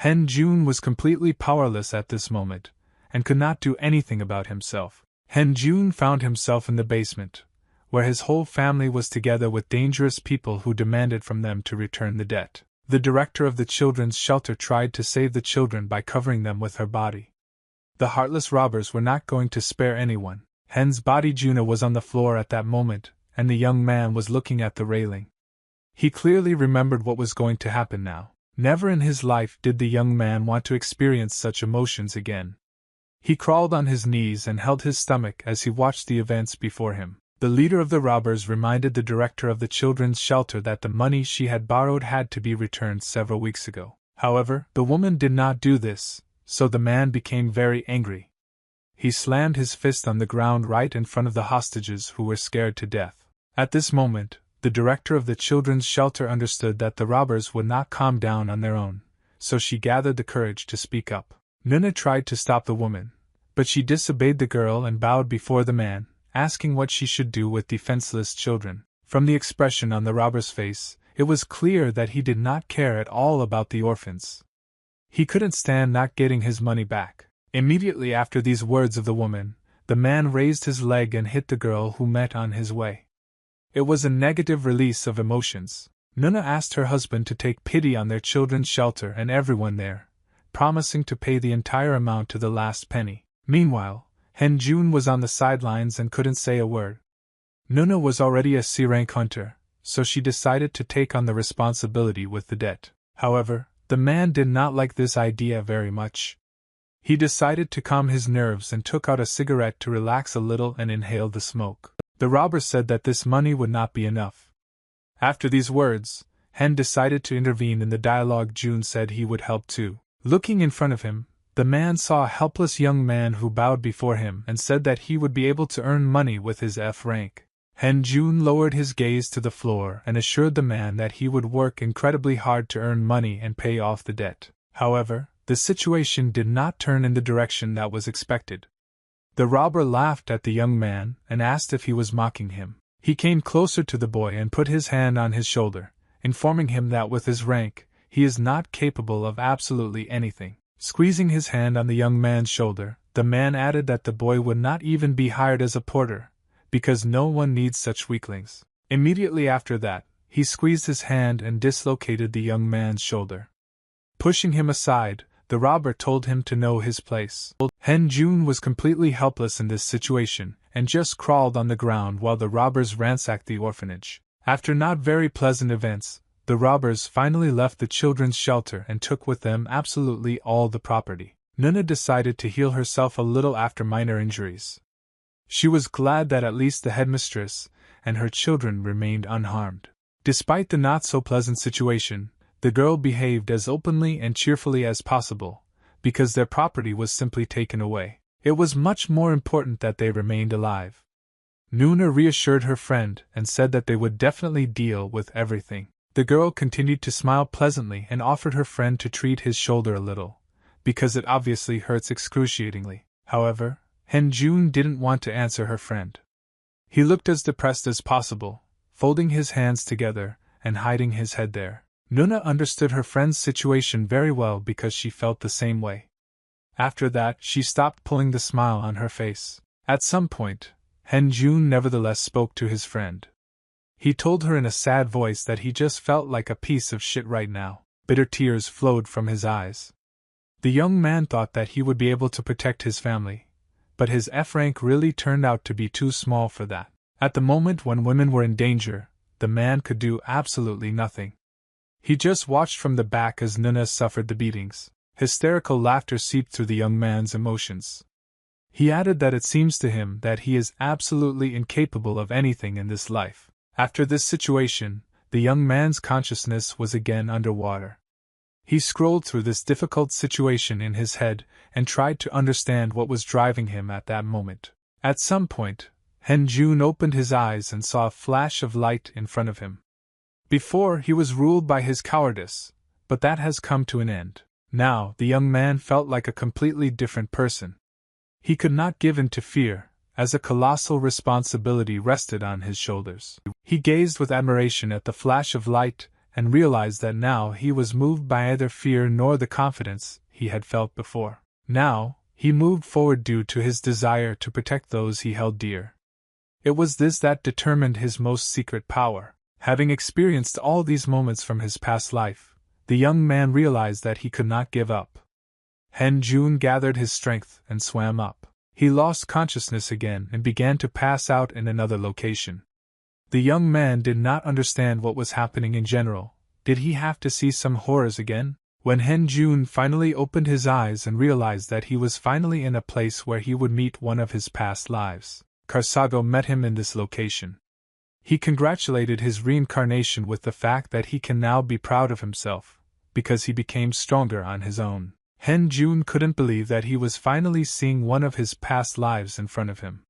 Jun was completely powerless at this moment, and could not do anything about himself. Jun found himself in the basement, where his whole family was together with dangerous people who demanded from them to return the debt. The director of the children's shelter tried to save the children by covering them with her body. The heartless robbers were not going to spare anyone. Hen's body Juna was on the floor at that moment, and the young man was looking at the railing. He clearly remembered what was going to happen now. Never in his life did the young man want to experience such emotions again. He crawled on his knees and held his stomach as he watched the events before him. The leader of the robbers reminded the director of the children's shelter that the money she had borrowed had to be returned several weeks ago. However, the woman did not do this, so the man became very angry. He slammed his fist on the ground right in front of the hostages who were scared to death. At this moment, the director of the children's shelter understood that the robbers would not calm down on their own, so she gathered the courage to speak up. Nuna tried to stop the woman, but she disobeyed the girl and bowed before the man, asking what she should do with defenseless children. From the expression on the robber's face, it was clear that he did not care at all about the orphans. He couldn't stand not getting his money back. Immediately after these words of the woman, the man raised his leg and hit the girl who met on his way. It was a negative release of emotions. Nuna asked her husband to take pity on their children's shelter and everyone there, promising to pay the entire amount to the last penny. Meanwhile, Henjun was on the sidelines and couldn't say a word. Nuna was already a C-rank hunter, so she decided to take on the responsibility with the debt. However, the man did not like this idea very much. He decided to calm his nerves and took out a cigarette to relax a little and inhaled the smoke. The robber said that this money would not be enough. After these words, Hen decided to intervene in the dialogue. June said he would help too. Looking in front of him, the man saw a helpless young man who bowed before him and said that he would be able to earn money with his F rank. Hen Jun lowered his gaze to the floor and assured the man that he would work incredibly hard to earn money and pay off the debt. However, the situation did not turn in the direction that was expected. The robber laughed at the young man and asked if he was mocking him. He came closer to the boy and put his hand on his shoulder, informing him that with his rank, he is not capable of absolutely anything. Squeezing his hand on the young man's shoulder, the man added that the boy would not even be hired as a porter, because no one needs such weaklings. Immediately after that, he squeezed his hand and dislocated the young man's shoulder. Pushing him aside, the robber told him to know his place. Hen Jun was completely helpless in this situation, and just crawled on the ground while the robbers ransacked the orphanage. After not very pleasant events, the robbers finally left the children's shelter and took with them absolutely all the property. Nuna decided to heal herself a little after minor injuries. She was glad that at least the headmistress and her children remained unharmed. Despite the not-so-pleasant situation, the girl behaved as openly and cheerfully as possible, because their property was simply taken away. It was much more important that they remained alive. Nuna reassured her friend and said that they would definitely deal with everything. The girl continued to smile pleasantly and offered her friend to treat his shoulder a little, because it obviously hurts excruciatingly. However, Hen Jun didn't want to answer her friend. He looked as depressed as possible, folding his hands together and hiding his head there. Nuna understood her friend's situation very well because she felt the same way. After that, she stopped pulling the smile on her face. At some point, Hen Jun nevertheless spoke to his friend. He told her in a sad voice that he just felt like a piece of shit right now. Bitter tears flowed from his eyes. The young man thought that he would be able to protect his family, but his F rank really turned out to be too small for that. At the moment when women were in danger, the man could do absolutely nothing. He just watched from the back as Nuna suffered the beatings. Hysterical laughter seeped through the young man's emotions. He added that it seems to him that he is absolutely incapable of anything in this life. After this situation, the young man's consciousness was again underwater. He scrolled through this difficult situation in his head and tried to understand what was driving him at that moment. At some point, Hen Jun opened his eyes and saw a flash of light in front of him. Before, he was ruled by his cowardice, but that has come to an end. Now, the young man felt like a completely different person. He could not give in to fear, as a colossal responsibility rested on his shoulders. He gazed with admiration at the flash of light and realized that now he was moved by neither fear nor the confidence he had felt before. Now, he moved forward due to his desire to protect those he held dear. It was this that determined his most secret power. Having experienced all these moments from his past life, the young man realized that he could not give up. Hen Jun gathered his strength and swam up. He lost consciousness again and began to pass out in another location. The young man did not understand what was happening in general. Did he have to see some horrors again? When Hen Jun finally opened his eyes and realized that he was finally in a place where he would meet one of his past lives, Karsago met him in this location. He congratulated his reincarnation with the fact that he can now be proud of himself, because he became stronger on his own. Hen Jun couldn't believe that he was finally seeing one of his past lives in front of him.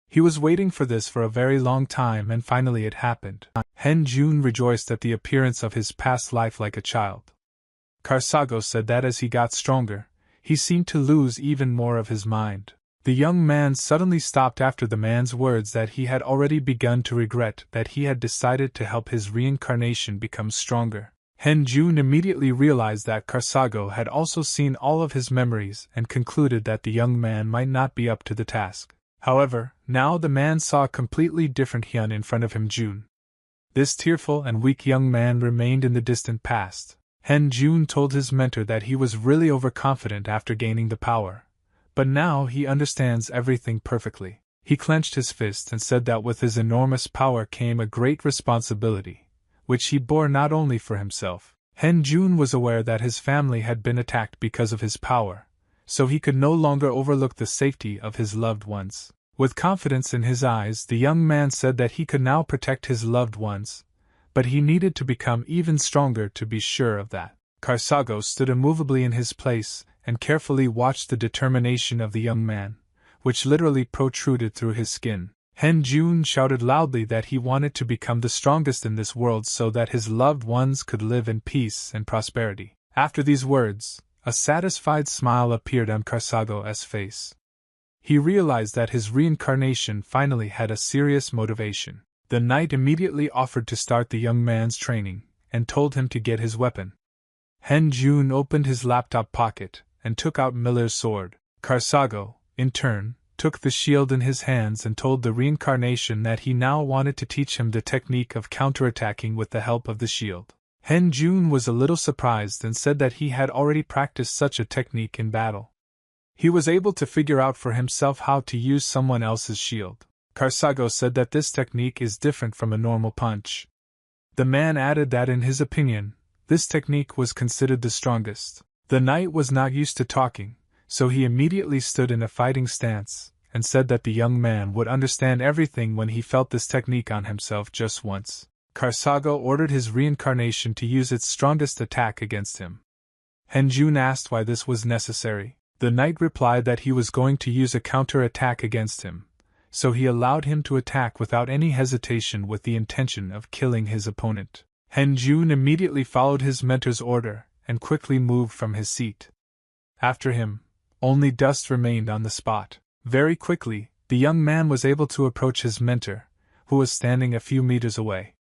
He was waiting for this for a very long time and finally it happened. Hen Jun rejoiced at the appearance of his past life like a child. Karsago said that as he got stronger, he seemed to lose even more of his mind. The young man suddenly stopped after the man's words that he had already begun to regret that he had decided to help his reincarnation become stronger. Hen Jun immediately realized that Karsago had also seen all of his memories and concluded that the young man might not be up to the task. However, now the man saw a completely different Hyun in front of him. Jun. This tearful and weak young man remained in the distant past. Hen Jun told his mentor that he was really overconfident after gaining the power, but now he understands everything perfectly. He clenched his fist and said that with his enormous power came a great responsibility, which he bore not only for himself. Hen Jun was aware that his family had been attacked because of his power, so he could no longer overlook the safety of his loved ones. With confidence in his eyes, the young man said that he could now protect his loved ones, but he needed to become even stronger to be sure of that. Karsago stood immovably in his place and carefully watched the determination of the young man, which literally protruded through his skin. Hen Jun shouted loudly that he wanted to become the strongest in this world so that his loved ones could live in peace and prosperity. After these words, a satisfied smile appeared on Karsago's face. He realized that his reincarnation finally had a serious motivation. The knight immediately offered to start the young man's training, and told him to get his weapon. Hen Jun opened his laptop pocket, and took out Miller's sword. Karsago, in turn, took the shield in his hands and told the reincarnation that he now wanted to teach him the technique of counterattacking with the help of the shield. Hen Jun was a little surprised and said that he had already practiced such a technique in battle. He was able to figure out for himself how to use someone else's shield. Karsago said that this technique is different from a normal punch. The man added that in his opinion, this technique was considered the strongest. The knight was not used to talking, so he immediately stood in a fighting stance, and said that the young man would understand everything when he felt this technique on himself just once. Karsago ordered his reincarnation to use its strongest attack against him. Hen Jun asked why this was necessary. The knight replied that he was going to use a counter-attack against him, so he allowed him to attack without any hesitation with the intention of killing his opponent. Hen Jun immediately followed his mentor's order and quickly moved from his seat. After him, only dust remained on the spot. Very quickly, the young man was able to approach his mentor, who was standing a few meters away.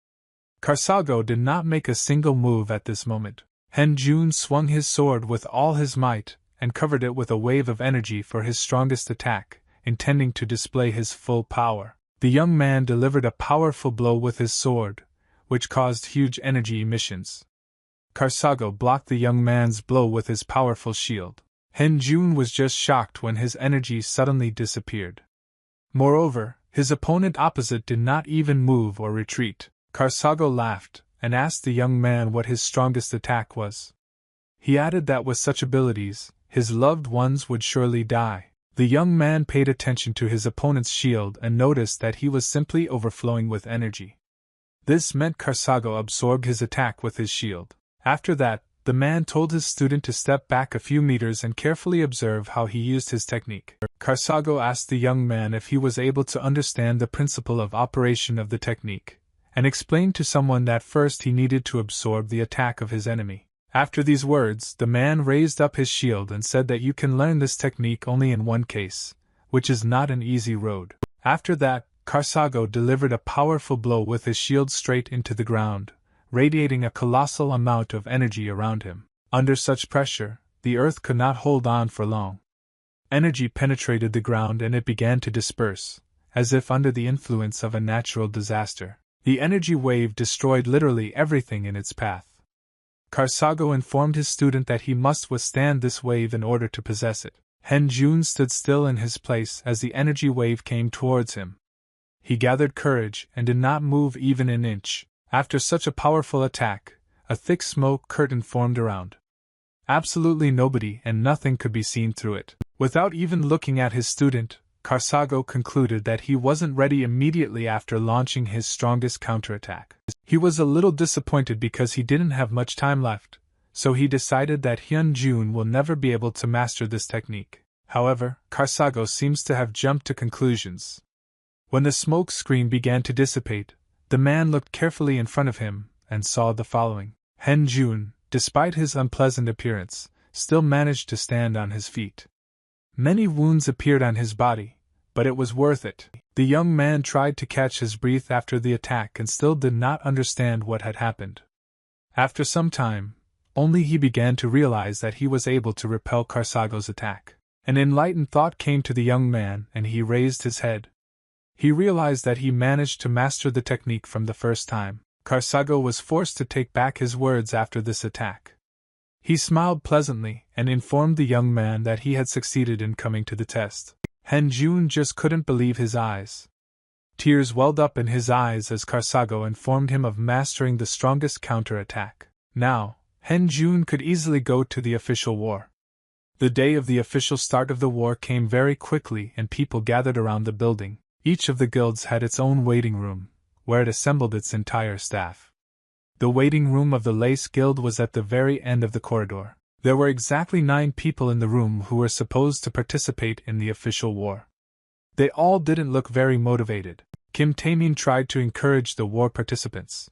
Karsago did not make a single move at this moment. Hen Jun swung his sword with all his might and covered it with a wave of energy for his strongest attack, intending to display his full power. The young man delivered a powerful blow with his sword, which caused huge energy emissions. Karsago blocked the young man's blow with his powerful shield. Hen Jun was just shocked when his energy suddenly disappeared. Moreover, his opponent opposite did not even move or retreat. Karsago laughed and asked the young man what his strongest attack was. He added that with such abilities, his loved ones would surely die. The young man paid attention to his opponent's shield and noticed that he was simply overflowing with energy. This meant Karsago absorbed his attack with his shield. After that, the man told his student to step back a few meters and carefully observe how he used his technique. Karsago asked the young man if he was able to understand the principle of operation of the technique, and explained to someone that first he needed to absorb the attack of his enemy. After these words, the man raised up his shield and said that you can learn this technique only in one case, which is not an easy road. After that, Karsago delivered a powerful blow with his shield straight into the ground, radiating a colossal amount of energy around him. Under such pressure, the earth could not hold on for long. Energy penetrated the ground and it began to disperse, as if under the influence of a natural disaster. The energy wave destroyed literally everything in its path. Karsago informed his student that he must withstand this wave in order to possess it. Hen Jun stood still in his place as the energy wave came towards him. He gathered courage and did not move even an inch. After such a powerful attack, a thick smoke curtain formed around. Absolutely nobody and nothing could be seen through it. Without even looking at his student, Karsago concluded that he wasn't ready immediately after launching his strongest counterattack. He was a little disappointed because he didn't have much time left, so he decided that Hyun Jun will never be able to master this technique. However, Karsago seems to have jumped to conclusions. When the smoke screen began to dissipate, the man looked carefully in front of him and saw the following. Hen Jun, despite his unpleasant appearance, still managed to stand on his feet. Many wounds appeared on his body, but it was worth it. The young man tried to catch his breath after the attack and still did not understand what had happened. After some time, only he began to realize that he was able to repel Karsago's attack. An enlightened thought came to the young man and he raised his head. He realized that he managed to master the technique from the first time. Karsago was forced to take back his words after this attack. He smiled pleasantly and informed the young man that he had succeeded in coming to the test. Hen Jun just couldn't believe his eyes. Tears welled up in his eyes as Karsago informed him of mastering the strongest counterattack. Now, Hen Jun could easily go to the official war. The day of the official start of the war came very quickly and people gathered around the building. Each of the guilds had its own waiting room, where it assembled its entire staff. The waiting room of the Lace Guild was at the very end of the corridor. There were exactly 9 people in the room who were supposed to participate in the official war. They all didn't look very motivated. Kim Taemin tried to encourage the war participants.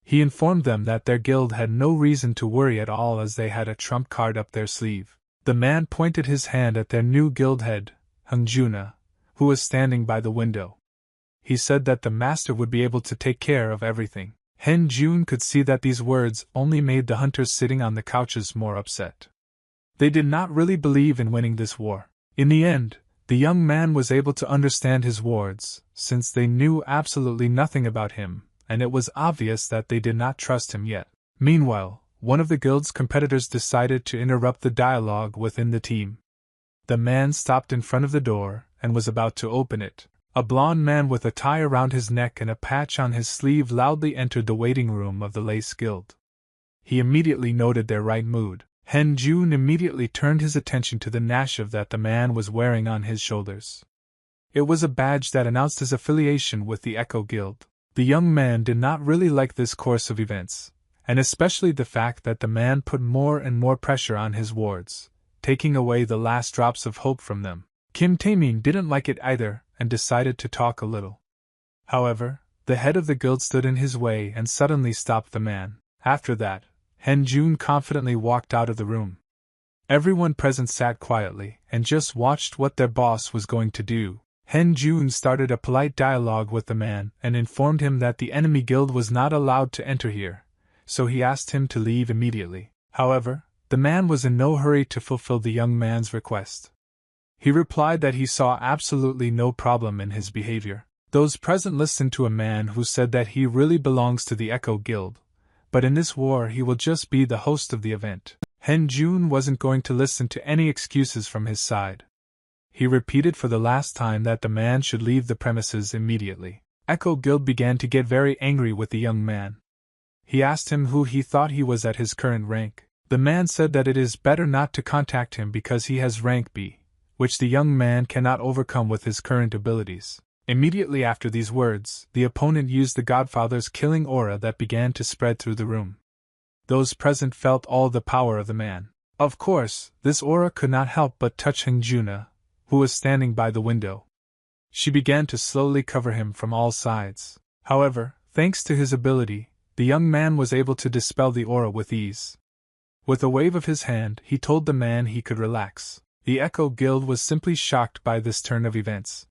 He informed them that their guild had no reason to worry at all as they had a trump card up their sleeve. The man pointed his hand at their new guild head, Hung Juna, who was standing by the window. He said that the master would be able to take care of everything. Hen Jun could see that these words only made the hunters sitting on the couches more upset. They did not really believe in winning this war. In the end, the young man was able to understand his words, since they knew absolutely nothing about him, and it was obvious that they did not trust him yet. Meanwhile, one of the guild's competitors decided to interrupt the dialogue within the team. The man stopped in front of the door and was about to open it. A blond man with a tie around his neck and a patch on his sleeve loudly entered the waiting room of the Lace Guild. He immediately noted their right mood. Hen Jun immediately turned his attention to the nashiv that the man was wearing on his shoulders. It was a badge that announced his affiliation with the Echo Guild. The young man did not really like this course of events, and especially the fact that the man put more and more pressure on his wards, taking away the last drops of hope from them. Kim Taemin didn't like it either, and decided to talk a little. However, the head of the guild stood in his way and suddenly stopped the man. After that, Hen Jun confidently walked out of the room. Everyone present sat quietly and just watched what their boss was going to do. Hen Jun started a polite dialogue with the man and informed him that the enemy guild was not allowed to enter here, so he asked him to leave immediately. However, the man was in no hurry to fulfill the young man's request. He replied that he saw absolutely no problem in his behavior. Those present listened to a man who said that he really belongs to the Echo Guild, but in this war he will just be the host of the event. Hen Jun wasn't going to listen to any excuses from his side. He repeated for the last time that the man should leave the premises immediately. Echo Guild began to get very angry with the young man. He asked him who he thought he was at his current rank. The man said that it is better not to contact him because he has rank B, which the young man cannot overcome with his current abilities. Immediately after these words, the opponent used the Godfather's killing aura that began to spread through the room. Those present felt all the power of the man. Of course, this aura could not help but touch Hung Juna, who was standing by the window. She began to slowly cover him from all sides. However, thanks to his ability, the young man was able to dispel the aura with ease. With a wave of his hand, he told the man he could relax. The Echo Guild was simply shocked by this turn of events.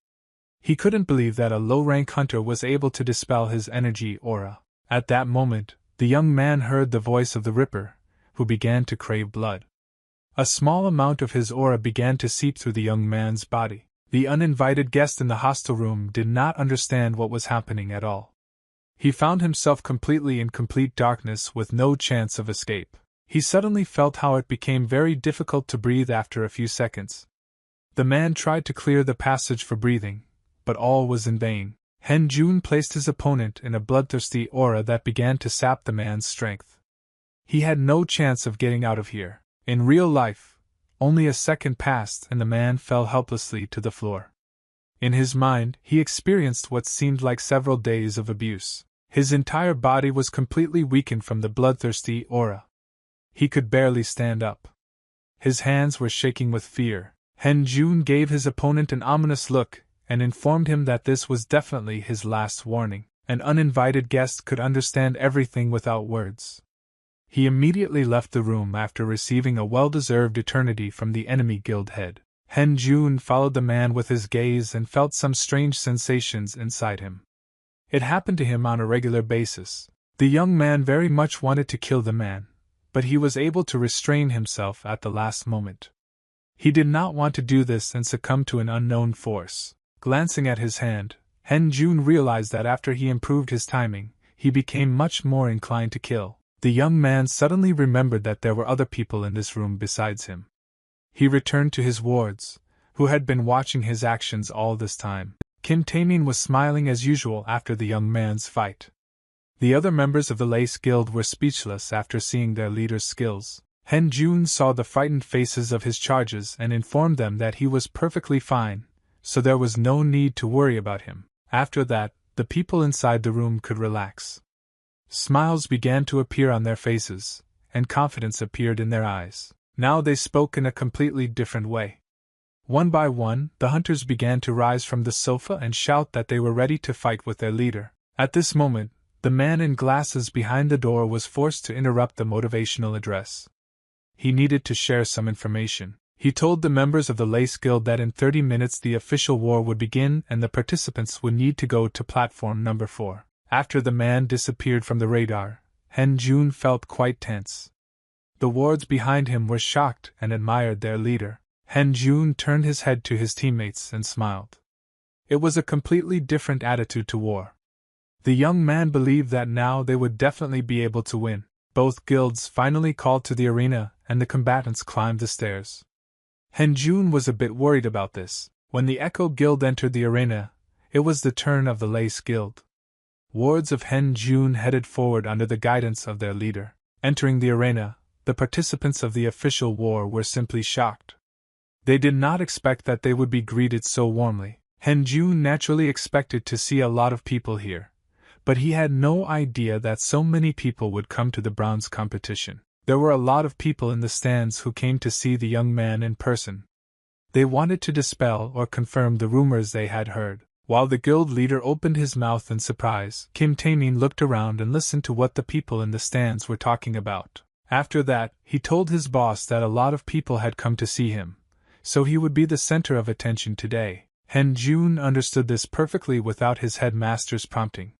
He couldn't believe that a low-rank hunter was able to dispel his energy aura. At that moment, the young man heard the voice of the Ripper, who began to crave blood. A small amount of his aura began to seep through the young man's body. The uninvited guest in the hostel room did not understand what was happening at all. He found himself completely in complete darkness with no chance of escape. He suddenly felt how it became very difficult to breathe after a few seconds. The man tried to clear the passage for breathing, but all was in vain. Hen Jun placed his opponent in a bloodthirsty aura that began to sap the man's strength. He had no chance of getting out of here. In real life, only a second passed and the man fell helplessly to the floor. In his mind, he experienced what seemed like several days of abuse. His entire body was completely weakened from the bloodthirsty aura. He could barely stand up. His hands were shaking with fear. Hen Jun gave his opponent an ominous look and informed him that this was definitely his last warning. An uninvited guest could understand everything without words. He immediately left the room after receiving a well-deserved eternity from the enemy guild head. Hen Jun followed the man with his gaze and felt some strange sensations inside him. It happened to him on a regular basis. The young man very much wanted to kill the man, but he was able to restrain himself at the last moment. He did not want to do this and succumb to an unknown force. Glancing at his hand, Hen Jun realized that after he improved his timing, he became much more inclined to kill. The young man suddenly remembered that there were other people in this room besides him. He returned to his wards, who had been watching his actions all this time. Kim Taemin was smiling as usual after the young man's fight. The other members of the Lace Guild were speechless after seeing their leader's skills. Hen Jun saw the frightened faces of his charges and informed them that he was perfectly fine, so there was no need to worry about him. After that, the people inside the room could relax. Smiles began to appear on their faces, and confidence appeared in their eyes. Now they spoke in a completely different way. One by one, the hunters began to rise from the sofa and shout that they were ready to fight with their leader. At this moment, the man in glasses behind the door was forced to interrupt the motivational address. He needed to share some information. He told the members of the Lace Guild that in 30 minutes the official war would begin and the participants would need to go to platform number 4. After the man disappeared from the radar, Hen Jun felt quite tense. The wards behind him were shocked and admired their leader. Hen Jun turned his head to his teammates and smiled. It was a completely different attitude to war. The young man believed that now they would definitely be able to win. Both guilds finally called to the arena and the combatants climbed the stairs. Hen Jun was a bit worried about this. When the Echo Guild entered the arena, it was the turn of the Lace Guild. Wards of Hen Jun headed forward under the guidance of their leader. Entering the arena, the participants of the official war were simply shocked. They did not expect that they would be greeted so warmly. Hen Jun naturally expected to see a lot of people here, but he had no idea that so many people would come to the bronze competition. There were a lot of people in the stands who came to see the young man in person. They wanted to dispel or confirm the rumors they had heard. While the guild leader opened his mouth in surprise, Kim Taemin looked around and listened to what the people in the stands were talking about. After that, he told his boss that a lot of people had come to see him, so he would be the center of attention today. Hen Jun understood this perfectly without his headmaster's prompting.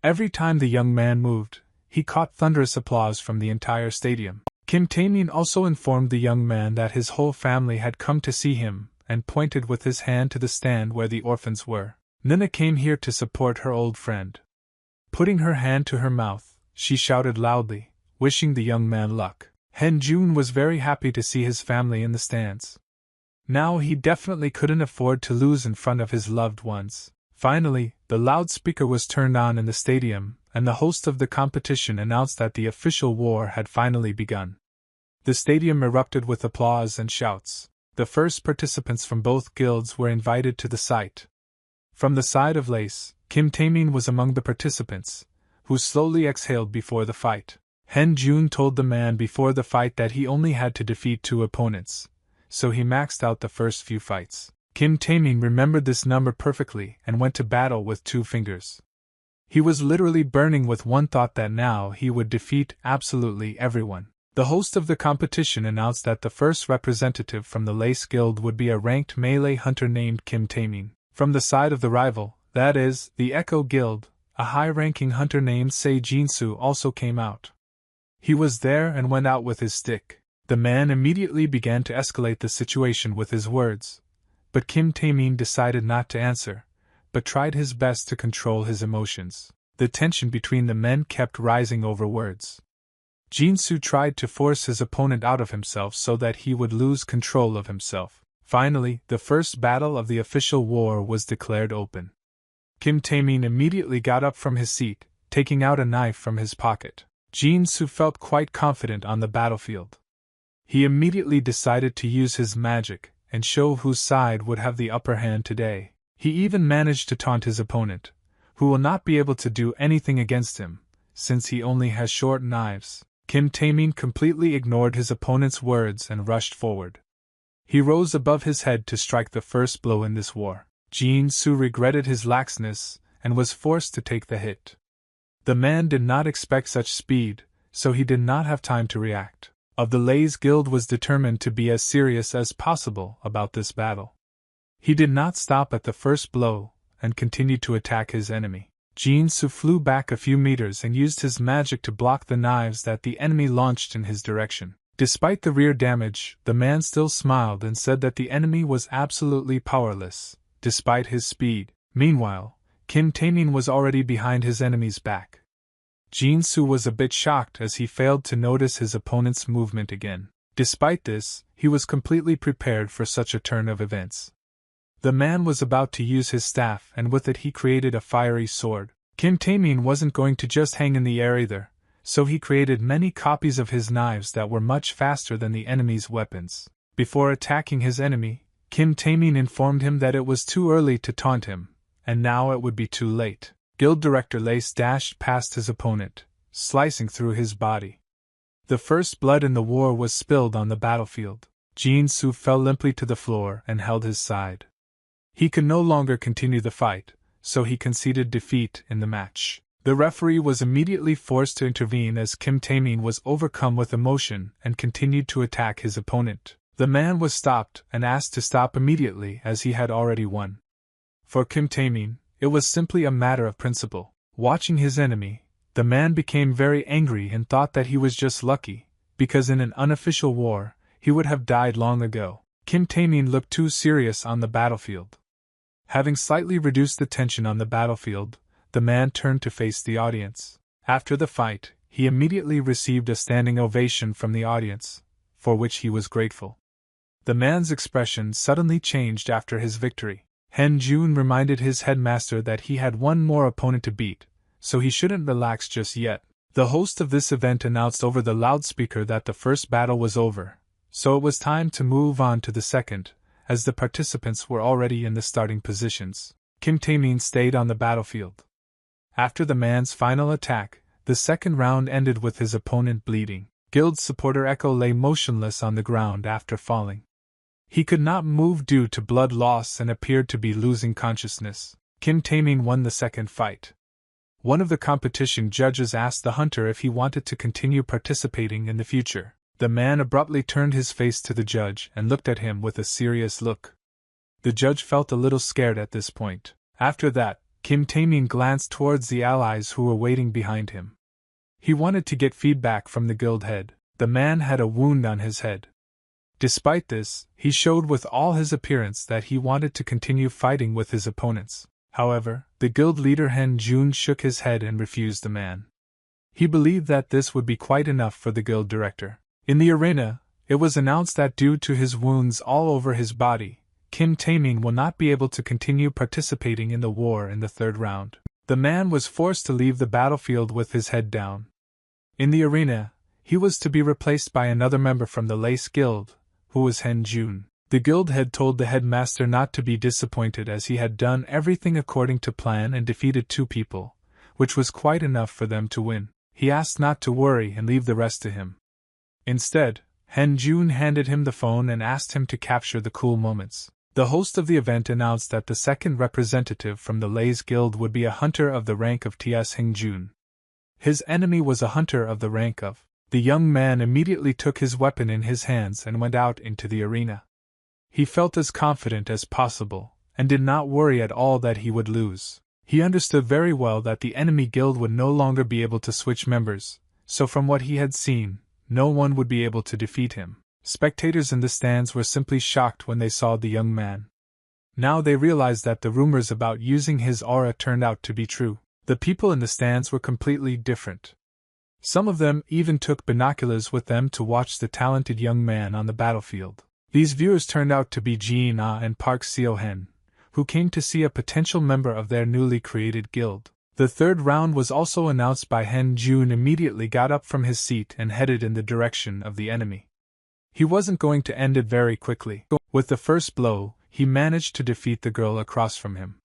Every time the young man moved, he caught thunderous applause from the entire stadium. Kim Taemin also informed the young man that his whole family had come to see him, and pointed with his hand to the stand where the orphans were. Nina came here to support her old friend. Putting her hand to her mouth, she shouted loudly, wishing the young man luck. Hen Jun was very happy to see his family in the stands. Now he definitely couldn't afford to lose in front of his loved ones. Finally, the loudspeaker was turned on in the stadium, and the host of the competition announced that the official war had finally begun. The stadium erupted with applause and shouts. The first participants from both guilds were invited to the site. From the side of Lace, Kim Taemin was among the participants, who slowly exhaled before the fight. Hen Jun told the man before the fight that he only had to defeat 2 opponents, so he maxed out the first few fights. Kim Taemin remembered this number perfectly and went to battle with 2 fingers. He was literally burning with one thought that now he would defeat absolutely everyone. The host of the competition announced that the first representative from the Lace Guild would be a ranked melee hunter named Kim Taemin. From the side of the rival, that is, the Echo Guild, a high-ranking hunter named Se Jinsu also came out. He was there and went out with his stick. The man immediately began to escalate the situation with his words, but Kim Taemin decided not to answer, but tried his best to control his emotions. The tension between the men kept rising over words. Jinsu tried to force his opponent out of himself so that he would lose control of himself. Finally, the first battle of the official war was declared open. Kim Tae-min immediately got up from his seat, taking out a knife from his pocket. Jin-soo felt quite confident on the battlefield. He immediately decided to use his magic and show whose side would have the upper hand today. He even managed to taunt his opponent, who will not be able to do anything against him, since he only has short knives. Kim Tae-min completely ignored his opponent's words and rushed forward. He rose above his head to strike the first blow in this war. Jin-soo regretted his laxness and was forced to take the hit. The man did not expect such speed, so he did not have time to react. Of the Lay's Guild was determined to be as serious as possible about this battle. He did not stop at the first blow and continued to attack his enemy. Jin-soo flew back a few meters and used his magic to block the knives that the enemy launched in his direction. Despite the rear damage, the man still smiled and said that the enemy was absolutely powerless, despite his speed. Meanwhile, Kim Tae-min was already behind his enemy's back. Jin-soo was a bit shocked as he failed to notice his opponent's movement again. Despite this, he was completely prepared for such a turn of events. The man was about to use his staff, and with it he created a fiery sword. Kim Tae-min wasn't going to just hang in the air either, so he created many copies of his knives that were much faster than the enemy's weapons. Before attacking his enemy, Kim Tae-min informed him that it was too early to taunt him, and now it would be too late. Guild Director Lace dashed past his opponent, slicing through his body. The first blood in the war was spilled on the battlefield. Jin-soo fell limply to the floor and held his side. He could no longer continue the fight, so he conceded defeat in the match. The referee was immediately forced to intervene as Kim Tae-min was overcome with emotion and continued to attack his opponent. The man was stopped and asked to stop immediately as he had already won. For Kim Tae-min, it was simply a matter of principle. Watching his enemy, the man became very angry and thought that he was just lucky, because in an unofficial war, he would have died long ago. Kim Tae-min looked too serious on the battlefield. Having slightly reduced the tension on the battlefield, the man turned to face the audience. After the fight, he immediately received a standing ovation from the audience, for which he was grateful. The man's expression suddenly changed after his victory. Han-jun reminded his headmaster that he had one more opponent to beat, so he shouldn't relax just yet. The host of this event announced over the loudspeaker that the first battle was over, so it was time to move on to the second, as the participants were already in the starting positions. Kim Tae-min stayed on the battlefield. After the man's final attack, the second round ended with his opponent bleeding. Guild supporter Echo lay motionless on the ground after falling. He could not move due to blood loss and appeared to be losing consciousness. Kim Tae-min won the second fight. One of the competition judges asked the hunter if he wanted to continue participating in the future. The man abruptly turned his face to the judge and looked at him with a serious look. The judge felt a little scared at this point. After that, Kim Tae-min glanced towards the allies who were waiting behind him. He wanted to get feedback from the guild head. The man had a wound on his head. Despite this, he showed with all his appearance that he wanted to continue fighting with his opponents. However, the guild leader Han-jun shook his head and refused the man. He believed that this would be quite enough for the guild director. In the arena, it was announced that due to his wounds all over his body, Kim Tae-min will not be able to continue participating in the war in the third round. The man was forced to leave the battlefield with his head down. In the arena, he was to be replaced by another member from the Lace Guild, who was Han-jun. The guild head told the headmaster not to be disappointed as he had done everything according to plan and defeated 2 people, which was quite enough for them to win. He asked not to worry and leave the rest to him. Instead, Han-jun handed him the phone and asked him to capture the cool moments. The host of the event announced that the second representative from the Lace Guild would be a hunter of the rank of T.S. Han-jun. His enemy was a hunter of the rank of. The young man immediately took his weapon in his hands and went out into the arena. He felt as confident as possible, and did not worry at all that he would lose. He understood very well that the enemy guild would no longer be able to switch members, so from what he had seen, no one would be able to defeat him. Spectators in the stands were simply shocked when they saw the young man. Now they realized that the rumors about using his aura turned out to be true. The people in the stands were completely different. Some of them even took binoculars with them to watch the talented young man on the battlefield. These viewers turned out to be Ji Na and Park Seo-hen, who came to see a potential member of their newly created guild. The third round was also announced by Hen Jun. Immediately got up from his seat and headed in the direction of the enemy. He wasn't going to end it very quickly. With the first blow, he managed to defeat the girl across from him.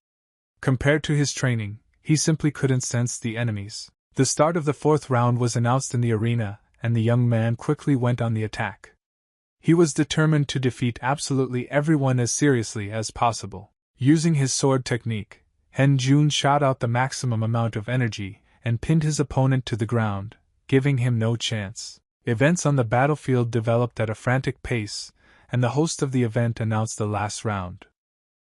Compared to his training, he simply couldn't sense the enemies. The start of the fourth round was announced in the arena, and the young man quickly went on the attack. He was determined to defeat absolutely everyone as seriously as possible. Using his sword technique, Hen Jun shot out the maximum amount of energy and pinned his opponent to the ground, giving him no chance. Events on the battlefield developed at a frantic pace, and the host of the event announced the last round.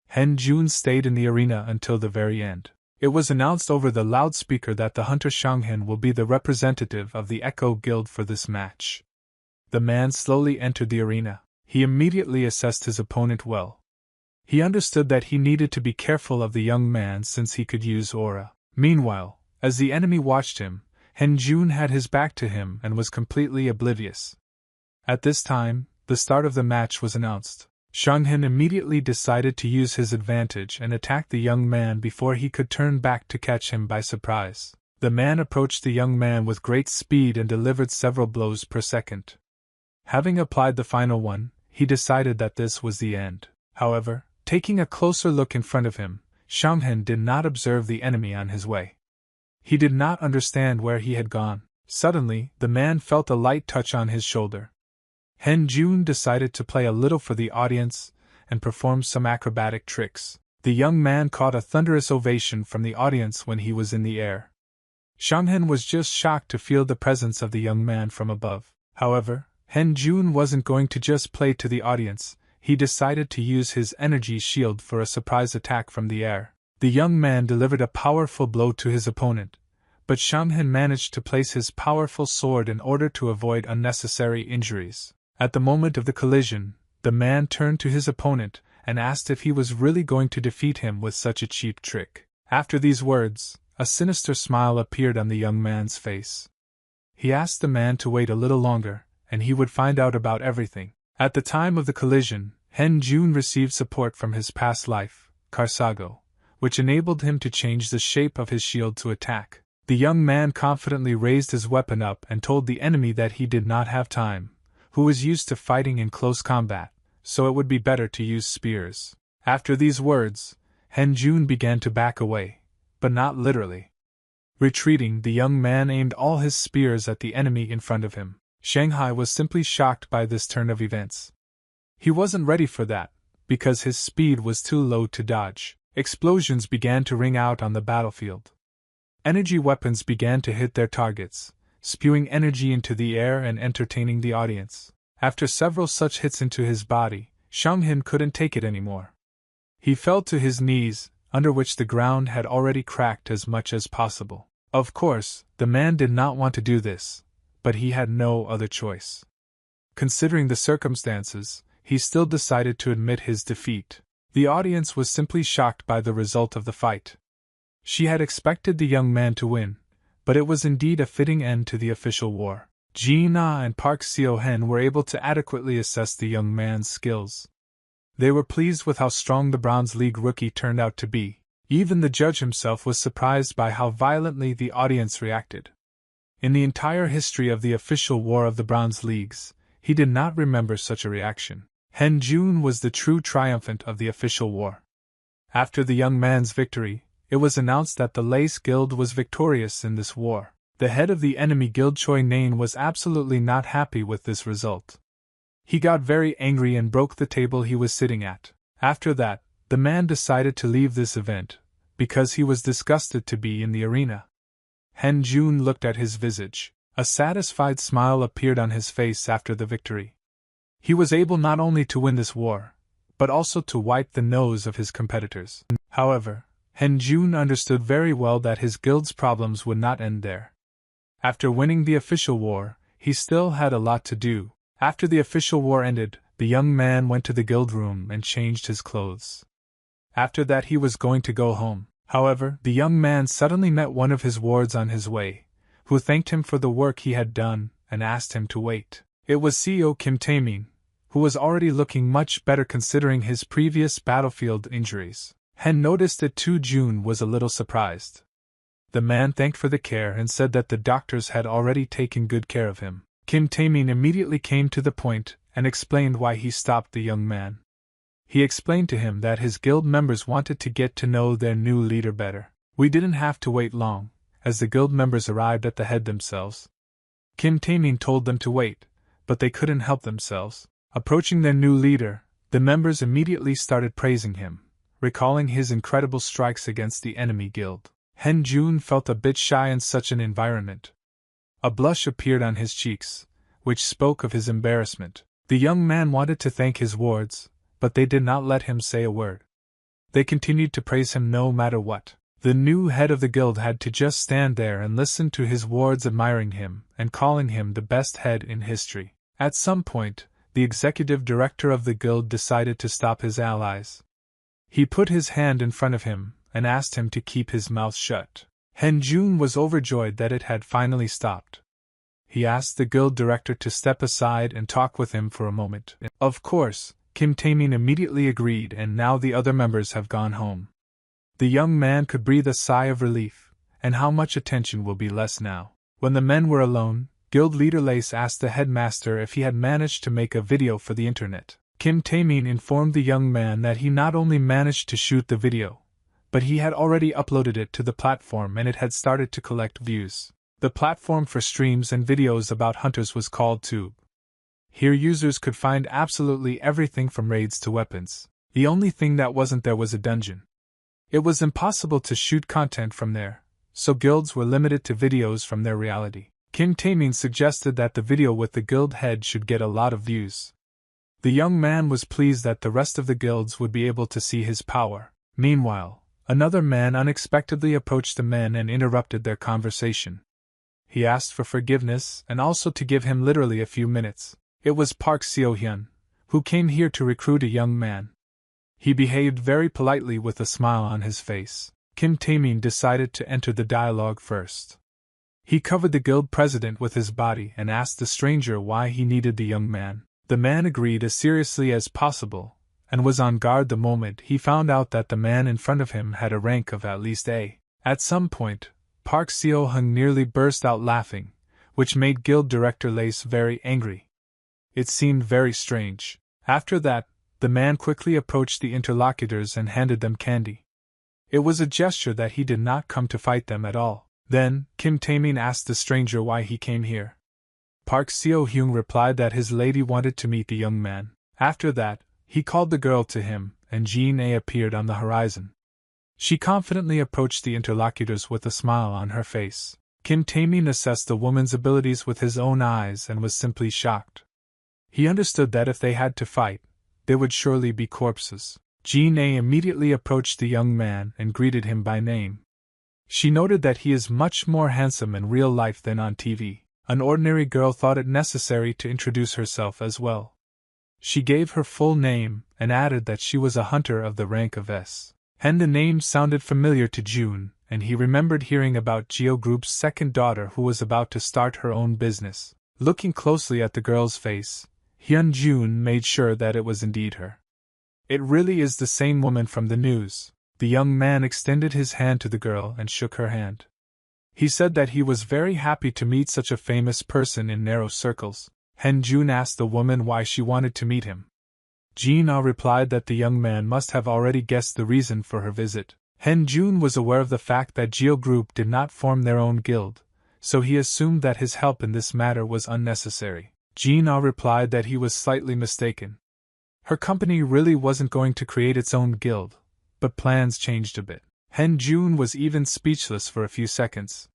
Hen Jun stayed in the arena until the very end. It was announced over the loudspeaker that the hunter Shanghen will be the representative of the Echo Guild for this match. The man slowly entered the arena. He immediately assessed his opponent well. He understood that he needed to be careful of the young man since he could use aura. Meanwhile, as the enemy watched him, Hen Jun had his back to him and was completely oblivious. At this time, the start of the match was announced. Shanghen immediately decided to use his advantage and attack the young man before he could turn back to catch him by surprise. The man approached the young man with great speed and delivered several blows per second. Having applied the final one, he decided that this was the end. However, taking a closer look in front of him, Shanghen did not observe the enemy on his way. He did not understand where he had gone. Suddenly, the man felt a light touch on his shoulder. Hen Jun decided to play a little for the audience and perform some acrobatic tricks. The young man caught a thunderous ovation from the audience when he was in the air. Shanghen was just shocked to feel the presence of the young man from above. However, Hen Jun wasn't going to just play to the audience. He decided to use his energy shield for a surprise attack from the air. The young man delivered a powerful blow to his opponent, but Shanghen managed to place his powerful sword in order to avoid unnecessary injuries. At the moment of the collision, the man turned to his opponent and asked if he was really going to defeat him with such a cheap trick. After these words, a sinister smile appeared on the young man's face. He asked the man to wait a little longer, and he would find out about everything. At the time of the collision, Hen Jun received support from his past life, Karsago, which enabled him to change the shape of his shield to attack. The young man confidently raised his weapon up and told the enemy that he did not have time, who was used to fighting in close combat, so it would be better to use spears. After these words, Hen Jun began to back away, but not literally. Retreating, the young man aimed all his spears at the enemy in front of him. Shanghai was simply shocked by this turn of events. He wasn't ready for that, because his speed was too low to dodge. Explosions began to ring out on the battlefield. Energy weapons began to hit their targets, spewing energy into the air and entertaining the audience. After several such hits into his body, Shanghen couldn't take it anymore. He fell to his knees, under which the ground had already cracked as much as possible. Of course, the man did not want to do this, but he had no other choice. Considering the circumstances, he still decided to admit his defeat. The audience was simply shocked by the result of the fight. She had expected the young man to win, but it was indeed a fitting end to the official war. Ji Na and Park Seo-hen were able to adequately assess the young man's skills. They were pleased with how strong the Bronze League rookie turned out to be. Even the judge himself was surprised by how violently the audience reacted. In the entire history of the official war of the Bronze Leagues, he did not remember such a reaction. Hen Jun was the true triumphant of the official war. After the young man's victory, it was announced that the Lace Guild was victorious in this war. The head of the enemy guild Choi Nain was absolutely not happy with this result. He got very angry and broke the table he was sitting at. After that, the man decided to leave this event, because he was disgusted to be in the arena. Hen Jun looked at his visage. A satisfied smile appeared on his face after the victory. He was able not only to win this war, but also to wipe the nose of his competitors. However, Hen Jun understood very well that his guild's problems would not end there. After winning the official war, he still had a lot to do. After the official war ended, the young man went to the guild room and changed his clothes. After that he was going to go home. However, the young man suddenly met one of his wards on his way, who thanked him for the work he had done and asked him to wait. It was CEO Kim Taemin, who was already looking much better considering his previous battlefield injuries. Hen noticed it too. June was a little surprised. The man thanked for the care and said that the doctors had already taken good care of him. Kim Taemin immediately came to the point and explained why he stopped the young man. He explained to him that his guild members wanted to get to know their new leader better. We didn't have to wait long, as the guild members arrived at the head themselves. Kim Taemin told them to wait, but they couldn't help themselves. Approaching their new leader, the members immediately started praising him, recalling his incredible strikes against the enemy guild. Hen Jun felt a bit shy in such an environment. A blush appeared on his cheeks, which spoke of his embarrassment. The young man wanted to thank his wards, but they did not let him say a word. They continued to praise him no matter what. The new head of the guild had to just stand there and listen to his wards admiring him and calling him the best head in history. At some point, the executive director of the guild decided to stop his allies. He put his hand in front of him and asked him to keep his mouth shut. Hen Jun was overjoyed that it had finally stopped. He asked the guild director to step aside and talk with him for a moment. Of course, Kim Taemin immediately agreed, and now the other members have gone home. The young man could breathe a sigh of relief, and how much attention will be less now. When the men were alone, guild leader Lace asked the headmaster if he had managed to make a video for the internet. Kim Taemin informed the young man that he not only managed to shoot the video, but he had already uploaded it to the platform and it had started to collect views. The platform for streams and videos about hunters was called Tube. Here users could find absolutely everything from raids to weapons. The only thing that wasn't there was a dungeon. It was impossible to shoot content from there, so guilds were limited to videos from their reality. Kim Taemin suggested that the video with the guild head should get a lot of views. The young man was pleased that the rest of the guilds would be able to see his power. Meanwhile, another man unexpectedly approached the men and interrupted their conversation. He asked for forgiveness and also to give him literally a few minutes. It was Park Seo-hyun, who came here to recruit a young man. He behaved very politely with a smile on his face. Kim Taemin decided to enter the dialogue first. He covered the guild president with his body and asked the stranger why he needed the young man. The man agreed as seriously as possible, and was on guard the moment he found out that the man in front of him had a rank of at least A. At some point, Park Seo-hyun nearly burst out laughing, which made guild director Lace very angry. It seemed very strange. After that, the man quickly approached the interlocutors and handed them candy. It was a gesture that he did not come to fight them at all. Then, Kim Taemin asked the stranger why he came here. Park Seo-hyun replied that his lady wanted to meet the young man. After that, he called the girl to him, and Jin-A appeared on the horizon. She confidently approached the interlocutors with a smile on her face. Kim Taemin assessed the woman's abilities with his own eyes and was simply shocked. He understood that if they had to fight, they would surely be corpses. Jin-A immediately approached the young man and greeted him by name. She noted that he is much more handsome in real life than on TV. An ordinary girl thought it necessary to introduce herself as well. She gave her full name and added that she was a hunter of the rank of S. And the name sounded familiar to June, and he remembered hearing about Geo Group's second daughter who was about to start her own business. Looking closely at the girl's face, Hyun Jun made sure that it was indeed her. It really is the same woman from the news. The young man extended his hand to the girl and shook her hand. He said that he was very happy to meet such a famous person in narrow circles. Hen Jun asked the woman why she wanted to meet him. Jin-A replied that the young man must have already guessed the reason for her visit. Hen Jun was aware of the fact that Geo Group did not form their own guild, so he assumed that his help in this matter was unnecessary. Jin-A replied that he was slightly mistaken. Her company really wasn't going to create its own guild, but plans changed a bit. Hen Jun was even speechless for a few seconds.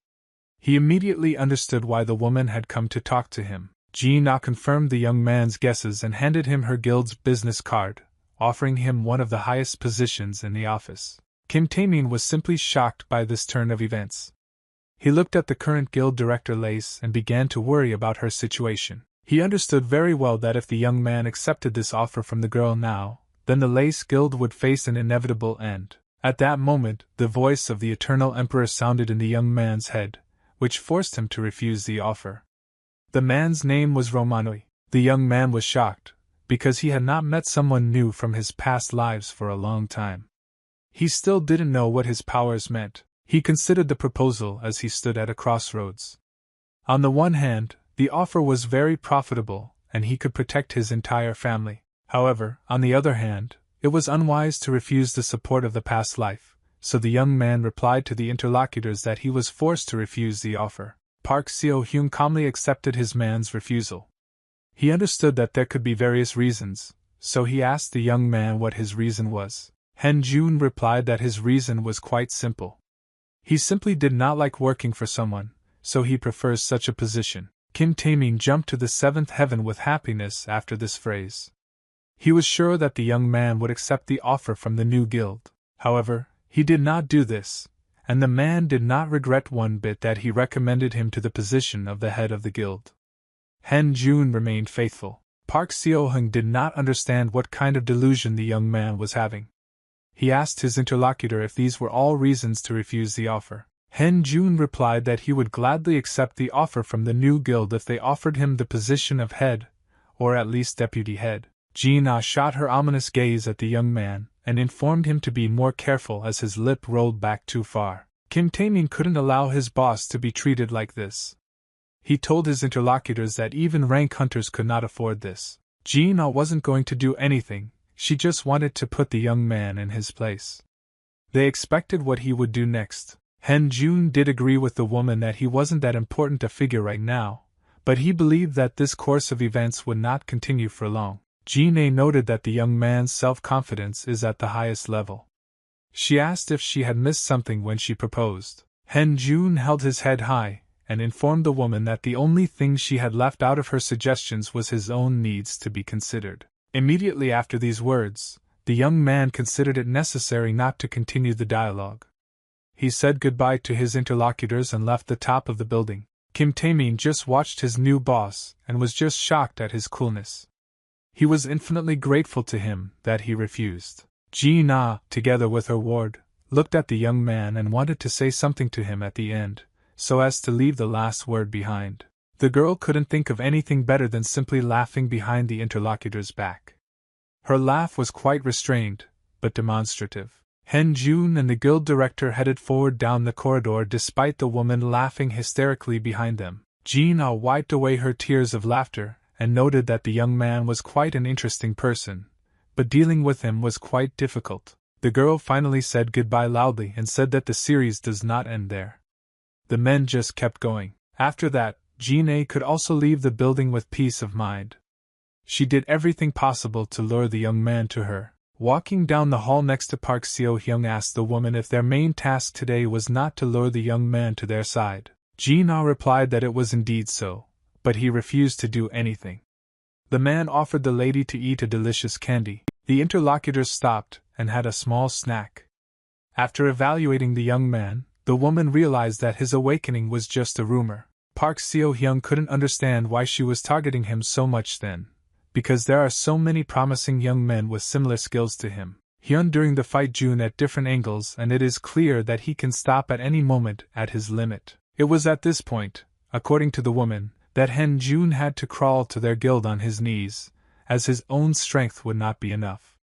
He immediately understood why the woman had come to talk to him. Jin-A confirmed the young man's guesses and handed him her guild's business card, offering him one of the highest positions in the office. Kim Taemin was simply shocked by this turn of events. He looked at the current guild director Lace and began to worry about her situation. He understood very well that if the young man accepted this offer from the girl now, then the Lace Guild would face an inevitable end. At that moment, the voice of the Eternal Emperor sounded in the young man's head, which forced him to refuse the offer. The man's name was Romanoi. The young man was shocked, because he had not met someone new from his past lives for a long time. He still didn't know what his powers meant. He considered the proposal as he stood at a crossroads. On the one hand, the offer was very profitable, and he could protect his entire family. However, on the other hand, it was unwise to refuse the support of the past life, so the young man replied to the interlocutors that he was forced to refuse the offer. Park Seo-hyun calmly accepted his man's refusal. He understood that there could be various reasons, so he asked the young man what his reason was. Han-jun replied that his reason was quite simple. He simply did not like working for someone, so he prefers such a position. Kim Tae-min jumped to the seventh heaven with happiness after this phrase. He was sure that the young man would accept the offer from the new guild. However, he did not do this, and the man did not regret one bit that he recommended him to the position of the head of the guild. Han-jun remained faithful. Park Seo-hyun did not understand what kind of delusion the young man was having. He asked his interlocutor if these were all reasons to refuse the offer. Han-jun replied that he would gladly accept the offer from the new guild if they offered him the position of head, or at least deputy head. Ji-na shot her ominous gaze at the young man, and informed him to be more careful as his lip rolled back too far. Kim Tae-min couldn't allow his boss to be treated like this. He told his interlocutors that even rank hunters could not afford this. Ji-na wasn't going to do anything, she just wanted to put the young man in his place. They expected what he would do next. Han-jun did agree with the woman that he wasn't that important a figure right now, but he believed that this course of events would not continue for long. Ji-na noted that the young man's self-confidence is at the highest level. She asked if she had missed something when she proposed. Han-jun held his head high, and informed the woman that the only thing she had left out of her suggestions was his own needs to be considered. Immediately after these words, the young man considered it necessary not to continue the dialogue. He said goodbye to his interlocutors and left the top of the building. Kim Tae-min just watched his new boss and was just shocked at his coolness. He was infinitely grateful to him that he refused. Ji-na, together with her ward, looked at the young man and wanted to say something to him at the end, so as to leave the last word behind. The girl couldn't think of anything better than simply laughing behind the interlocutor's back. Her laugh was quite restrained, but demonstrative. Han-jun and the guild director headed forward down the corridor despite the woman laughing hysterically behind them. Ji-na wiped away her tears of laughter and noted that the young man was quite an interesting person, but dealing with him was quite difficult. The girl finally said goodbye loudly and said that the series does not end there. The men just kept going. After that, Ji-na could also leave the building with peace of mind. She did everything possible to lure the young man to her. Walking down the hall next to Park Seo-hyun asked the woman if their main task today was not to lure the young man to their side. Ji-na replied that it was indeed so, but he refused to do anything. The man offered the lady to eat a delicious candy. The interlocutors stopped and had a small snack. After evaluating the young man, the woman realized that his awakening was just a rumor. Park Seo-hyun couldn't understand why she was targeting him so much then, because there are so many promising young men with similar skills to him. Hyun during the fight June at different angles, and it is clear that he can stop at any moment at his limit. It was at this point, according to the woman, that Han-jun had to crawl to their guild on his knees, as his own strength would not be enough.